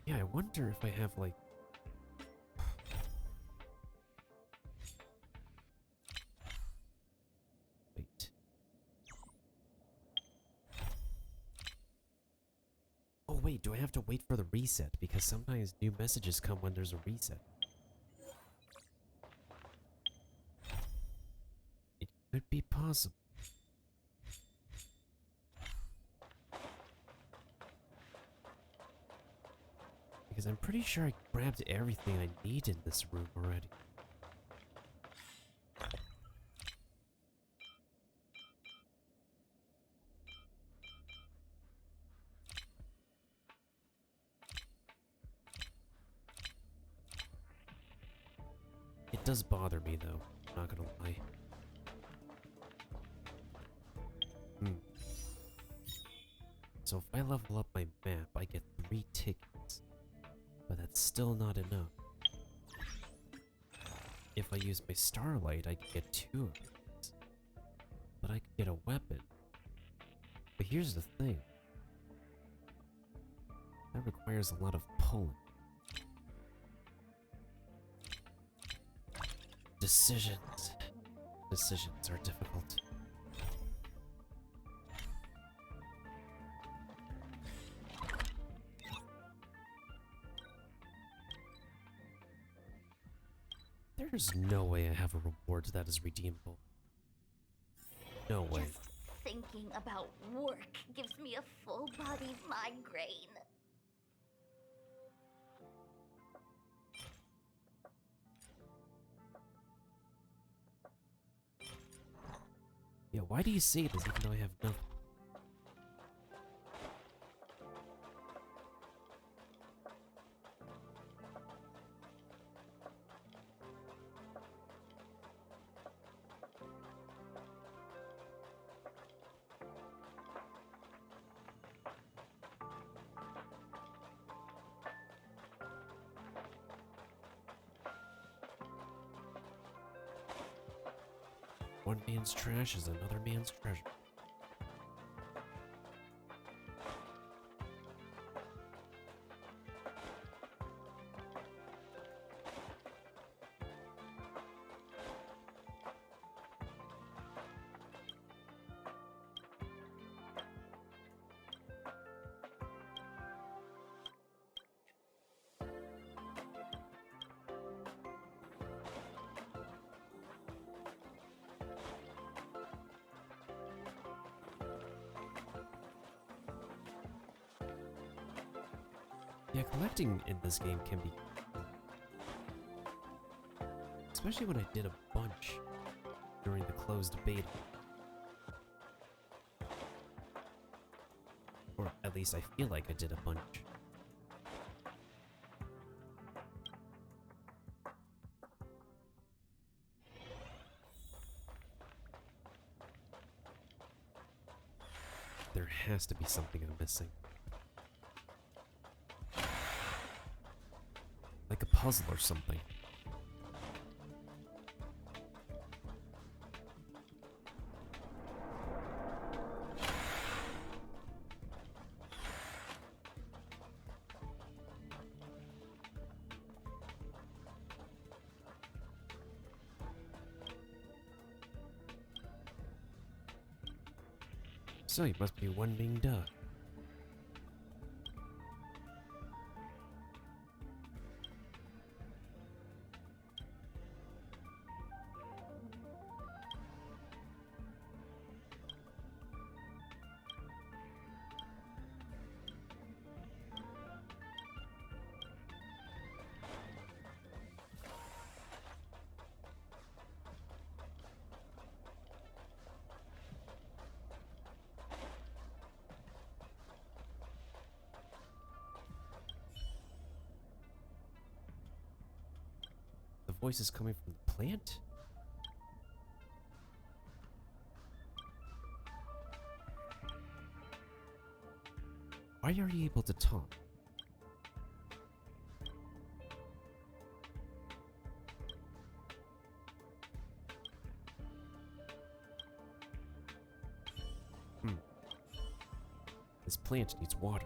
Yeah, I wonder if I have like... Wait. Oh wait, do I have to wait for the reset? Because sometimes new messages come when there's a reset. It could be possible. Because I'm pretty sure I grabbed everything I need in this room already. It does bother me though, not gonna lie. So if I level up my map, I get 3 tickets. But that's still not enough. If I use my starlight, I can get 2 of these. But I could get a weapon. But here's the thing. That requires a lot of pulling. Decisions. Decisions are difficult. There's no way I have a reward that is redeemable. No way. Just thinking about work gives me a full body migraine. Yeah, why do you say this even though I have nothing? One man's trash is another man's treasure. Yeah, collecting in this game can be... Especially when I did a bunch during the closed beta. least I feel like I did a bunch. There has to be something I'm missing. Like a puzzle or something. So you must be one being duck. The voice is coming from the plant? Why are you able to talk? This plant needs water.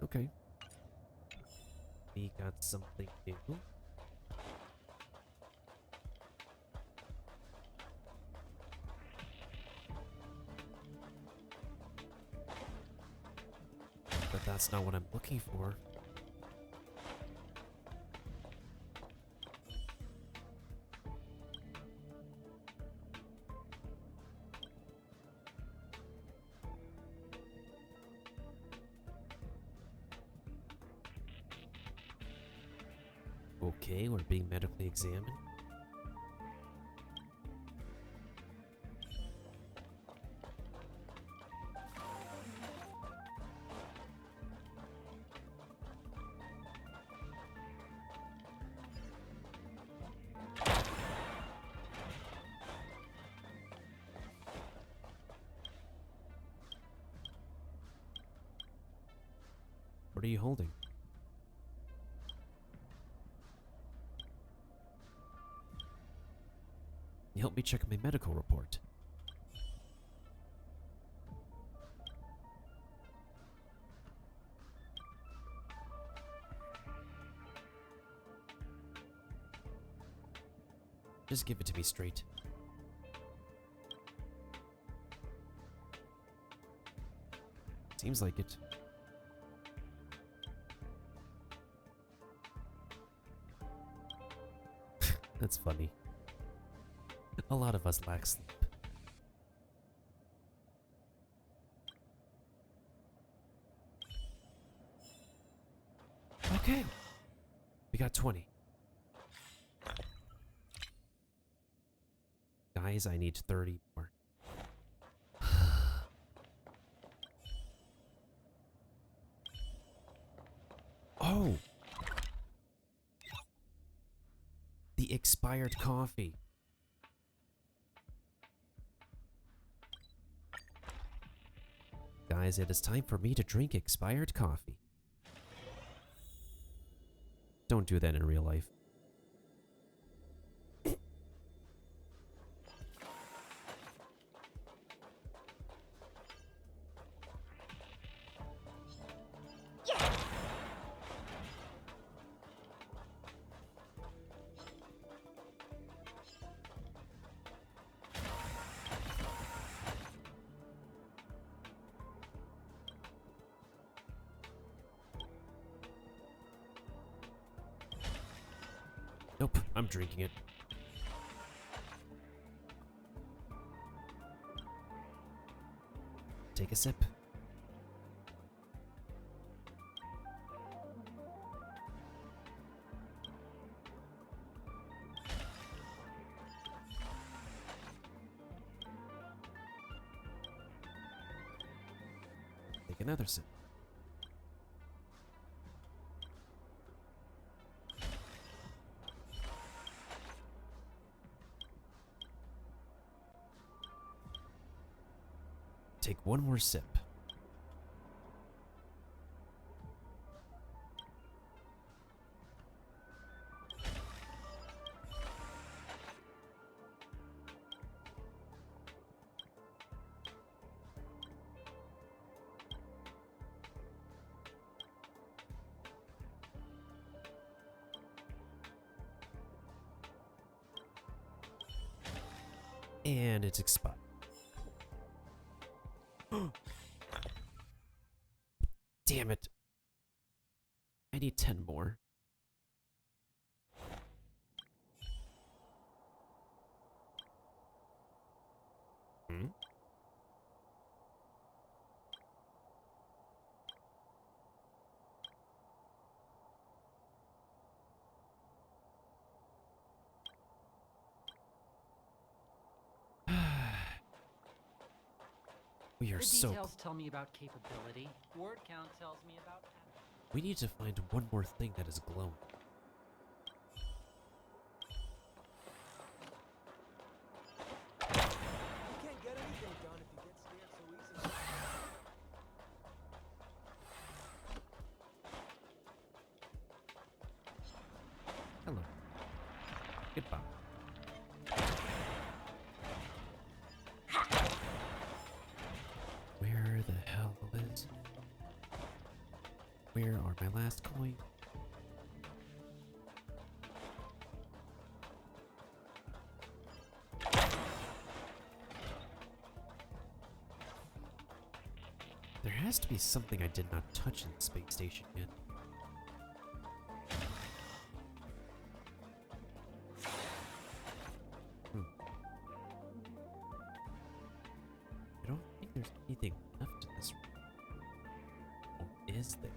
Okay. We got something new. But that's not what I'm looking for. Okay, we're being medically examined. What are you holding? Help me check my medical report. Just give it to me straight. Seems like it. That's funny. A lot of us lack sleep. Okay. We got 20. Guys, I need 30 more. Oh! The expired coffee. Guys, it is time for me to drink expired coffee. Don't do that in real life. Nope, I'm drinking it. Take a sip. Take another sip. Take one more sip. And it's expired. Damn it. I need 10 more. Hmm? We are The so... details tell me about capability. Word count tells me about... We need to find one more thing that is glowing. You can't get anything done if you get scared so easily. Hello. Goodbye. Where the hell is... Where are my last coin? There has to be something I did not touch in the space station yet. I don't think there's anything left in this room. Or is there?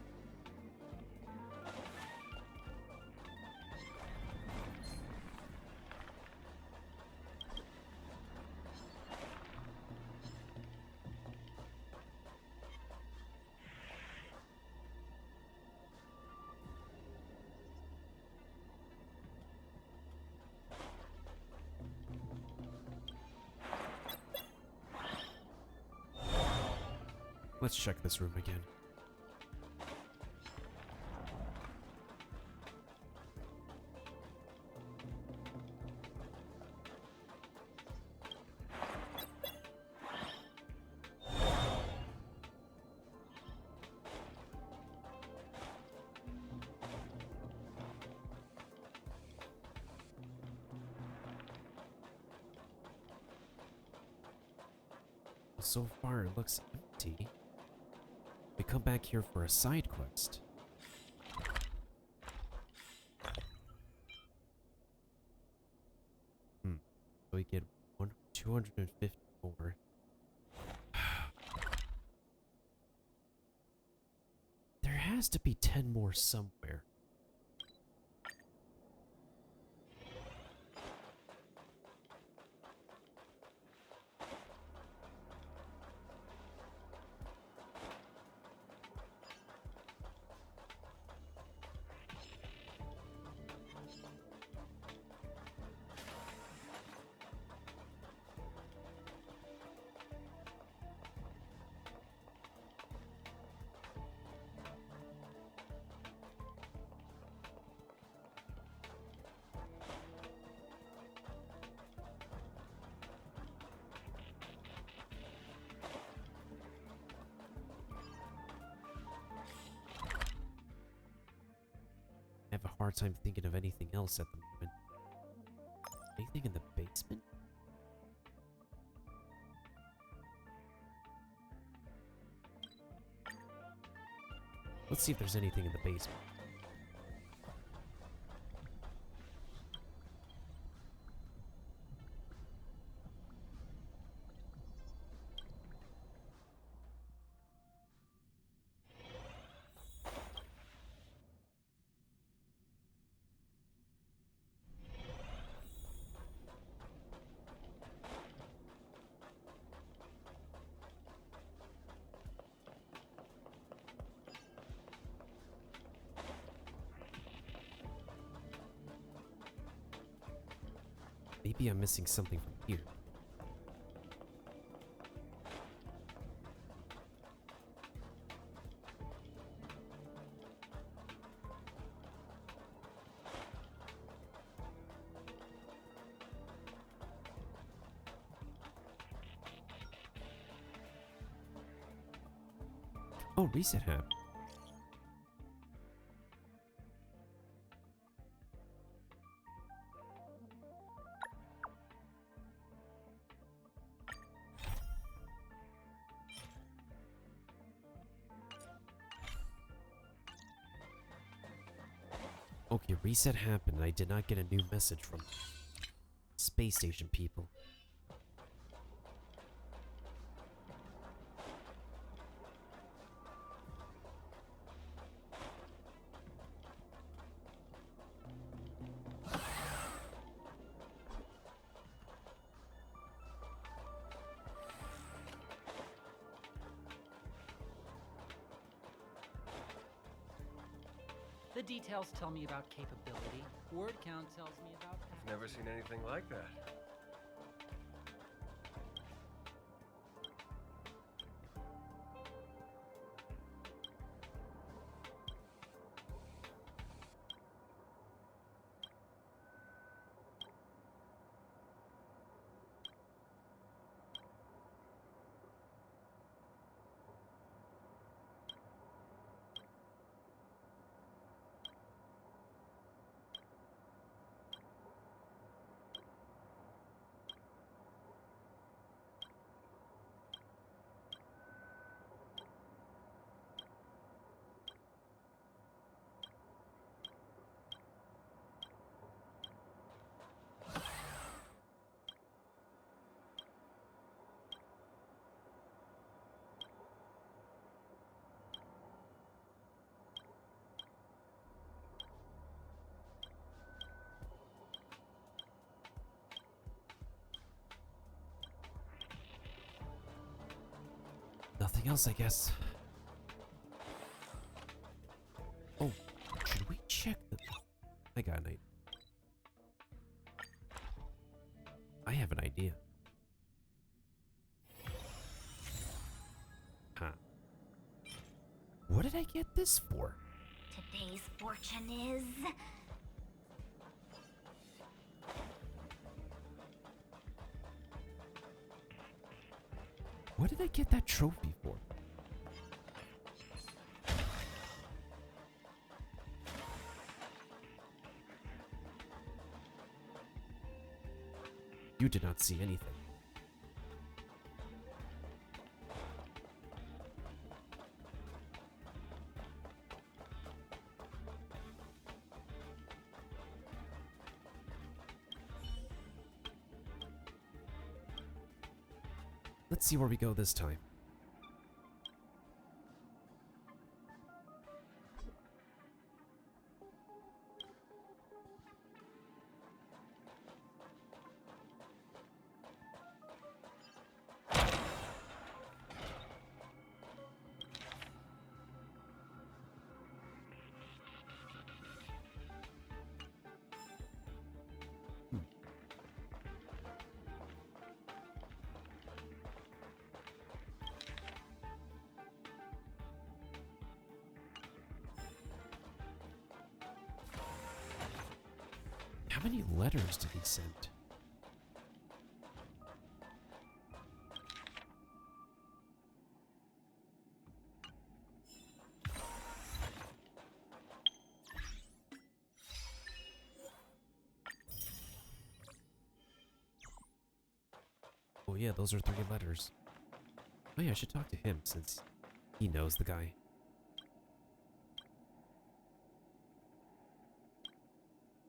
Let's check this room again. So far, it looks empty. We come back here for a side quest. So we get 254. There has to be 10 more somewhere. I have a hard time thinking of anything else at the moment. Anything in the basement? Let's see if there's anything in the basement. Maybe I'm missing something from here. Oh, reset hab. Okay, reset happened. I did not get a new message from space station people. The details tell me about capability. Word count tells me about... I've never seen anything like that. Nothing else, I guess. Oh, should we check the... I got an idea. I have an idea. Huh. What did I get this for? Today's fortune is... What did I get that trophy for? You did not see anything. Let's see where we go this time. How many letters did he send? Oh yeah, those are 3 letters. Oh yeah, I should talk to him since he knows the guy.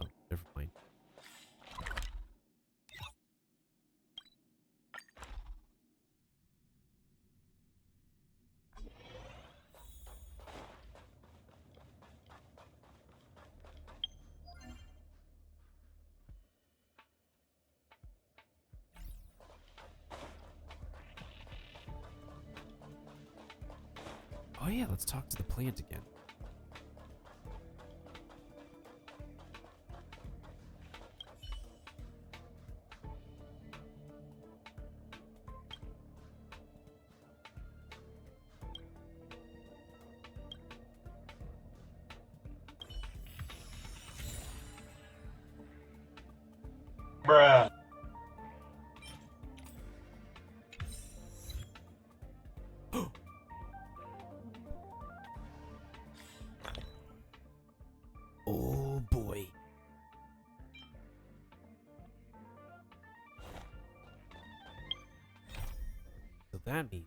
Oh, never mind. Oh yeah, let's talk to the plant again. Bruh. Oh boy. So that means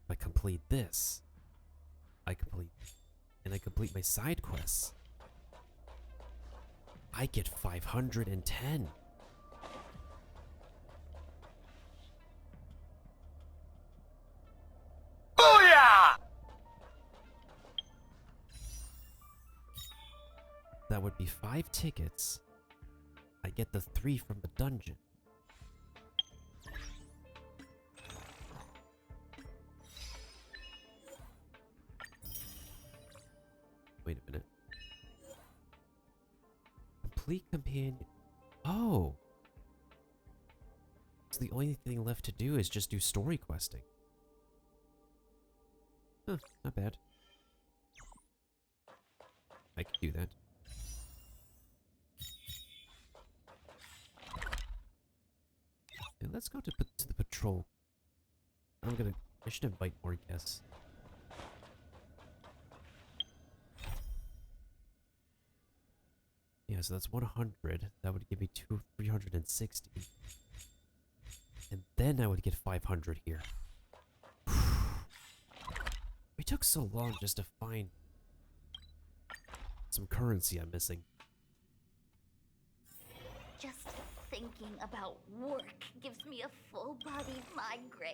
if I complete this, I complete my side quests, I get 510. Booyah! That would be 5 tickets. I get the 3 from the dungeon. Wait a minute. Complete companion. Oh! So the only thing left to do is just do story questing. Huh, not bad. I could do that. Yeah, let's go to the patrol. I should invite more guests. Yeah, so that's 100. That would give me 360. And then I would get 500 here. It took so long just to find some currency I'm missing. Just thinking about work gives me a full body migraine.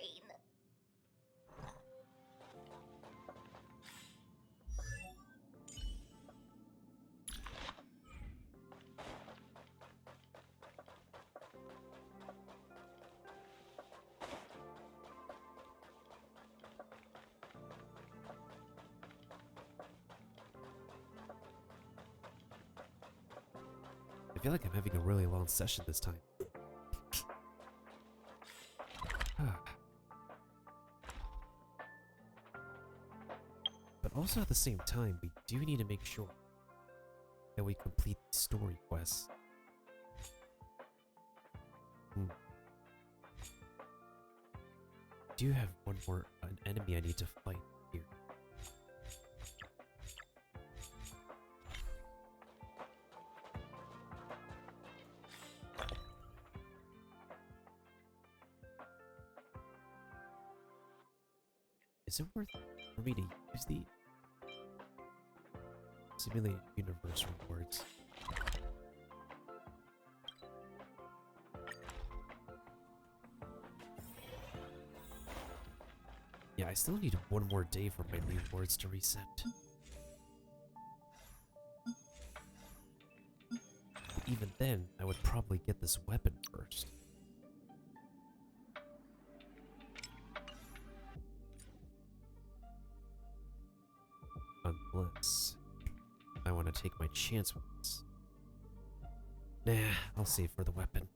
I feel like I'm having a really long session this time. But also at the same time, we do need to make sure that we complete these story quests. I do have one more an enemy I need to fight here. Is it worth for me to use the simulate universe rewards? Yeah, I still need one more day for my rewards to reset. But even then, I would probably get this weapon first. Unless I want to take my chance with this. Nah, I'll save for the weapon.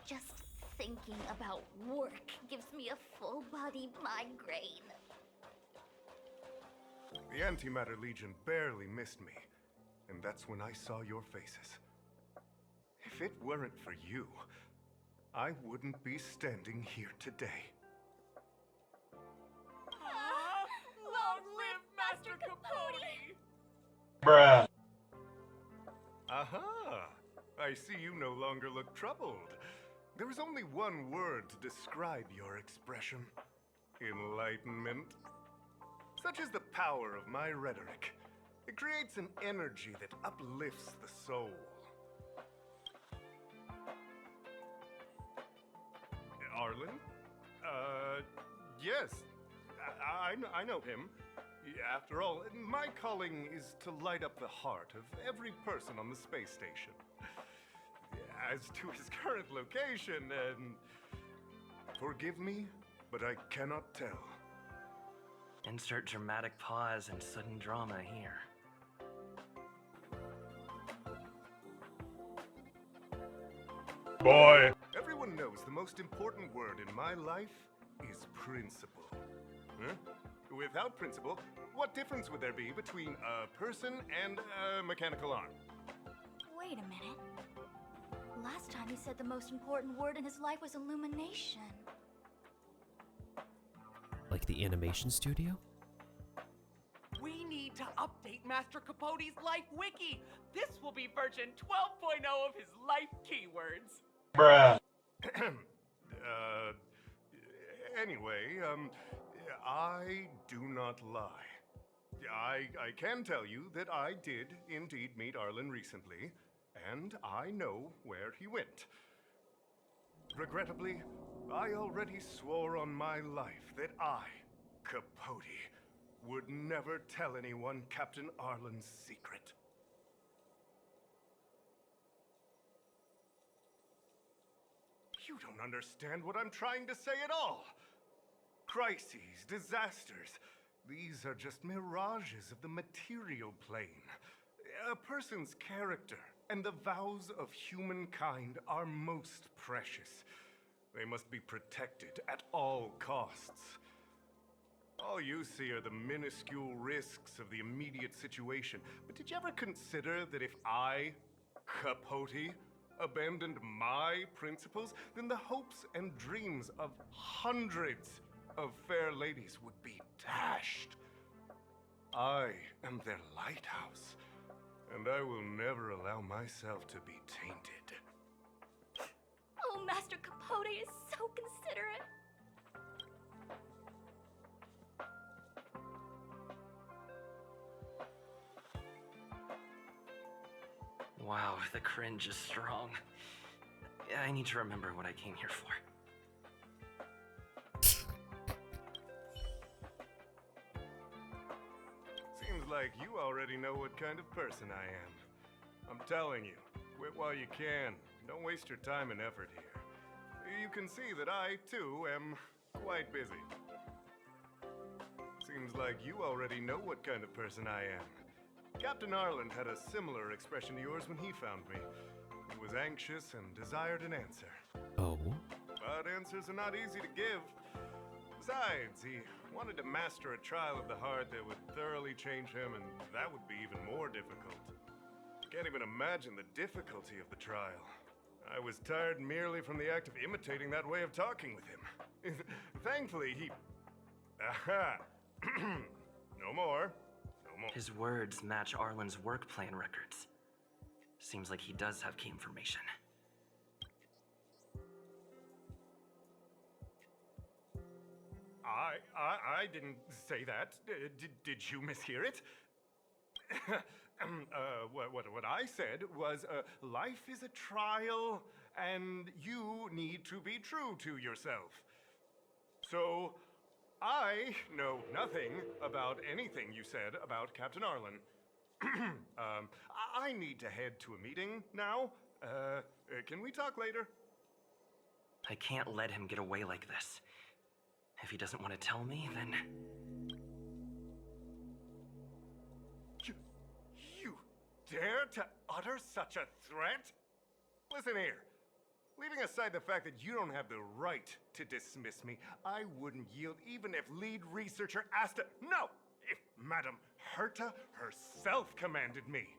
Just thinking about work gives me a full body migraine. The Antimatter Legion barely missed me, and that's when I saw your faces. If it weren't for you, I wouldn't be standing here today. Long live Master Capote! Bruh. Aha! I see you no longer look troubled. There is only one word to describe your expression. Enlightenment. Such is the power of my rhetoric. It creates an energy that uplifts the soul. Arlen? Yes. I know him. After all, my calling is to light up the heart of every person on the space station. As to his current location, forgive me, but I cannot tell. Insert dramatic pause and sudden drama here. Boy! Everyone knows the most important word in my life is principle. Huh? Without principle, what difference would there be between a person and a mechanical arm? Wait a minute. Last time he said the most important word in his life was illumination. Like the animation studio? We need to update Master Capote's life wiki. This will be version 12.0 of his life keywords. Bruh. Anyway, I do not lie. I can tell you that I did indeed meet Arlen recently, and I know where he went. Regrettably, I already swore on my life that I, Capote, would never tell anyone Captain Arlen's secret. You don't understand what I'm trying to say at all. Crises, disasters, these are just mirages of the material plane. A person's character and the vows of humankind are most precious. They must be protected at all costs. All you see are the minuscule risks of the immediate situation. But did you ever consider that if I, Capote, abandoned my principles, then the hopes and dreams of hundreds of fair ladies would be dashed? I am their lighthouse, and I will never allow myself to be tainted. Oh, Master Capote is so considerate. Wow, the cringe is strong. I need to remember what I came here for. Seems like you already know what kind of person I am. I'm telling you, quit while you can. Don't waste your time and effort here. You can see that I, too, am quite busy. Seems like you already know what kind of person I am. Captain Arlen had a similar expression to yours when he found me. He was anxious and desired an answer. Oh? But answers are not easy to give. Besides, he wanted to master a trial of the heart that would thoroughly change him, and that would be even more difficult. Can't even imagine the difficulty of the trial. I was tired merely from the act of imitating that way of talking with him. Thankfully, he... Aha! No more. His words match Arlen's work plan records. Seems like he does have key information. I didn't say that. Did you mishear it? What I said was, life is a trial, and you need to be true to yourself. So, I know nothing about anything you said about Captain Arlen. I need to head to a meeting now. Can we talk later? I can't let him get away like this. If he doesn't want to tell me, then... You dare to utter such a threat? Listen here. Leaving aside the fact that you don't have the right to dismiss me, I wouldn't yield even if lead researcher Asta... No! If Madame Herta herself commanded me.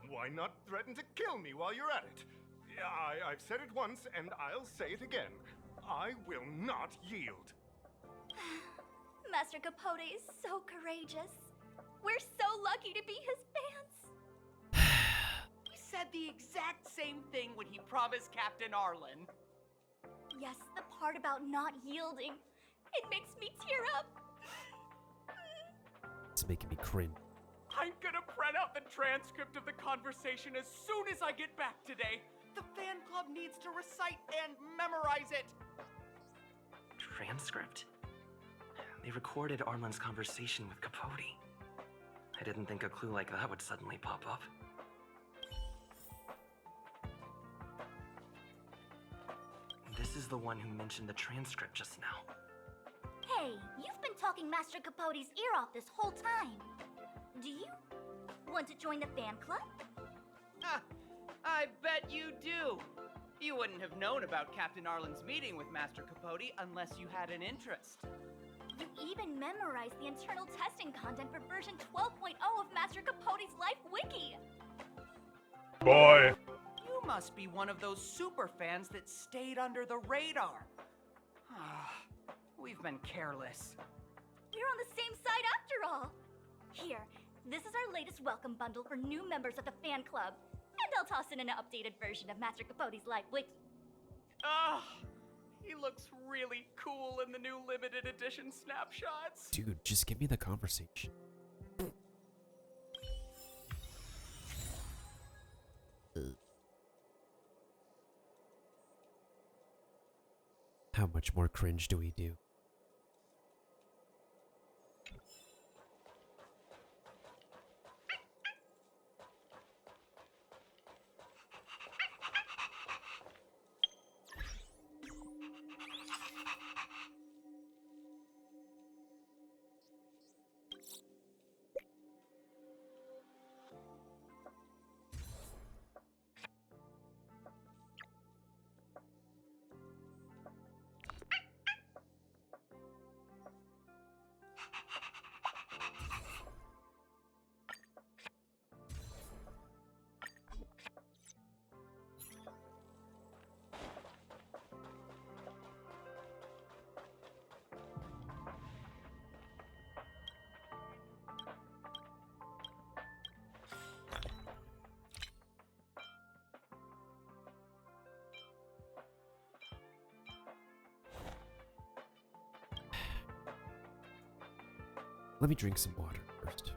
Why not threaten to kill me while you're at it? I've said it once, and I'll say it again. I will not yield. Master Capote is so courageous. We're so lucky to be his fans. He said the exact same thing when he promised Captain Arlen. Yes, the part about not yielding. It makes me tear up. It's making me cringe. I'm gonna print out the transcript of the conversation as soon as I get back today. The fan club needs to recite and memorize it. Transcript? They recorded Arlen's conversation with Capote. I didn't think a clue like that would suddenly pop up. This is the one who mentioned the transcript just now. Hey, you've been talking Master Capote's ear off this whole time. Do you want to join the fan club? I bet you do. You wouldn't have known about Captain Arlen's meeting with Master Capote unless you had an interest. You even memorized the internal testing content for version 12.0 of Master Capote's Life Wiki! Boy. You must be one of those super fans that stayed under the radar. We've been careless. We're on the same side after all! Here, this is our latest welcome bundle for new members of the fan club. And I'll toss in an updated version of Master Capote's Life Wiki. He looks really cool in the new limited edition snapshots. Dude, just give me the conversation. How much more cringe do we do? Let me drink some water first.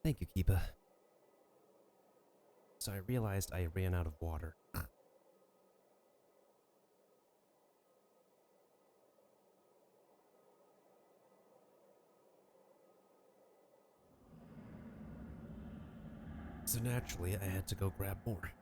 Thank you, Kiba. So I realized I ran out of water. So naturally, I had to go grab more.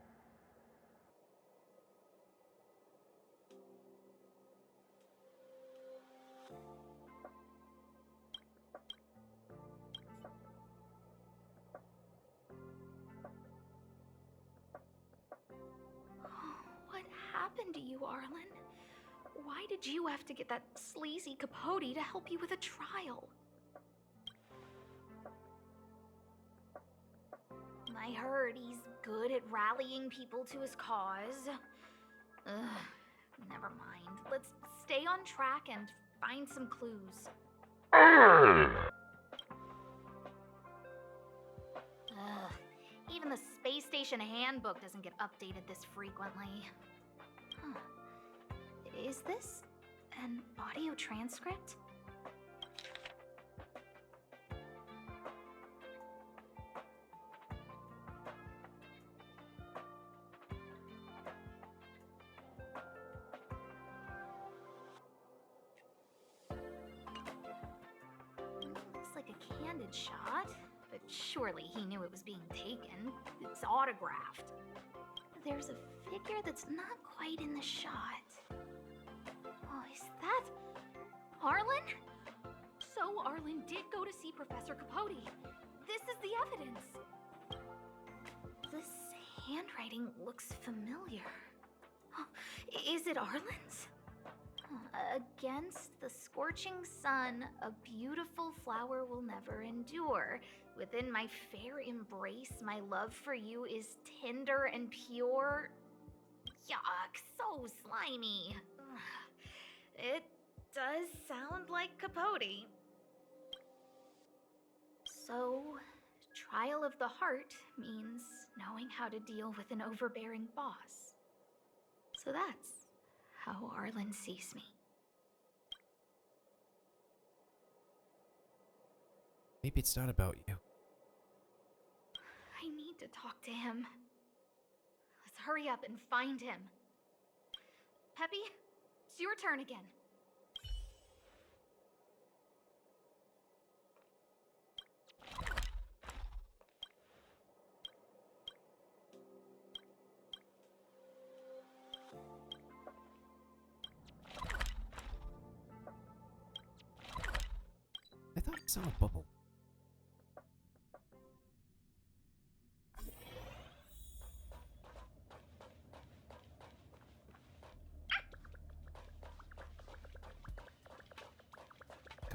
What happened to you, Arlen? Why did you have to get that sleazy Capote to help you with a trial? I heard he's good at rallying people to his cause. Ugh, never mind. Let's stay on track and find some clues. Ugh, even the space station handbook doesn't get updated this frequently. Huh. Is this an audio transcript? Looks like a candid shot, but surely he knew it was being taken. It's autographed. There's a figure that's not quite in the shot. Oh, is that Arlen? So Arlen did go to see Professor Capote. This is the evidence. This handwriting looks familiar. Oh, is it Arlen's? Against the scorching sun, a beautiful flower will never endure. Within my fair embrace, my love for you is tender and pure. Yuck, so slimy. It does sound like Capote. So, trial of the heart means knowing how to deal with an overbearing boss. So that's how Arlen sees me. Maybe it's not about you. I need to talk to him. Let's hurry up and find him. Peppy, it's your turn again. I thought I saw a bubble.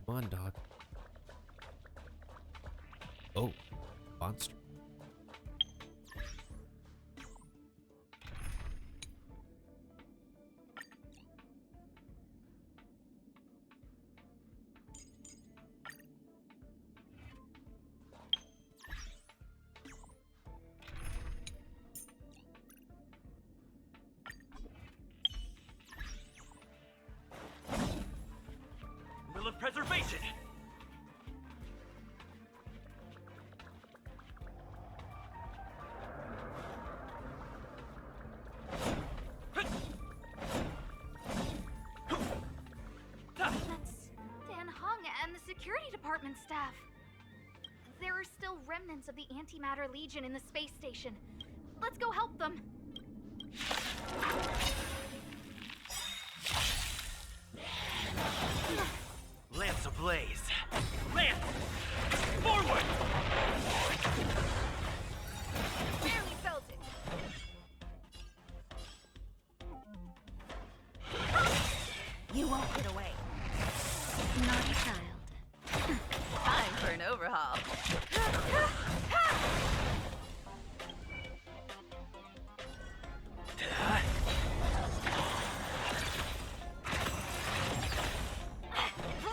Come on, dog. Oh, monster. Will of preservation! That's Dan Hung and the security department staff. There are still remnants of the Antimatter Legion in the space station. Let's go help them. Lance ablaze! Lance! Forward! Barely felt it. You won't get away. Naughty child. Time for an overhaul.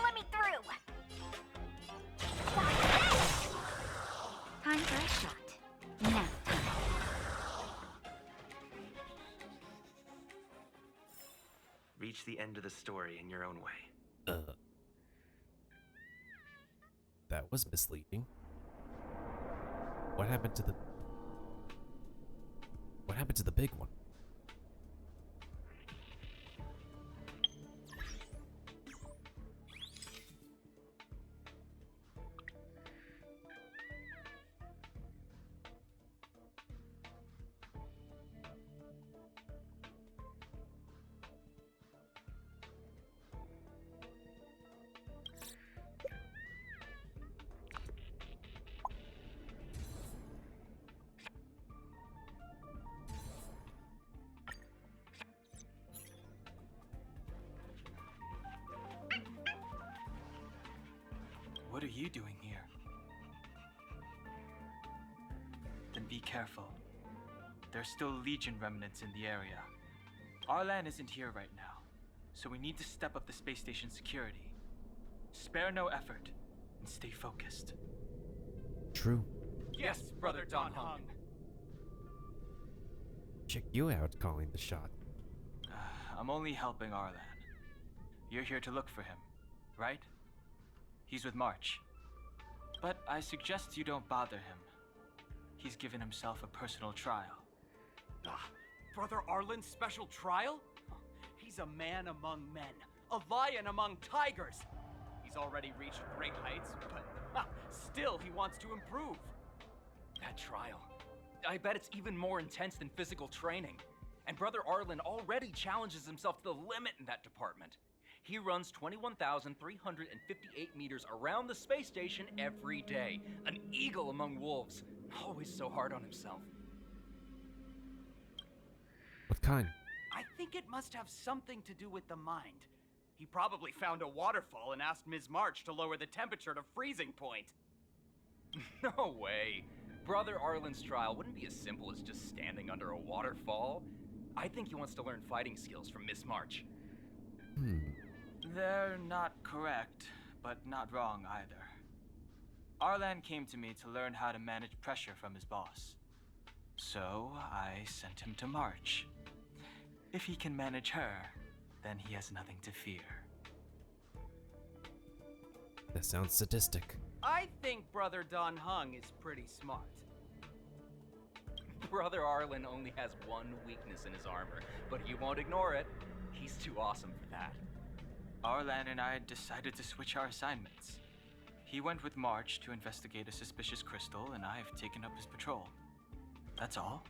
Let me through! Time for a shot. Nap time. Reach the end of the story in your own way. That was misleading. What happened to the... What happened to the big one? What are you doing here? Then be careful. There's still Legion remnants in the area. Arlan isn't here right now, so we need to step up the space station security. Spare no effort, and stay focused. True. Yes, Brother Don Hung. Check you out calling the shot. I'm only helping Arlan. You're here to look for him, right? He's with March. But I suggest you don't bother him. He's given himself a personal trial. Brother Arlen's special trial? He's a man among men, a lion among tigers. He's already reached great heights, but still he wants to improve. That trial. I bet it's even more intense than physical training. And Brother Arlen already challenges himself to the limit in that department. He runs 21,358 meters around the space station every day. An eagle among wolves. Always so hard on himself. What kind? I think it must have something to do with the mind. He probably found a waterfall and asked Ms. March to lower the temperature to freezing point. No way. Brother Arlen's trial wouldn't be as simple as just standing under a waterfall. I think he wants to learn fighting skills from Miss March. They're not correct, but not wrong either. Arlan came to me to learn how to manage pressure from his boss. So I sent him to March. If he can manage her, then he has nothing to fear. That sounds sadistic. I think Brother Don Hung is pretty smart. Brother Arlen only has one weakness in his armor, but he won't ignore it. He's too awesome for that. Arlan and I decided to switch our assignments. He went with March to investigate a suspicious crystal, and I've taken up his patrol. That's all.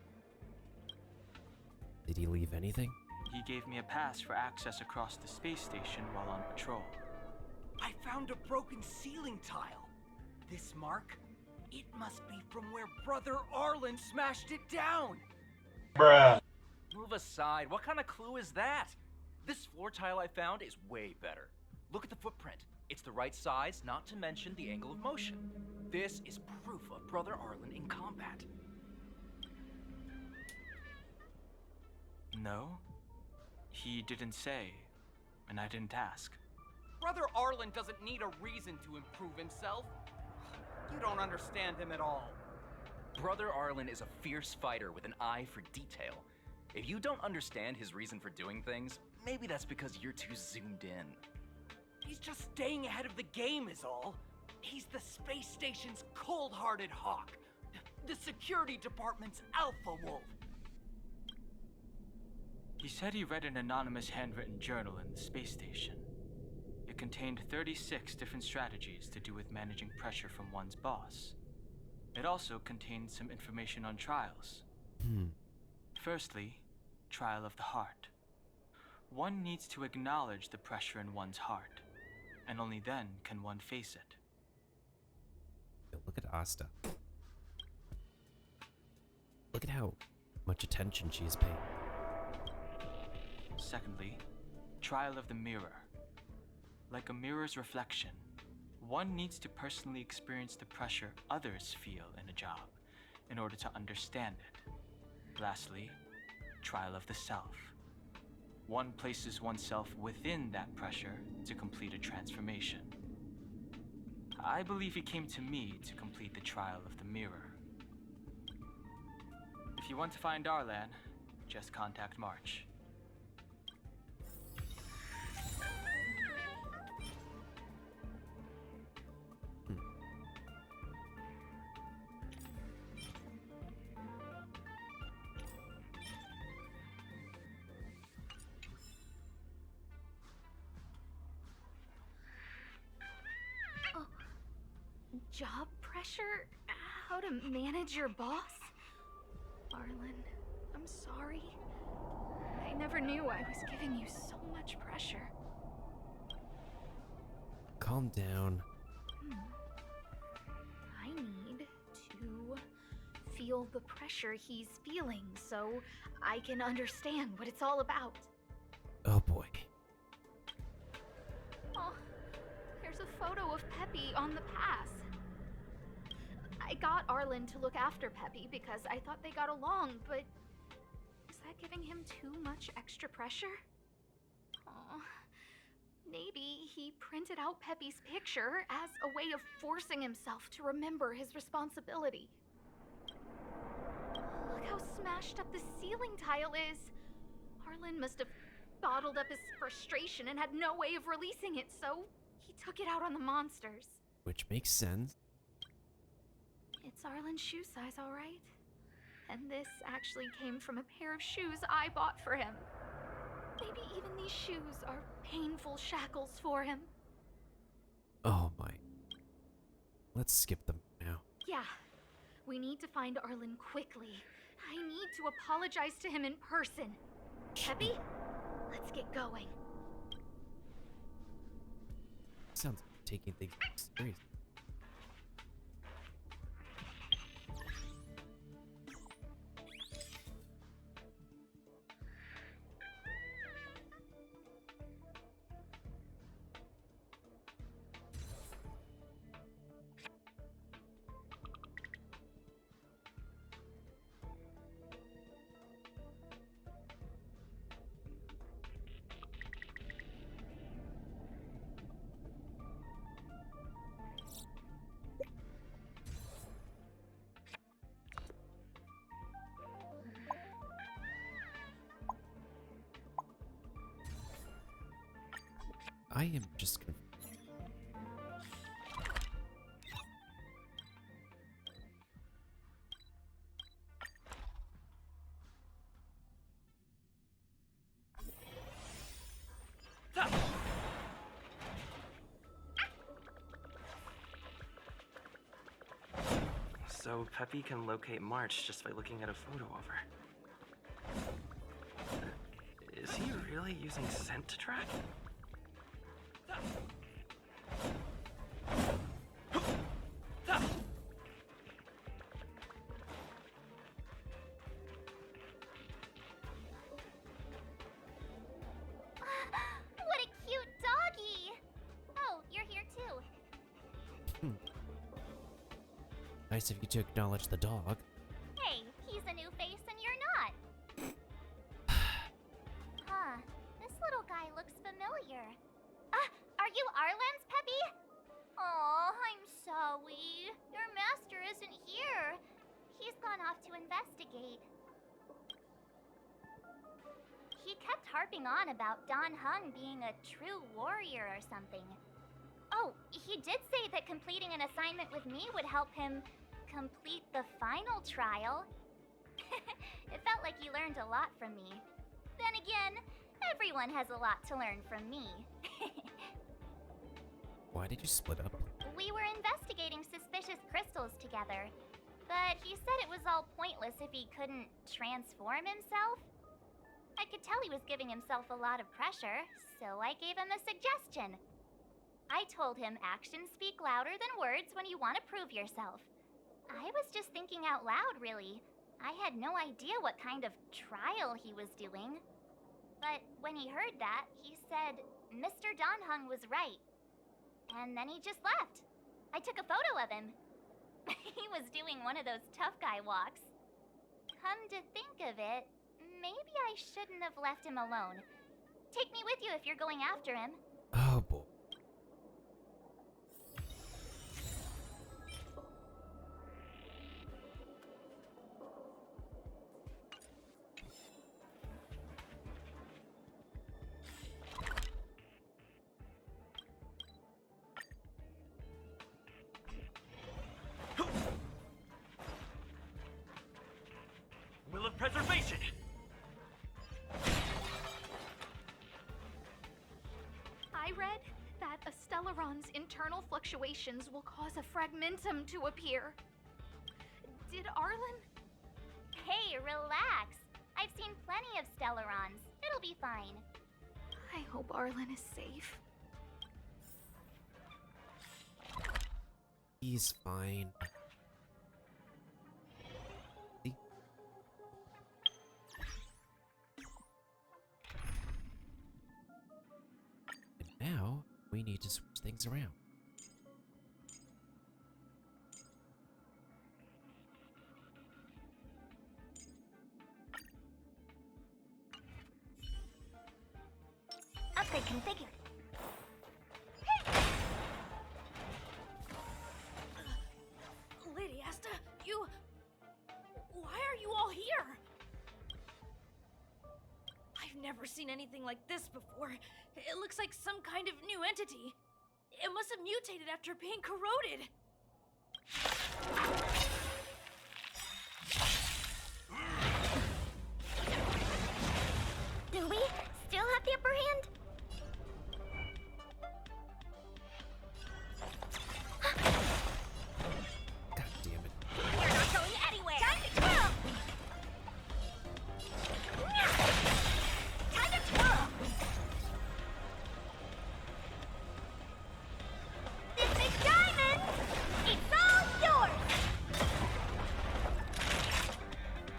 Did he leave anything? He gave me a pass for access across the space station while on patrol. I found a broken ceiling tile. This mark? It must be from where Brother Arlen smashed it down. Bruh. Move aside. What kind of clue is that? This floor tile I found is way better. Look at the footprint. It's the right size, not to mention the angle of motion. This is proof of Brother Arlen in combat. No, he didn't say, and I didn't ask. Brother Arlen doesn't need a reason to improve himself. You don't understand him at all. Brother Arlen is a fierce fighter with an eye for detail. If you don't understand his reason for doing things, maybe that's because you're too zoomed in. He's just staying ahead of the game is all. He's the space station's cold-hearted hawk. The security department's alpha wolf. He said he read an anonymous handwritten journal in the space station. It contained 36 different strategies to do with managing pressure from one's boss. It also contained some information on trials. Firstly, trial of the heart. One needs to acknowledge the pressure in one's heart, and only then can one face it. Yo, look at Asta. Look at how much attention she is paying. Secondly, trial of the mirror. Like a mirror's reflection, one needs to personally experience the pressure others feel in a job in order to understand it. Lastly, trial of the self. One places oneself within that pressure to complete a transformation. I believe he came to me to complete the trial of the mirror. If you want to find Arlan, just contact March. Job pressure? How to manage your boss? Arlen, I'm sorry. I never knew I was giving you so much pressure. Calm down. I need to feel the pressure he's feeling so I can understand what it's all about. Oh boy. Oh, there's a photo of Peppy on the pass. I got Arlen to look after Peppy because I thought they got along, but is that giving him too much extra pressure? Oh, maybe he printed out Peppy's picture as a way of forcing himself to remember his responsibility. Look how smashed up the ceiling tile is. Arlen must have bottled up his frustration and had no way of releasing it, so he took it out on the monsters. Which makes sense. It's Arlen's shoe size, all right? And this actually came from a pair of shoes I bought for him. Maybe even these shoes are painful shackles for him. Oh my. Let's skip them now. Yeah, we need to find Arlen quickly. I need to apologize to him in person. Peppy, let's get going. Sounds like taking things seriously. I am just confused. So Peppy can locate March just by looking at a photo of her. Is he really using scent to track? What a cute doggy! Oh, you're here too. Nice of you to acknowledge the dog. Hey, he's a new face and you're not. Huh, this little guy looks familiar. Are you Arlen's Peppy? Oh, I'm sorry. Your master isn't here. He's gone off to investigate. He kept harping on about Don Hung being a true warrior or something. Oh, he did say that completing an assignment with me would help him complete the final trial. It felt like he learned a lot from me. Then again, everyone has a lot to learn from me. Why did you split up? We were investigating suspicious crystals together, but he said it was all pointless if he couldn't transform himself. I could tell he was giving himself a lot of pressure, so I gave him a suggestion. I told him actions speak louder than words when you want to prove yourself. I was just thinking out loud, really. I had no idea what kind of trial he was doing. But when he heard that, he said Mr. Don Hung was right. And then he just left. I took a photo of him. He was doing one of those tough guy walks. Come to think of it, maybe I shouldn't have left him alone. Take me with you if you're going after him. Oh boy. Will of preservation! Stellaron's internal fluctuations will cause a fragmentum to appear. Did Arlen? Hey, relax. I've seen plenty of Stellarons. It'll be fine. I hope Arlen is safe. He's fine. See? And now we need to switch things around. Upgrade configured. Lady Asta, you... Why are you all here? I've never seen anything like this before. It looks like some kind of new entity. It must have mutated after being corroded. Do we still have the upper hand? God damn it. You're not going anywhere! Time to twirl! Time to twirl! This big diamond! It's all yours!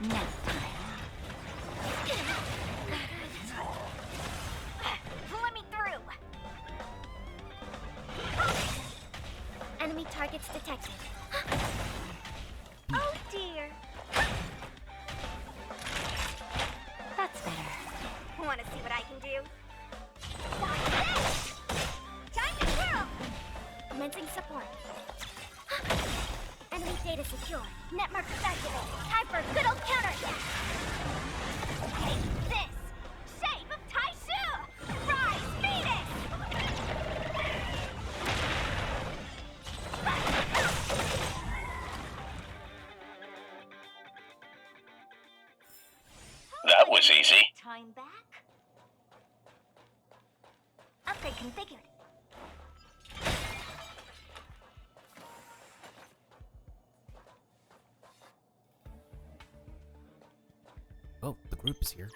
Next time. Let me through! Enemy targets detected. Oh dear. That's better. Wanna see what I can do? Watch this! Time to twirl! Commencing support. Enemy data secure. Net markers activated. Time for a good old counterattack! Take this! Shape of Taishu! Rise, Phoenix! That was easy. Time back. Upgrade configured. Oh, the group is here.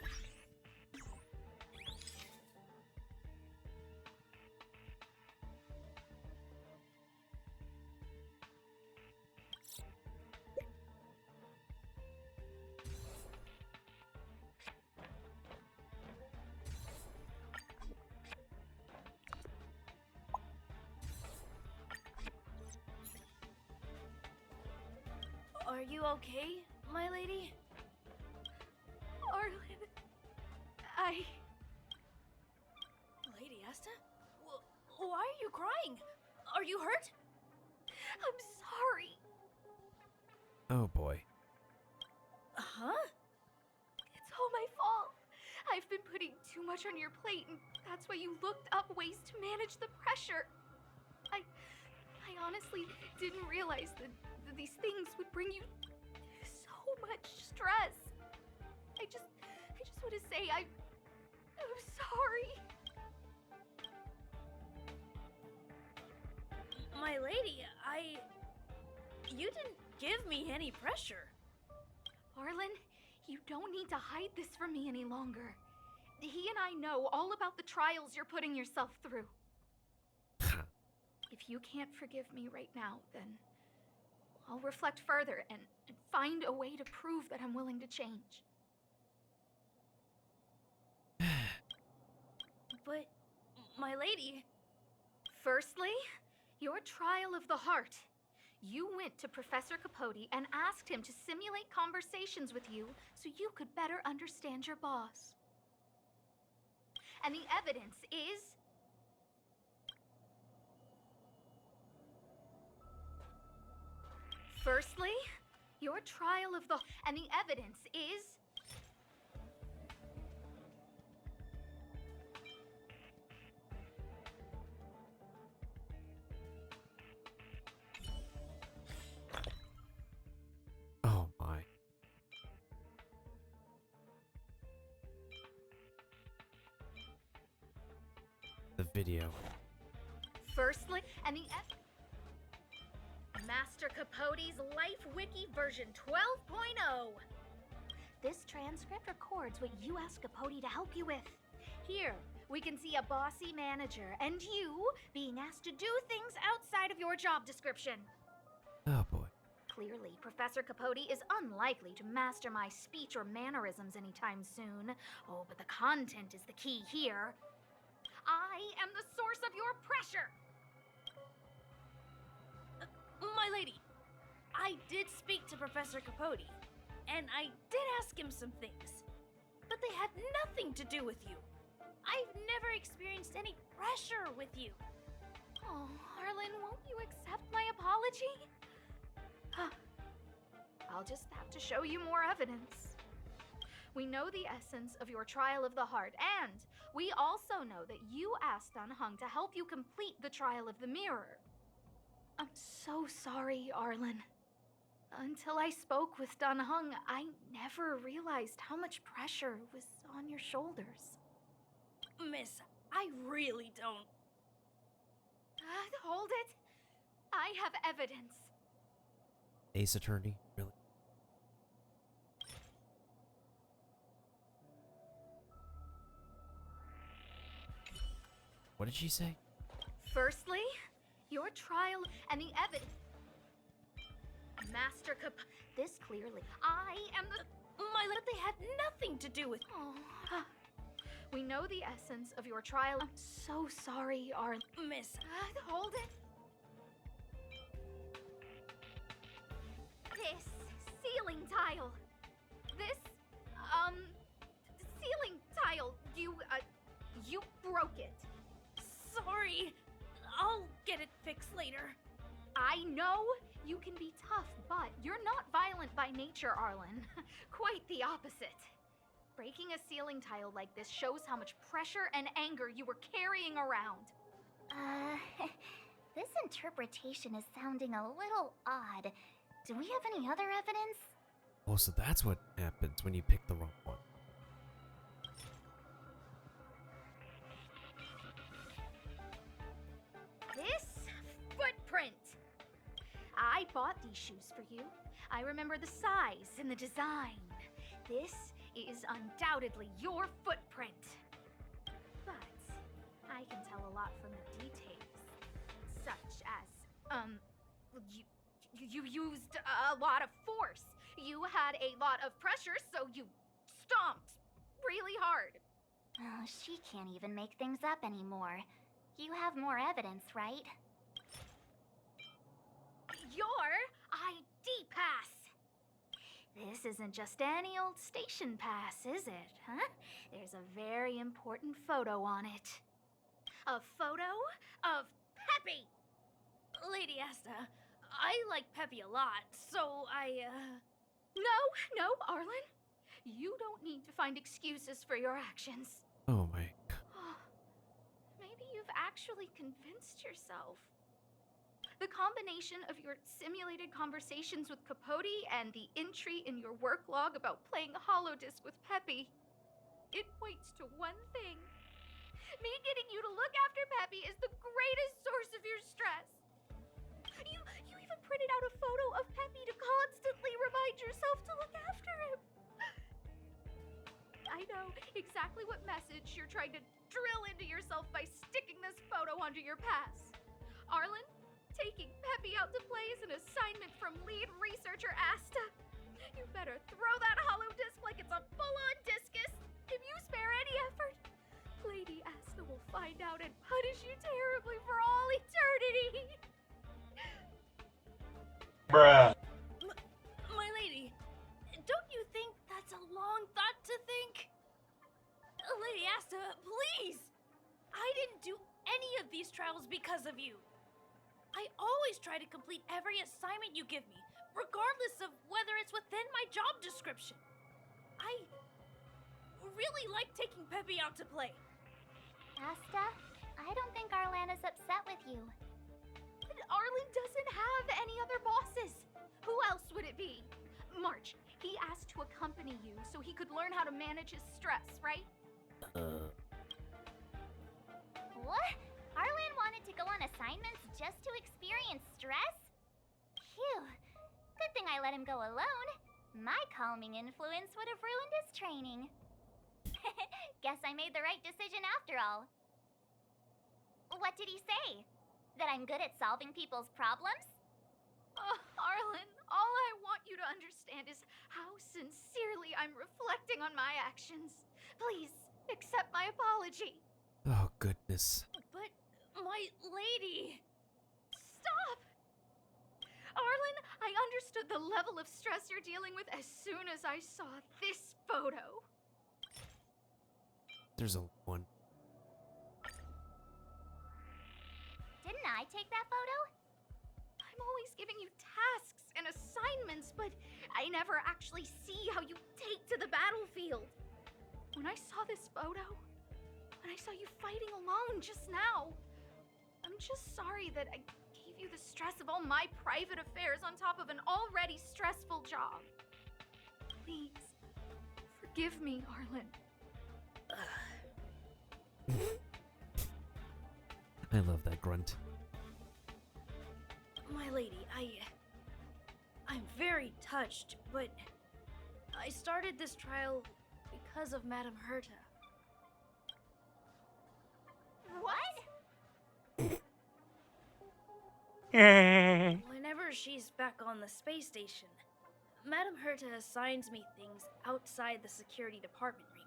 Are you okay, my lady? Arlen, Lady Asta? Why are you crying? Are you hurt? I'm sorry. Oh boy. Huh? It's all my fault. I've been putting too much on your plate, and that's why you looked up ways to manage the pressure. I honestly didn't realize that these things would bring you so much stress. I just want to say I'm sorry. My lady, you didn't give me any pressure. Arlen, you don't need to hide this from me any longer. He and I know all about the trials you're putting yourself through. If you can't forgive me right now, then I'll reflect further and find a way to prove that I'm willing to change. But, my lady... Firstly, your trial of the heart. You went to Professor Capote and asked him to simulate conversations with you so you could better understand your boss. And the evidence is... Firstly, your trial of the... And the evidence is... Oh my. The video. Firstly, and the Master Capote's Life Wiki version 12.0. This transcript records what you asked Capote to help you with. Here, we can see a bossy manager and you being asked to do things outside of your job description. Oh boy. Clearly, Professor Capote is unlikely to master my speech or mannerisms anytime soon. Oh, but the content is the key here. I am the source of your pressure! My lady, I did speak to Professor Capote, and I did ask him some things, but they had nothing to do with you. I've never experienced any pressure with you. Oh, Arlen, won't you accept my apology? I'll just have to show you more evidence. We know the essence of your trial of the heart, and we also know that you asked Dunhung to help you complete the trial of the mirror. I'm so sorry, Arlen. Until I spoke with Dunhung, I never realized how much pressure was on your shoulders. Miss, I really don't. Hold it. I have evidence. Ace Attorney, really? What did she say? Firstly, your trial and the evidence. Master this clearly. I am the. My lord, they had nothing to do with. Oh. We know the essence of your trial. I'm so sorry, Arlen. Miss. Hold it. This ceiling tile. This, ceiling tile. You broke it. Sorry. I'll get it fixed later. I know you can be tough, but you're not violent by nature, Arlen. Quite the opposite. Breaking a ceiling tile like this shows how much pressure and anger you were carrying around. This interpretation is sounding a little odd. Do we have any other evidence? Oh, so that's what happens when you pick the wrong one. This footprint. I bought these shoes for you. I remember the size and the design. This is undoubtedly your footprint. But I can tell a lot from the details, such as, you used a lot of force. You had a lot of pressure, so you stomped really hard. Oh, she can't even make things up anymore. You have more evidence, right? Your ID pass. This isn't just any old station pass, is it, huh? There's a very important photo on it. A photo of Peppy! Lady Asta, I like Peppy a lot, so No, Arlen. You don't need to find excuses for your actions. Oh my. Maybe you've actually convinced yourself. The combination of your simulated conversations with Capote and the entry in your work log about playing holodisc with Peppy, it points to one thing. Me getting you to look after Peppy is the greatest source of your stress. You even printed out a photo of Peppy to constantly remind yourself to look after him. I know exactly what message you're trying to drill into yourself by sticking this photo onto your pass. Arlen, taking Peppy out to play is an assignment from lead researcher Asta. You better throw that holodisc like it's a full-on discus. If you spare any effort, Lady Asta will find out and punish you terribly for all eternity. Bruh. My lady, don't you think that's a long thought to think? Lady Asta, please! I didn't do any of these trials because of you. I always try to complete every assignment you give me, regardless of whether it's within my job description. I really like taking Peppy out to play. Asta, I don't think Arlan is upset with you. But Arlen doesn't have any other bosses. Who else would it be? March, he asked to accompany you so he could learn how to manage his stress, right? What? Arlan wanted to go on a assignments just to experience stress? Phew. Good thing I let him go alone. My calming influence would have ruined his training. Guess I made the right decision after all. What did he say? That I'm good at solving people's problems? Arlen, all I want you to understand is how sincerely I'm reflecting on my actions. Please, accept my apology. Oh, goodness. But, my lady... Stop! Arlen, I understood the level of stress you're dealing with as soon as I saw this photo. There's only one. Didn't I take that photo? I'm always giving you tasks and assignments, but I never actually see how you take to the battlefield. When I saw this photo, when I saw you fighting alone just now, I'm just sorry that I gave you the stress of all my private affairs on top of an already stressful job. Please, forgive me, Arlen. I love that grunt. My lady, I'm very touched, but I started this trial because of Madame Herta. What? Whenever she's back on the space station, Madame Herta assigns me things outside the security department remit.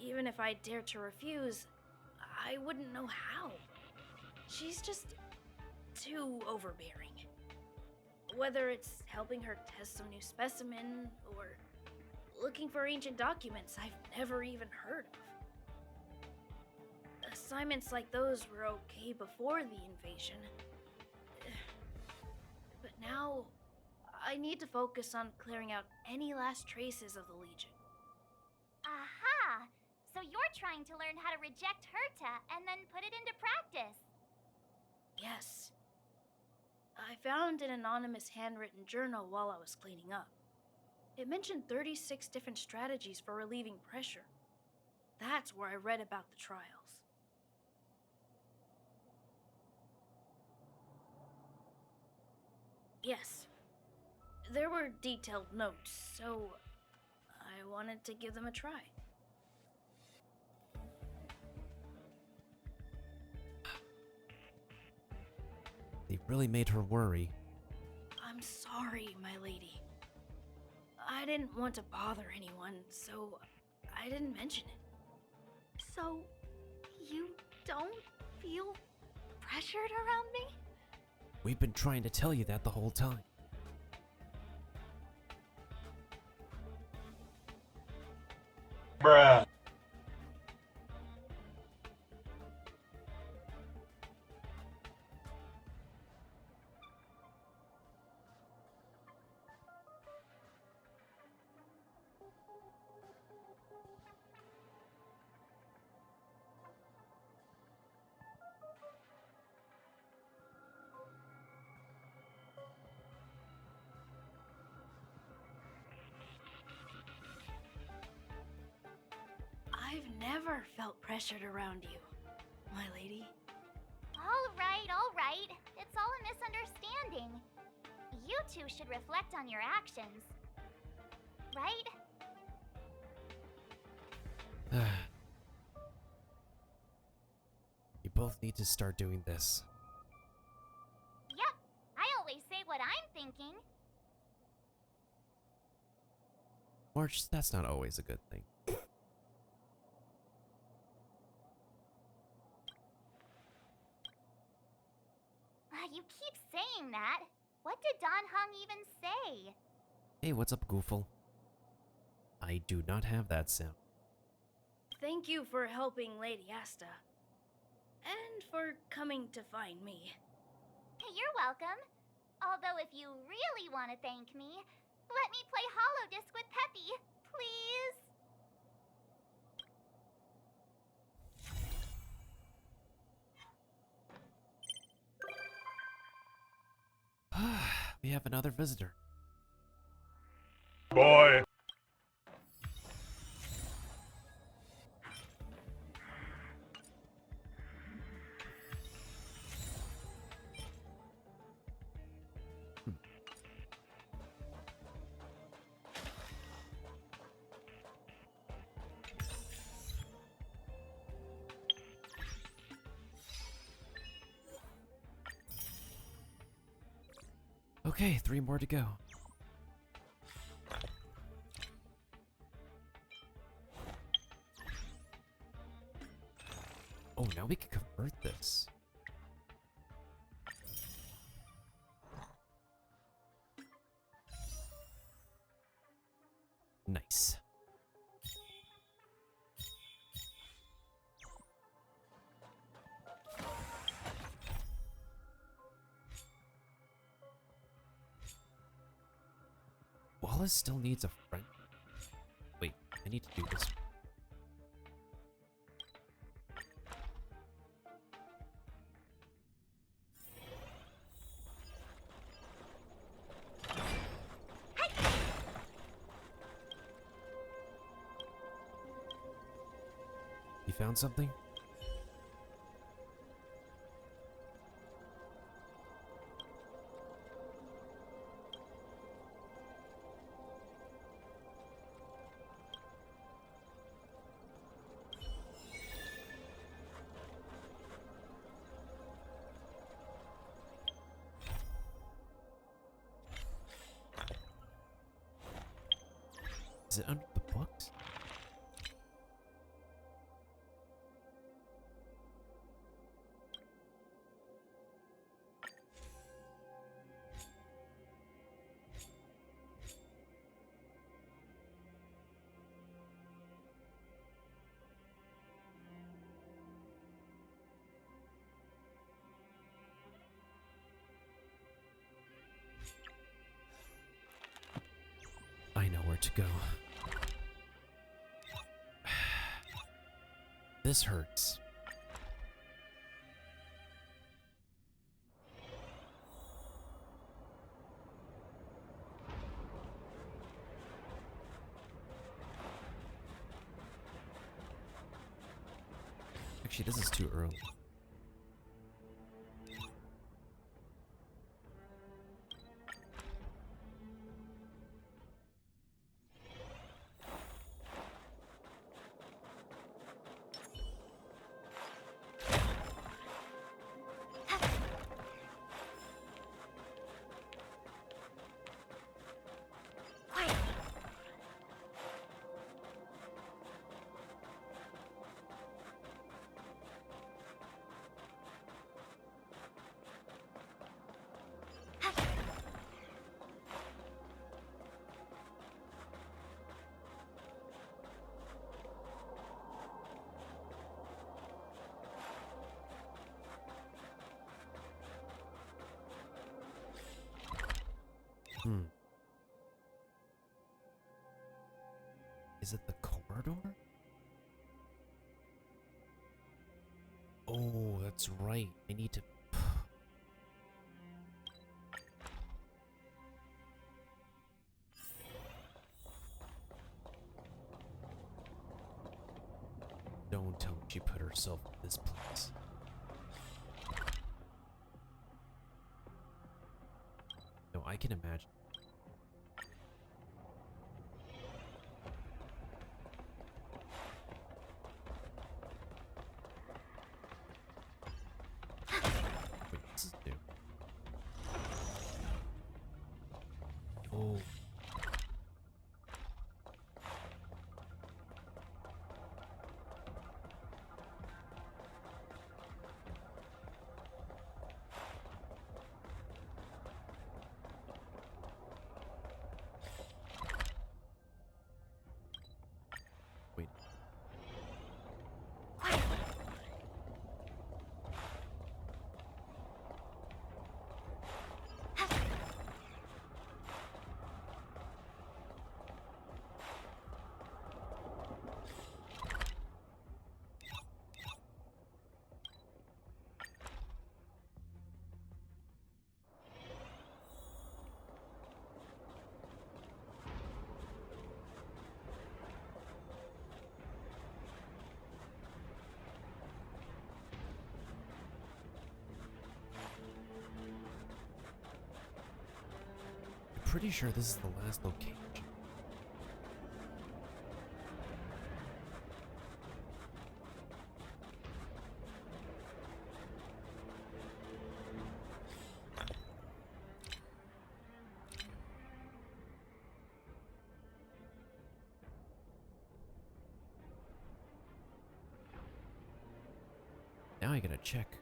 Even if I dared to refuse, I wouldn't know how. She's just too overbearing. Whether it's helping her test some new specimen, or looking for ancient documents I've never even heard of. Assignments like those were okay before the invasion. But now, I need to focus on clearing out any last traces of the Legion. Aha! So you're trying to learn how to reject Herta and then put it into practice. Yes. I found an anonymous handwritten journal while I was cleaning up. It mentioned 36 different strategies for relieving pressure. That's where I read about the trials. Yes. There were detailed notes, so I wanted to give them a try. They really made her worry. I'm sorry, my lady. I didn't want to bother anyone, so I didn't mention it. So, you don't feel pressured around me? We've been trying to tell you that the whole time. Bruh. I've never felt pressured around you, my lady. All right. It's all a misunderstanding. You two should reflect on your actions. Right? You both need to start doing this. Yep. I always say what I'm thinking. March, that's not always a good thing. You keep saying that. What did Don Hung even say? Hey, what's up, Goofle? I do not have that sound. Thank you for helping Lady Asta. And for coming to find me. You're welcome. Although if you really want to thank me, let me play Holodisc with Peppy, please. We have another visitor. Boy. Okay, 3 more to go. Oh, now we can convert this. Nice. Wallace still needs a friend. Wait, I need to do this. You found something? Is it under the books? I know where to go. This hurts. Actually, this is too early. Is it the corridor? Oh, that's right. I need to... Don't tell me she put herself in this place. No, I can imagine. Wait, this is new. Oh. Wait. Pretty sure this is the last location. I gotta check.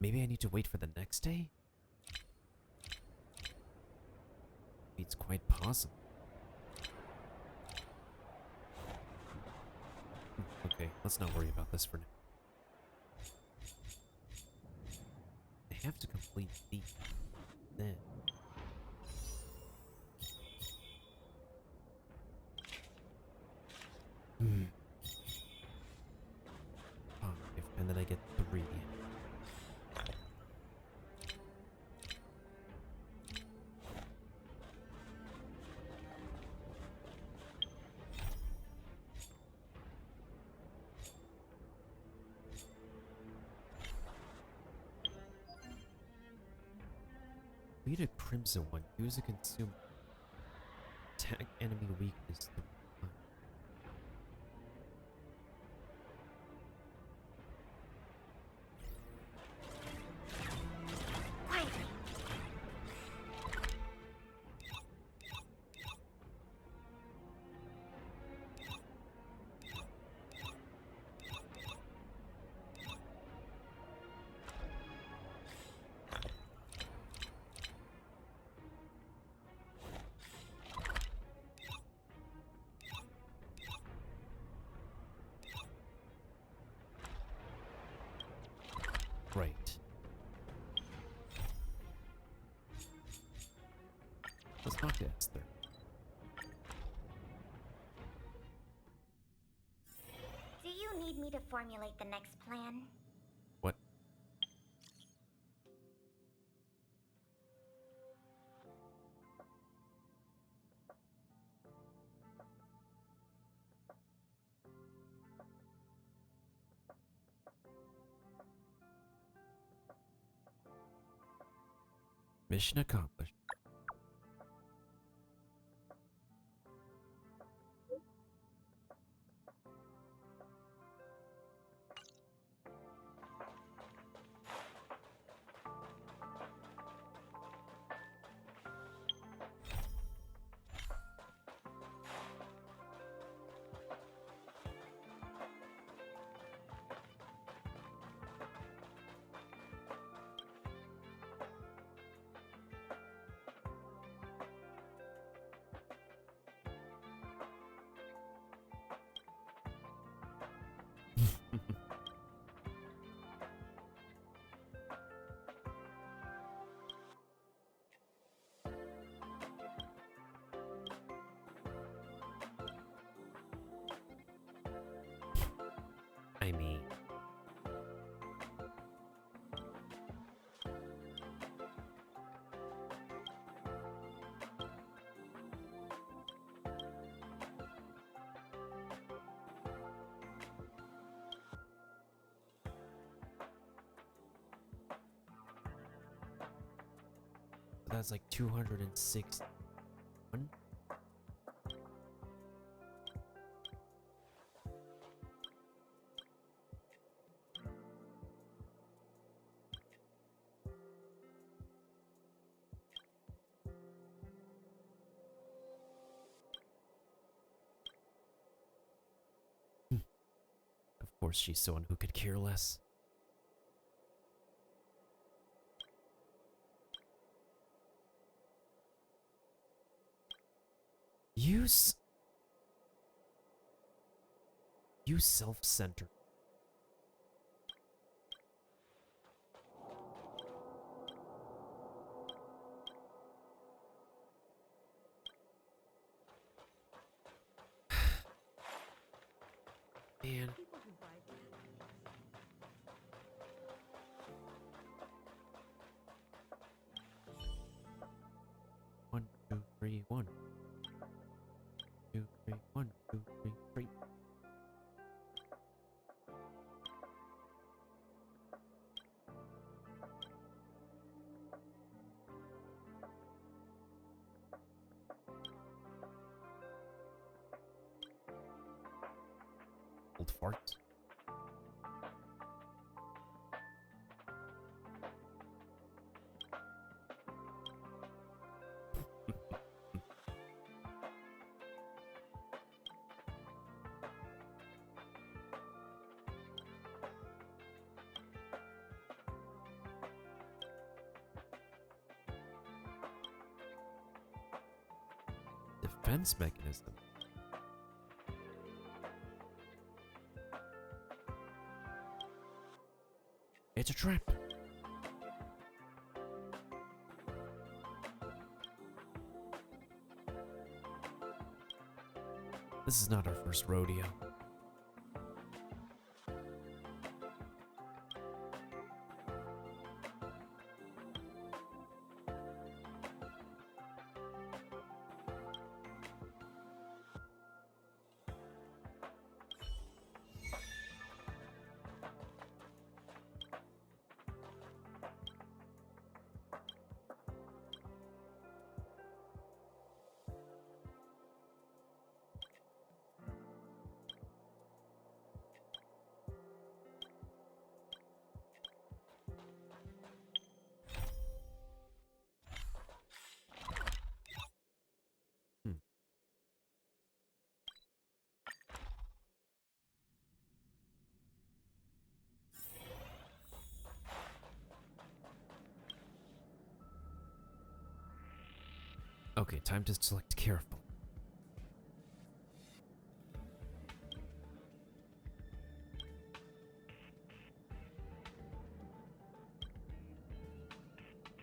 Maybe I need to wait for the next day? It's quite possible. Okay, let's not worry about this for now. I have to complete these. Then. Five, and then I get 3. Need a crimson one. Use a consume. Attack enemy weakness 3 times. Right. Let's talk to Esther. Do you need me to formulate the next plan? What? Mission accomplished. I mean, that's like 206. Of course, she's someone who could care less. You self-centered. Man. One, two, three, one. Two, three, one, two, three, three. Old farts. Defense mechanism. It's a trap. This is not our first rodeo. Okay, time to select careful.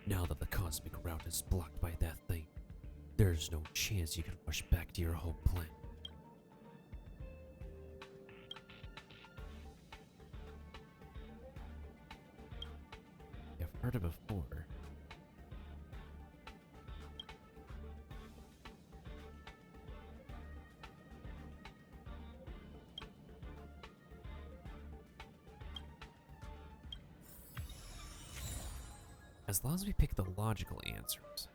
Now that the cosmic route is blocked by that thing, there's no chance you can rush back to your home planet. I've heard it before. As long as we pick the logical answers.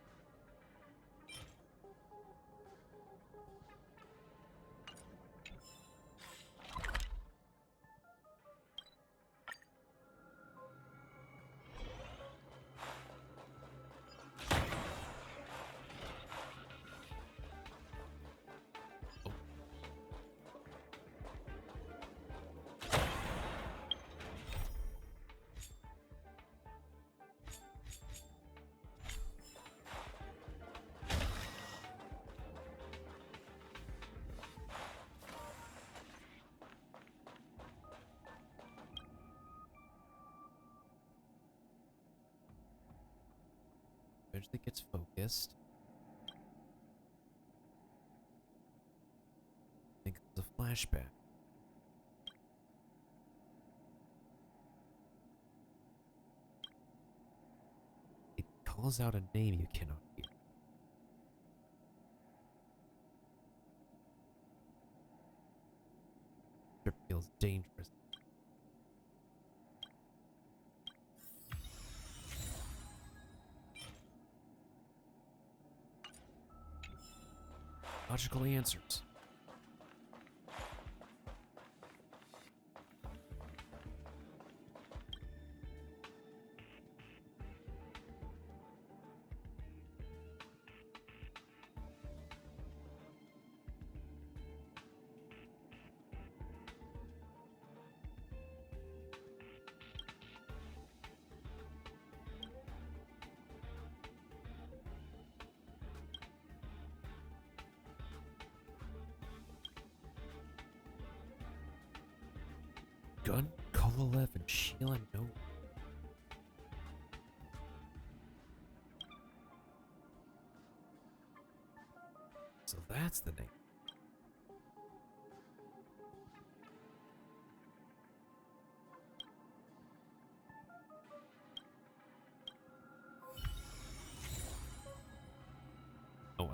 Eventually gets focused. I think it's a flashback. It calls out a name you cannot hear. It feels dangerous. Logical answers. Gun, Kovalev, and Sheila, no. So that's the name.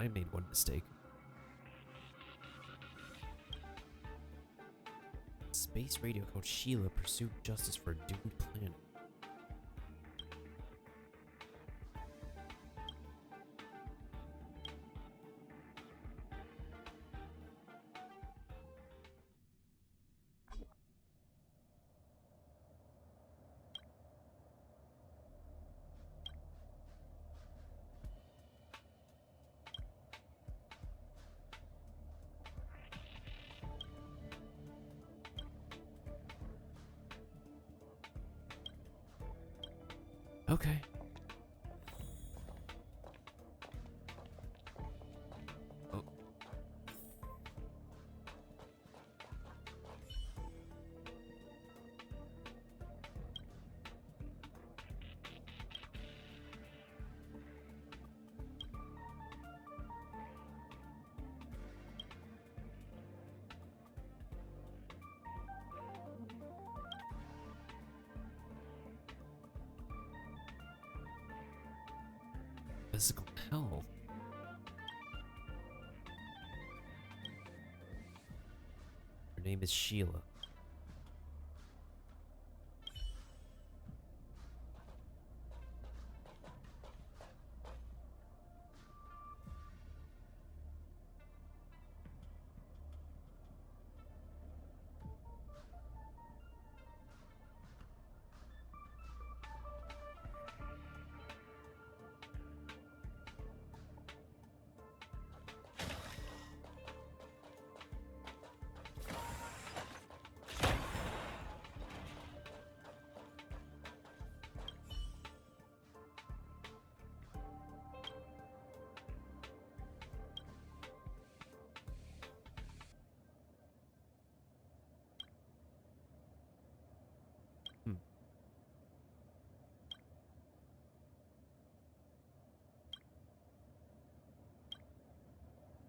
I made one mistake. Space radio called Sheila pursued justice for a doomed planet. Okay. Oh. Physical health. Her name is Sheila.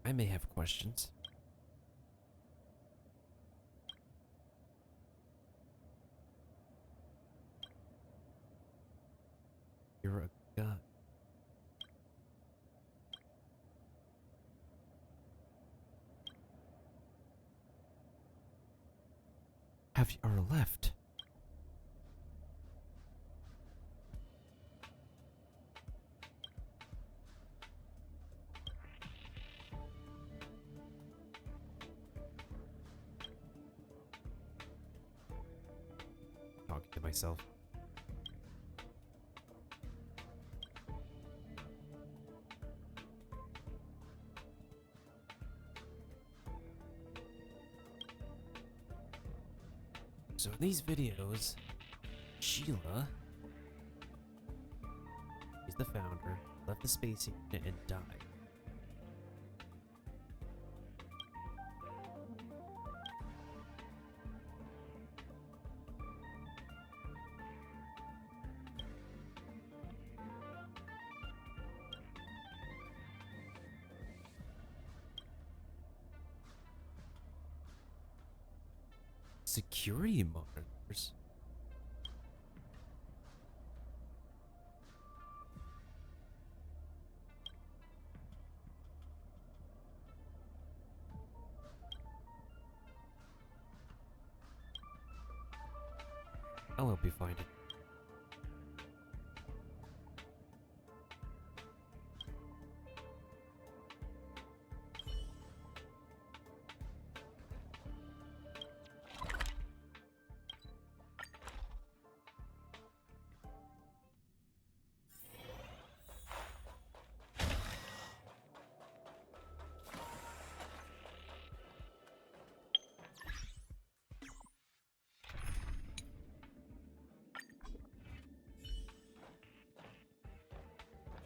I may have questions. You're a god. Have you ever left? Talking to myself. So in these videos, Sheila is the founder, left the space unit and died. Security monitors? I'll help you find it.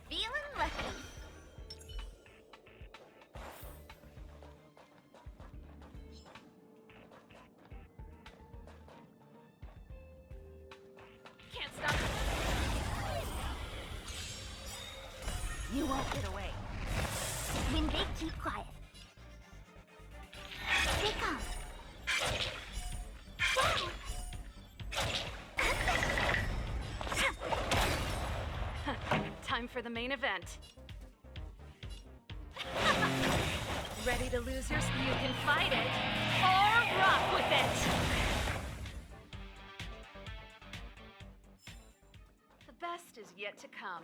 Feeling lucky. Can't stop. You won't get away. When they keep quiet. They come. Down. Time for the main event. ready to lose your... You can fight it, or rock with it! The best is yet to come.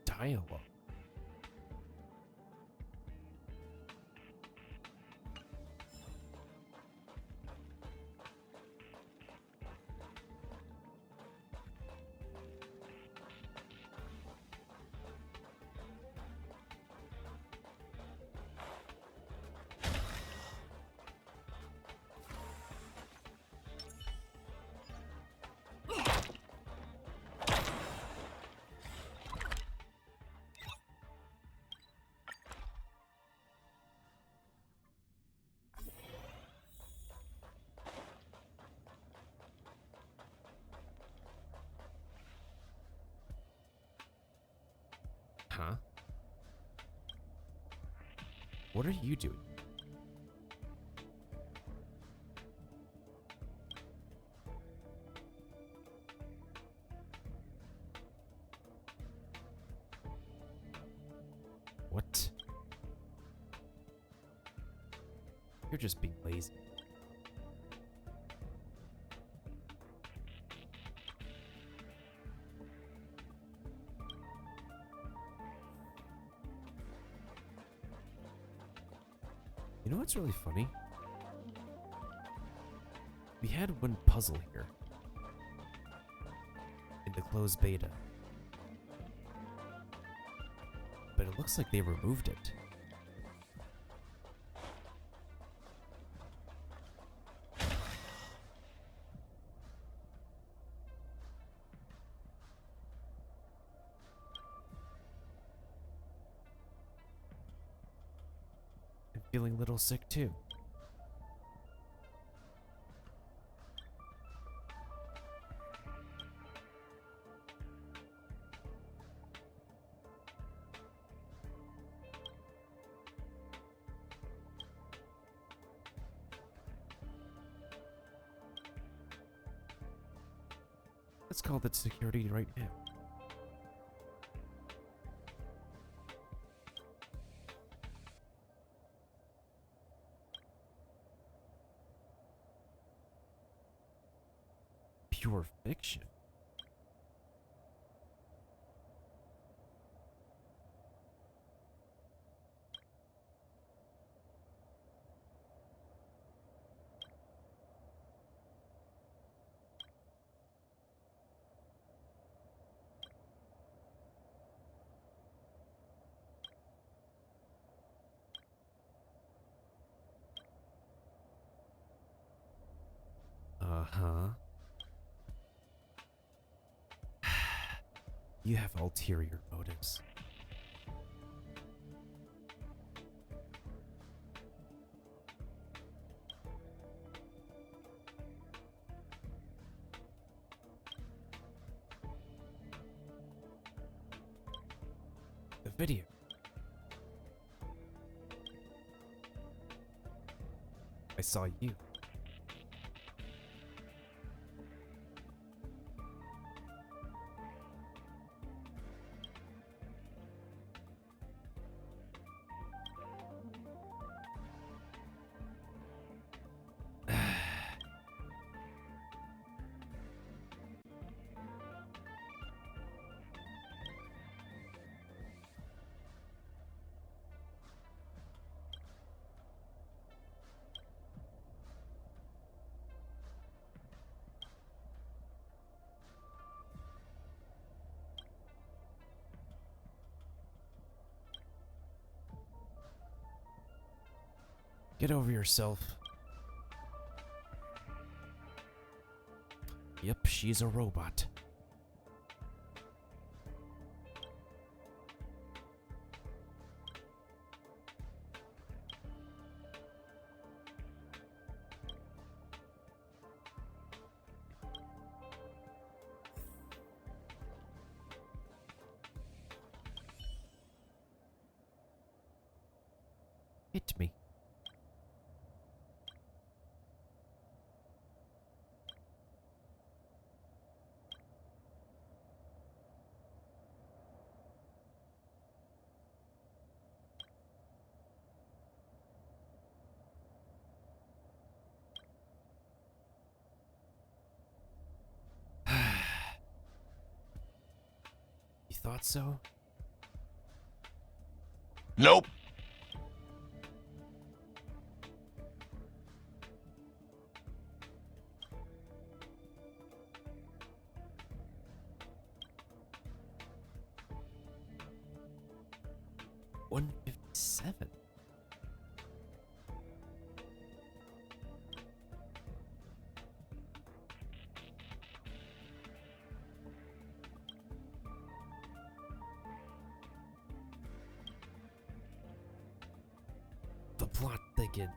Dialogue. Huh? What are you doing? What? You're just being lazy. You know what's really funny? We had one puzzle here in the closed beta, but it looks like they removed it. I'm feeling a little sick too. Let's call that security right now. Pure fiction. Uh-huh. You have ulterior motives. The video. I saw you. Get over yourself. Yep, she's a robot. Hit me. thought so. Nope. $157. The plot thickens.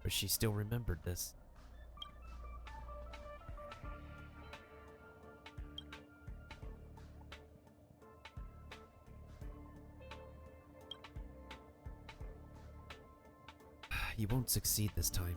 But she still remembered this. You won't succeed this time.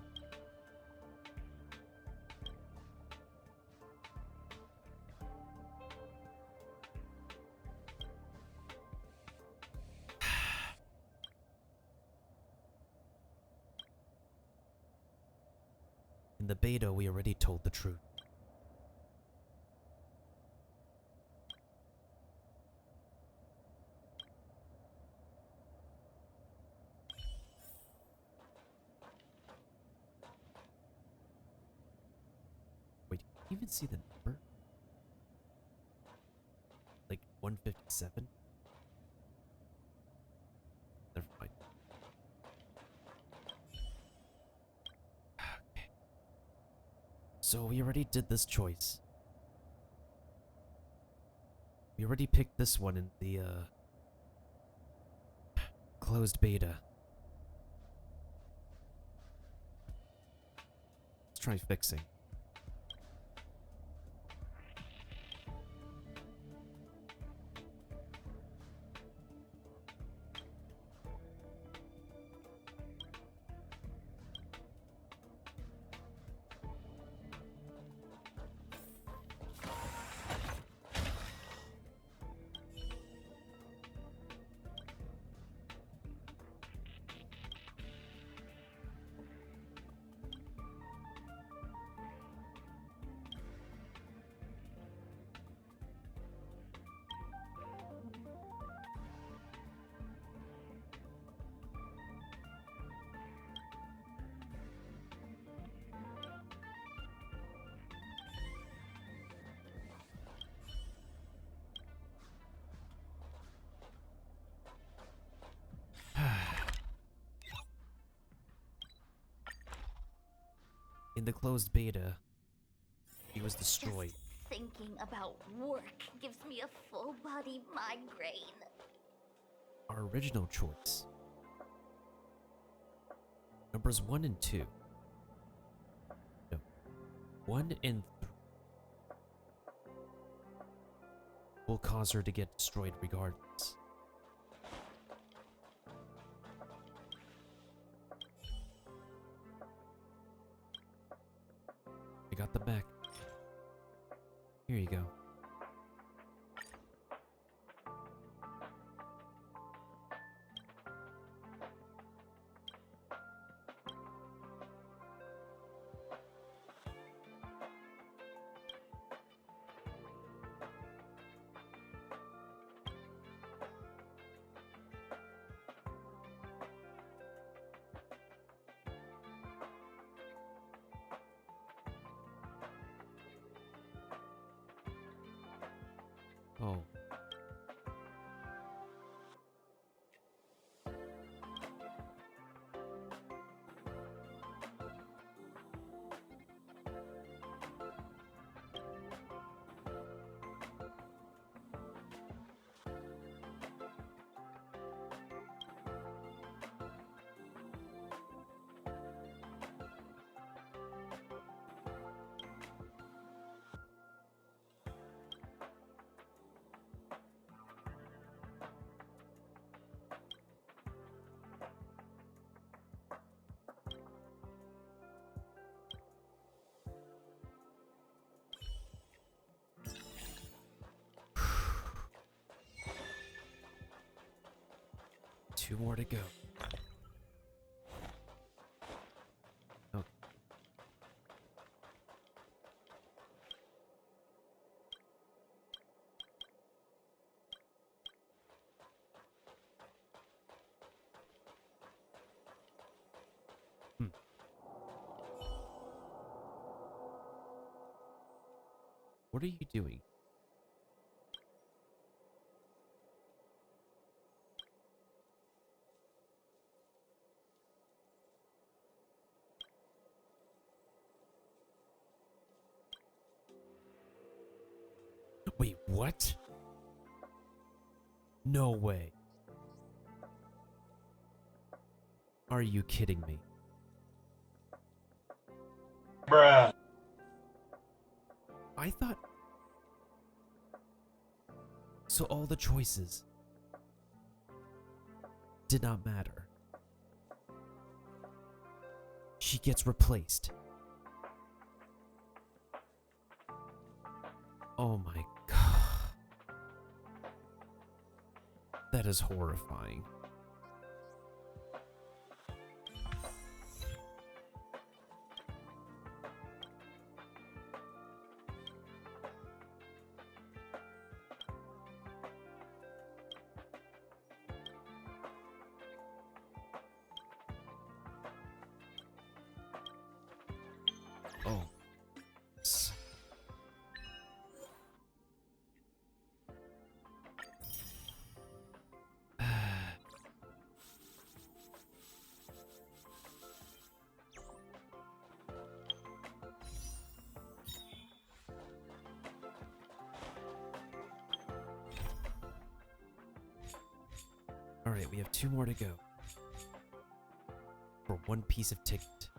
In the beta, we already told the truth. Wait, can you even see the number? Like 157? Never mind. Okay. So we already did this choice. We already picked this one in the closed beta. Let's try fixing. In the closed beta, he was destroyed. Just thinking about work gives me a full body migraine. Our original choice. Numbers 1 and 2. No. 1 and 3 will cause her to get destroyed regardless. I got the back. Here you go. Oh. 2 more to go. Okay. What are you doing? Wait, what? No way. Are you kidding me? Bruh. I thought... So all the choices did not matter. She gets replaced. Oh my god. That is horrifying. Oh. Alright, we have 2 more to go. For 1 piece of ticket.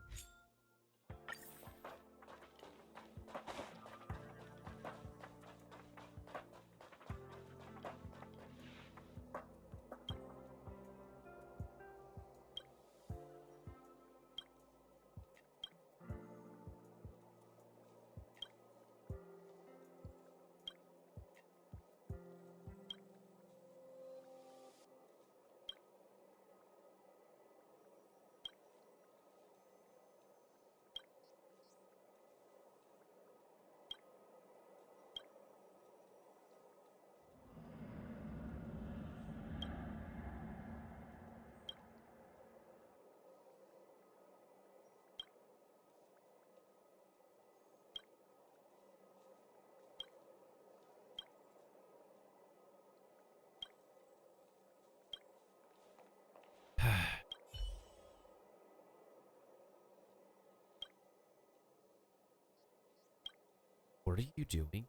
What are you doing?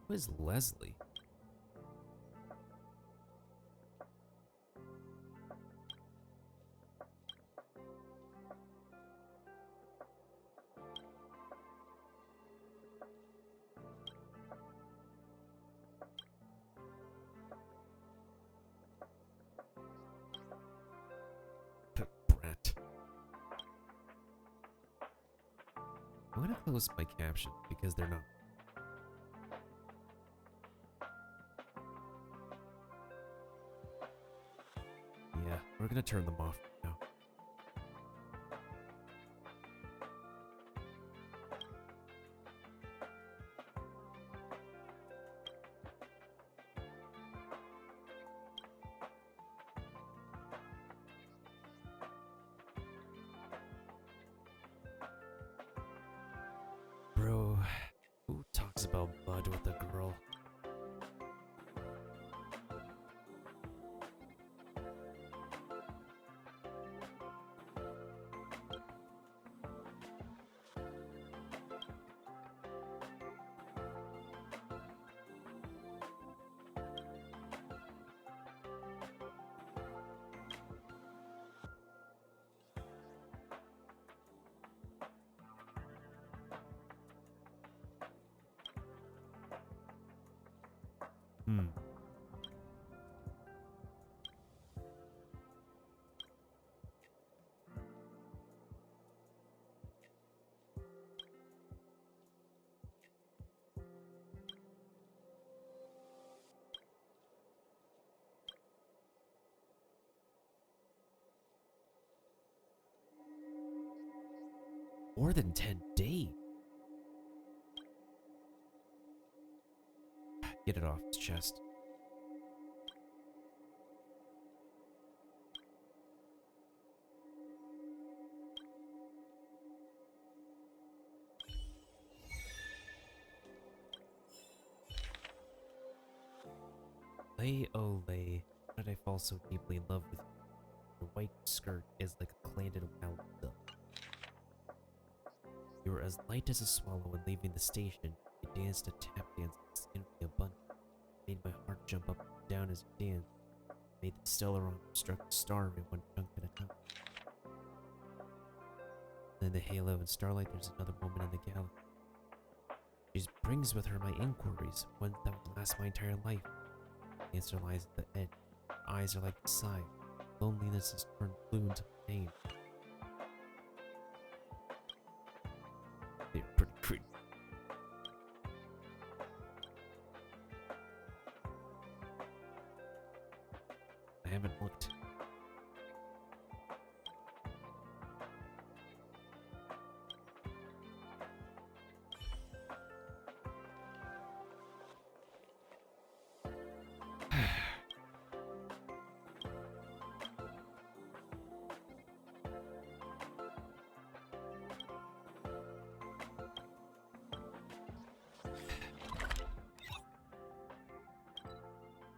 Who is Leslie? Brat. I'm gonna close my caption because they're not. Yeah, we're gonna turn them off now. Bro, who talks about blood with a girl? Hmm. more than 10 days. Get it off his chest. Lay, oh lay, how did I fall so deeply in love with you? Your white skirt is like a clandid wild dove. You were as light as a swallow when leaving the station. You danced a tap dance with skin for abundant. Made my heart jump up and down as you danced. Made the stellar on struck the star in one chunk at a time. Then in the halo and starlight, there's another moment in the galaxy. She brings with her my inquiries, ones that would last my entire life. The answer lies at the edge. Her eyes are like the sigh. Loneliness has turned blue into pain. They're pretty creepy. I haven't looked.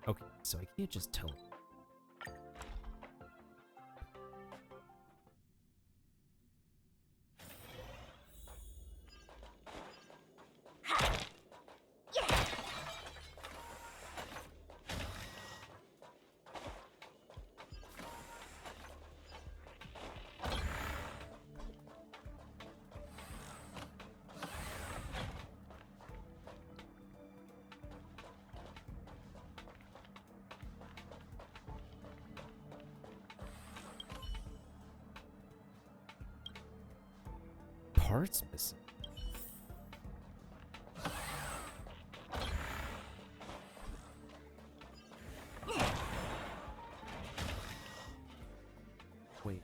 Okay, so I can't just tell him. Parts missing. Wait.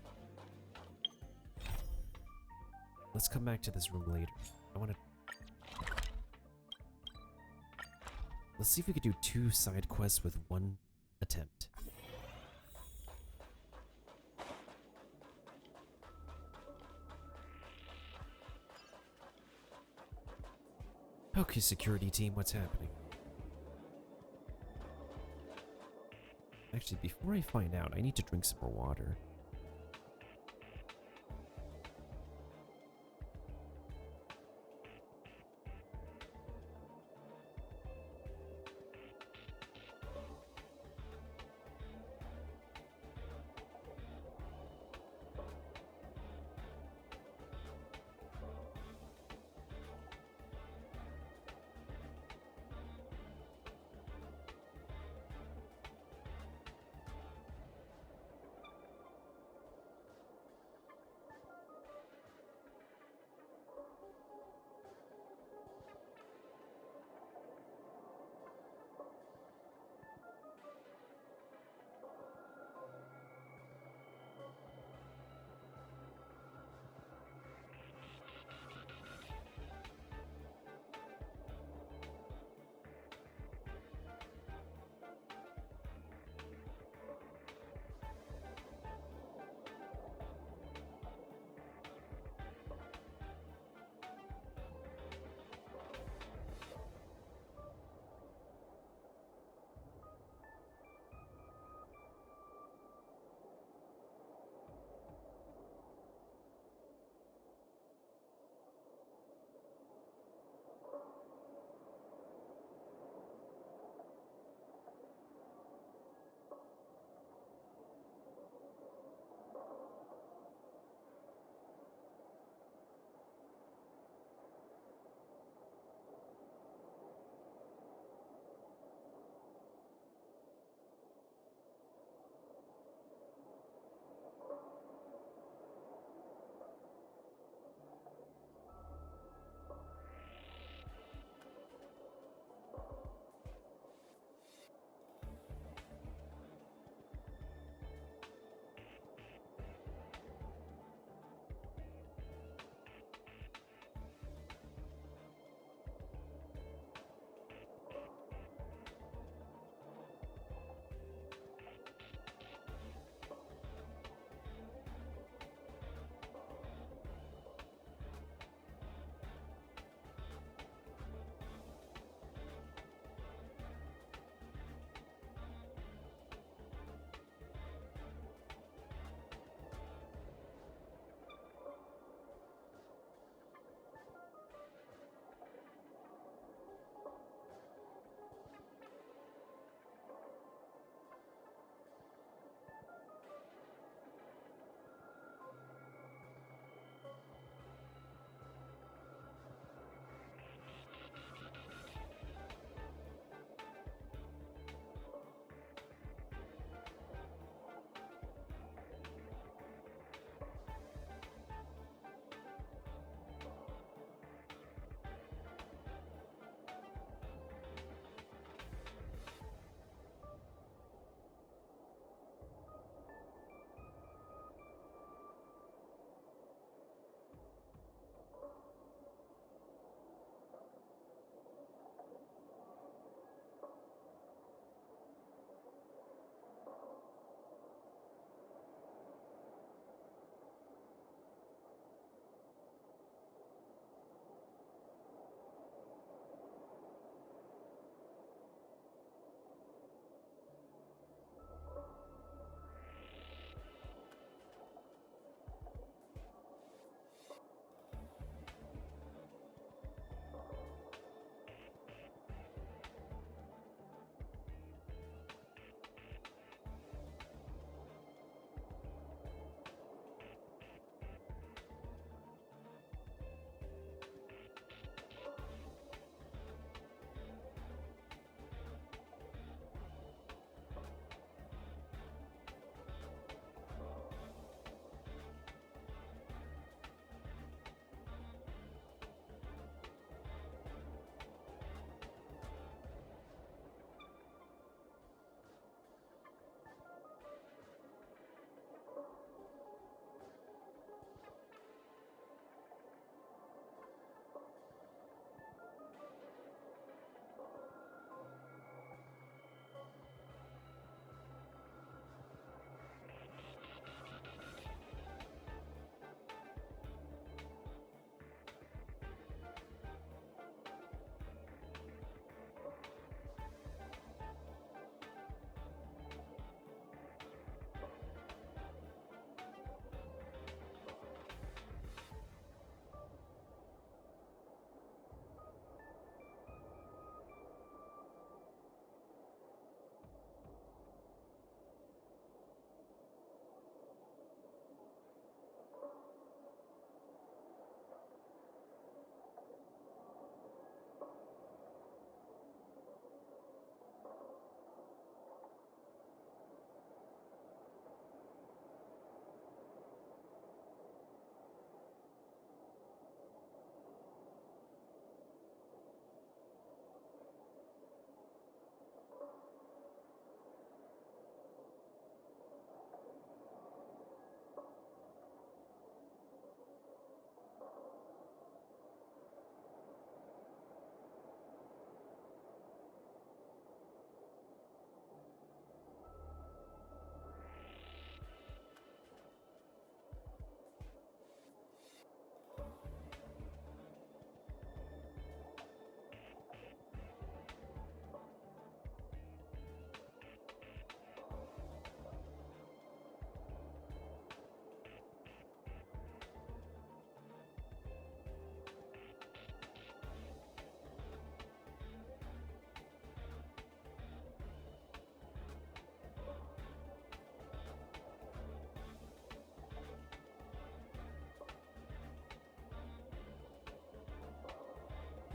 Let's come back to this room later. I want to... Let's see if we could do 2 side quests with 1 attempt. Okay, security team, what's happening? Actually, before I find out, I need to drink some more water.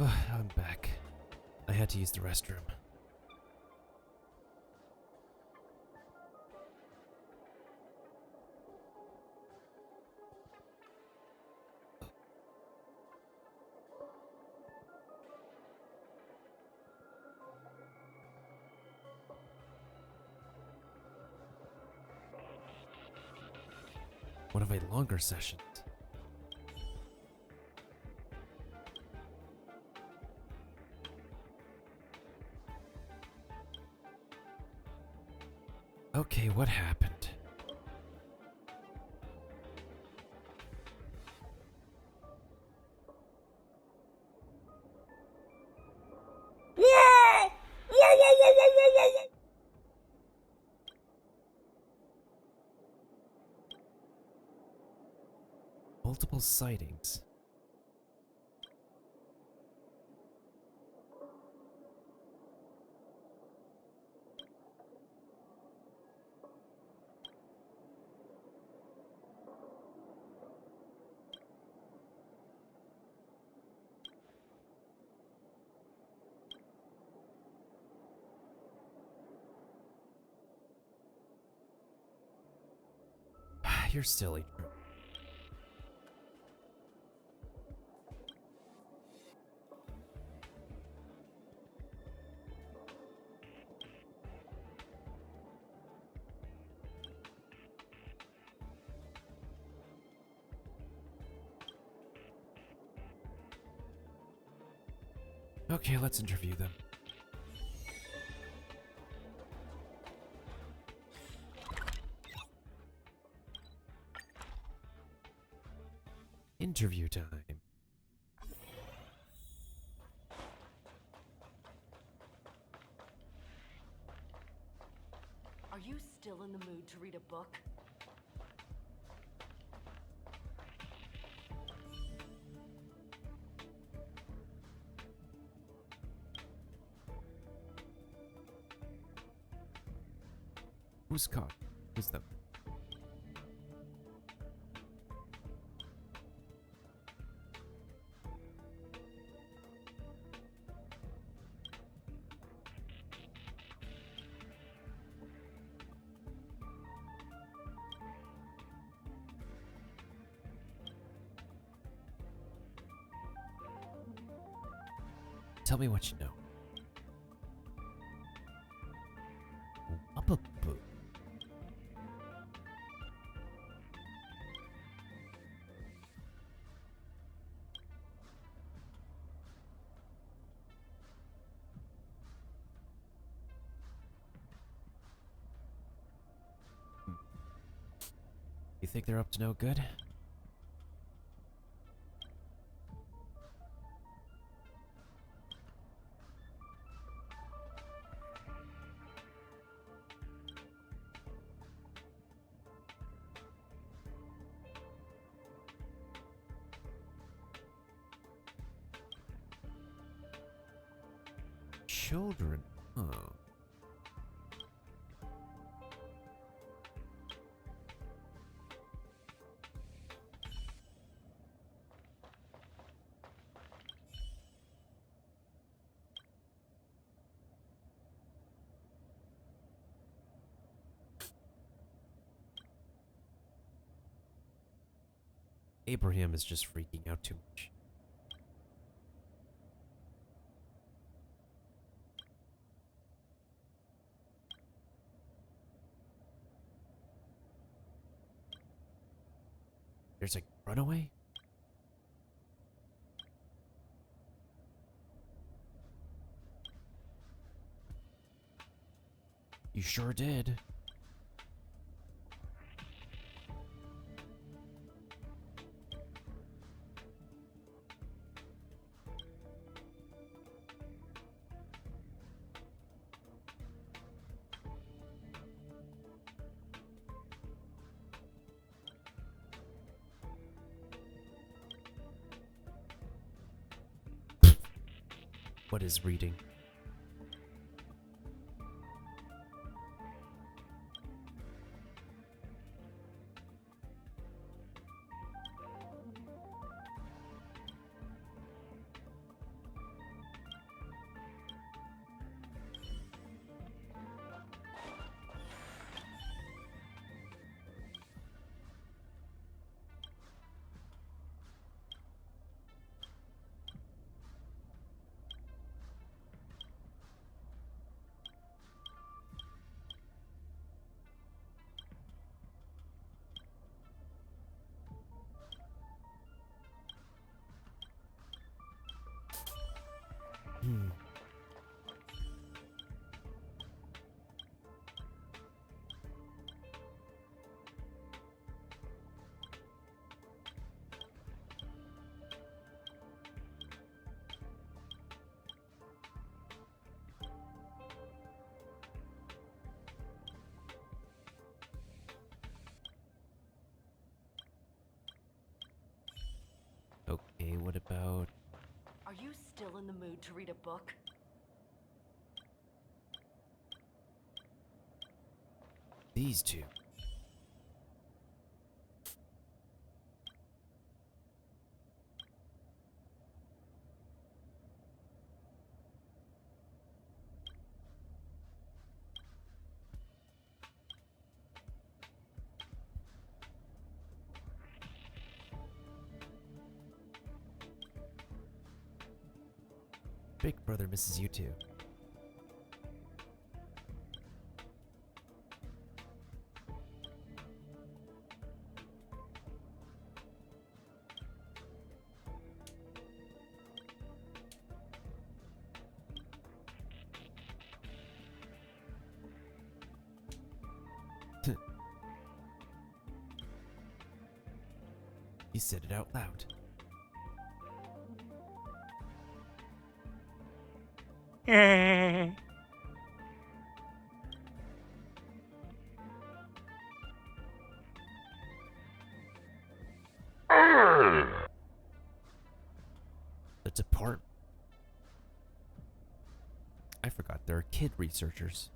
I'm back. I had to use the restroom. One of my longer sessions. Okay, what happened? Multiple sightings. You're silly, Drew. Okay, let's interview them. Interview time. Are you still in the mood to read a book? Who's caught? Who's them? Tell me what you know. Up-a-boo. You think they're up to no good? Children, huh? Abraham is just freaking out too much. There's a runaway? You sure did. What is reading? What about Are you still in the mood to read a book? these two? Big brother misses you too. He said it out loud. The department. I forgot there are kid researchers.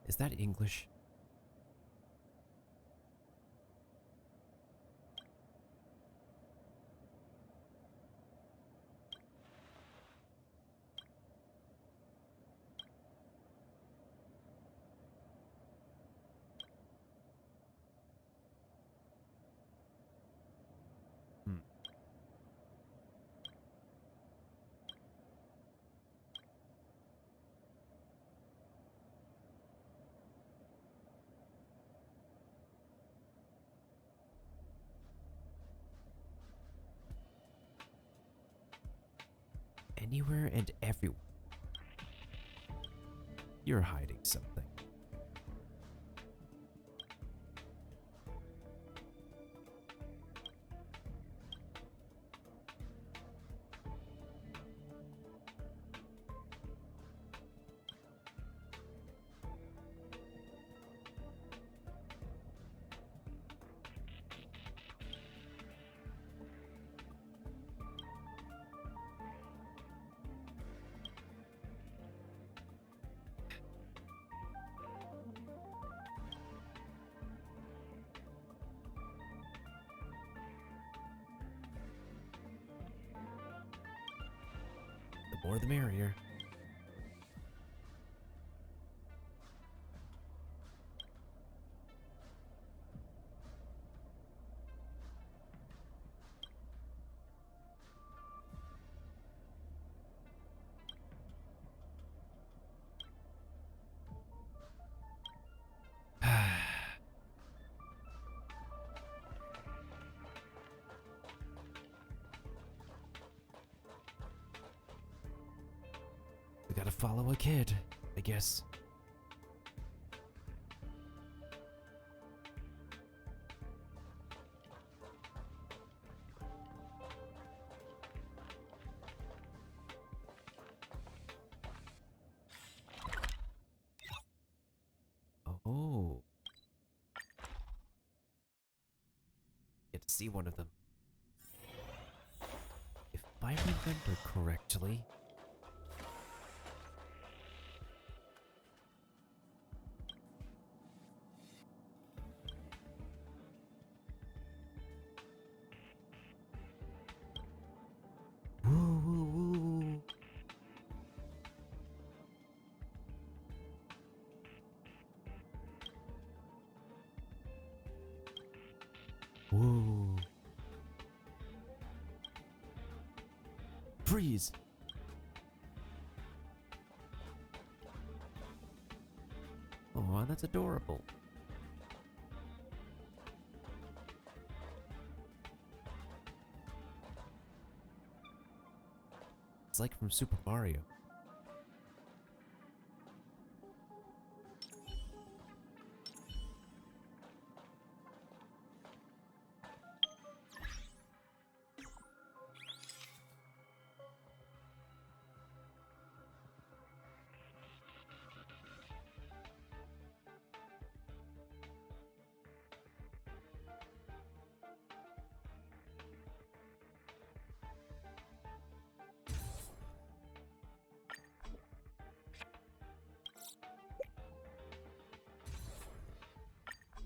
Is that English? Anywhere and everywhere. You're hiding something. The more the merrier. We gotta follow a kid, I guess. Oh. Get to see one of them. If I remember correctly. Woo, woo, woo. Woo. puppies. Oh, that's adorable. It's like from Super Mario.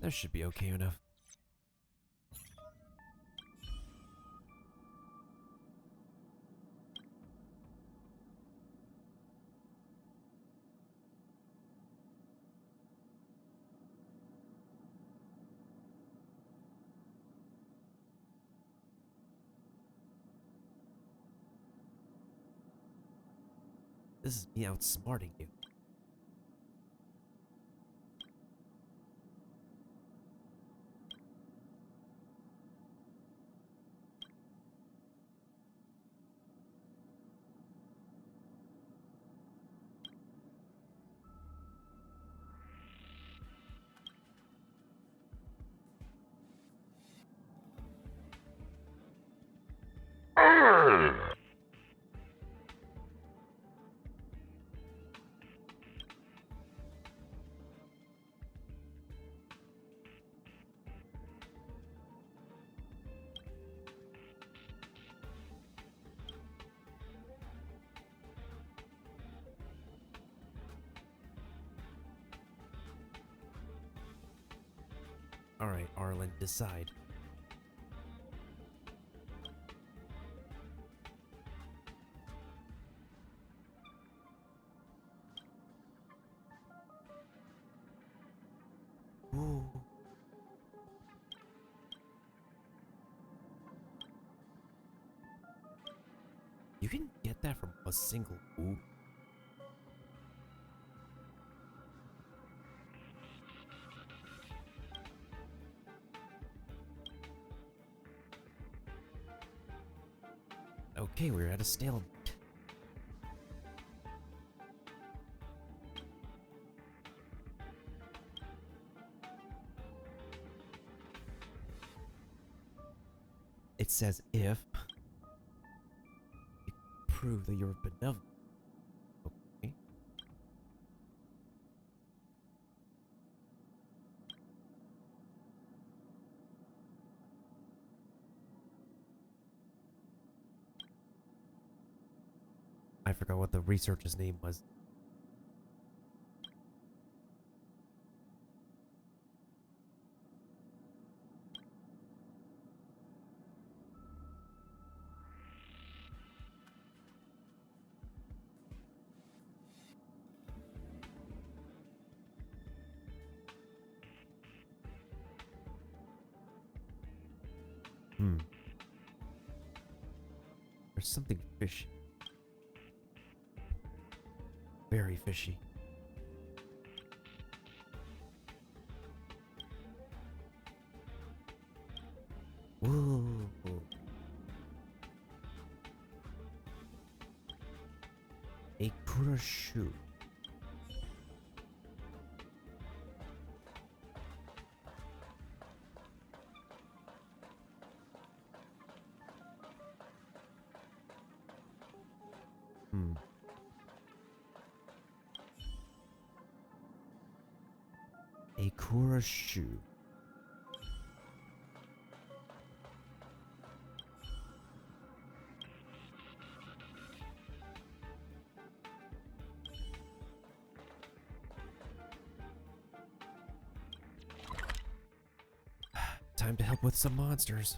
That should be okay enough. This is me outsmarting you. Alright, Arlen, decide. Ooh. You can get that from a single ooh. Okay, we're at a stalemate. It says if you prove that you're benevolent. Okay. I forgot what the researcher's name was. There's something fishy. Very fishy. Whoa. A Kurashu. A Kurashu. Time to help with some monsters.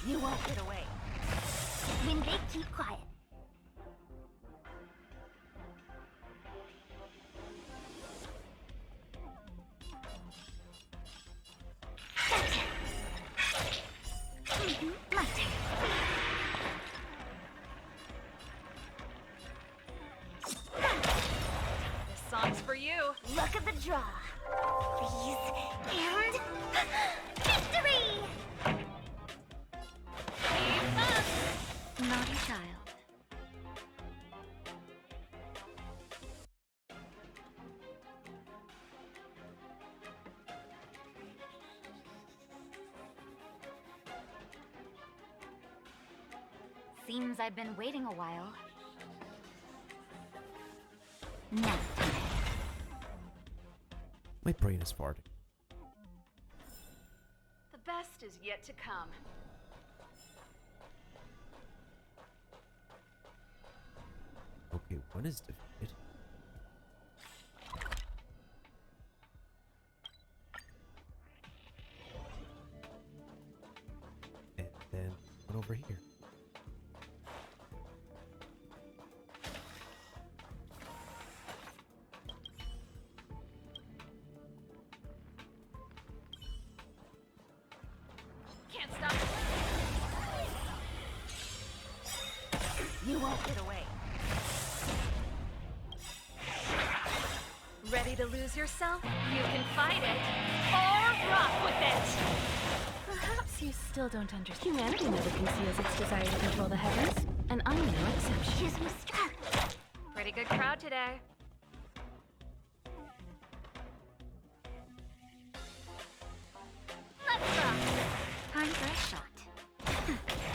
You won't get away. Wingate, keep quiet. My turn. This song's for you. Look at the draw. Freeze and victory! Naughty child. Seems I've been waiting a while. Now. My brain is farting. The best is yet to come. Okay, one is defeated. And then one over here. Can't stop. You won't get away. Ready to lose yourself? You can fight it or rock with it. Perhaps you still don't understand. Humanity never conceals its desire to control the heavens, and I'm no exception. Excuse me, sir. Pretty good crowd today. Let's rock. Time for a shot.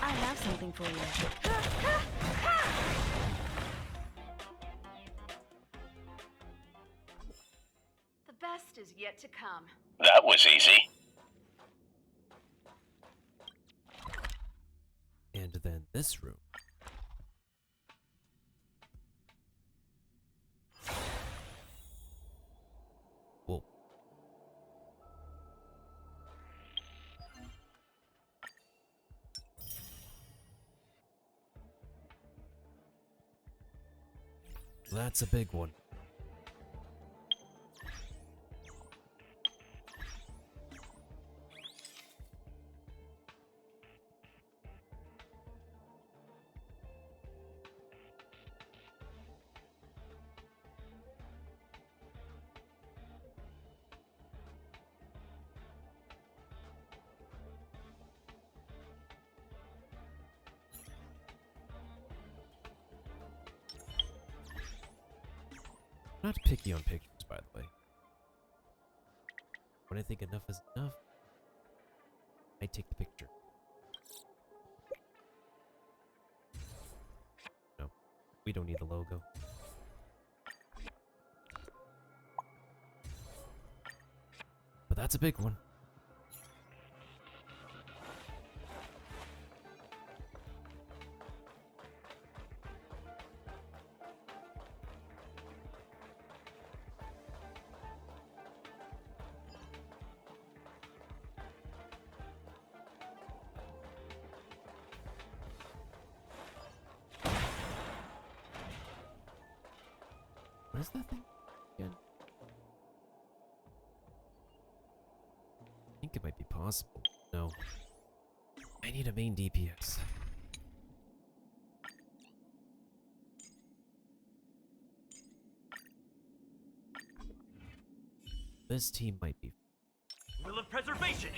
I have something for you. The best is yet to come. That was easy. And then this room. Whoa. That's a big one. Not picky on pictures, by the way. When I think enough is enough, I take the picture. No, we don't need a logo. But that's a big one. What is that thing again? I think it might be possible. No. I need a main DPS. This team might be. Will of preservation!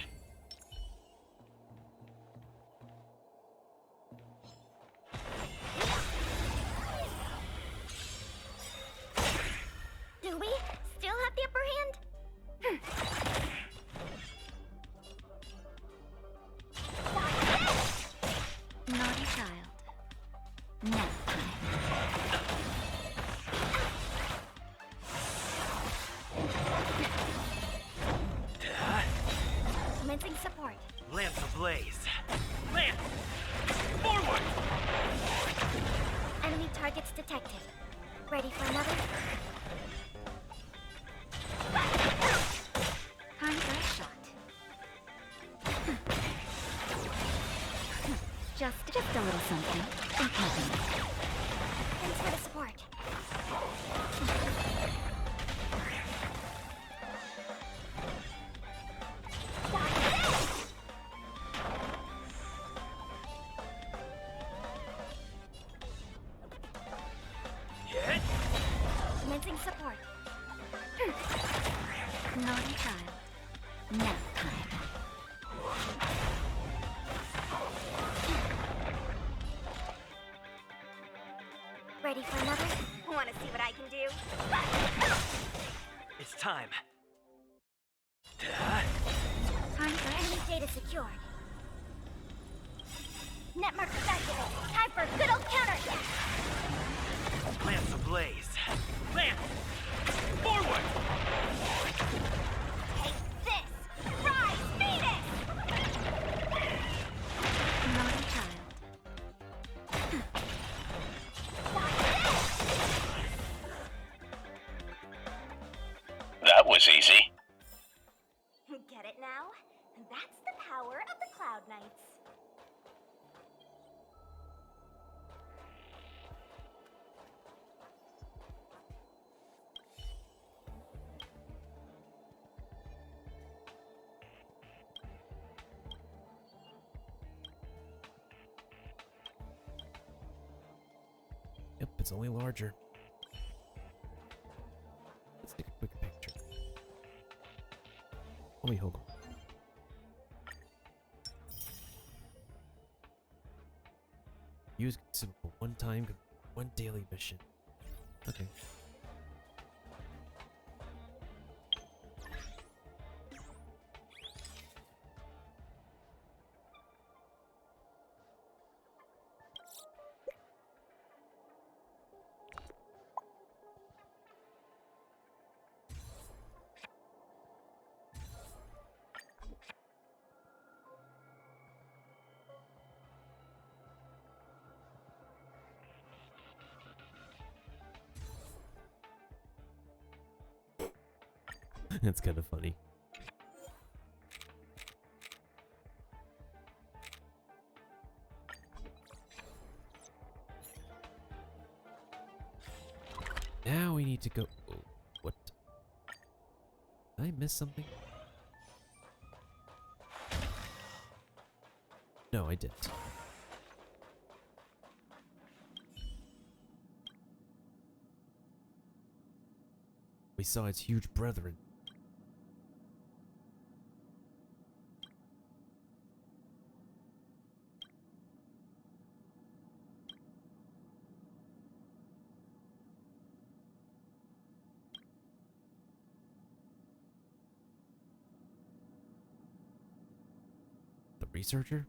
Do we still have the upper hand? Naughty child. Now. Just a little something. In company. Thanks for the support. Commencing support. Naughty child. Nap time. Ready for another? Want to see what I can do? It's time. Time for enemy data secured. Net markers activated. Time for a good old counterattack. Lance ablaze. Lance! Forward! Take this! Rise, Phoenix! Naughty child. That was easy. Get it now? That's the power of the Cloud Knights. Yep, it's only larger. Let's take a quick picture. Let me hold on. Use simple one time, one daily mission. Okay. It's kind of funny. Now we need to go. Oh, what? Did I miss something? No, I didn't. We saw its huge brethren. The researcher?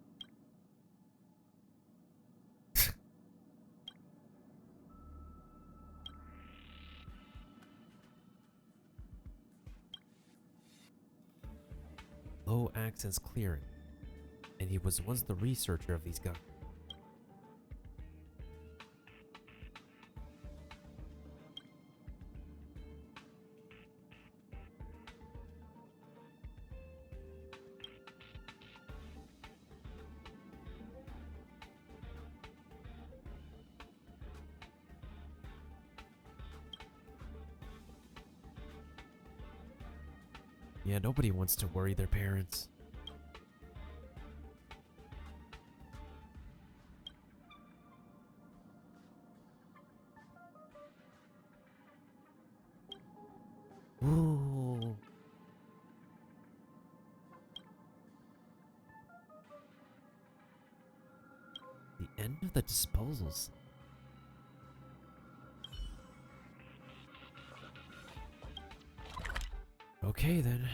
Low access clearing. And he was once the researcher of these guys. Yeah, nobody wants to worry their parents. Ooh. The end of the disposals. Okay then.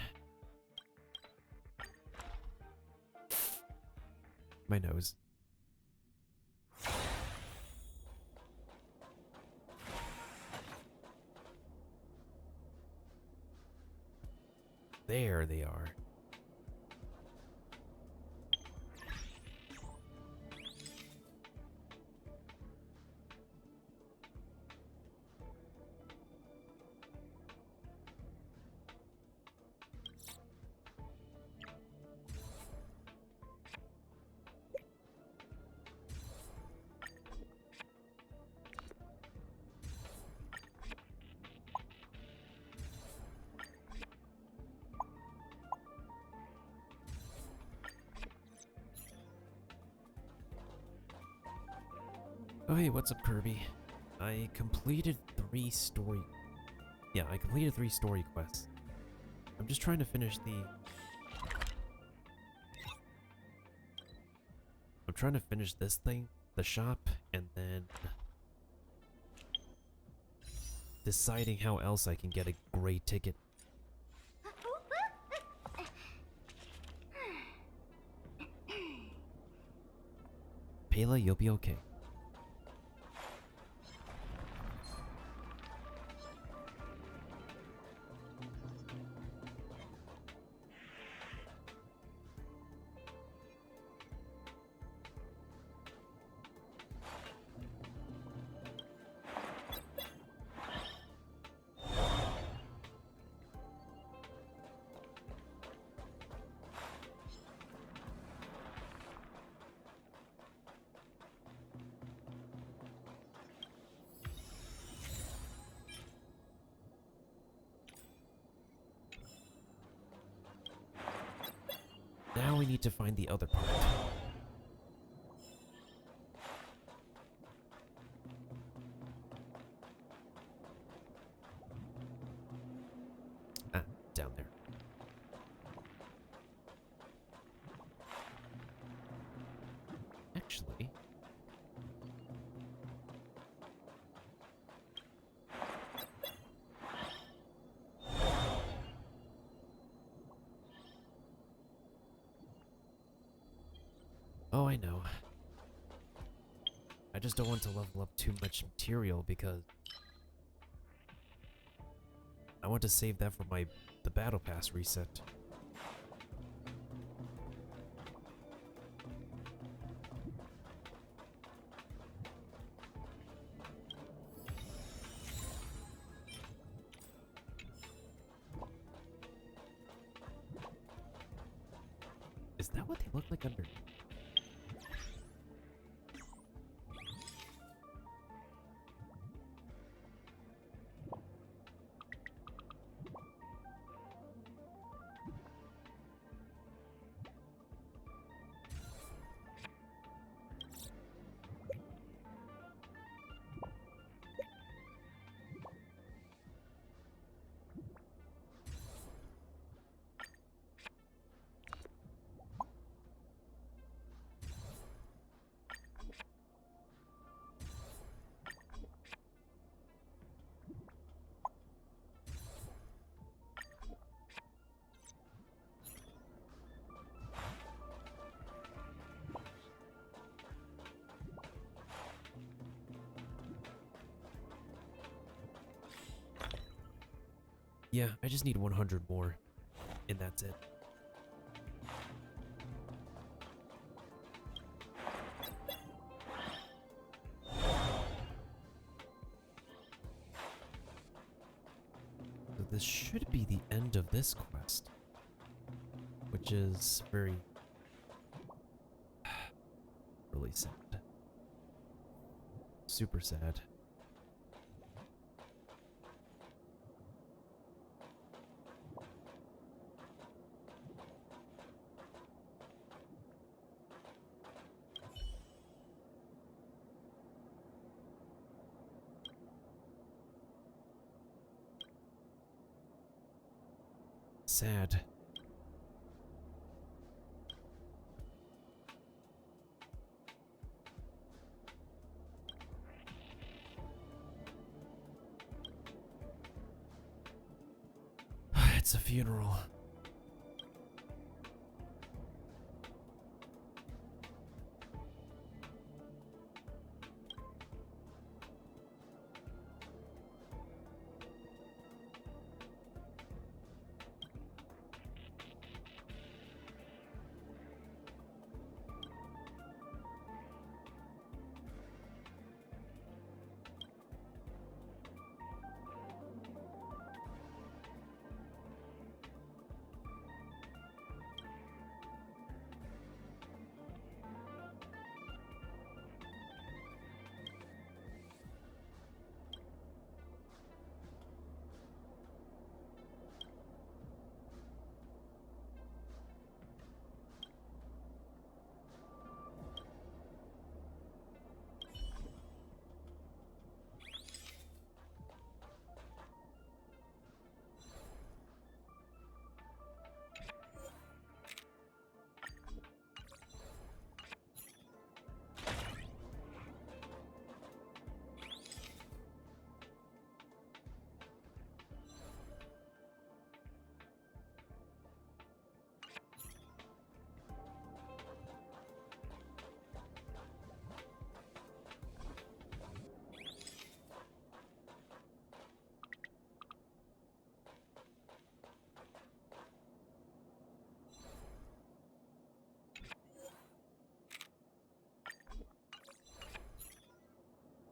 My nose. There they are. Oh hey, what's up, Kirby? I completed 3 story... Yeah, I completed 3 story quests. I'm just trying to finish the... I'm trying to finish this thing, the shop, and then... deciding how else I can get a gray ticket. Pela, you'll be okay. Now we need to find the other part. Ah, down there. Actually... Oh, I know. I just don't want to level up too much material because I want to save that for the battle pass reset. Is that what they look like under? Yeah, I just need 100 more, and that's it. So this should be the end of this quest, which is very... really sad. Super sad. Sad. It's a funeral.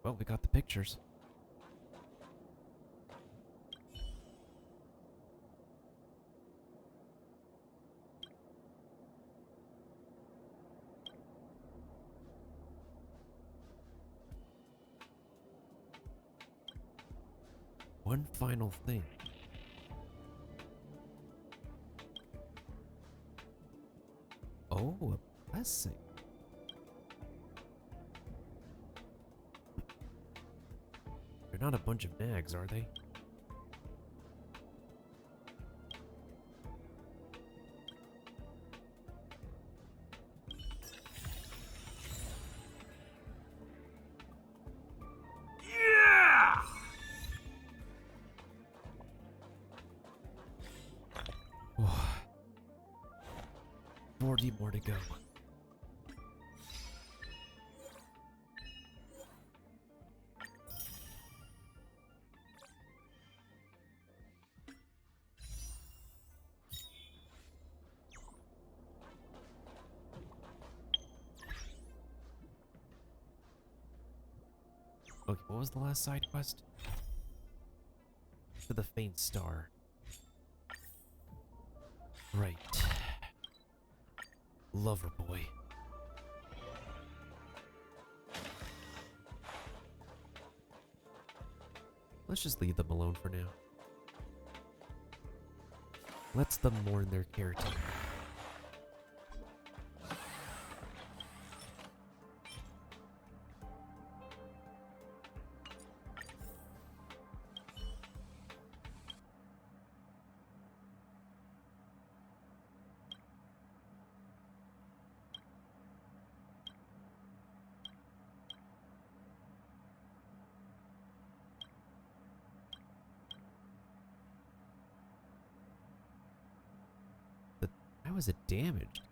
Well, we got the pictures. One final thing. Oh, a blessing. They're not a bunch of nags, are they? Yeah! Oh. 40 more to go. Okay, what was the last side quest? To the faint star. Right. Lover boy. Let's just leave them alone for now. Let's them mourn their caretaker. How is it damaged?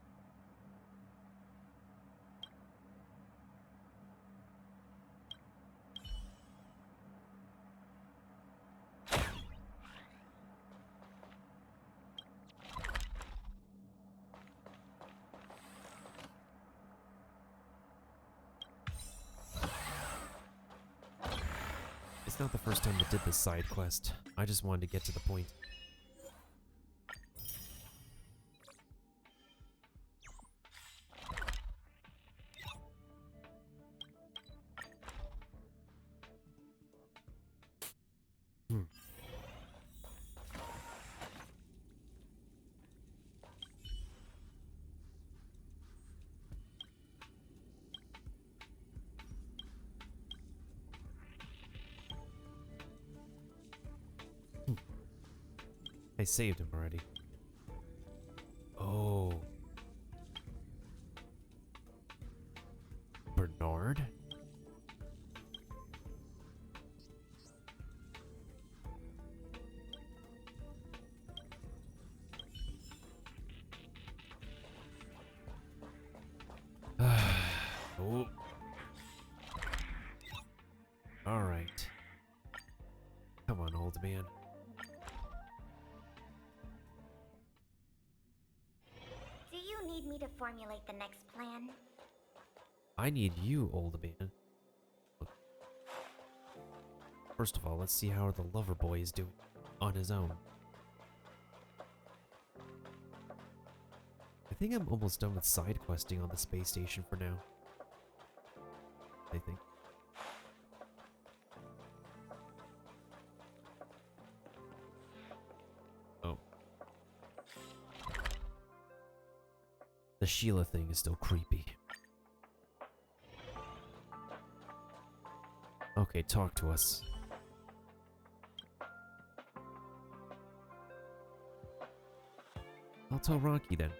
It's not the first time I did this side quest. I just wanted to get to the point. I saved him already. Oh. Bernard? Oh. All right. Come on, old man. Do you need me to formulate the next plan? I need you, old man. Look. First of all, let's see how the lover boy is doing on his own. I think I'm almost done with side questing on the space station for now. I think. Oh. The Sheila thing is still creepy. Okay, talk to us. I'll tell Rocky then.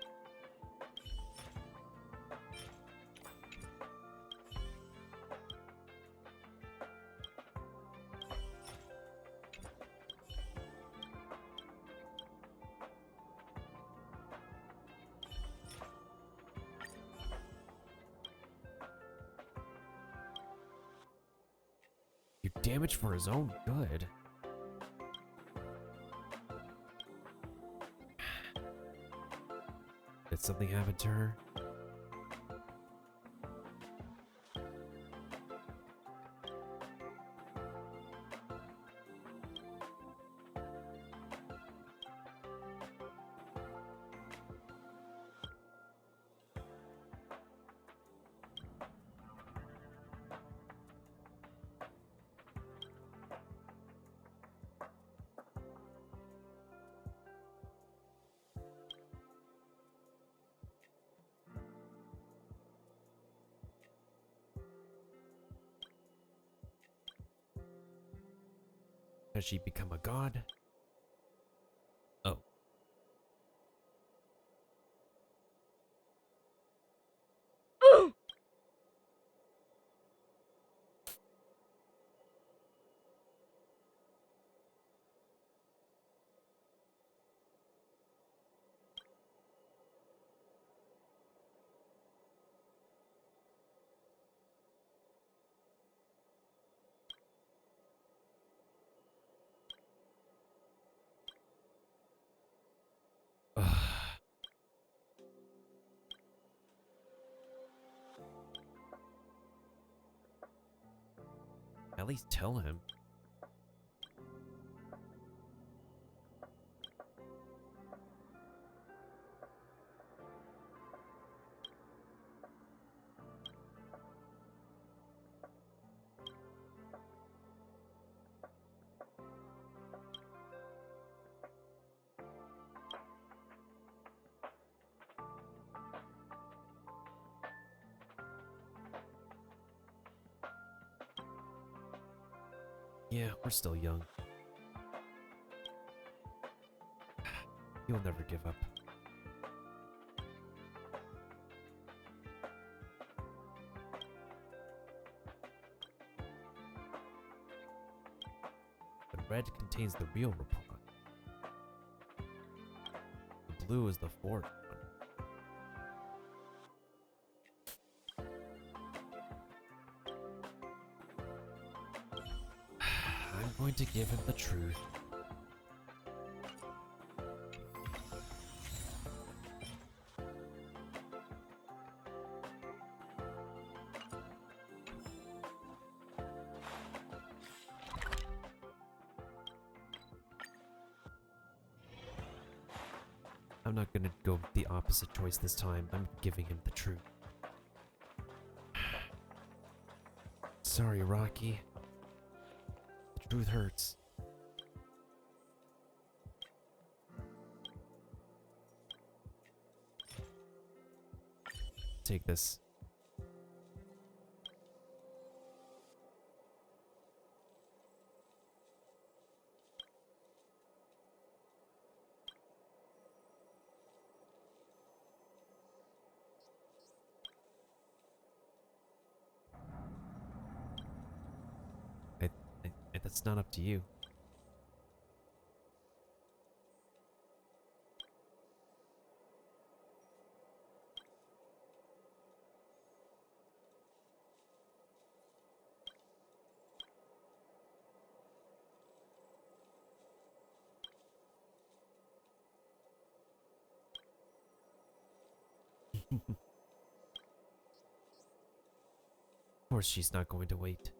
You damage for his own good. Did something happen to her? Has she become a god? Oh. At least tell him. Yeah, we're still young. You'll never give up. The red contains the real Rapon. The blue is the fourth one. I'm going to give him the truth. I'm not gonna go with the opposite choice this time. I'm giving him the truth. Sorry, Rocky. The truth hurts. Take this. That's not up to you. Of course she's not going to wait.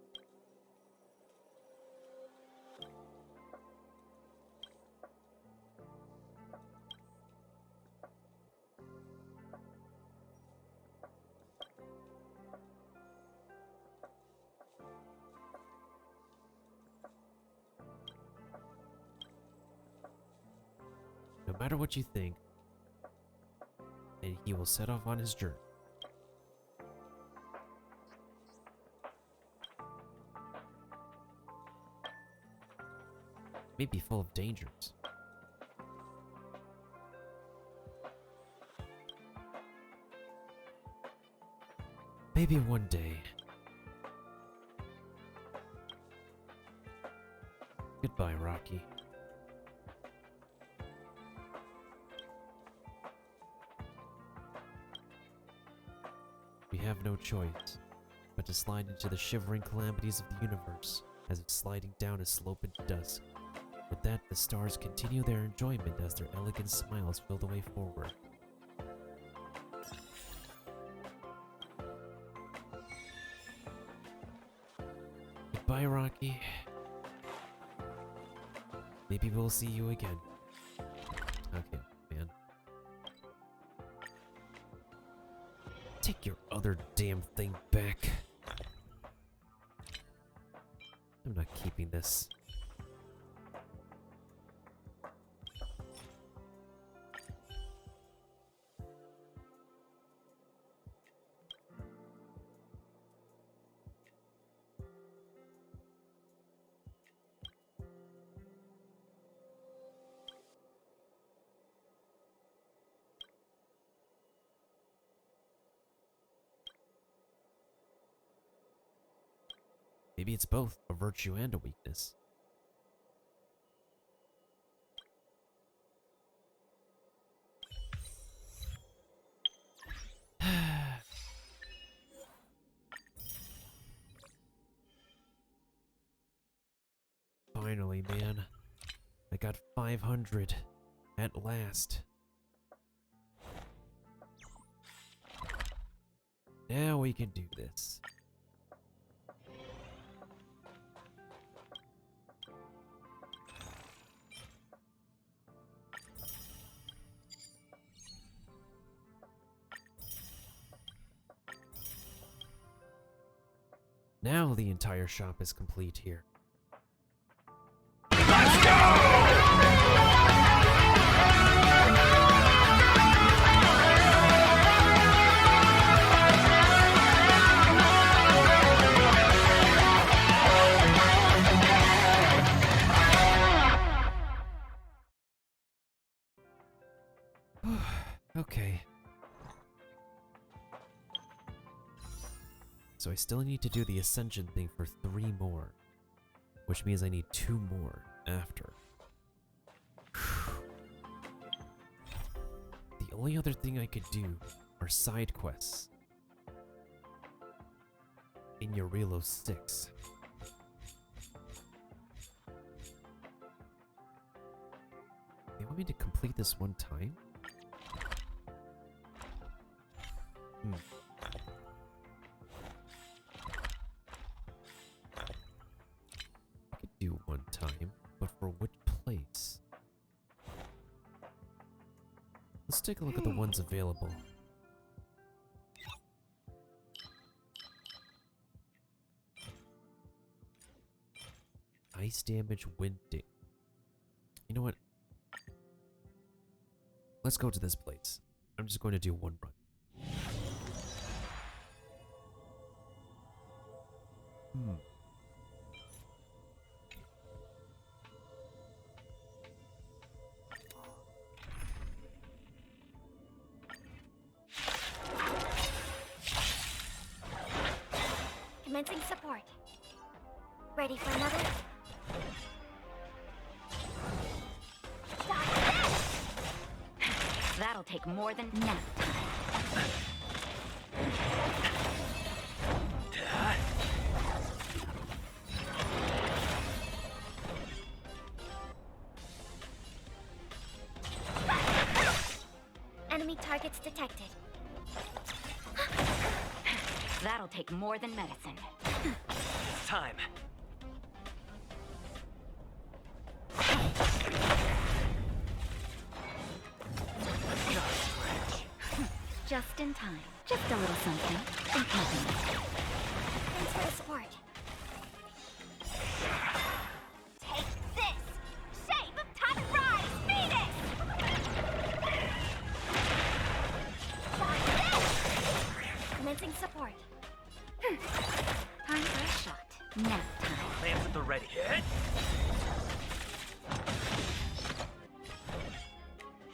No matter what you think, and he will set off on his journey. May be full of dangers. Maybe one day. Goodbye, Rocky. We have no choice but to slide into the shivering calamities of the universe, as if sliding down a slope into dusk. With that, the stars continue their enjoyment as their elegant smiles fill the way forward. Goodbye, Rocky. Maybe we'll see you again. Okay, man. Take your other damn thing back. I'm not keeping this. Maybe it's both a virtue and a weakness. Finally, man. I got 500 at last. Now we can do this. Now the entire shop is complete here. Let's go! Okay. So I still need to do the ascension thing for 3 more, which means I need 2 more after. The only other thing I could do are side quests in Yorilo 6. They want me to complete this one time? I could do one time, but for which place? Let's take a look at the ones available. Ice damage, wind damage. You know what? Let's go to this place. I'm just going to do one run. Commencing support. Ready for another? That'll take more than nap time. Enemy targets detected. That'll take more than medicine. It's time. Just in time. Just a little something. Think nothing. Thanks for the support. Take this! Shape of Time Rise! Phoenix! Commencing support. Time for a shot. Nap time. Lance at the ready. Hit!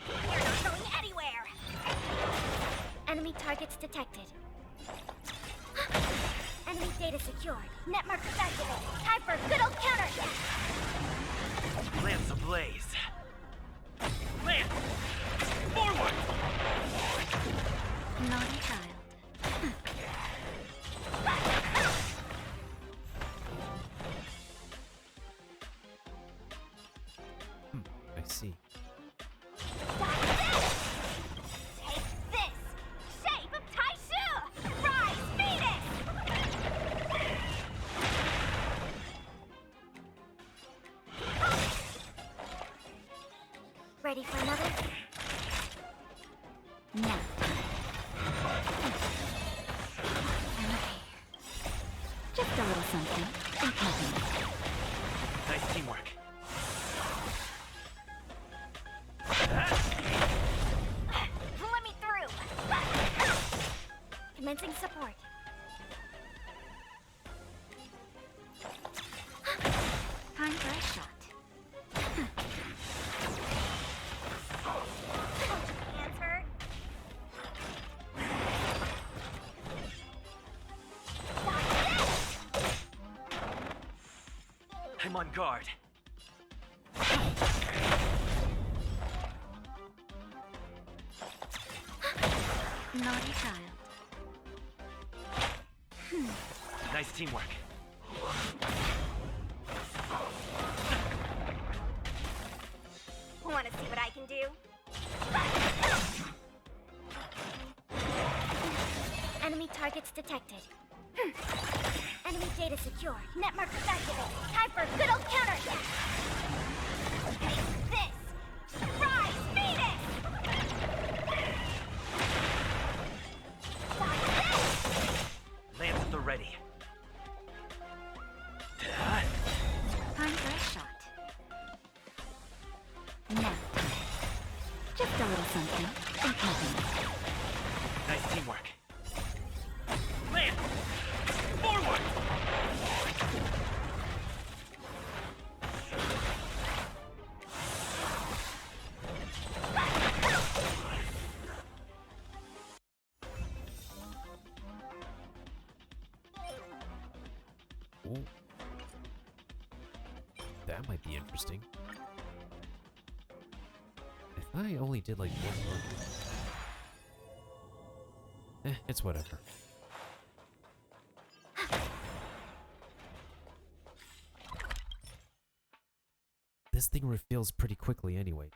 You're not going anywhere! Enemy targets detected. Enemy data secured. Netmark activated. Time for a good old counterattack! Lance ablaze. Lance! Forward! Naughty child. I see. Take this! Shape of Taishu! Rise, Phoenix! Ready for another? Nap. Just a little something. Think nothing. Nice teamwork. Let me through! Commencing support. Time for a shot. Hands hurt. I'm on guard. Naughty child. Nice teamwork. Want to see what I can do? Enemy targets detected. Enemy data secure. Netmarkers activated. Time for a good old counterattack. Take this! Surprise! Phoenix! Lance at the ready. Time for a shot. Now, just a little something. Think nothing. Nice teamwork. Lance! Forward! Ooh. That might be interesting. If I only did like one more. It's whatever. This thing refills pretty quickly anyway.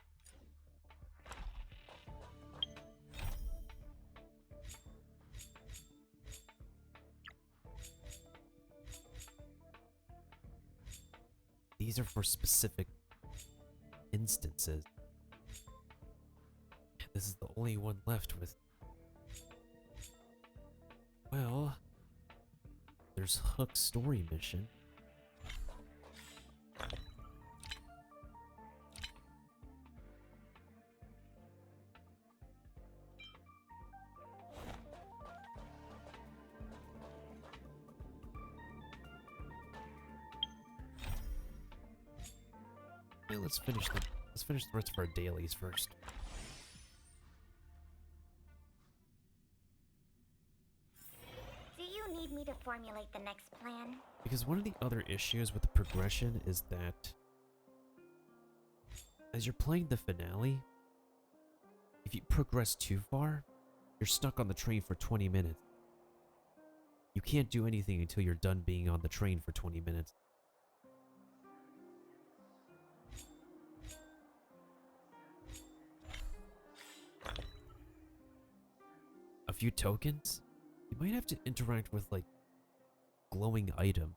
These are for specific instances. This is the only one left with... Well... There's Hook's story mission. Yeah, let's finish the rest of our dailies first. Do you need me to formulate the next plan? Because one of the other issues with the progression is that as you're playing the finale, if you progress too far, you're stuck on the train for 20 minutes. You can't do anything until you're done being on the train for 20 minutes. A few tokens? You might have to interact with, like, glowing item.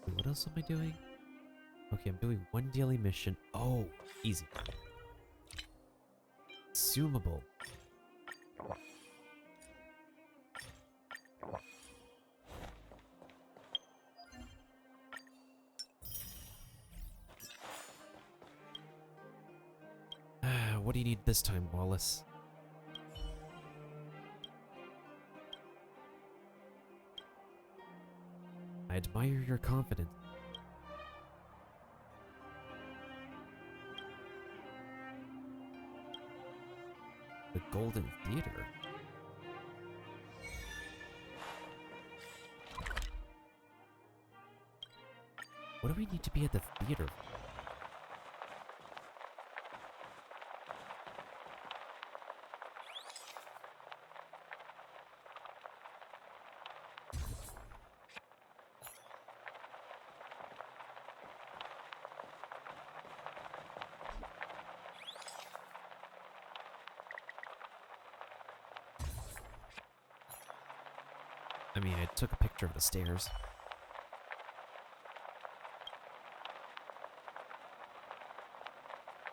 Wait, what else am I doing? Okay, I'm doing one daily mission. Oh, easy. Consumable. What do you need this time, Wallace? I admire your confidence. The Golden Theater. What do we need to be at the theater for? I mean, I took a picture of the stairs.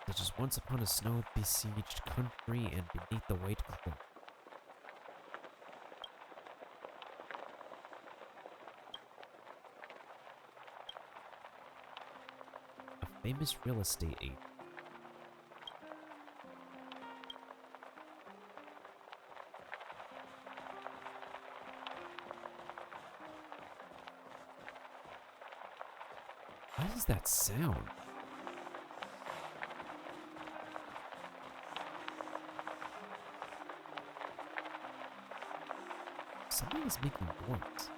Such as once upon a snow-besieged country and beneath the white cloak. A famous real estate agent. How does that sound? Something is making noise.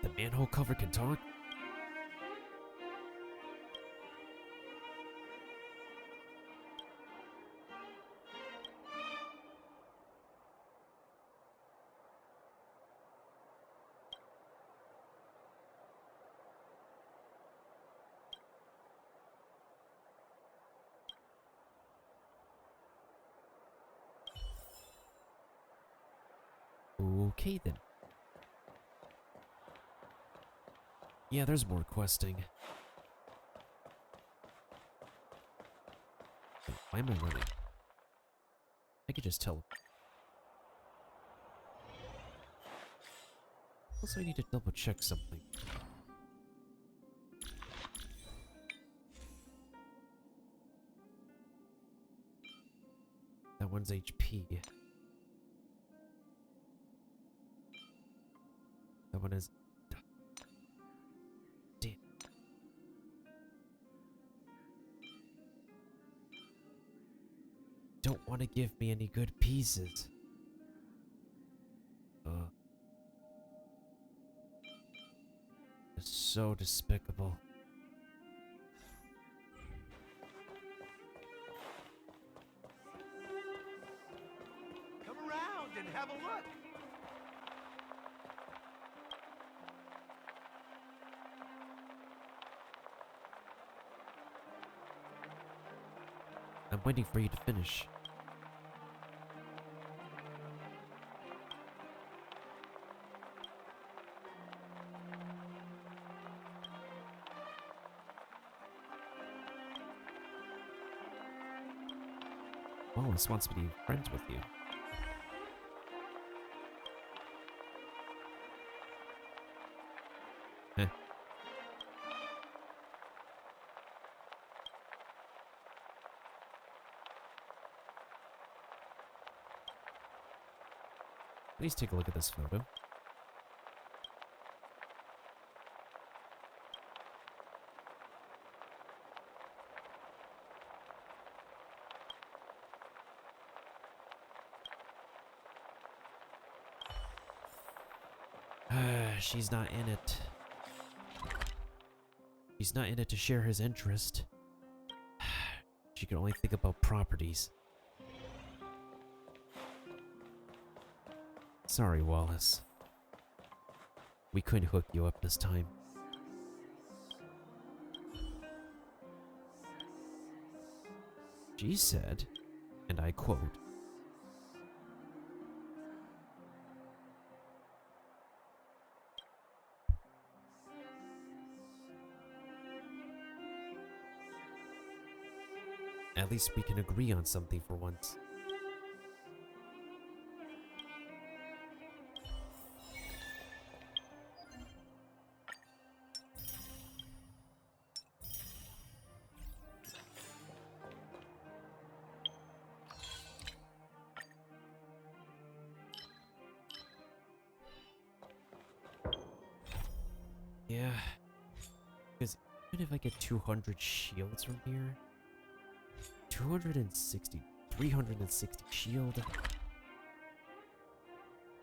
The manhole cover can talk? Okay then. Yeah, there's more questing. Wait, why am I running? I could just tell. Also, I need to double check something. That one's HP. That one is... Damn. Don't want to give me any good pieces. It's so despicable. Come around and have a look. I'm waiting for you to finish. Wallace wants me to be friends with you. Heh. Please take a look at this photo. She's not in it. She's not in it to share his interest. She can only think about properties. Sorry, Wallace. We couldn't hook you up this time. She said, and I quote, "At least we can agree on something for once." Yeah, because even if I get 200 shields from here, 360 shield,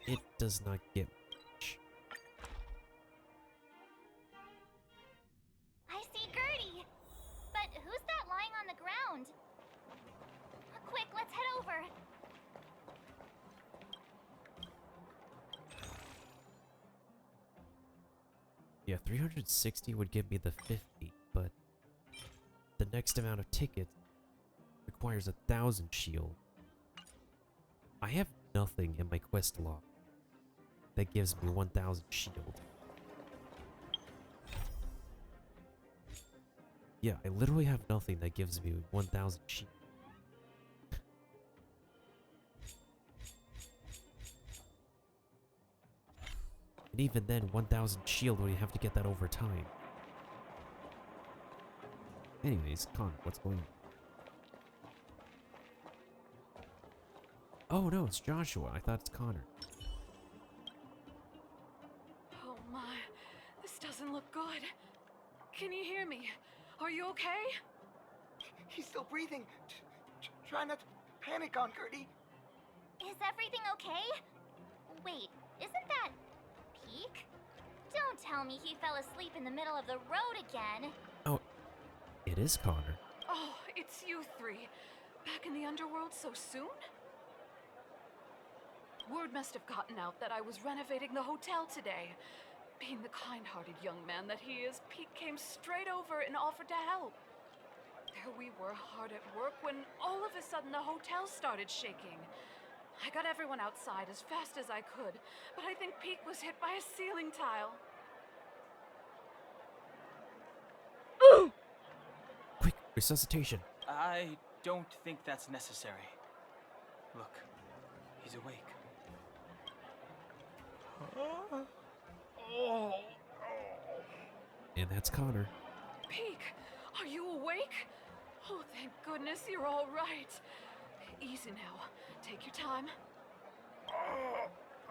it does not get much. I see Gertie! But who's that lying on the ground? Quick, let's head over. Yeah, 360 would give me the 50, but the next amount of tickets requires 1,000 shield. I have nothing in my quest log that gives me 1,000 shield. Yeah, I literally have nothing that gives me 1,000 shield. And even then, 1,000 shield, we have to get that over time. Anyways, Connor, what's going on? Oh no, it's Joshua. I thought it's Connor. Oh my, this doesn't look good. Can you hear me? Are you okay? He's still breathing. Try not to panic on Gertie. Is everything okay? Wait, isn't that Peak? Don't tell me he fell asleep in the middle of the road again. Oh, it is Connor. Oh, it's you three. Back in the underworld so soon? Word must have gotten out that I was renovating the hotel today. Being the kind-hearted young man that he is, Pete came straight over and offered to help. There we were, hard at work, when all of a sudden the hotel started shaking. I got everyone outside as fast as I could, but I think Pete was hit by a ceiling tile. Quick, resuscitation. I don't think that's necessary. Look, he's awake. And that's Connor. Peek, are you awake? Oh, thank goodness you're all right. Easy now. Take your time.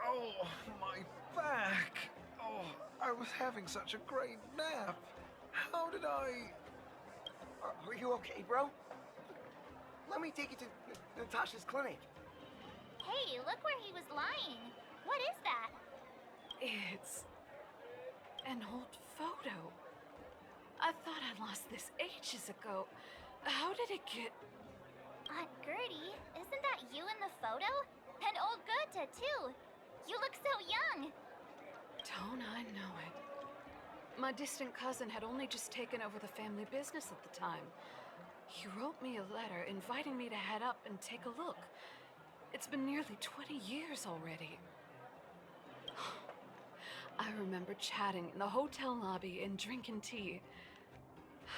Oh, my back. Oh, I was having such a great nap. How did I... Are you okay, bro? Let me take you to Natasha's clinic. Hey, look where he was lying. What is that? It's an old photo. I thought I lost this ages ago. How did it get... Aunt Gertie, isn't that you in the photo? And old Goethe, too. You look so young. Don't I know it? My distant cousin had only just taken over the family business at the time. He wrote me a letter inviting me to head up and take a look. It's been nearly 20 years already. I remember chatting in the hotel lobby and drinking tea.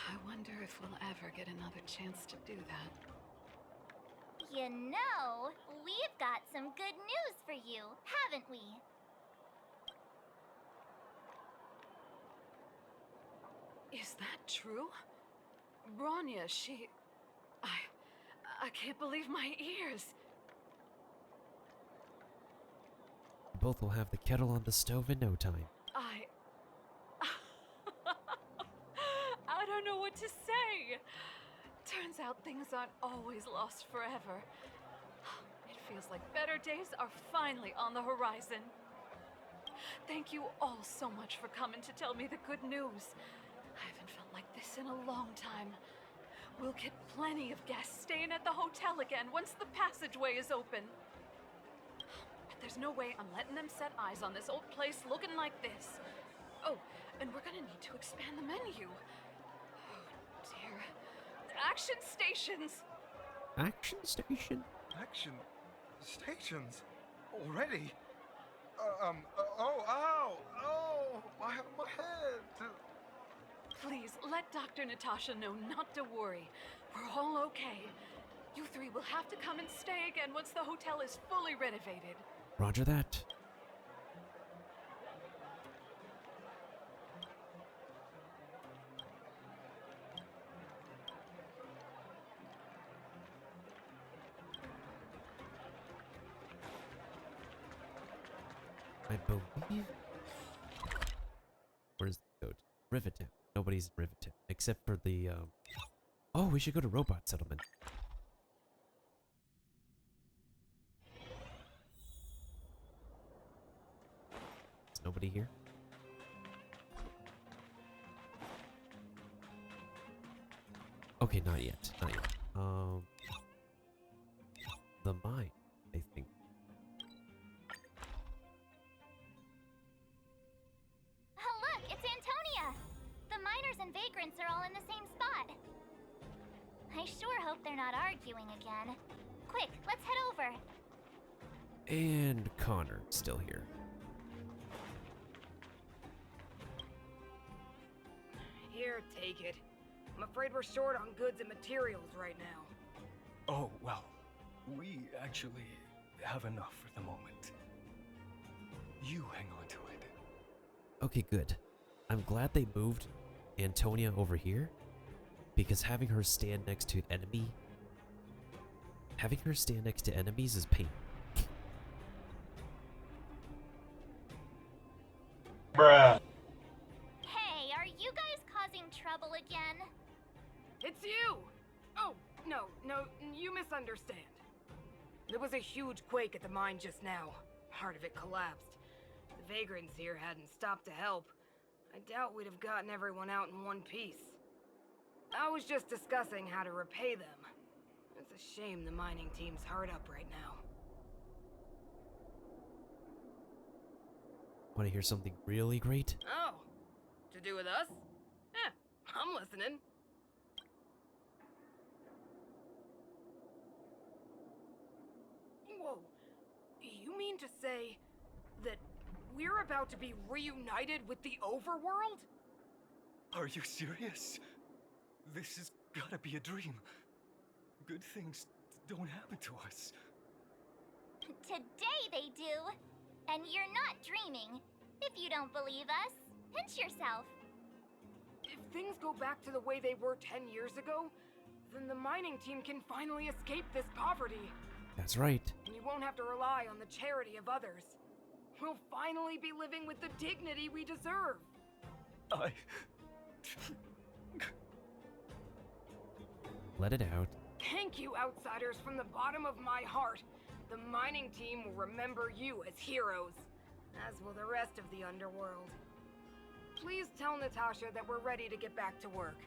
I wonder if we'll ever get another chance to do that. You know, we've got some good news for you, haven't we? Is that true? Bronya, she... I can't believe my ears. Both will have the kettle on the stove in no time. I don't know what to say. Turns out things aren't always lost forever. It feels like better days are finally on the horizon. Thank you all so much for coming to tell me the good news. I haven't felt like this in a long time. We'll get plenty of guests staying at the hotel again once the passageway is open. But there's no way I'm letting them set eyes on this old place looking like this. Oh, and we're gonna need to expand the menu. Oh, dear. Action stations! Action station? Action stations? Already? Ow! Oh, my head! Please, let Dr. Natasha know not to worry. We're all okay. You three will have to come and stay again once the hotel is fully renovated. Roger that. I believe... Where's the code? Riveton. Nobody's in Riveton, except for the, Oh, we should go to Robot Settlement. Is nobody here? Okay, not yet. Not yet. The mine, I think. Oh, look, it's Antonia! The miners and vagrants are all in the same spot. I sure hope they're not arguing again. Quick, let's head over. And Connor, still here. Here, take it. I'm afraid we're short on goods and materials right now. Oh, well, we actually have enough for the moment. You hang on to it. Okay, good. I'm glad they moved Antonia over here, because having her stand next to an enemy... Having her stand next to enemies is pain. Bruh. Hey, are you guys causing trouble again? It's you! Oh, no, you misunderstand. There was a huge quake at the mine just now. Part of it collapsed. vagrants here hadn't stopped to help, I doubt we'd have gotten everyone out in one piece. I was just discussing how to repay them. It's a shame the mining team's hard up right now. Want to hear something really great? Oh, to do with us? Eh, I'm listening. Whoa, you mean to say that we're about to be reunited with the overworld? Are you serious? This has gotta be a dream. Good things don't happen to us. Today they do. And you're not dreaming. If you don't believe us, pinch yourself. If things go back to the way they were 10 years ago, then the mining team can finally escape this poverty. That's right. And you won't have to rely on the charity of others. We'll finally be living with the dignity we deserve. Let it out. Thank you, outsiders, from the bottom of my heart. The mining team will remember you as heroes, as will the rest of the underworld. Please tell Natasha that we're ready to get back to work.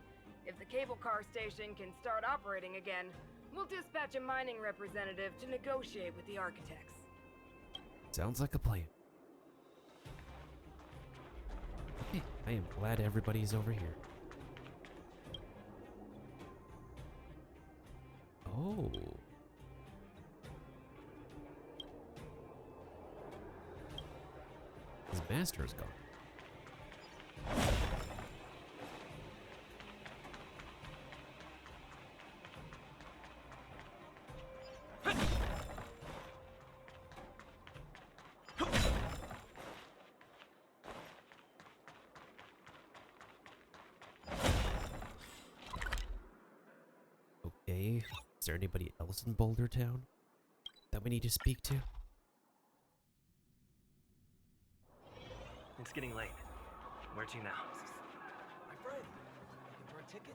If the cable car station can start operating again, we'll dispatch a mining representative to negotiate with the architects. Sounds like a plan. Okay, I am glad everybody's over here. Oh. His master is gone. Okay, is there anybody else in Boulder Town that we need to speak to? It's getting late. Where to now? My friend, looking for a ticket?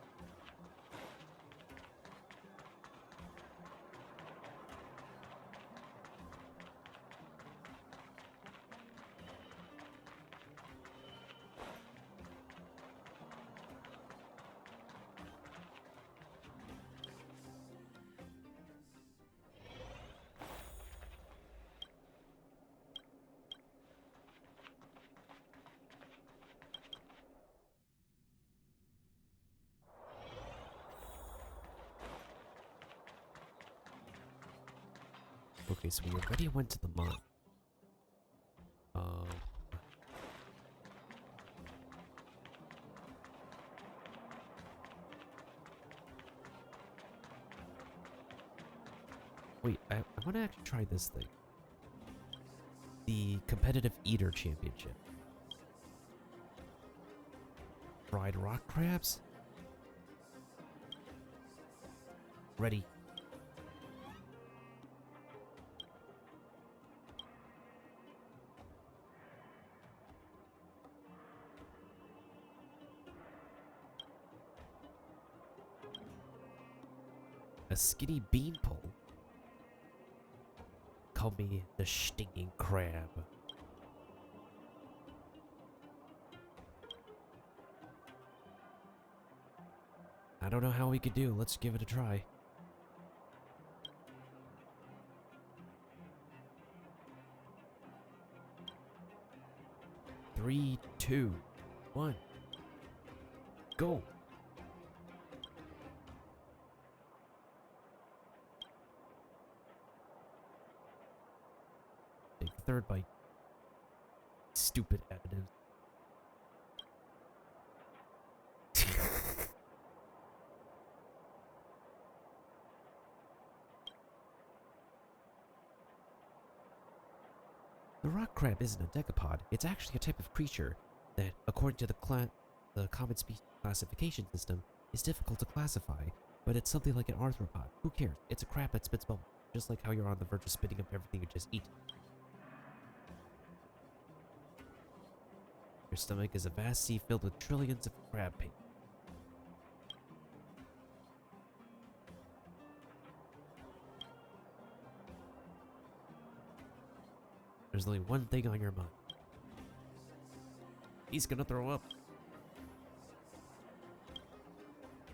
Okay, so we already went to the mine. Wait, I want to actually try this thing. The Competitive Eater Championship. Fried rock crabs? Ready. A skinny beanpole? Call me the stinking crab. I don't know how we could do. Let's give it a try. Three, two, one, go. Take the third bite. Stupid additives. The rock crab isn't a decapod. It's actually a type of creature that, according to the common species classification system, is difficult to classify, but it's something like an arthropod. Who cares? It's a crab that spits bubbles, just like how you're on the verge of spitting up everything you just eat. Your stomach is a vast sea filled with trillions of crab paint. There's only one thing on your mind. He's gonna throw up.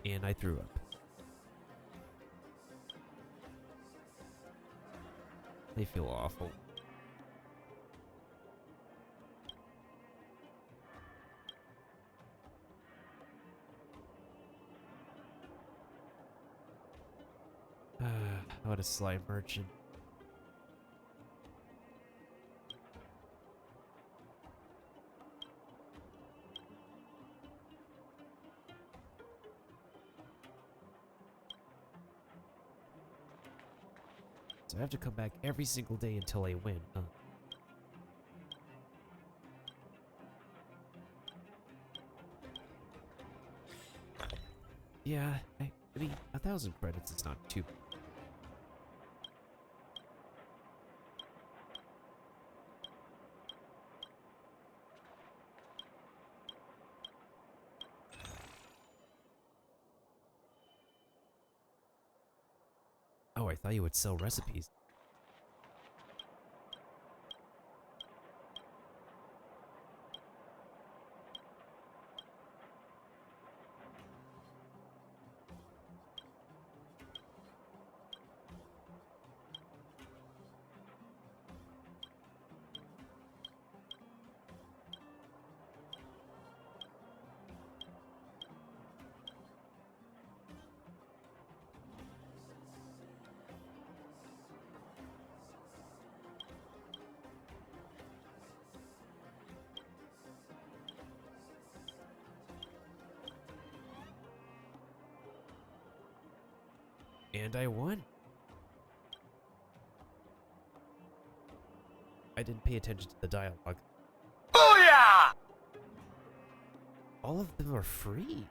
And I threw up. They feel awful. What a slime merchant. So I have to come back every single day until I win, huh? Yeah, I mean, 1,000 credits is not too bad. Oh, I thought you would sell recipes. And I won. I didn't pay attention to the dialogue. Booyah! All of them are free.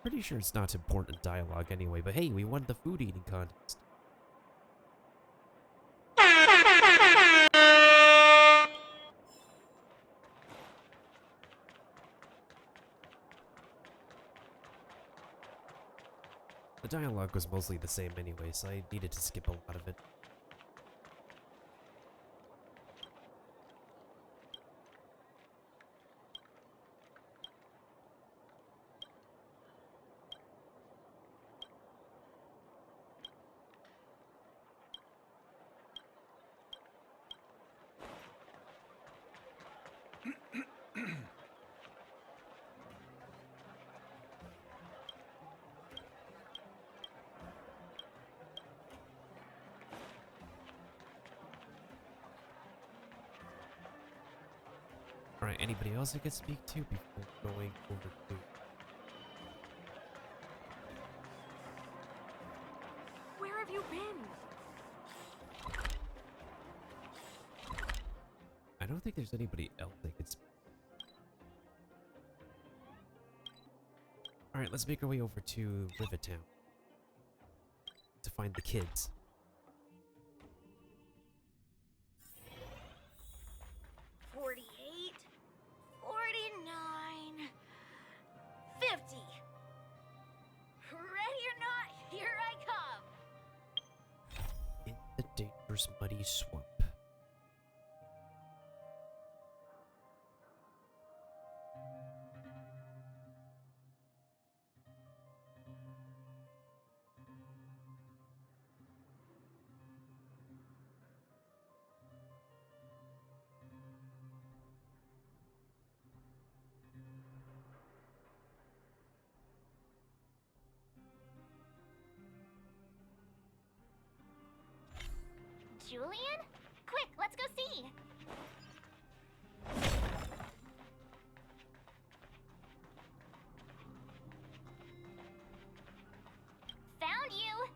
Pretty sure it's not important dialogue anyway, but hey, we won the food eating contest. The dialogue was mostly the same anyway, so I needed to skip a lot of it. Alright, anybody else I could speak to before going over to... Where have you been? I don't think there's anybody else I could speak. Alright, let's make our way over to Rivertown to find the kids. Dangerous muddy swamp. Julian? Quick, let's go see! Found you!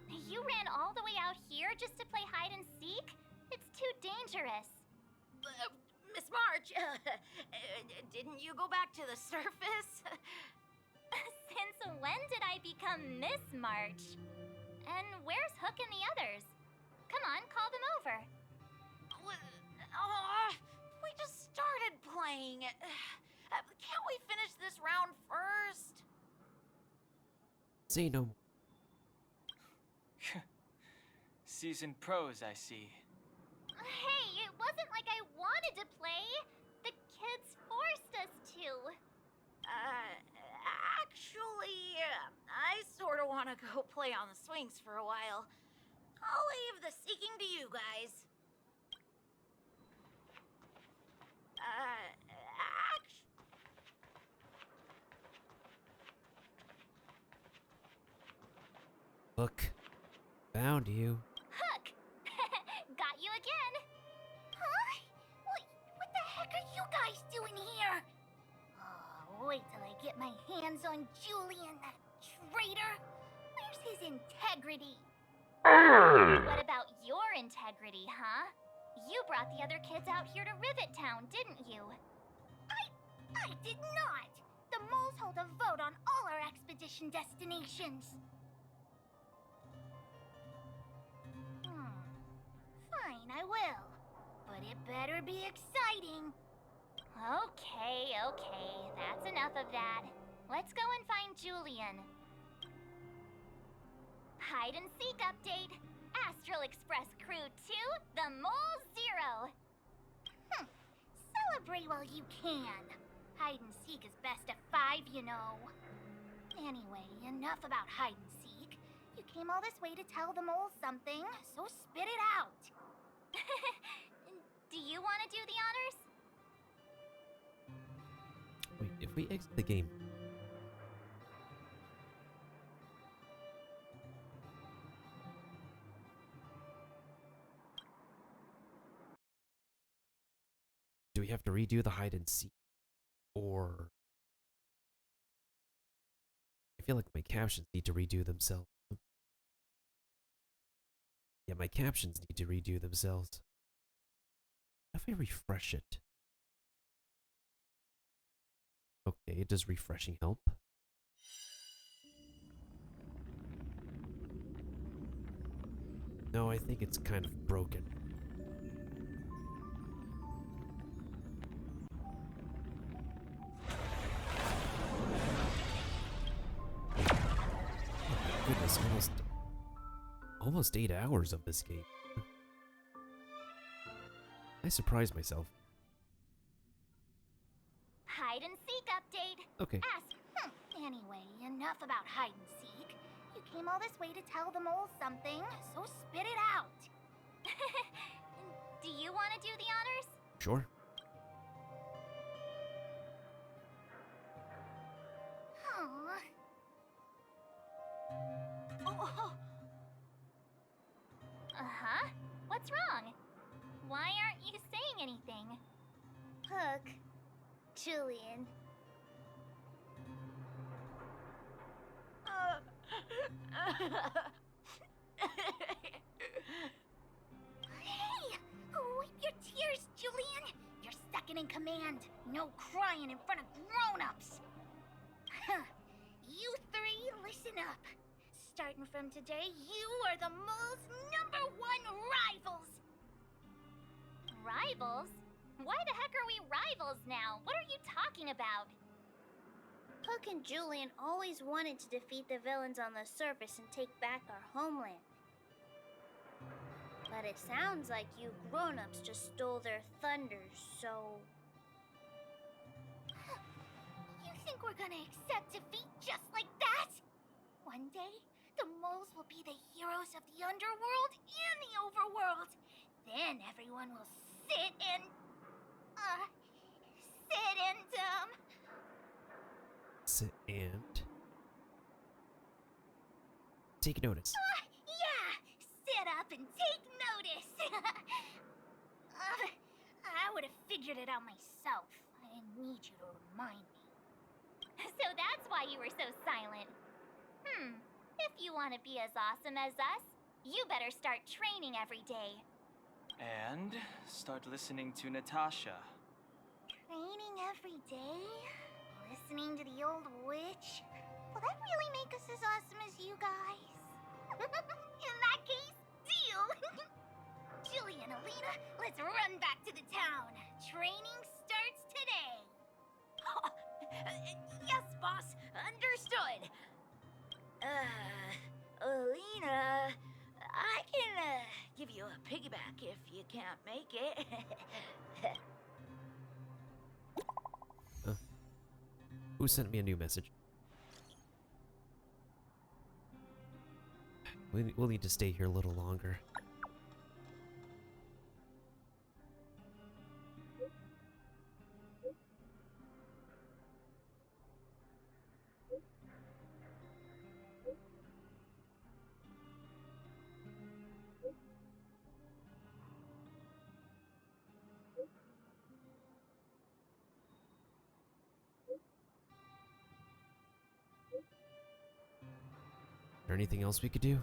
You ran all the way out here just to play hide and seek? It's too dangerous. Miss March, March? Didn't you go back to the surface? Since when did I become Miss March? And where's Hook and the others? Come on, call them over. We just started playing. Can't we finish this round first? Say no more. Seasoned pros, I see. Hey, it wasn't like I wanted to play. The kids forced us to. Actually, I sort of want to go play on the swings for a while. I'll leave the seeking to you guys. Look, found you. Hook! Got you again. Huh? What the heck are you guys doing here? Oh, wait till I get my hands on Julian, that traitor. Where's his integrity? What about your integrity, huh? You brought the other kids out here to Rivet Town, didn't you? I did not. The moles hold a vote on all our expedition destinations. Fine, I will. But it better be exciting. Okay, that's enough of that. Let's go and find Julian. Hide and seek update. Astral Express Crew 2, the Mole 0. Celebrate while you can. Hide and seek is best of 5, you know. Anyway, enough about hide and seek. You came all this way to tell the mole something, so spit it out. Do you want to do the honors? Wait, if we exit the game. Do we have to redo the hide and seek? Or I feel like my captions need to redo themselves. Yeah, my captions need to redo themselves. If I refresh it. Okay, does refreshing help? No, I think it's kind of broken. Goodness, almost 8 hours of this game. I surprised myself. Hide and seek update. Okay. Anyway, enough about hide and seek. You came all this way to tell the mole something, so spit it out. Do you want to do the honors? Sure. Uh-huh. What's wrong? Why aren't you saying anything? Hook. Julian. Hey! Wipe your tears, Julian! You're second in command. No crying in front of grown-ups. You three, listen up. Starting from today, you are the mole's #1 rivals! Rivals? Why the heck are we rivals now? What are you talking about? Hook and Julian always wanted to defeat the villains on the surface and take back our homeland. But it sounds like you grown-ups just stole their thunder, so... You think we're gonna accept defeat just like that? One day, the moles will be the heroes of the underworld and the overworld. Then everyone will sit and take notice. Yeah, sit up and take notice. I would have figured it out myself. I didn't need you to remind me. So that's why you were so silent. If you want to be as awesome as us, you better start training every day. And start listening to Natasha. Training every day? Listening to the old witch? Will that really make us as awesome as you guys? In that case, deal! Julie and Alina, let's run back to the town. Training starts today. Yes, boss. Understood. Alina, I can give you a piggyback if you can't make it. Who sent me a new message? We'll need to stay here a little longer. Is there anything else we could do?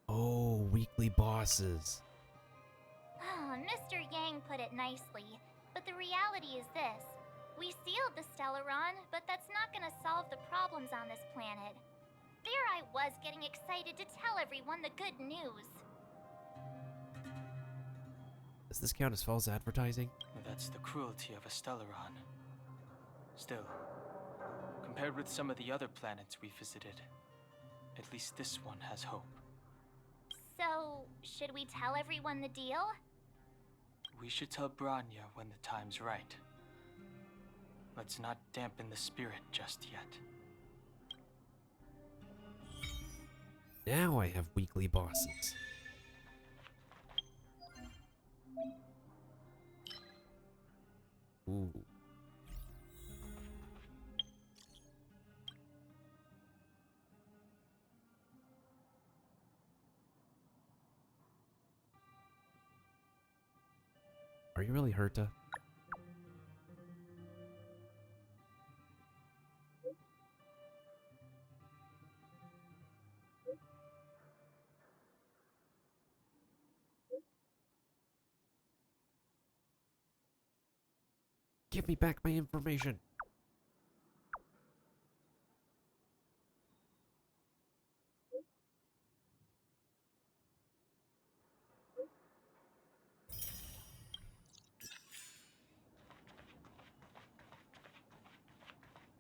Oh, weekly bosses. Mr. Yang put it nicely, but the reality is this. We sealed the Stellaron, but that's not gonna solve the problems on this planet. There I was getting excited to tell everyone the good news. Does this count as false advertising? That's the cruelty of a Stellaron. Still, compared with some of the other planets we visited, at least this one has hope. So, should we tell everyone the deal? We should tell Branya when the time's right. Let's not dampen the spirit just yet. Now I have weekly bosses. Ooh. Are you really Herta? Give me back my information.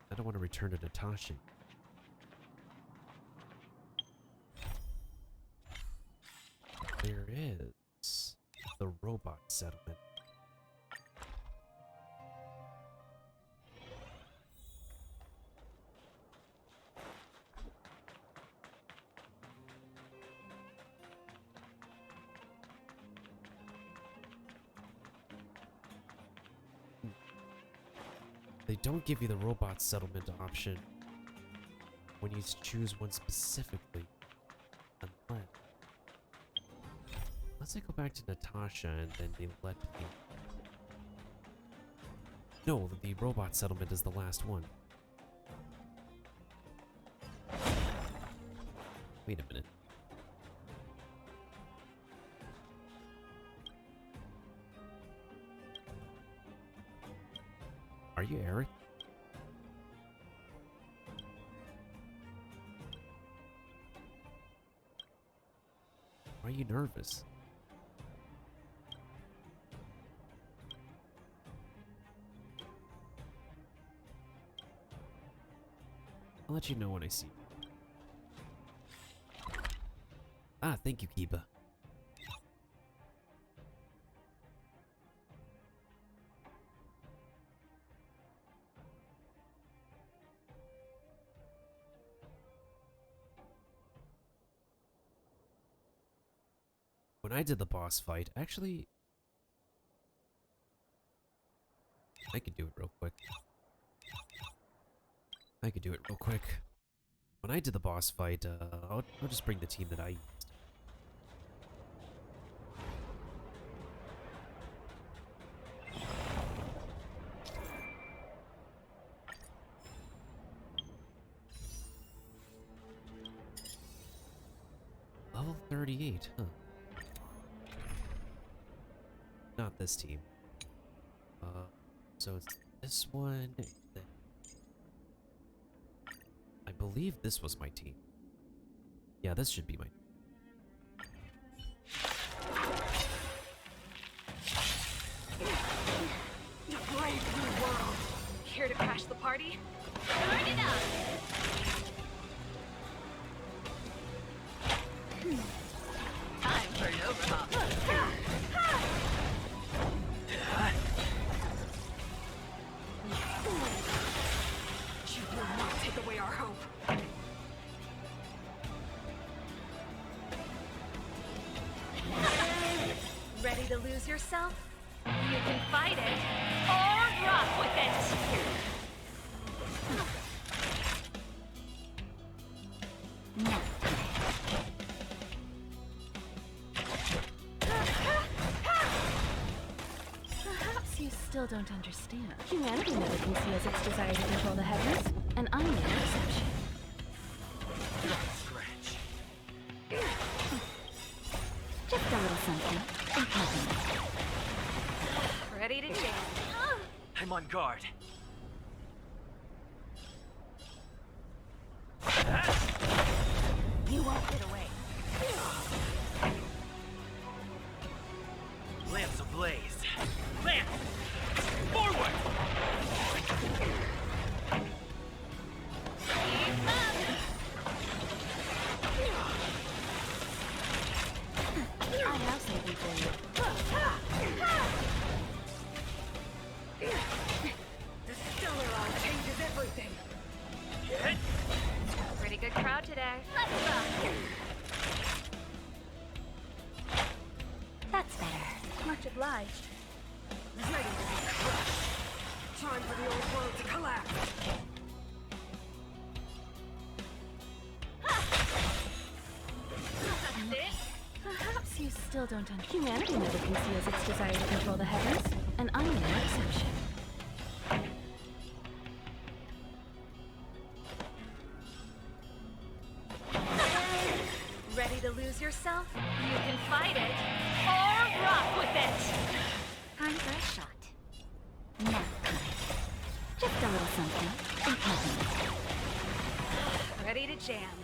I don't want to return to Natasha. There is the robot settlement. They don't give you the robot settlement option when you choose one specifically. Unless I go back to Natasha and then they let me... No, the robot settlement is the last one. Wait a minute. Are you Eric? Why are you nervous? I'll let you know when I see you. Ah, thank you, Kiba. When I did the boss fight, actually, I could do it real quick. I could do it real quick. When I did the boss fight, I'll just bring the team that I used. Level 38, huh? Not this team. So it's this one. I believe this was my team. Yeah, this should be my. Brave new world. Here to crash the party? Burn it up! Time for an overhaul. You will not take away our hope. Ready to lose yourself? You can fight it, or rock with it! Perhaps you still don't understand. Humanity never conceals its desire to control the heavens, and I'm no exception. Just a little something. Impertinent. Ready to jam. I'm on guard. You won't get away. Lamps ablaze. Lance! Forward! Keep up. I have something for you. The Stellaron changes everything. Pretty good crowd today. Let's rock! That's better. Much obliged. Ready to be crushed. Time for the old world to collapse. Perhaps you still don't understand. Humanity never conceals its desire to control the heavens, and I'm no exception. Ready to lose yourself? You can fight it, or rock with it! Time for a shot. Nap time. Just a little something. Impertinent. Ready to jam.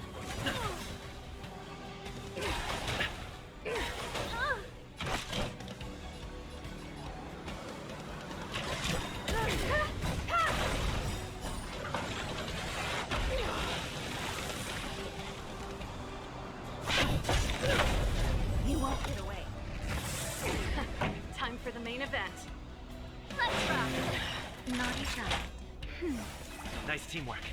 You won't get away. Time for the main event. Let's rock! Naughty child. Nice teamwork.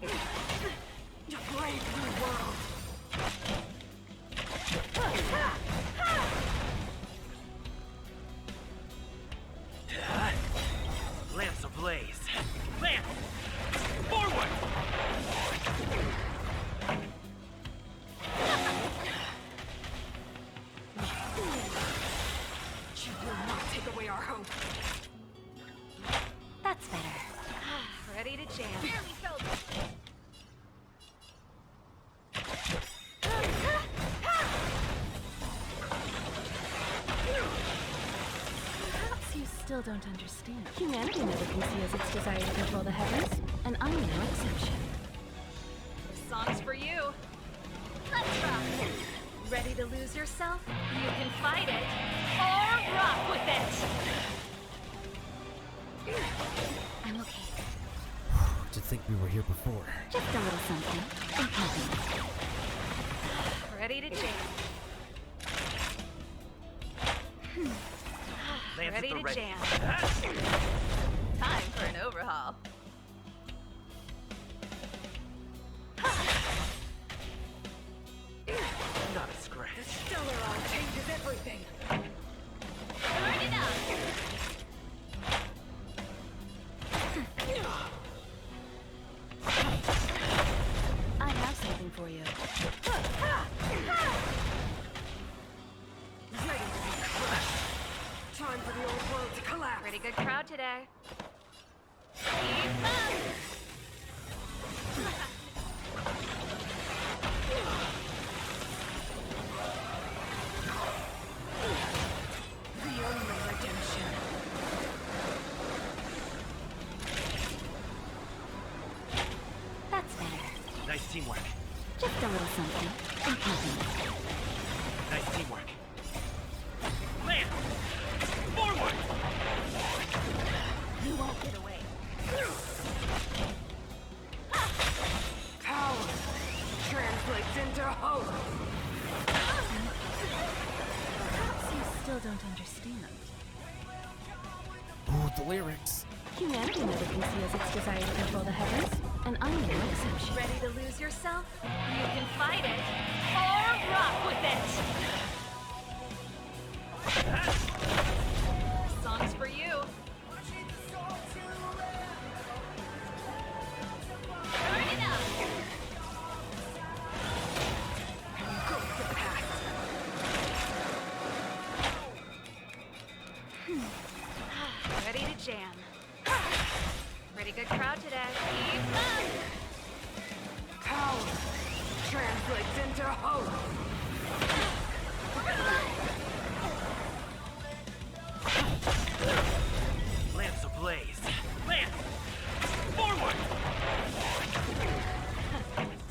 Brave new world. Lamps ablaze. Lance! Forward! You will not take away our hope. That's better. Ready to jam. Here we go. Perhaps you still don't understand. Humanity never conceals its desire to control the heavens, and I'm no exception. This song's for you. Let's rock! Ready to lose yourself? You can fight it, or rock with it! I'm okay. To think we were here before. Just a little something. Impertinent. Ready to jam. Lance Ready at the to ready. jam. Time for an overhaul. Not a scratch. The Stellaron changes everything. Burn it up! Nice teamwork. Just a little something. In company. Nice teamwork. Land! Forward! You won't get away. Power translates into hope. Perhaps you still don't understand. Oh, the lyrics. Humanity never conceals its desire to control the heavens, and I'm no exception. Ready to lose yourself? You can fight it, or rock with it! Song's for you. Turn it up! Ready to jam. Pretty good crowd today. Keep up! Power translates into hope. Lance ablaze. Lance! Forward!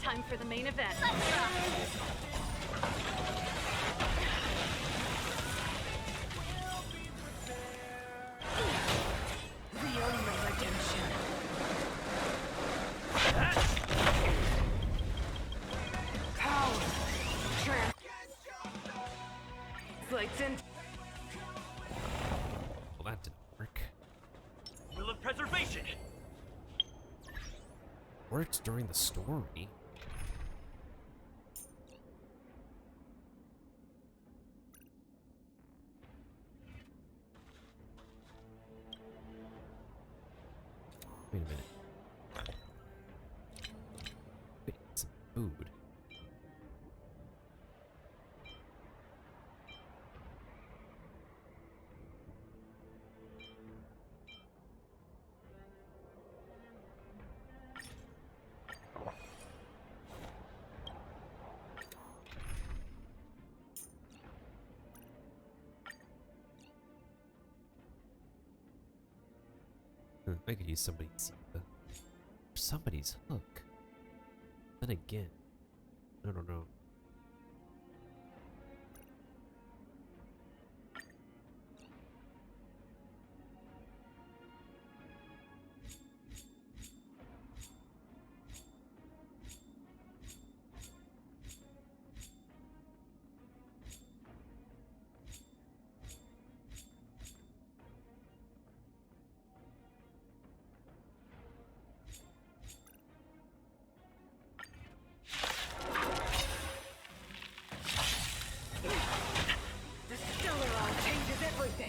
Time for the main event. Let's rock! The only redemption. Power translates into Well, that didn't work. Will of preservation! Works during the story. Wait a minute. Wait, some food. I could use somebody's hook. Then again, I don't know.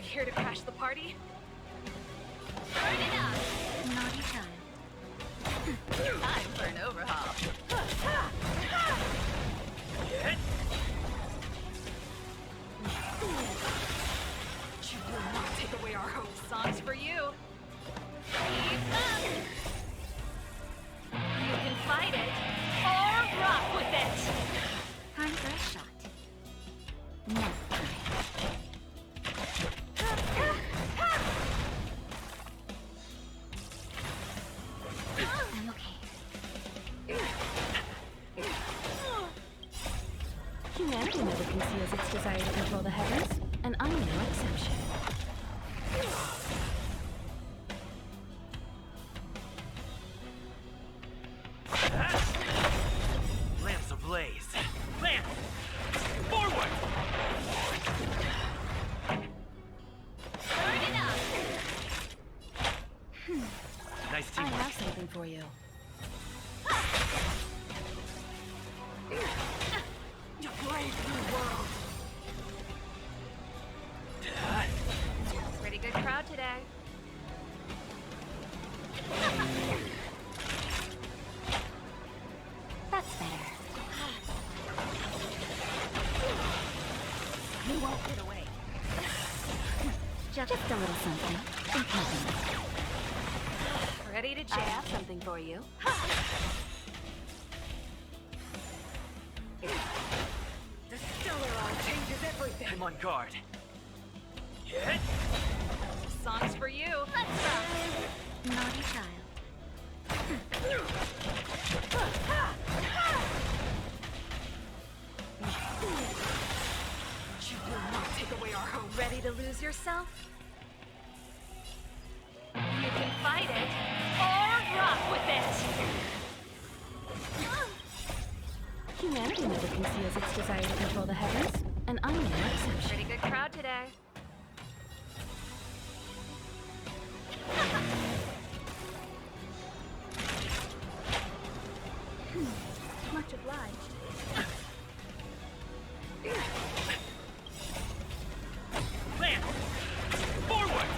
Here to crash the party? Turn it up! Naughty time. Time for an overhaul. You will not take away our hope. Song's for you. Keep up! You can fight it, or rock with it! Time for a shot. Now. I'm okay. Humanity never conceals its desire to control the heavens, and I'm no exception. Lance ablaze. Lance! Forward! Turn it up! Nice I teamwork. have something for you. brave new world. Pretty good crowd today. That's better. You won't get away. Just a little something. In company. Ready to I jam. have something for you. The stellar eye changes everything. I'm on guard. Hit! Song's for you. Let's rock. Naughty child. lose yourself? You can fight it, or rock with it! Humanity never conceals its desire to control the heavens, and I'm no exception. Pretty good crowd today. Much obliged. Land! Forward!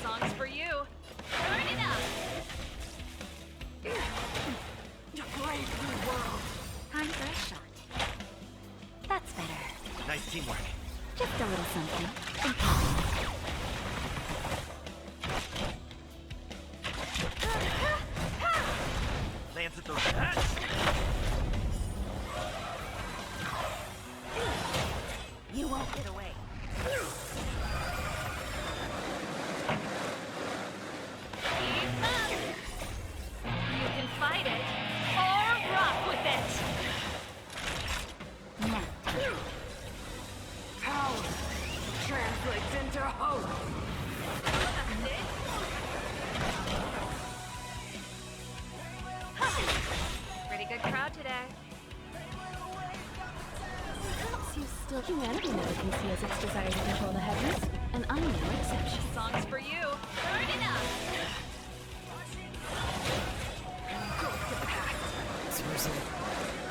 Song's for you. Turn it up! Brave new world. Time for a shot. That's better. Nice teamwork. Just a little something. Lance at the... You won't get away. Keep up! You can fight it, or rock with it! Power translates into hope. Pretty good crowd today. Perhaps you still. Humanity never conceals its desire to control the heavens, and I'm no exception. Song's for you. Turn it up! Seriously?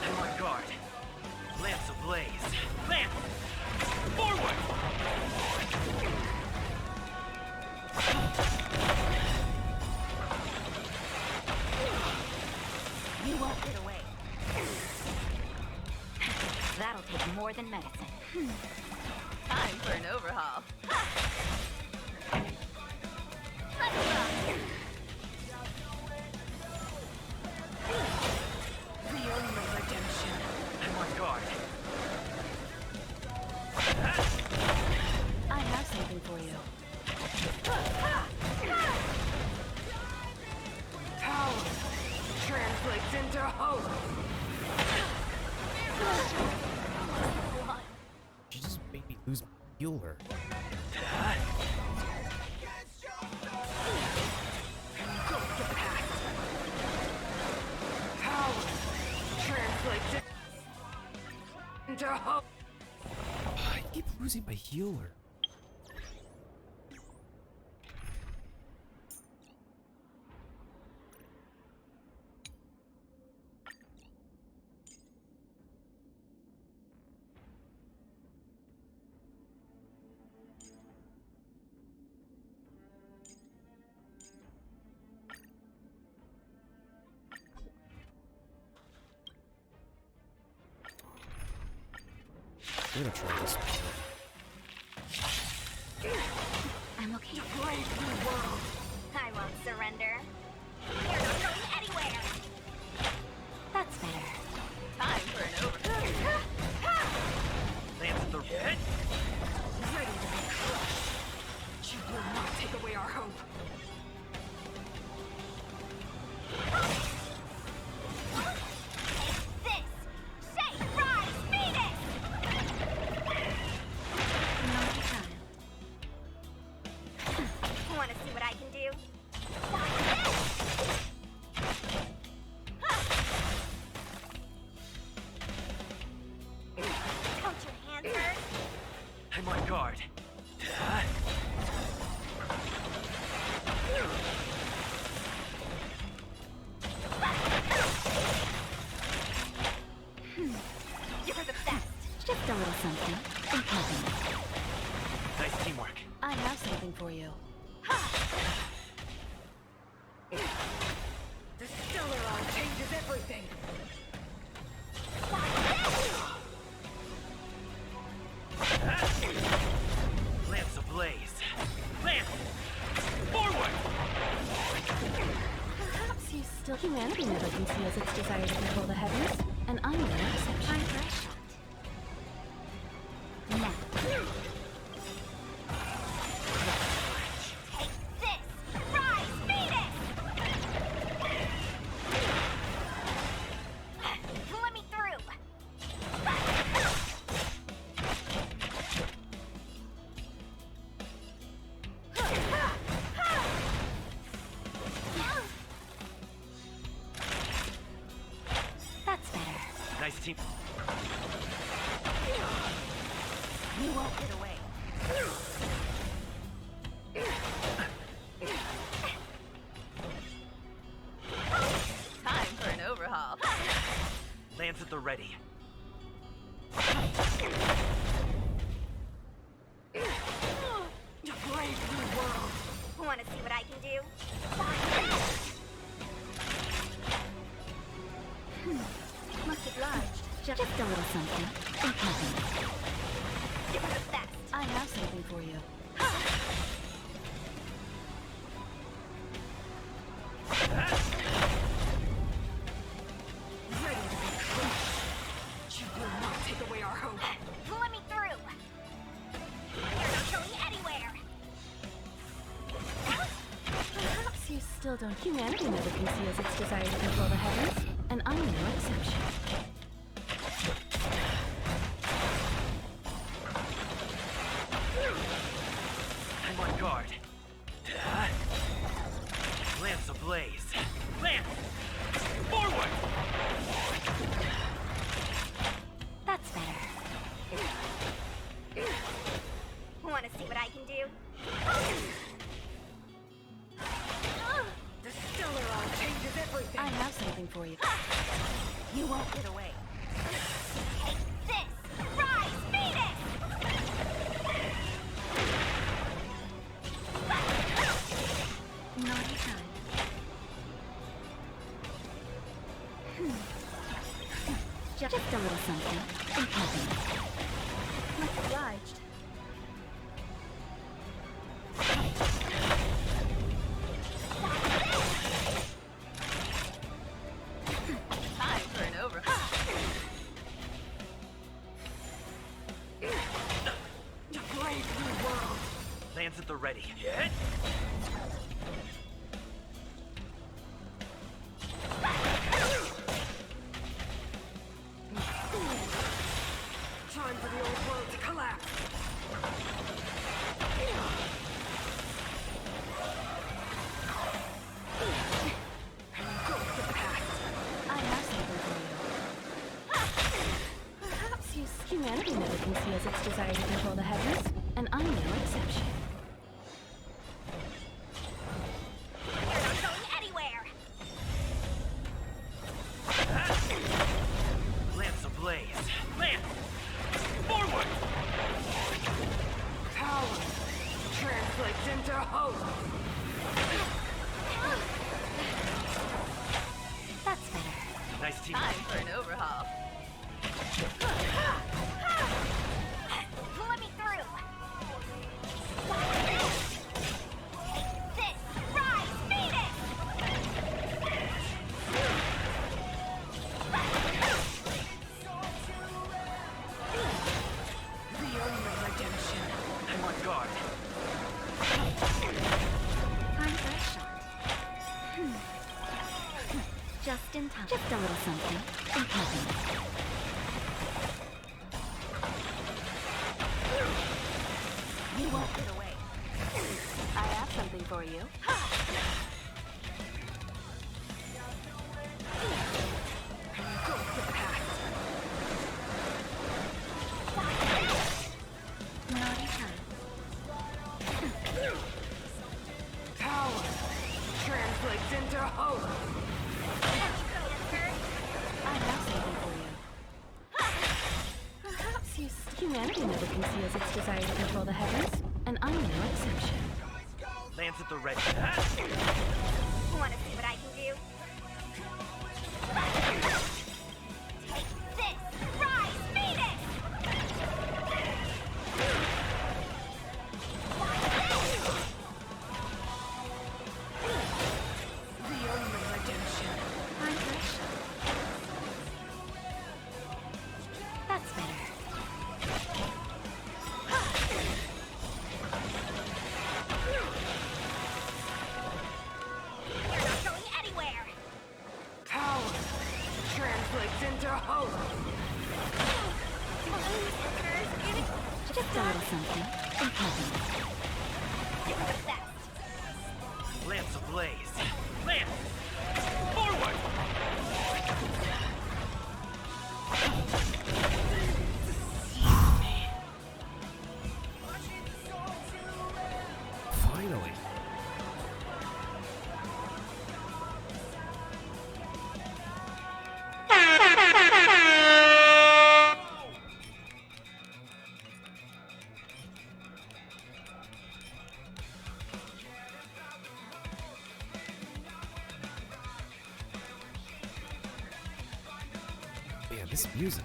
I'm on guard. Lance ablaze. Lance! Forward! You won't get away. That'll take more than medicine. Time for an overhaul. Let's rock! The only redemption. I'm on guard. I have something for you. Power translates into hope. She just made me lose my healer. Power translates into hope. I keep losing my healer. I'm gonna try this one. I'm okay. Brave new world. I won't surrender. You're not going anywhere! That's better. Time for an overhaul. Lance at the... Hit! Ready to be crushed. You will not take away our hope. This! Shake, rise, Phoenix! Not the time. Wanna see what I can do? Don't your hands hurt? I'm on guard. You're the best. Just a little something. Nice teamwork. I have something for you. The stellar eye changes everything. Lance ablaze. Lance! Forward! Perhaps you still. Humanity never conceals its desire to control the heavens, and I'm no exception. Time for a shot. Now. Take Nice team. You won't get away. Time for an overhaul. Lance at the ready. A brave new world. Want to see what I can do? Much obliged. Just a little something. Think nothing. Give it the best. I have something for you. Ready to be crushed. You will not take away our hope. Let me through. You're not going anywhere. Perhaps you still don't. Humanity never conceals its desire to control the heavens, and I'm no exception. I'm on guard. Lance ablaze. Lance! Forward! That's better. Want to see what I can do? The stellar eye changes everything. I have something for you. You won't get away. Take this! Rise, Phoenix! Naughty time. Just a little something. Think nothing. Much obliged. Time for an overhaul. A brave new world. Lance at the ready. Time for the old world to collapse. Go with the past. I have something for you. Perhaps humanity never conceals its desire to control the heavens, and I'm no exception. You're not going anywhere. Lance ablaze. Lance! Forward! Power translates into hope. That's better. Nice team. Time for an overhaul. Let me through. Take this! Rise, Phoenix! The only redemption. I'm on guard. Time for a shot. Just in time. Just a little something. Think nothing. You won't get away. I have something for you. Go with the past. Naughty time. Power translates into hope. I have something for you. Perhaps humanity never conceals its desire to control the heavens, and I'm no exception. Lance at the ready. Want to see what I can do? Take this! Rise, Phoenix! The only redemption. Time for a shot. That's better. You're not going anywhere. Power translates into hope. Just a little something. Think nothing. Give it the best. Lance ablaze. Lance! Forward! Yeah, this music.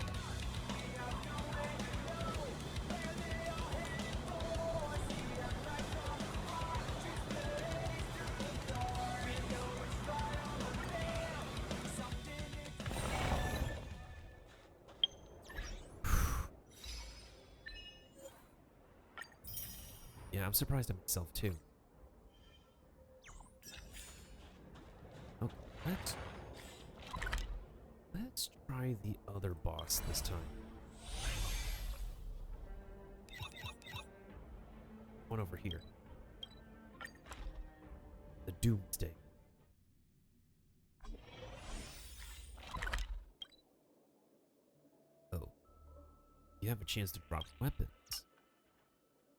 Yeah, I'm surprised at myself too. Oh, let's try the other boss this time. One over here. The Doomsday. Oh. You have a chance to drop weapons.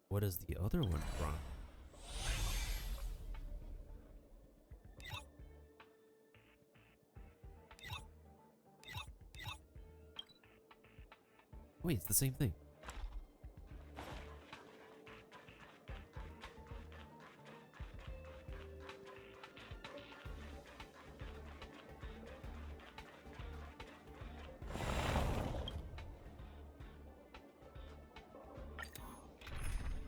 What does the other one drop? Wait, it's the same thing.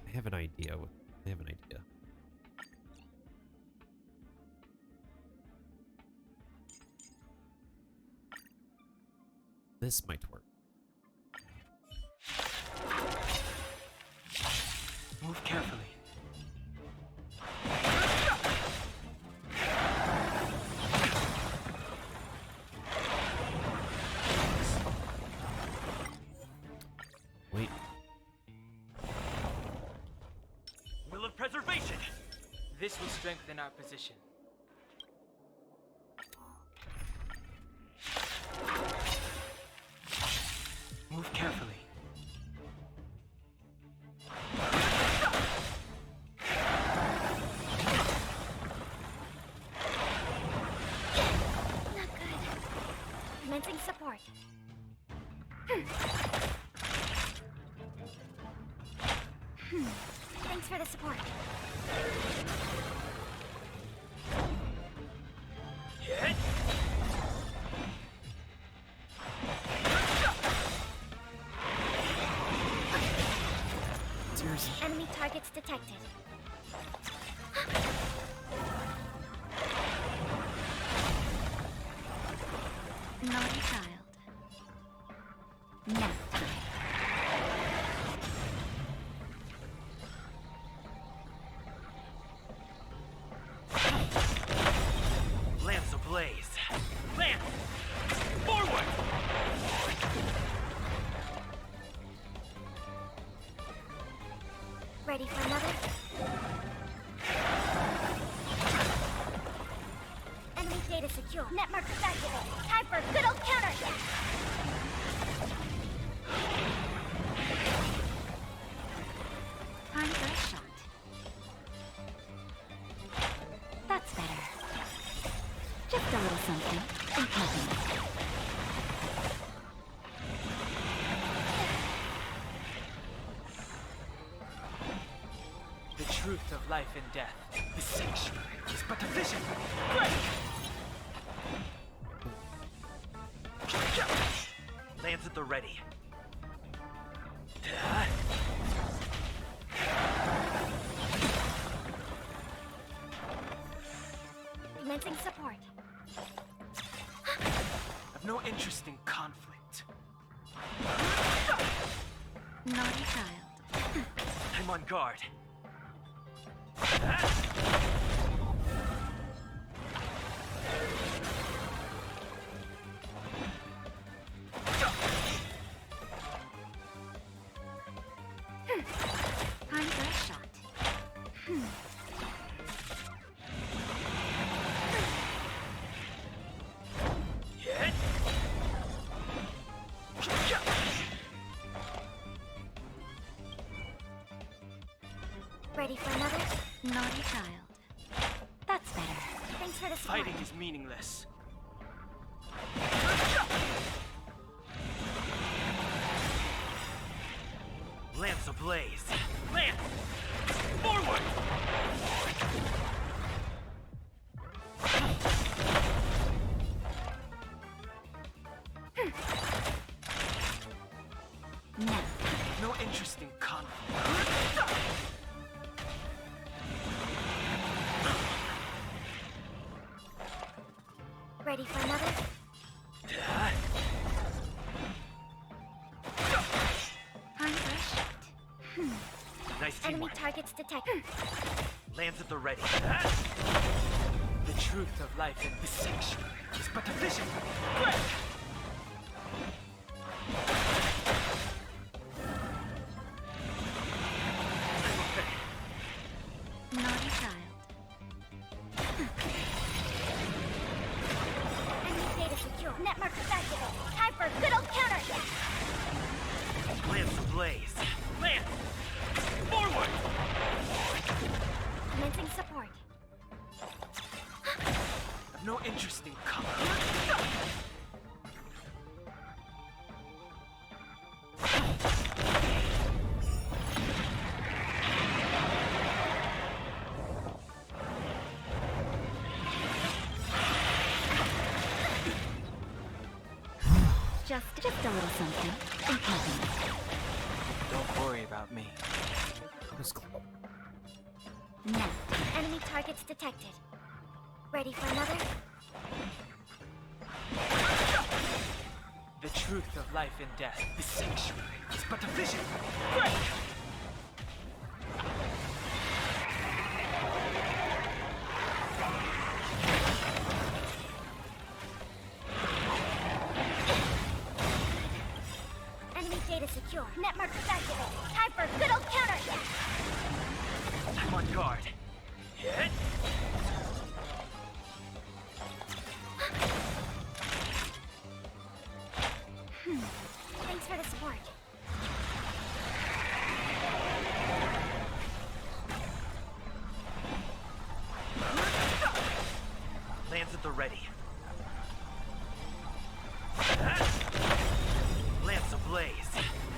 I have an idea. I have an idea. This might work. Move carefully. Wait. Will of preservation! This will strengthen our position. Move carefully. Not good. Commencing support. Thanks for the support. Hit! Seriously. Enemy targets detected. Naughty child. Nap time. Lance ablaze. Lance! Forward! Ready for another? Enemy data secure. Net markers activated. Time for a good old counterattack. Time for a shot. That's better. Just a little something. Think nothing. The truth of life and death. The sanctuary is but a vision. Break! Lance at the ready. Commencing support. I've no interest in conflict. Naughty child. I'm on guard. Time for a shot. Hit! Ready for another? Naughty child. That's better. Thanks for the support. Fighting is meaningless. Lance ablaze. Lance! Forward! Now. No interest in conflict. Ready for another? Time for a shot. Nice Enemy teamwork. targets detected. Lands at the ready. The truth of life in this sanctuary is but a vision. Naughty child. Enemy data secure. Network activated. Time for a good old counterattack. Lance ablaze. Lance! Forward! Commencing support. I've no interest in conflict. Just a little something. Don't worry about me. Now. Enemy targets detected. Ready for another? The truth of life and death, this sanctuary is but a vision. Enemy data secure. Network activated. Time for a good old counterattack. I'm on guard. Hit! Thanks for the support. Lands at the ready. Lance ablaze.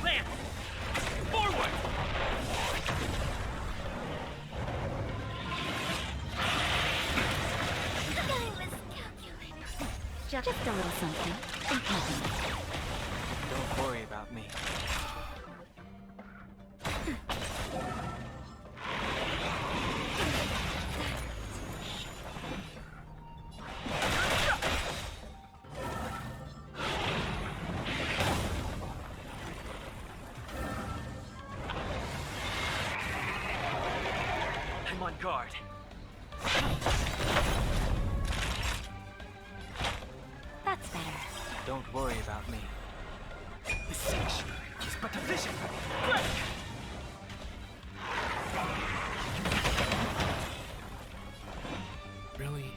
Lance! Forward! Just a little something. Don't worry about me. I'm on guard. That's better. Don't worry about me. This sanctuary is but a vision. Really?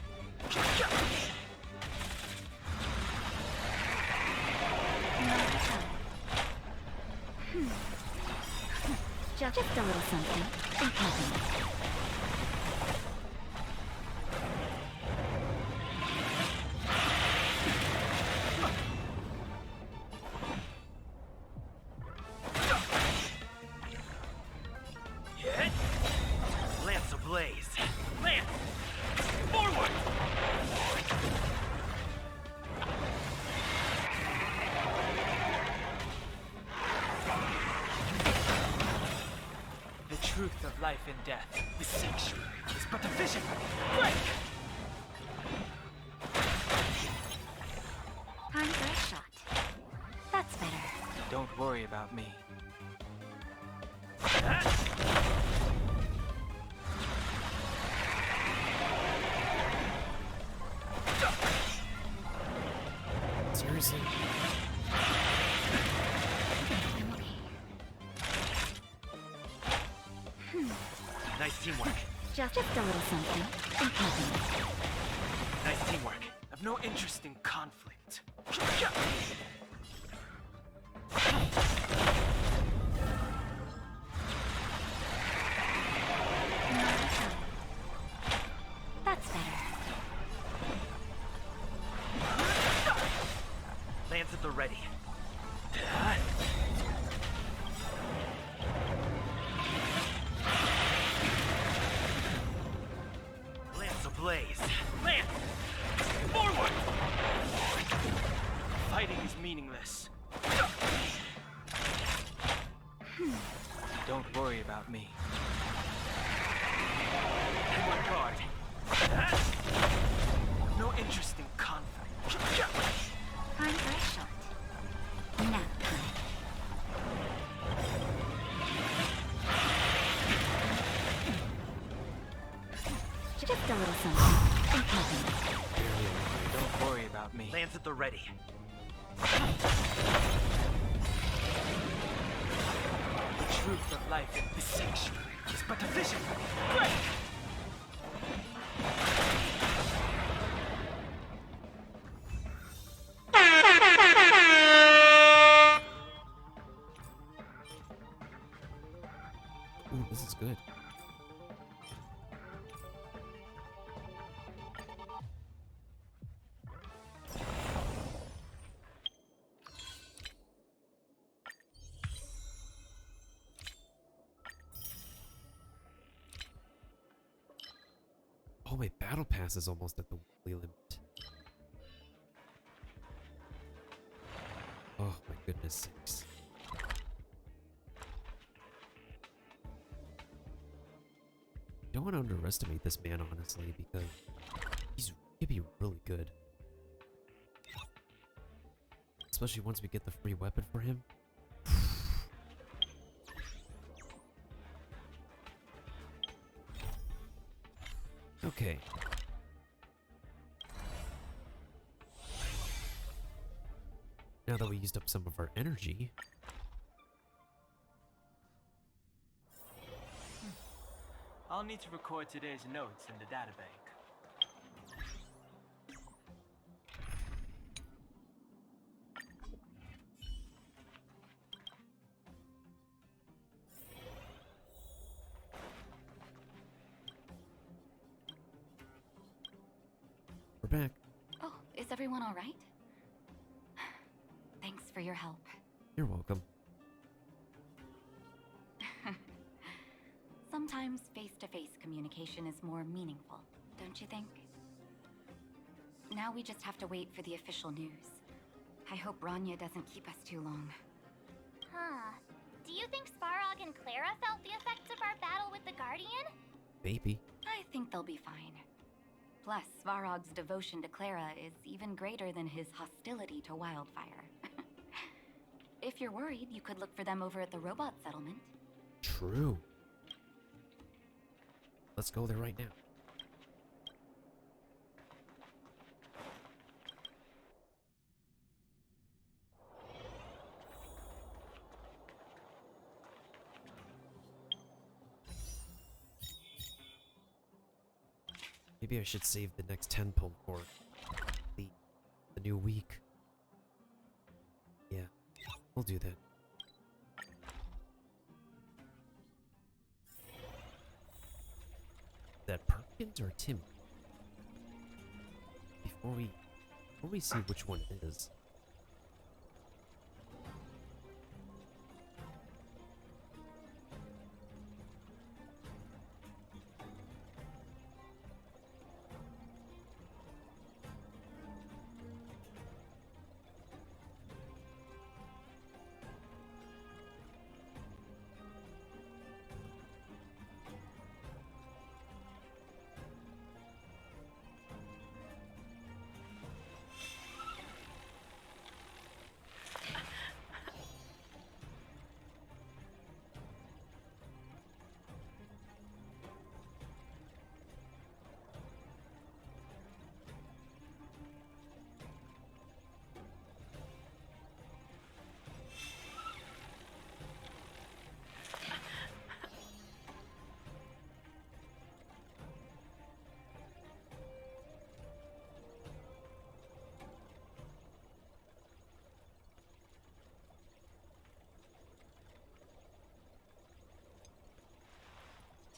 Just a little something. Hit! Lance ablaze. Lance! Forward! The truth of life and death, this sanctuary is but a vision. Time for a shot. That's better. Don't worry about me. Seriously? Nice teamwork. Just a little something. Nice teamwork. I've no interest in conflict. That's better. Lance at the ready. Lance ablaze. Lance! Forward! Fighting is meaningless. Don't worry about me. Hang on guard. No interest in conflict. Time for a shot. Now. Just a little something. Think nothing. Don't worry about me. Lands at the ready. The truth of life in this sanctuary is but a vision. Break! Ooh, this is good. Oh, my battle pass is almost at the weekly limit. Oh my goodness sakes. Don't want to underestimate this man, honestly, because he's could be really good. Especially once we get the free weapon for him. Okay. Now that we used up some of our energy. I'll need to record today's notes in the databank. We're back. Oh, is everyone all right? Thanks for your help. You're welcome. Sometimes face-to-face communication is more meaningful, don't you think? Now we just have to wait for the official news. I hope Bronya doesn't keep us too long. Huh. Do you think Svarog and Clara felt the effects of our battle with the Guardian? Maybe. I think they'll be fine. Plus, Svarog's devotion to Clara is even greater than his hostility to Wildfire. If you're worried, you could look for them over at the robot settlement. True. Let's go there right now. Maybe I should save the next 10 pull for the new week. Yeah, we'll do that. That Perkins or Timmy? Before we see which one it is.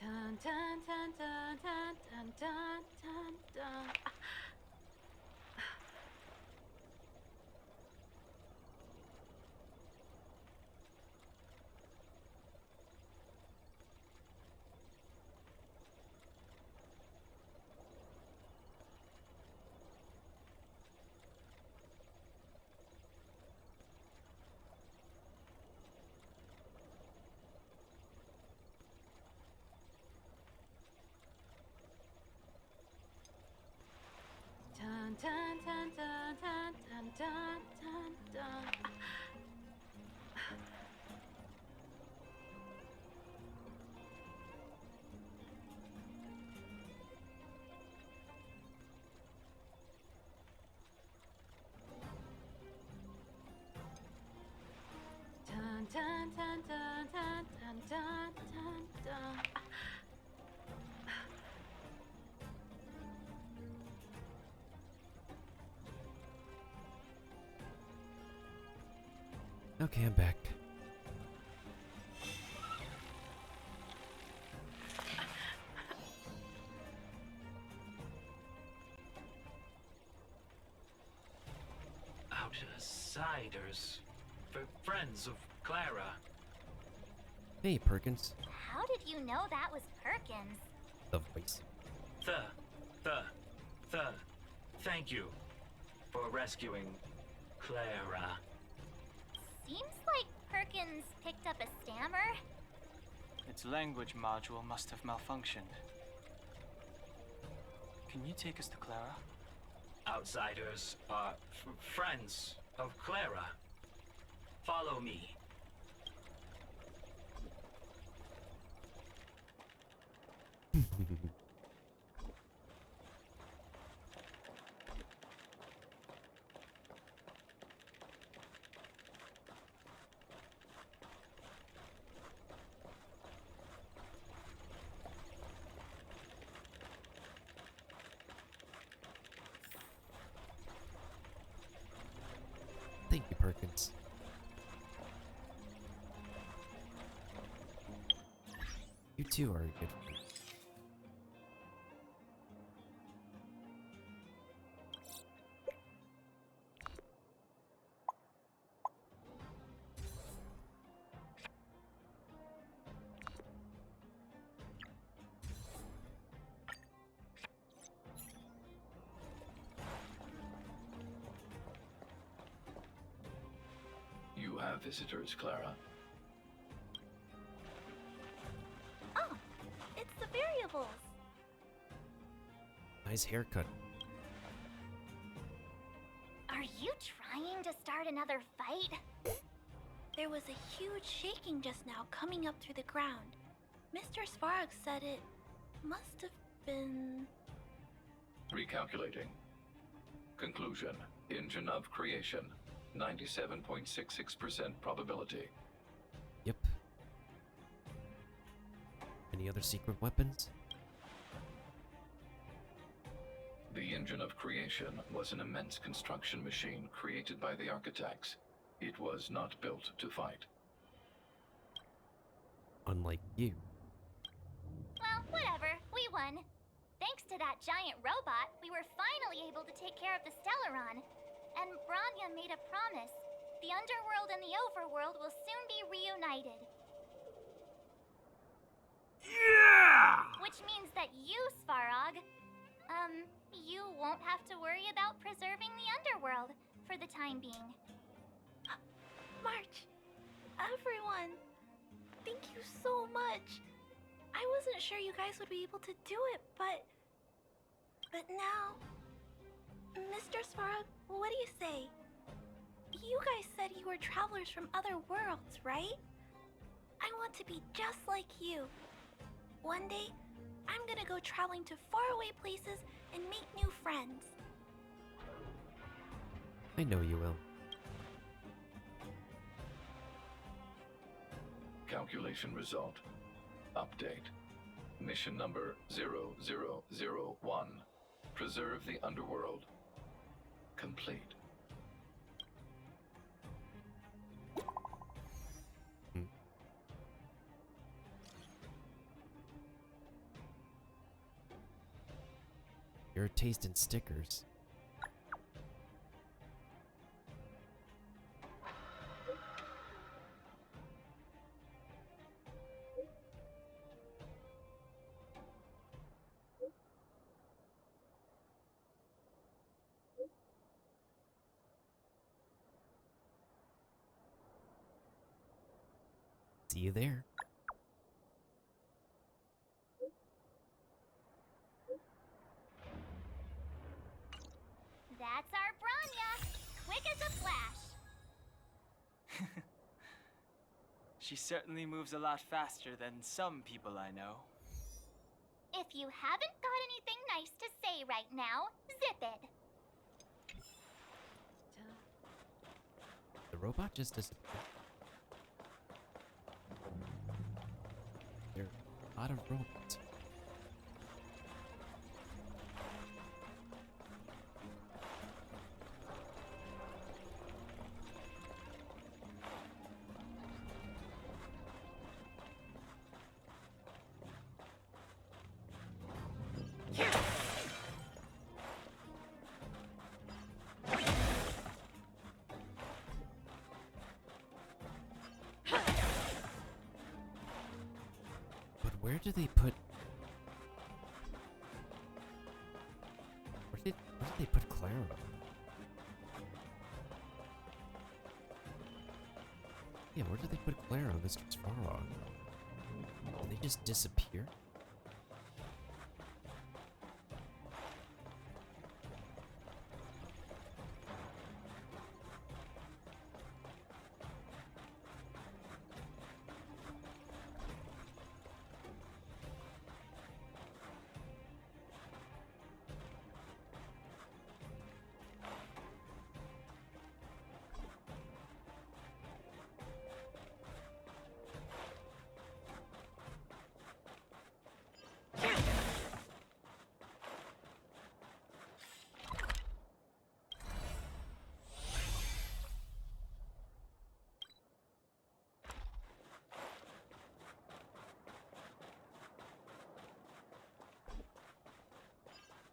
Dun dun dun dun dun dun dun dun dun. dun, dun, dun, dun, dun, dun, dun, dun. Okay, I'm back. Outsiders. Friends of Clara. Hey, Perkins. How did you know that was Perkins? The voice. Thank you for rescuing Clara. Seems like Perkins picked up a stammer. Its language module must have malfunctioned. Can you take us to Clara? Outsiders are friends of Clara. Follow me. Thank you, Perkins. You too are a good friend. You have visitors, Clara. Oh, it's the variables. Nice haircut. Are you trying to start another fight? There was a huge shaking just now coming up through the ground. Mr. Svarog said it must have been... Recalculating. Conclusion. Engine of creation. 97.66% probability. Yep. Any other secret weapons? The engine of creation was an immense construction machine created by the architects. It was not built to fight. Unlike you. Well, whatever. We won. Thanks to that giant robot, we were finally able to take care of the Stellaron. And Branya made a promise. The underworld and the overworld will soon be reunited. Yeah! Which means that you, Svarog, you won't have to worry about preserving the underworld for the time being. March, everyone, thank you so much. I wasn't sure you guys would be able to do it, but now... Mr. Svarog, what do you say? You guys said you were travelers from other worlds, right? I want to be just like you. One day, I'm gonna go traveling to faraway places and make new friends. I know you will. Calculation result. Update. Mission number 0001. Preserve the underworld. Complete. Your taste in stickers. See you there. That's our Branya, quick as a flash. She certainly moves a lot faster than some people I know. If you haven't got anything nice to say right now, zip it. The robot just disappeared. lot of robots. Where do they put... Where did they put Clara? Yeah, where did they put Clara, Mr. Svarog? Did they just disappear?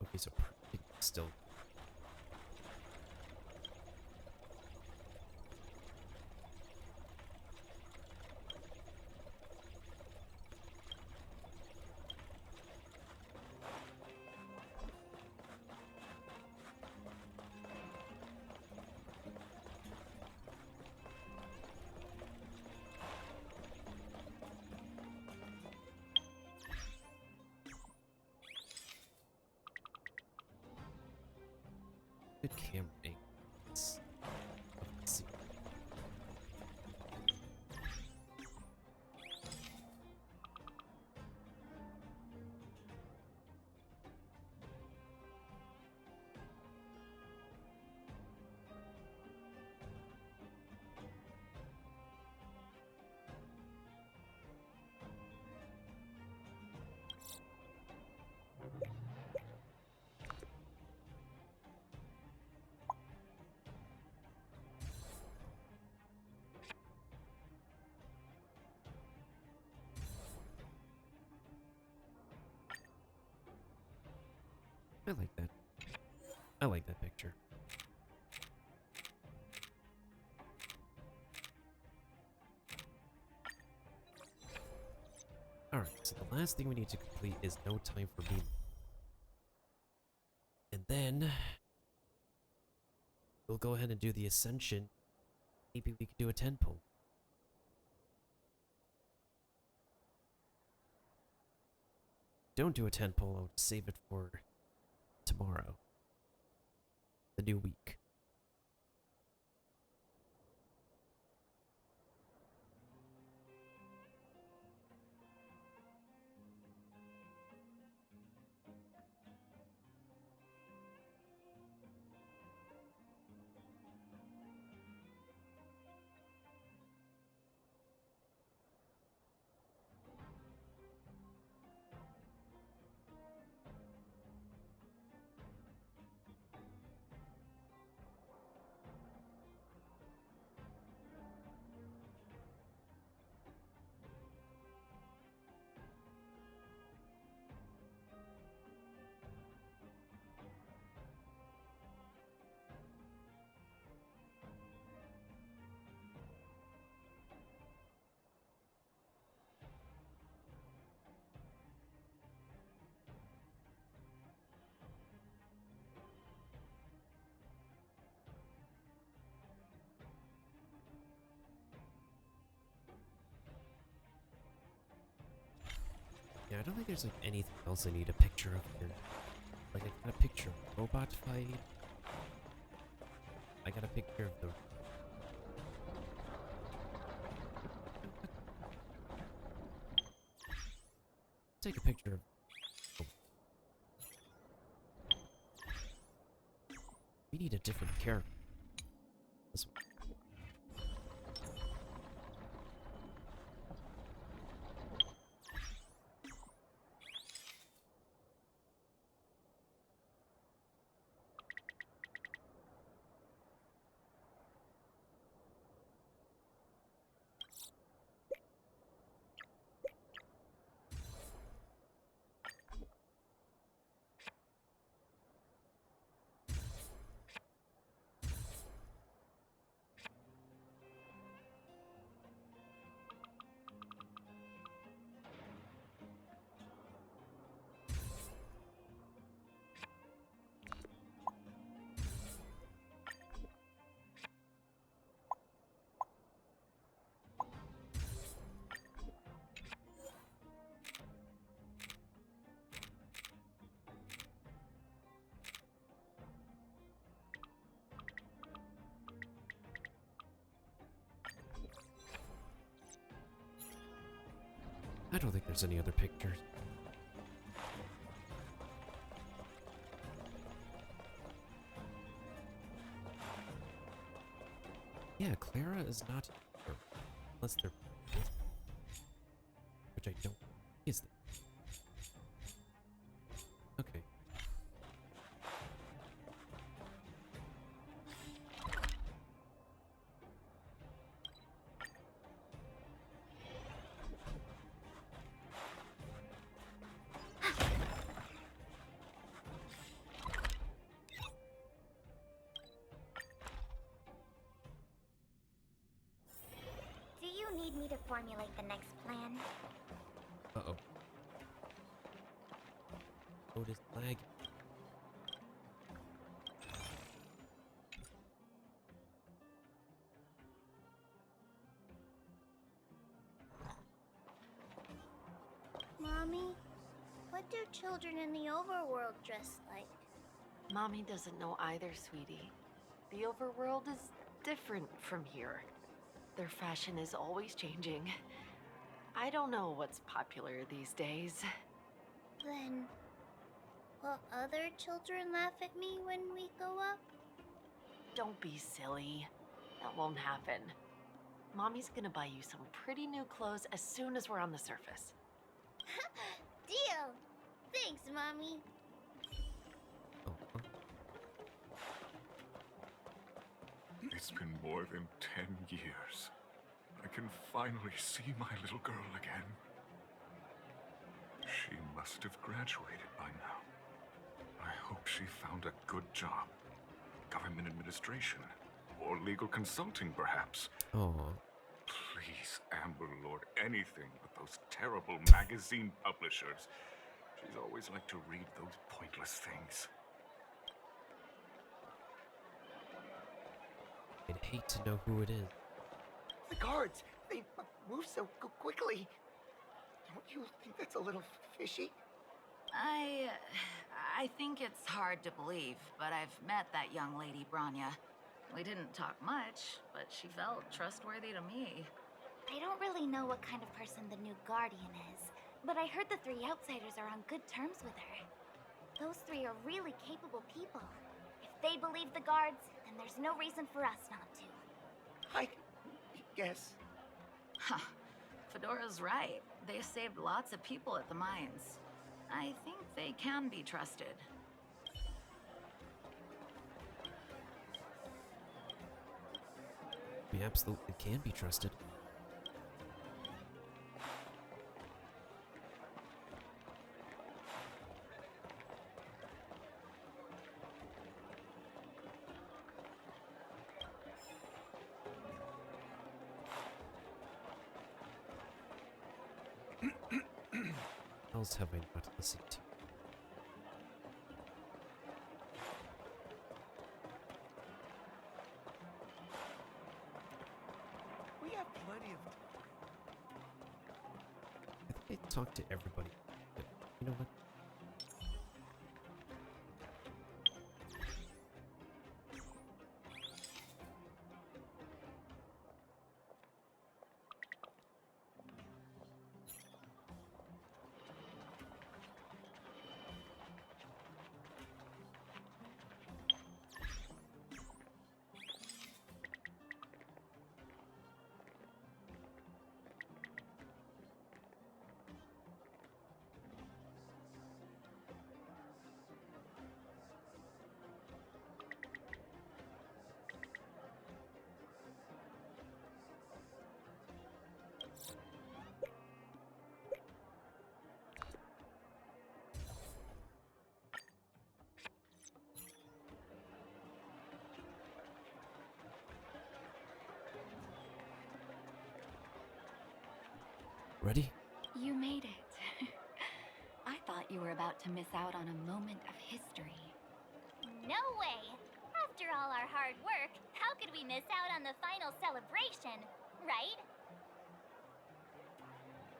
Okay, so still. Good camera angles. Let's see. I like that. I like that picture. Alright, so the last thing we need to complete is No Time for Me. And then we'll go ahead and do the Ascension. Maybe we could do a 10-pull. Don't do a 10-pull, I'll save it for tomorrow. The new week. Yeah, I don't think there's like anything else I need a picture of here. Like I got a picture of a robot fight. I got a picture of the... Take a picture of... Oh. We need a different character. This one. I don't think there's any other pictures. Yeah, Clara is not here. Unless they're... Which I don't... Is there? Okay. Do you need me to formulate the next plan? Uh-oh. Code is lag. Mommy, what do children in the overworld dress like? Mommy doesn't know either, sweetie. The overworld is different from here. Their fashion is always changing. I don't know what's popular these days. Then, will other children laugh at me when we go up? Don't be silly. That won't happen. Mommy's gonna buy you some pretty new clothes as soon as we're on the surface. Deal! Thanks, Mommy. It's been more than 10 years. I can finally see my little girl again. She must have graduated by now. I hope she found a good job. Government administration. Or legal consulting, perhaps. Oh. Please, Amber Lord, anything but those terrible magazine publishers. She's always liked to read those pointless things. I'd hate to know who it is. The guards, they move so quickly. Don't you think that's a little fishy? I think it's hard to believe, but I've met that young lady, Branya. We didn't talk much, but she felt trustworthy to me. I don't really know what kind of person the new Guardian is, but I heard the three outsiders are on good terms with her. Those three are really capable people. If they believe the guards, then there's no reason for us not to. I guess. Huh. Fedora's right. They saved lots of people at the mines. I think they can be trusted. We absolutely can be trusted. What else have I not listened to? We have plenty of I think I talked to everybody. But you know what? Ready? You made it. I thought you were about to miss out on a moment of history. No way! After all our hard work, how could we miss out on the final celebration, right?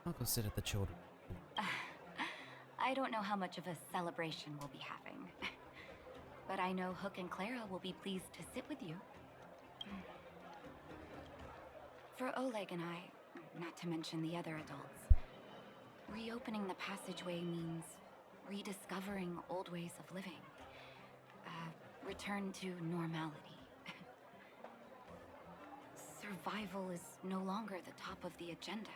I'll go sit at the children. I don't know how much of a celebration we'll be having. But I know Hook and Clara will be pleased to sit with you. For Oleg and I, not to mention the other adults, Reopening the passageway means rediscovering old ways of living. Return to normality. Survival is no longer the top of the agenda.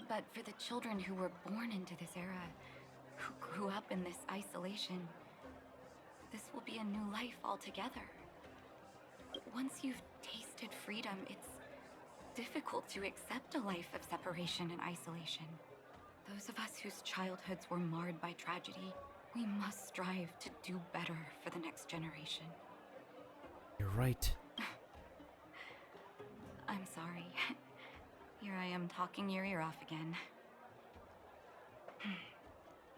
But for the children who were born into this era, who grew up in this isolation, this will be a new life altogether. Once you've tasted freedom, it's difficult to accept a life of separation and isolation. Those of us whose childhoods were marred by tragedy, we must strive to do better for the next generation. You're right. I'm sorry. Here I am talking your ear off again.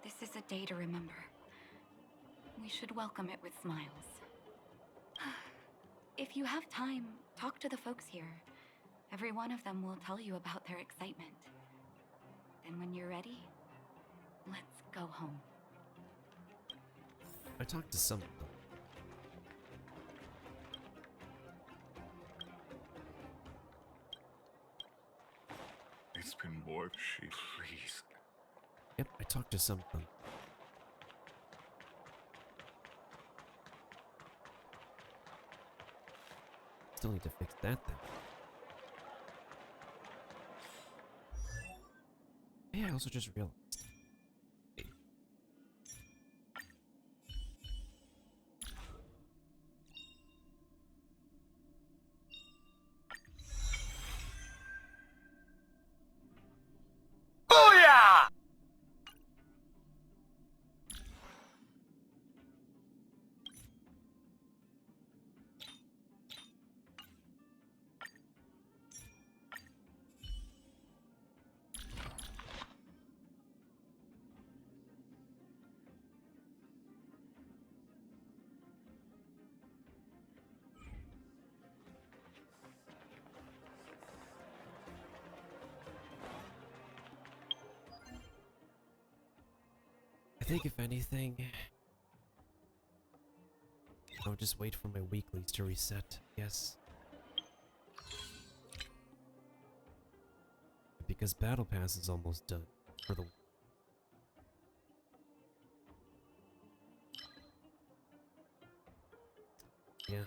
This is a day to remember. We should welcome it with smiles. If you have time, talk to the folks here. Every one of them will tell you about their excitement. Then when you're ready, let's go home. I talked to some of them. It's been more than she please. Yep, I talked to some of them. Still need to fix that then. Yeah, I also just realized. Booyah! I think if anything, I'll just wait for my weeklies to reset, yes. Because Battle Pass is almost done for the yeah.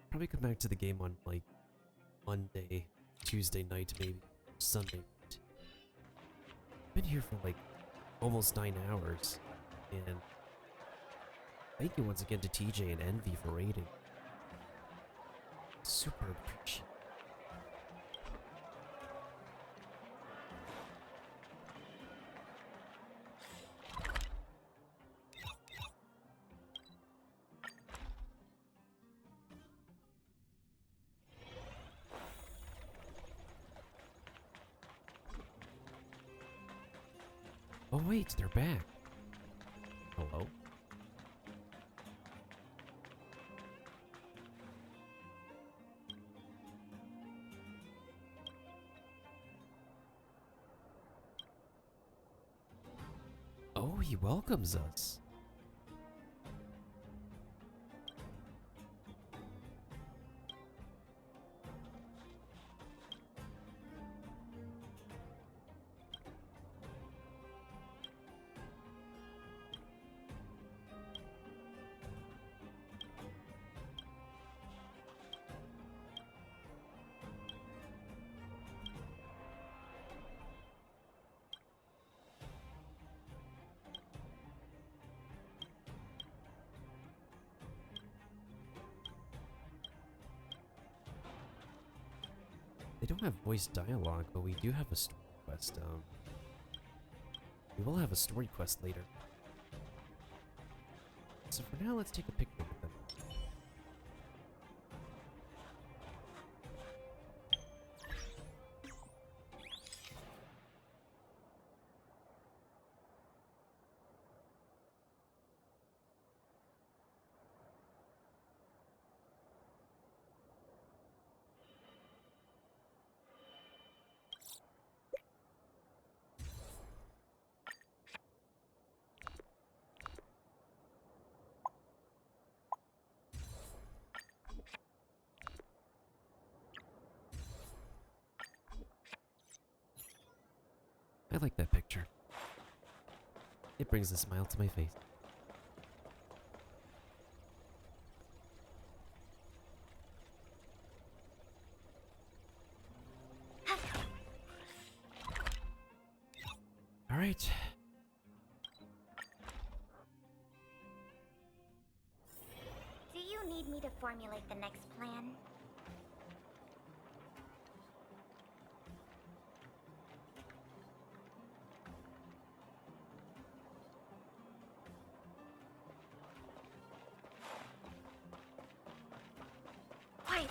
Probably come back to the game on like Monday, Tuesday night, maybe Sunday night. Been here for like almost 9 hours, and thank you once again to TJ and Envy for raiding. Super appreciate. Oh wait, they're back. Hello? Oh, he welcomes us. They don't have voice dialogue, but we do have a story quest. We will have a story quest later. So for now, let's take a picnic with them. like that picture. It brings a smile to my face. All right. Do you need me to formulate the next plan? Wait.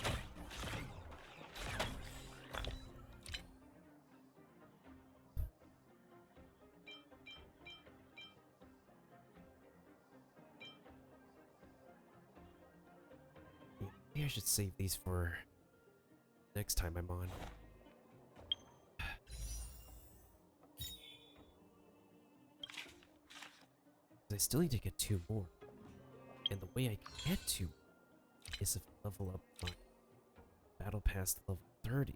Maybe I should save these for next time I'm on. I still need to get 2 more. And the way I can get 2 is if I level up my battle pass to level 30.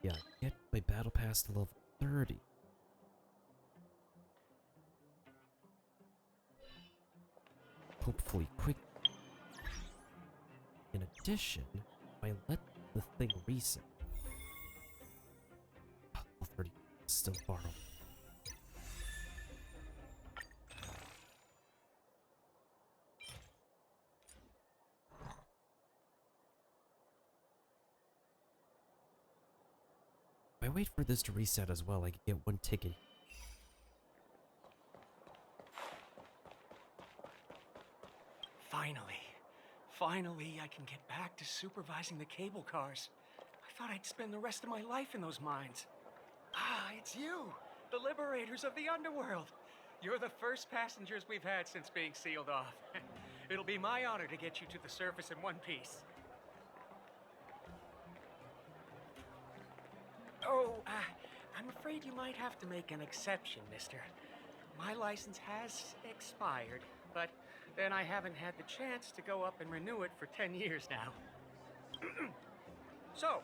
Yeah, get my battle pass to level 30. Hopefully quick. In addition, if I let the thing reset, level 30 is still far away. If I wait for this to reset as well, I can get 1 ticket. Finally, I can get back to supervising the cable cars. I thought I'd spend the rest of my life in those mines. Ah, it's you, the liberators of the underworld. You're the first passengers we've had since being sealed off. It'll be my honor to get you to the surface in one piece. Oh, I'm afraid you might have to make an exception, mister. My license has expired, but then I haven't had the chance to go up and renew it for 10 years now. So,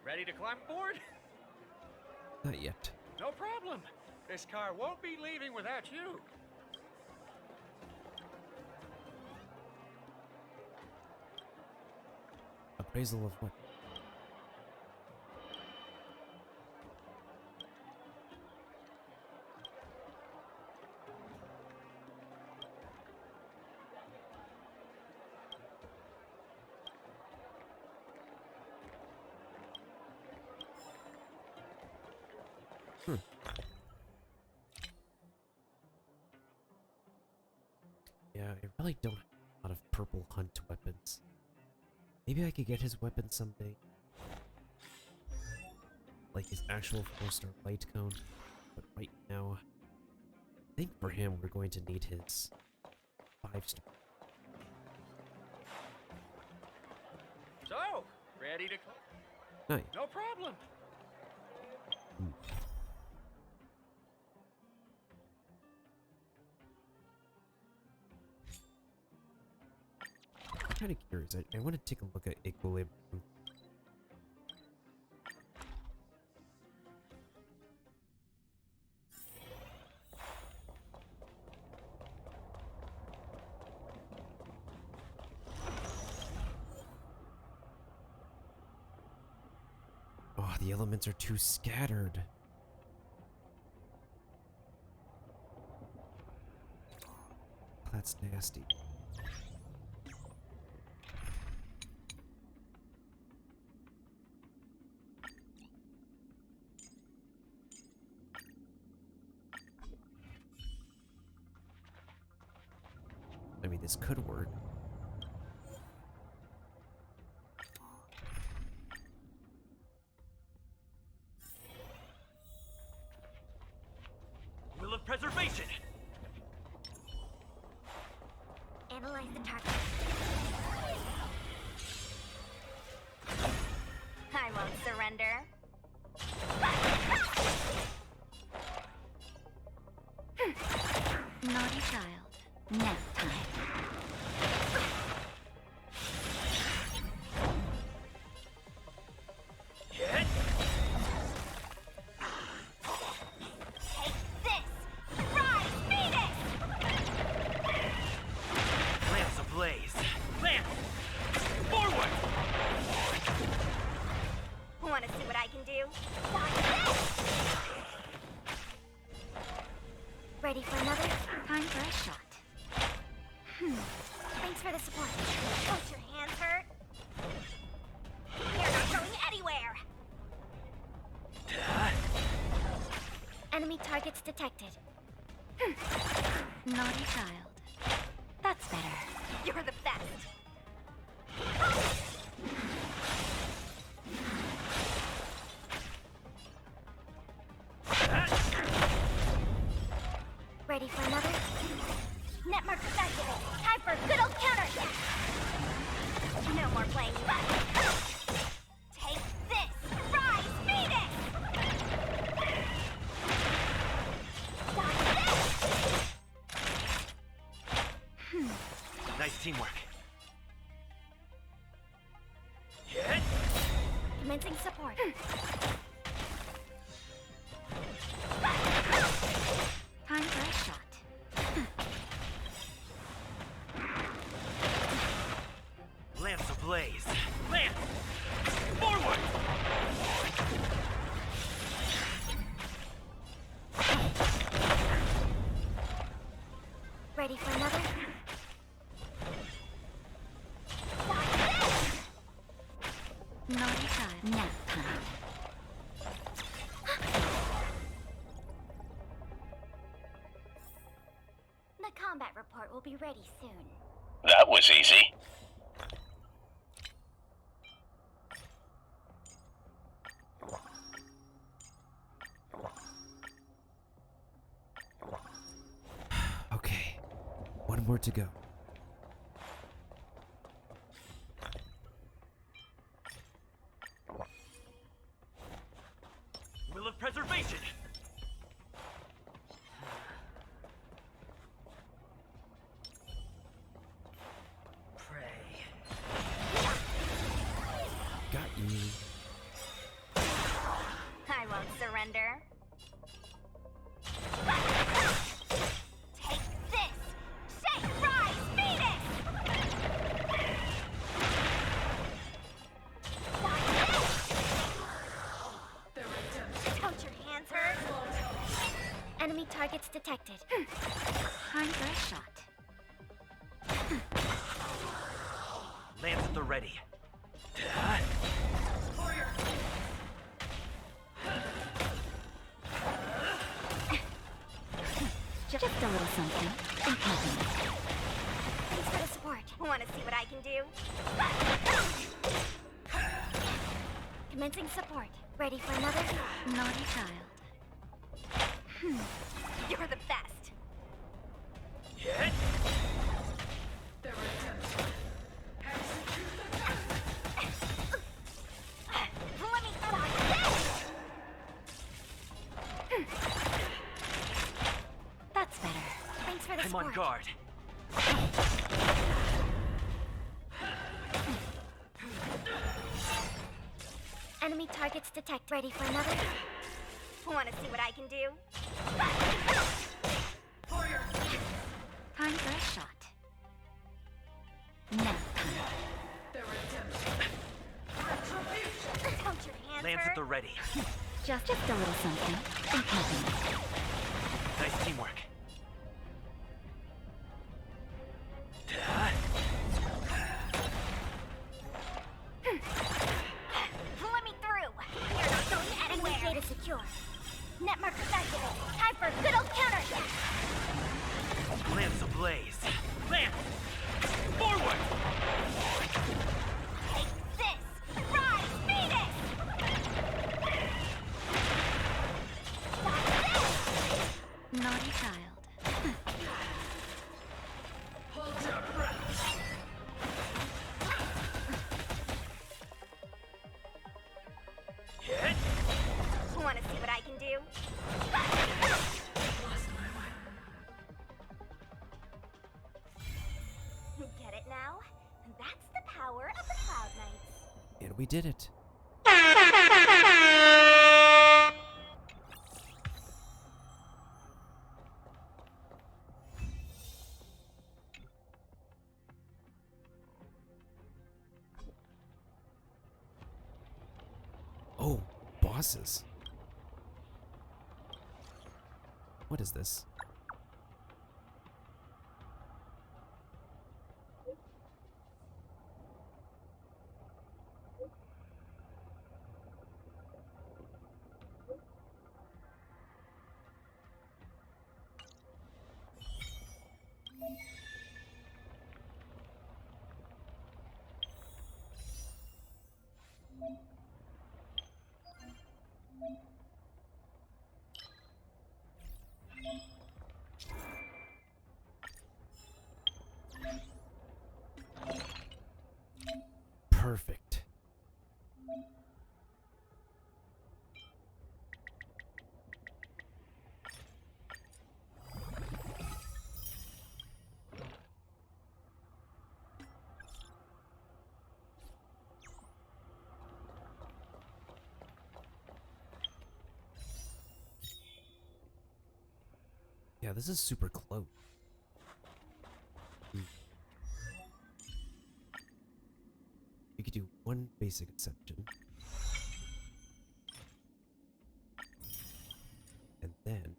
ready to climb aboard? Not yet. No problem. This car won't be leaving without you. Appraisal of what? Yeah, I really don't have a lot of purple hunt weapons. Maybe I could get his weapon someday. Like his actual 4-star light cone. But right now, I think for him we're going to need his 5-star. So, ready to Nice. No problem. I'm kind of curious. I want to take a look at Equilibrium. Oh, the elements are too scattered. That's nasty. I mean, this could work. Will of preservation! Analyze the target. I won't surrender. Naughty child. Next time. another? Time for a shot. Thanks for the support. Don't your hands hurt? You're not going anywhere! Enemy targets detected. Naughty child. That's better. You're the best. Ready for another? Netmark activated. Time for a good old counter. No more playing rough. Take this! Rise, Phoenix! Nice teamwork. Commencing support. Time for a shot. Lance ablaze. Lance! Forward! Ready for another? Naughty time. Nap time. The combat report will be ready soon. That was easy. Okay. One more to go. Will of preservation! Pray. Got you. I won't surrender. Take this! Shake, rise, Phoenix! Don't your hands hurt? Enemy targets detected. Time for a shot. Lance at the ready. Just a little something. Thanks for the support. Want to see what I can do? Commencing support. Ready for another? Naughty child. You're the best. Let me try this! That's better. Thanks for the I'm support. on guard. Enemy targets detect. Ready for another? Want to see what I can do? Time for a shot. Nap time. Don't your hands Lance hurt? at the ready. Just a little something. Nice teamwork. Let me through! You're not going anywhere! Enemy data secure. Netmark activated. Time for a good old counter! Lance ablaze. Lance! Forward! Take this! Rise, Phoenix! Naughty child. Hold your breath. Want to see what I can do? Get it now? That's the power of the Cloud Knights. And we did it. Oh, bosses. What is this? Perfect. Yeah, this is super close. You could do one basic exception. And then...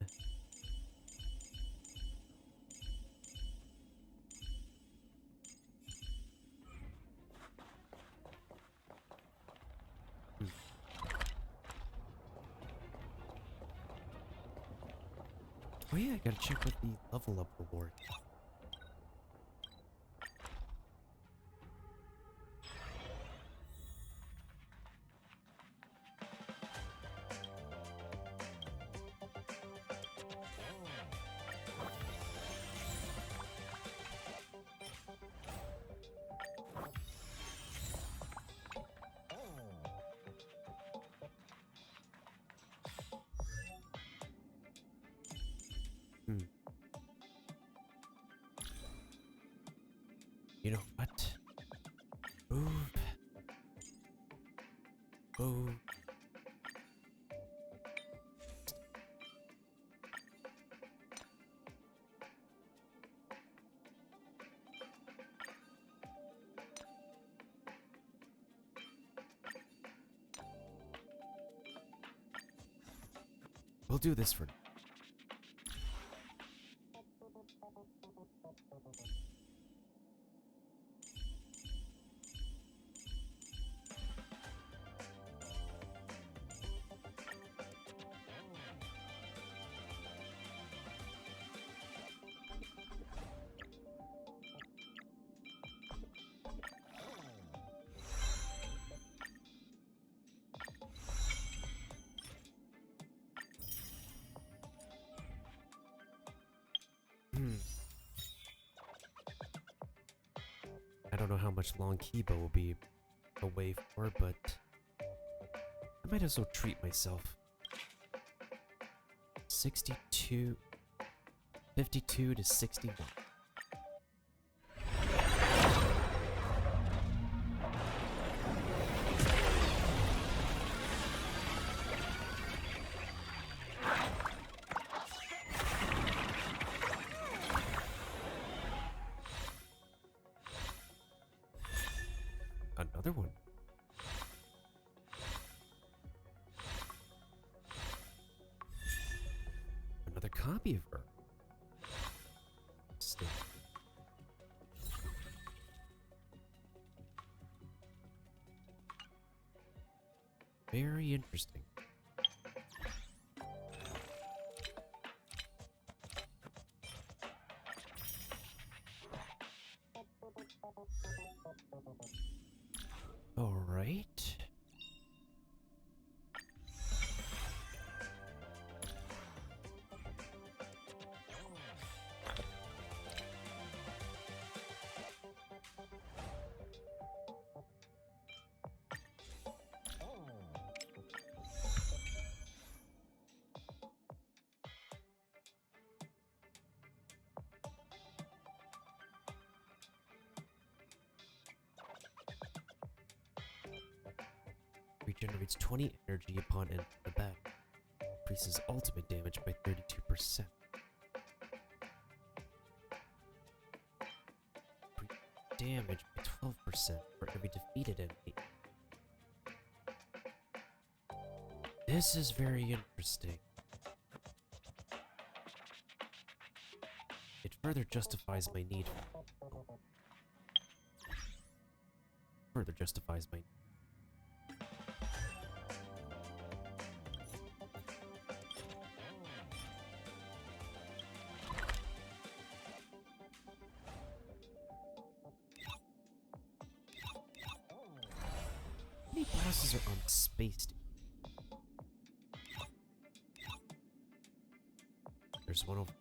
Oh yeah, I gotta check with the level up reward. You know what? Move. Move. We'll do this for now. I don't know how much long Kiba will be away for, but I might as well treat myself. 52 to 61. Another one. Another copy of her. Still. Very interesting. All right. Regenerates 20 energy upon entering the battle. Increases ultimate damage by 32%. Damage by 12% for every defeated enemy. This is very interesting. It further justifies my need. Further justifies my. houses are on space station. There's one over.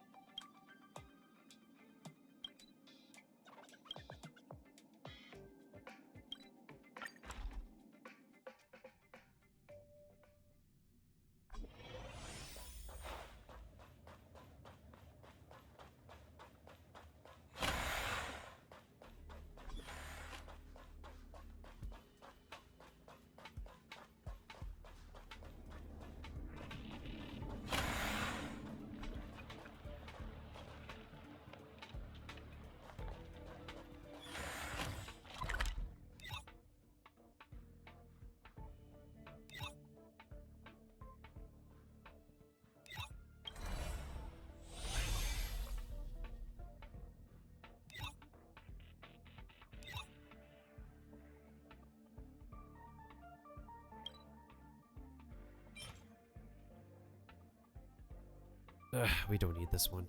We don't need this one.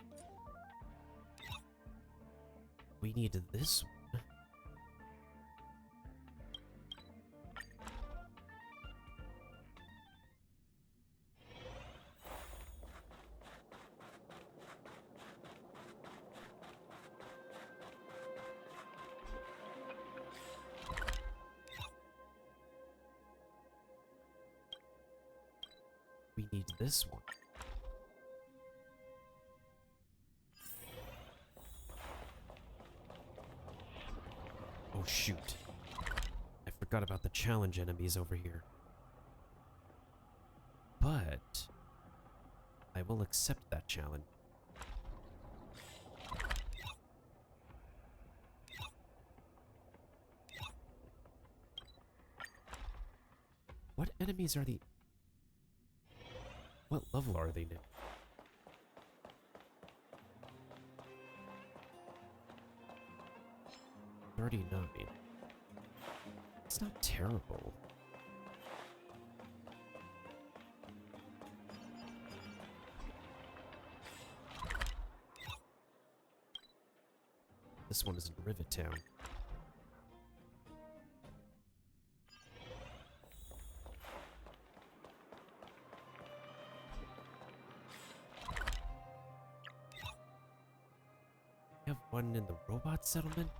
We need this one. We need this one. Oh shoot. I forgot about the challenge enemies over here. But I will accept that challenge. What enemies are the... What level are they now? $39. It's not terrible. This one is in Rivet Town. We have one in the robot settlement?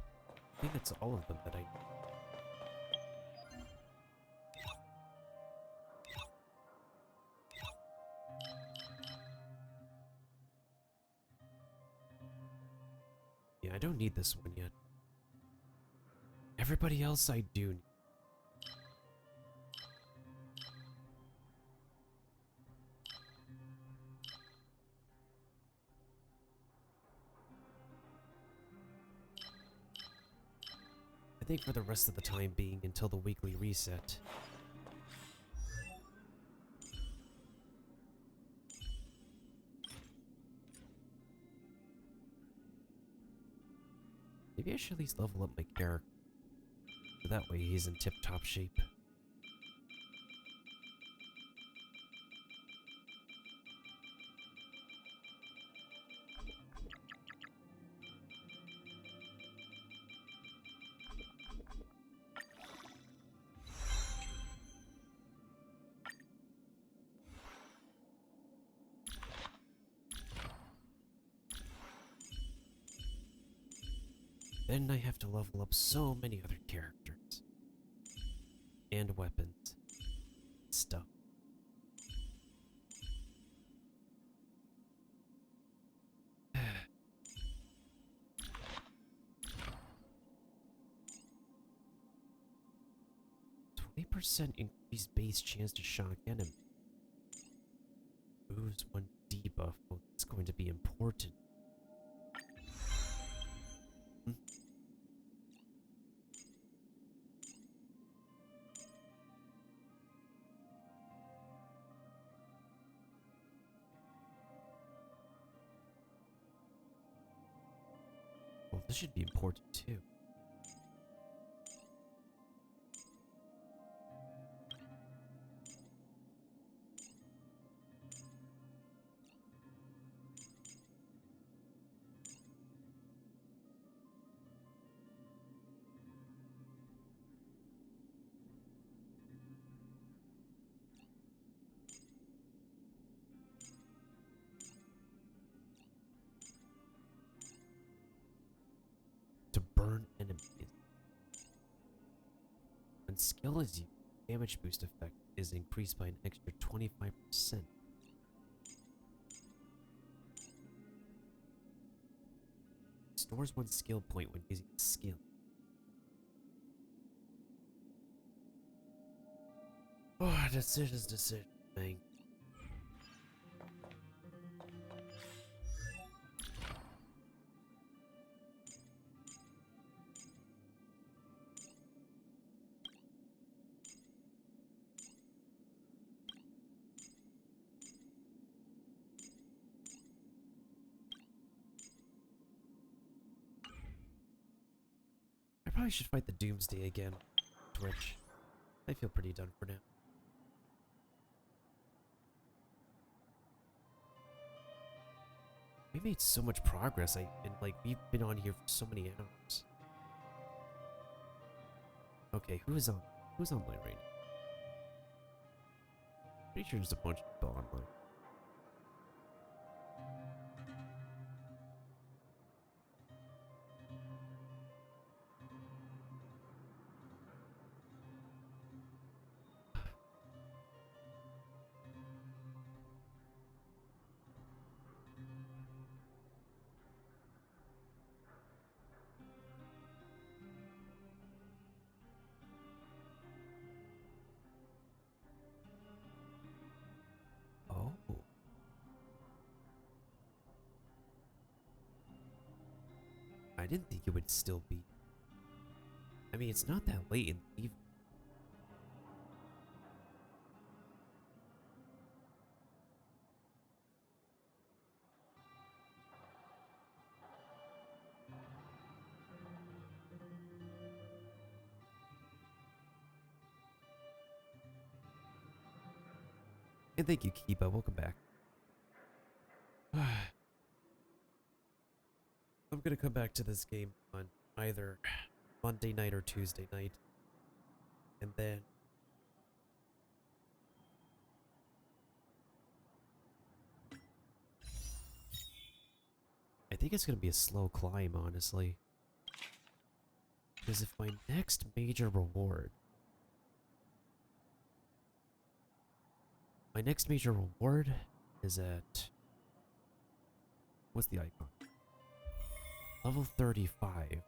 I think that's all of them that I know. Yeah, I don't need this one yet. Everybody else I do need. I think for the rest of the time being until the weekly reset. Maybe I should at least level up my character. So that way he's in tip-top shape. Then I have to level up so many other characters. And weapons. Stuff. %20 increased base chance to shock enemy. Moves 1 debuff. Oh, that's going to be important. Well, this should be important too. skill is used, damage boost effect is increased by an extra 25%. Stores one skill point when using a skill. Oh, decision, thing. I probably should fight the Doomsday again. Twitch. I feel pretty done for now. We made so much progress. We've been on here for so many hours. Okay, who's online right now? Pretty sure there's a bunch of people online. Oh. I didn't think it would still be. I mean, it's not that late in the evening. And thank you, Kiba. Welcome back. I'm gonna come back to this game on either Monday night or Tuesday night. And then I think it's gonna be a slow climb, honestly. Because if my next major reward is at, what's the icon? Level 35.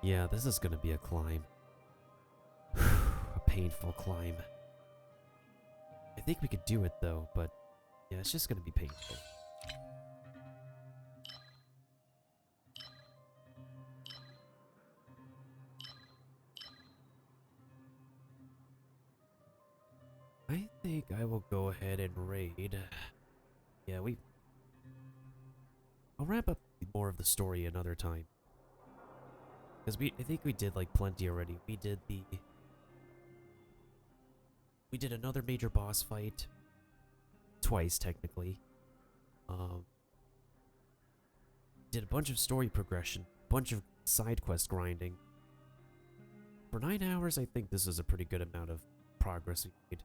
Yeah, this is gonna be a climb. A painful climb. I think we could do it though, but yeah, it's just gonna be painful. I think I will go ahead and raid. Yeah, I'll wrap up more of the story another time. Because I think we did like plenty already. We did another major boss fight. Twice, technically. Did a bunch of story progression. Bunch of side quest grinding. For 9 hours, I think this is a pretty good amount of progress we made.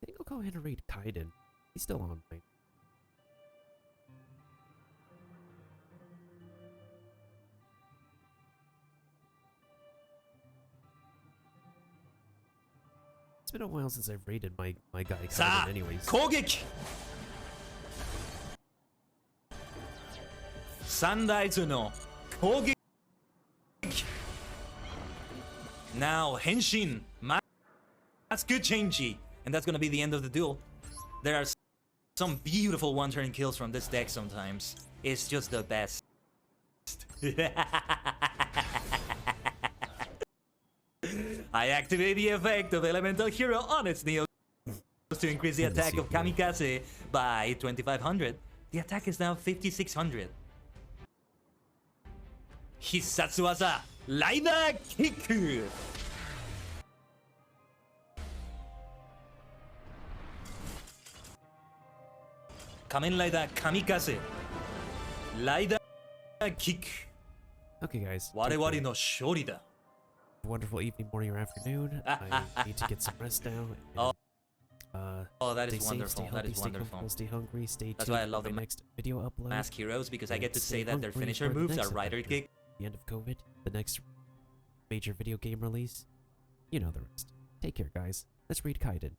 I think I'll go ahead and raid Kaiden. He's still online. It's been a while since I've raided my guy Kaiden anyways. 攻撃サンライズの攻撃 Now 変身 That's good changey. And that's gonna be the end of the duel. There are some beautiful one-turn kills from this deck sometimes. It's just the best. I activate the effect of Elemental Hero on its Neo to increase the attack of Kamikaze by 2500. The attack is now 5600. Hissatsu waza, Rider Kick! Kamen Rider Kamikaze. Rider Kick. Okay, guys. 我々の勝利だ。Wonderful evening, morning, or afternoon. I need to get some rest now. And, Oh, that Stay is safe, wonderful. stay That healthy, is stay wonderful. comfortable, stay hungry, stay That's tuned why I love for the the next video upload. Mask Heroes, because I and get to stay say that their hungry finisher for the moves next are rider adventure. kick. The end of COVID, the next major video game release. You know the rest. Take care, guys. Let's read Kaiden.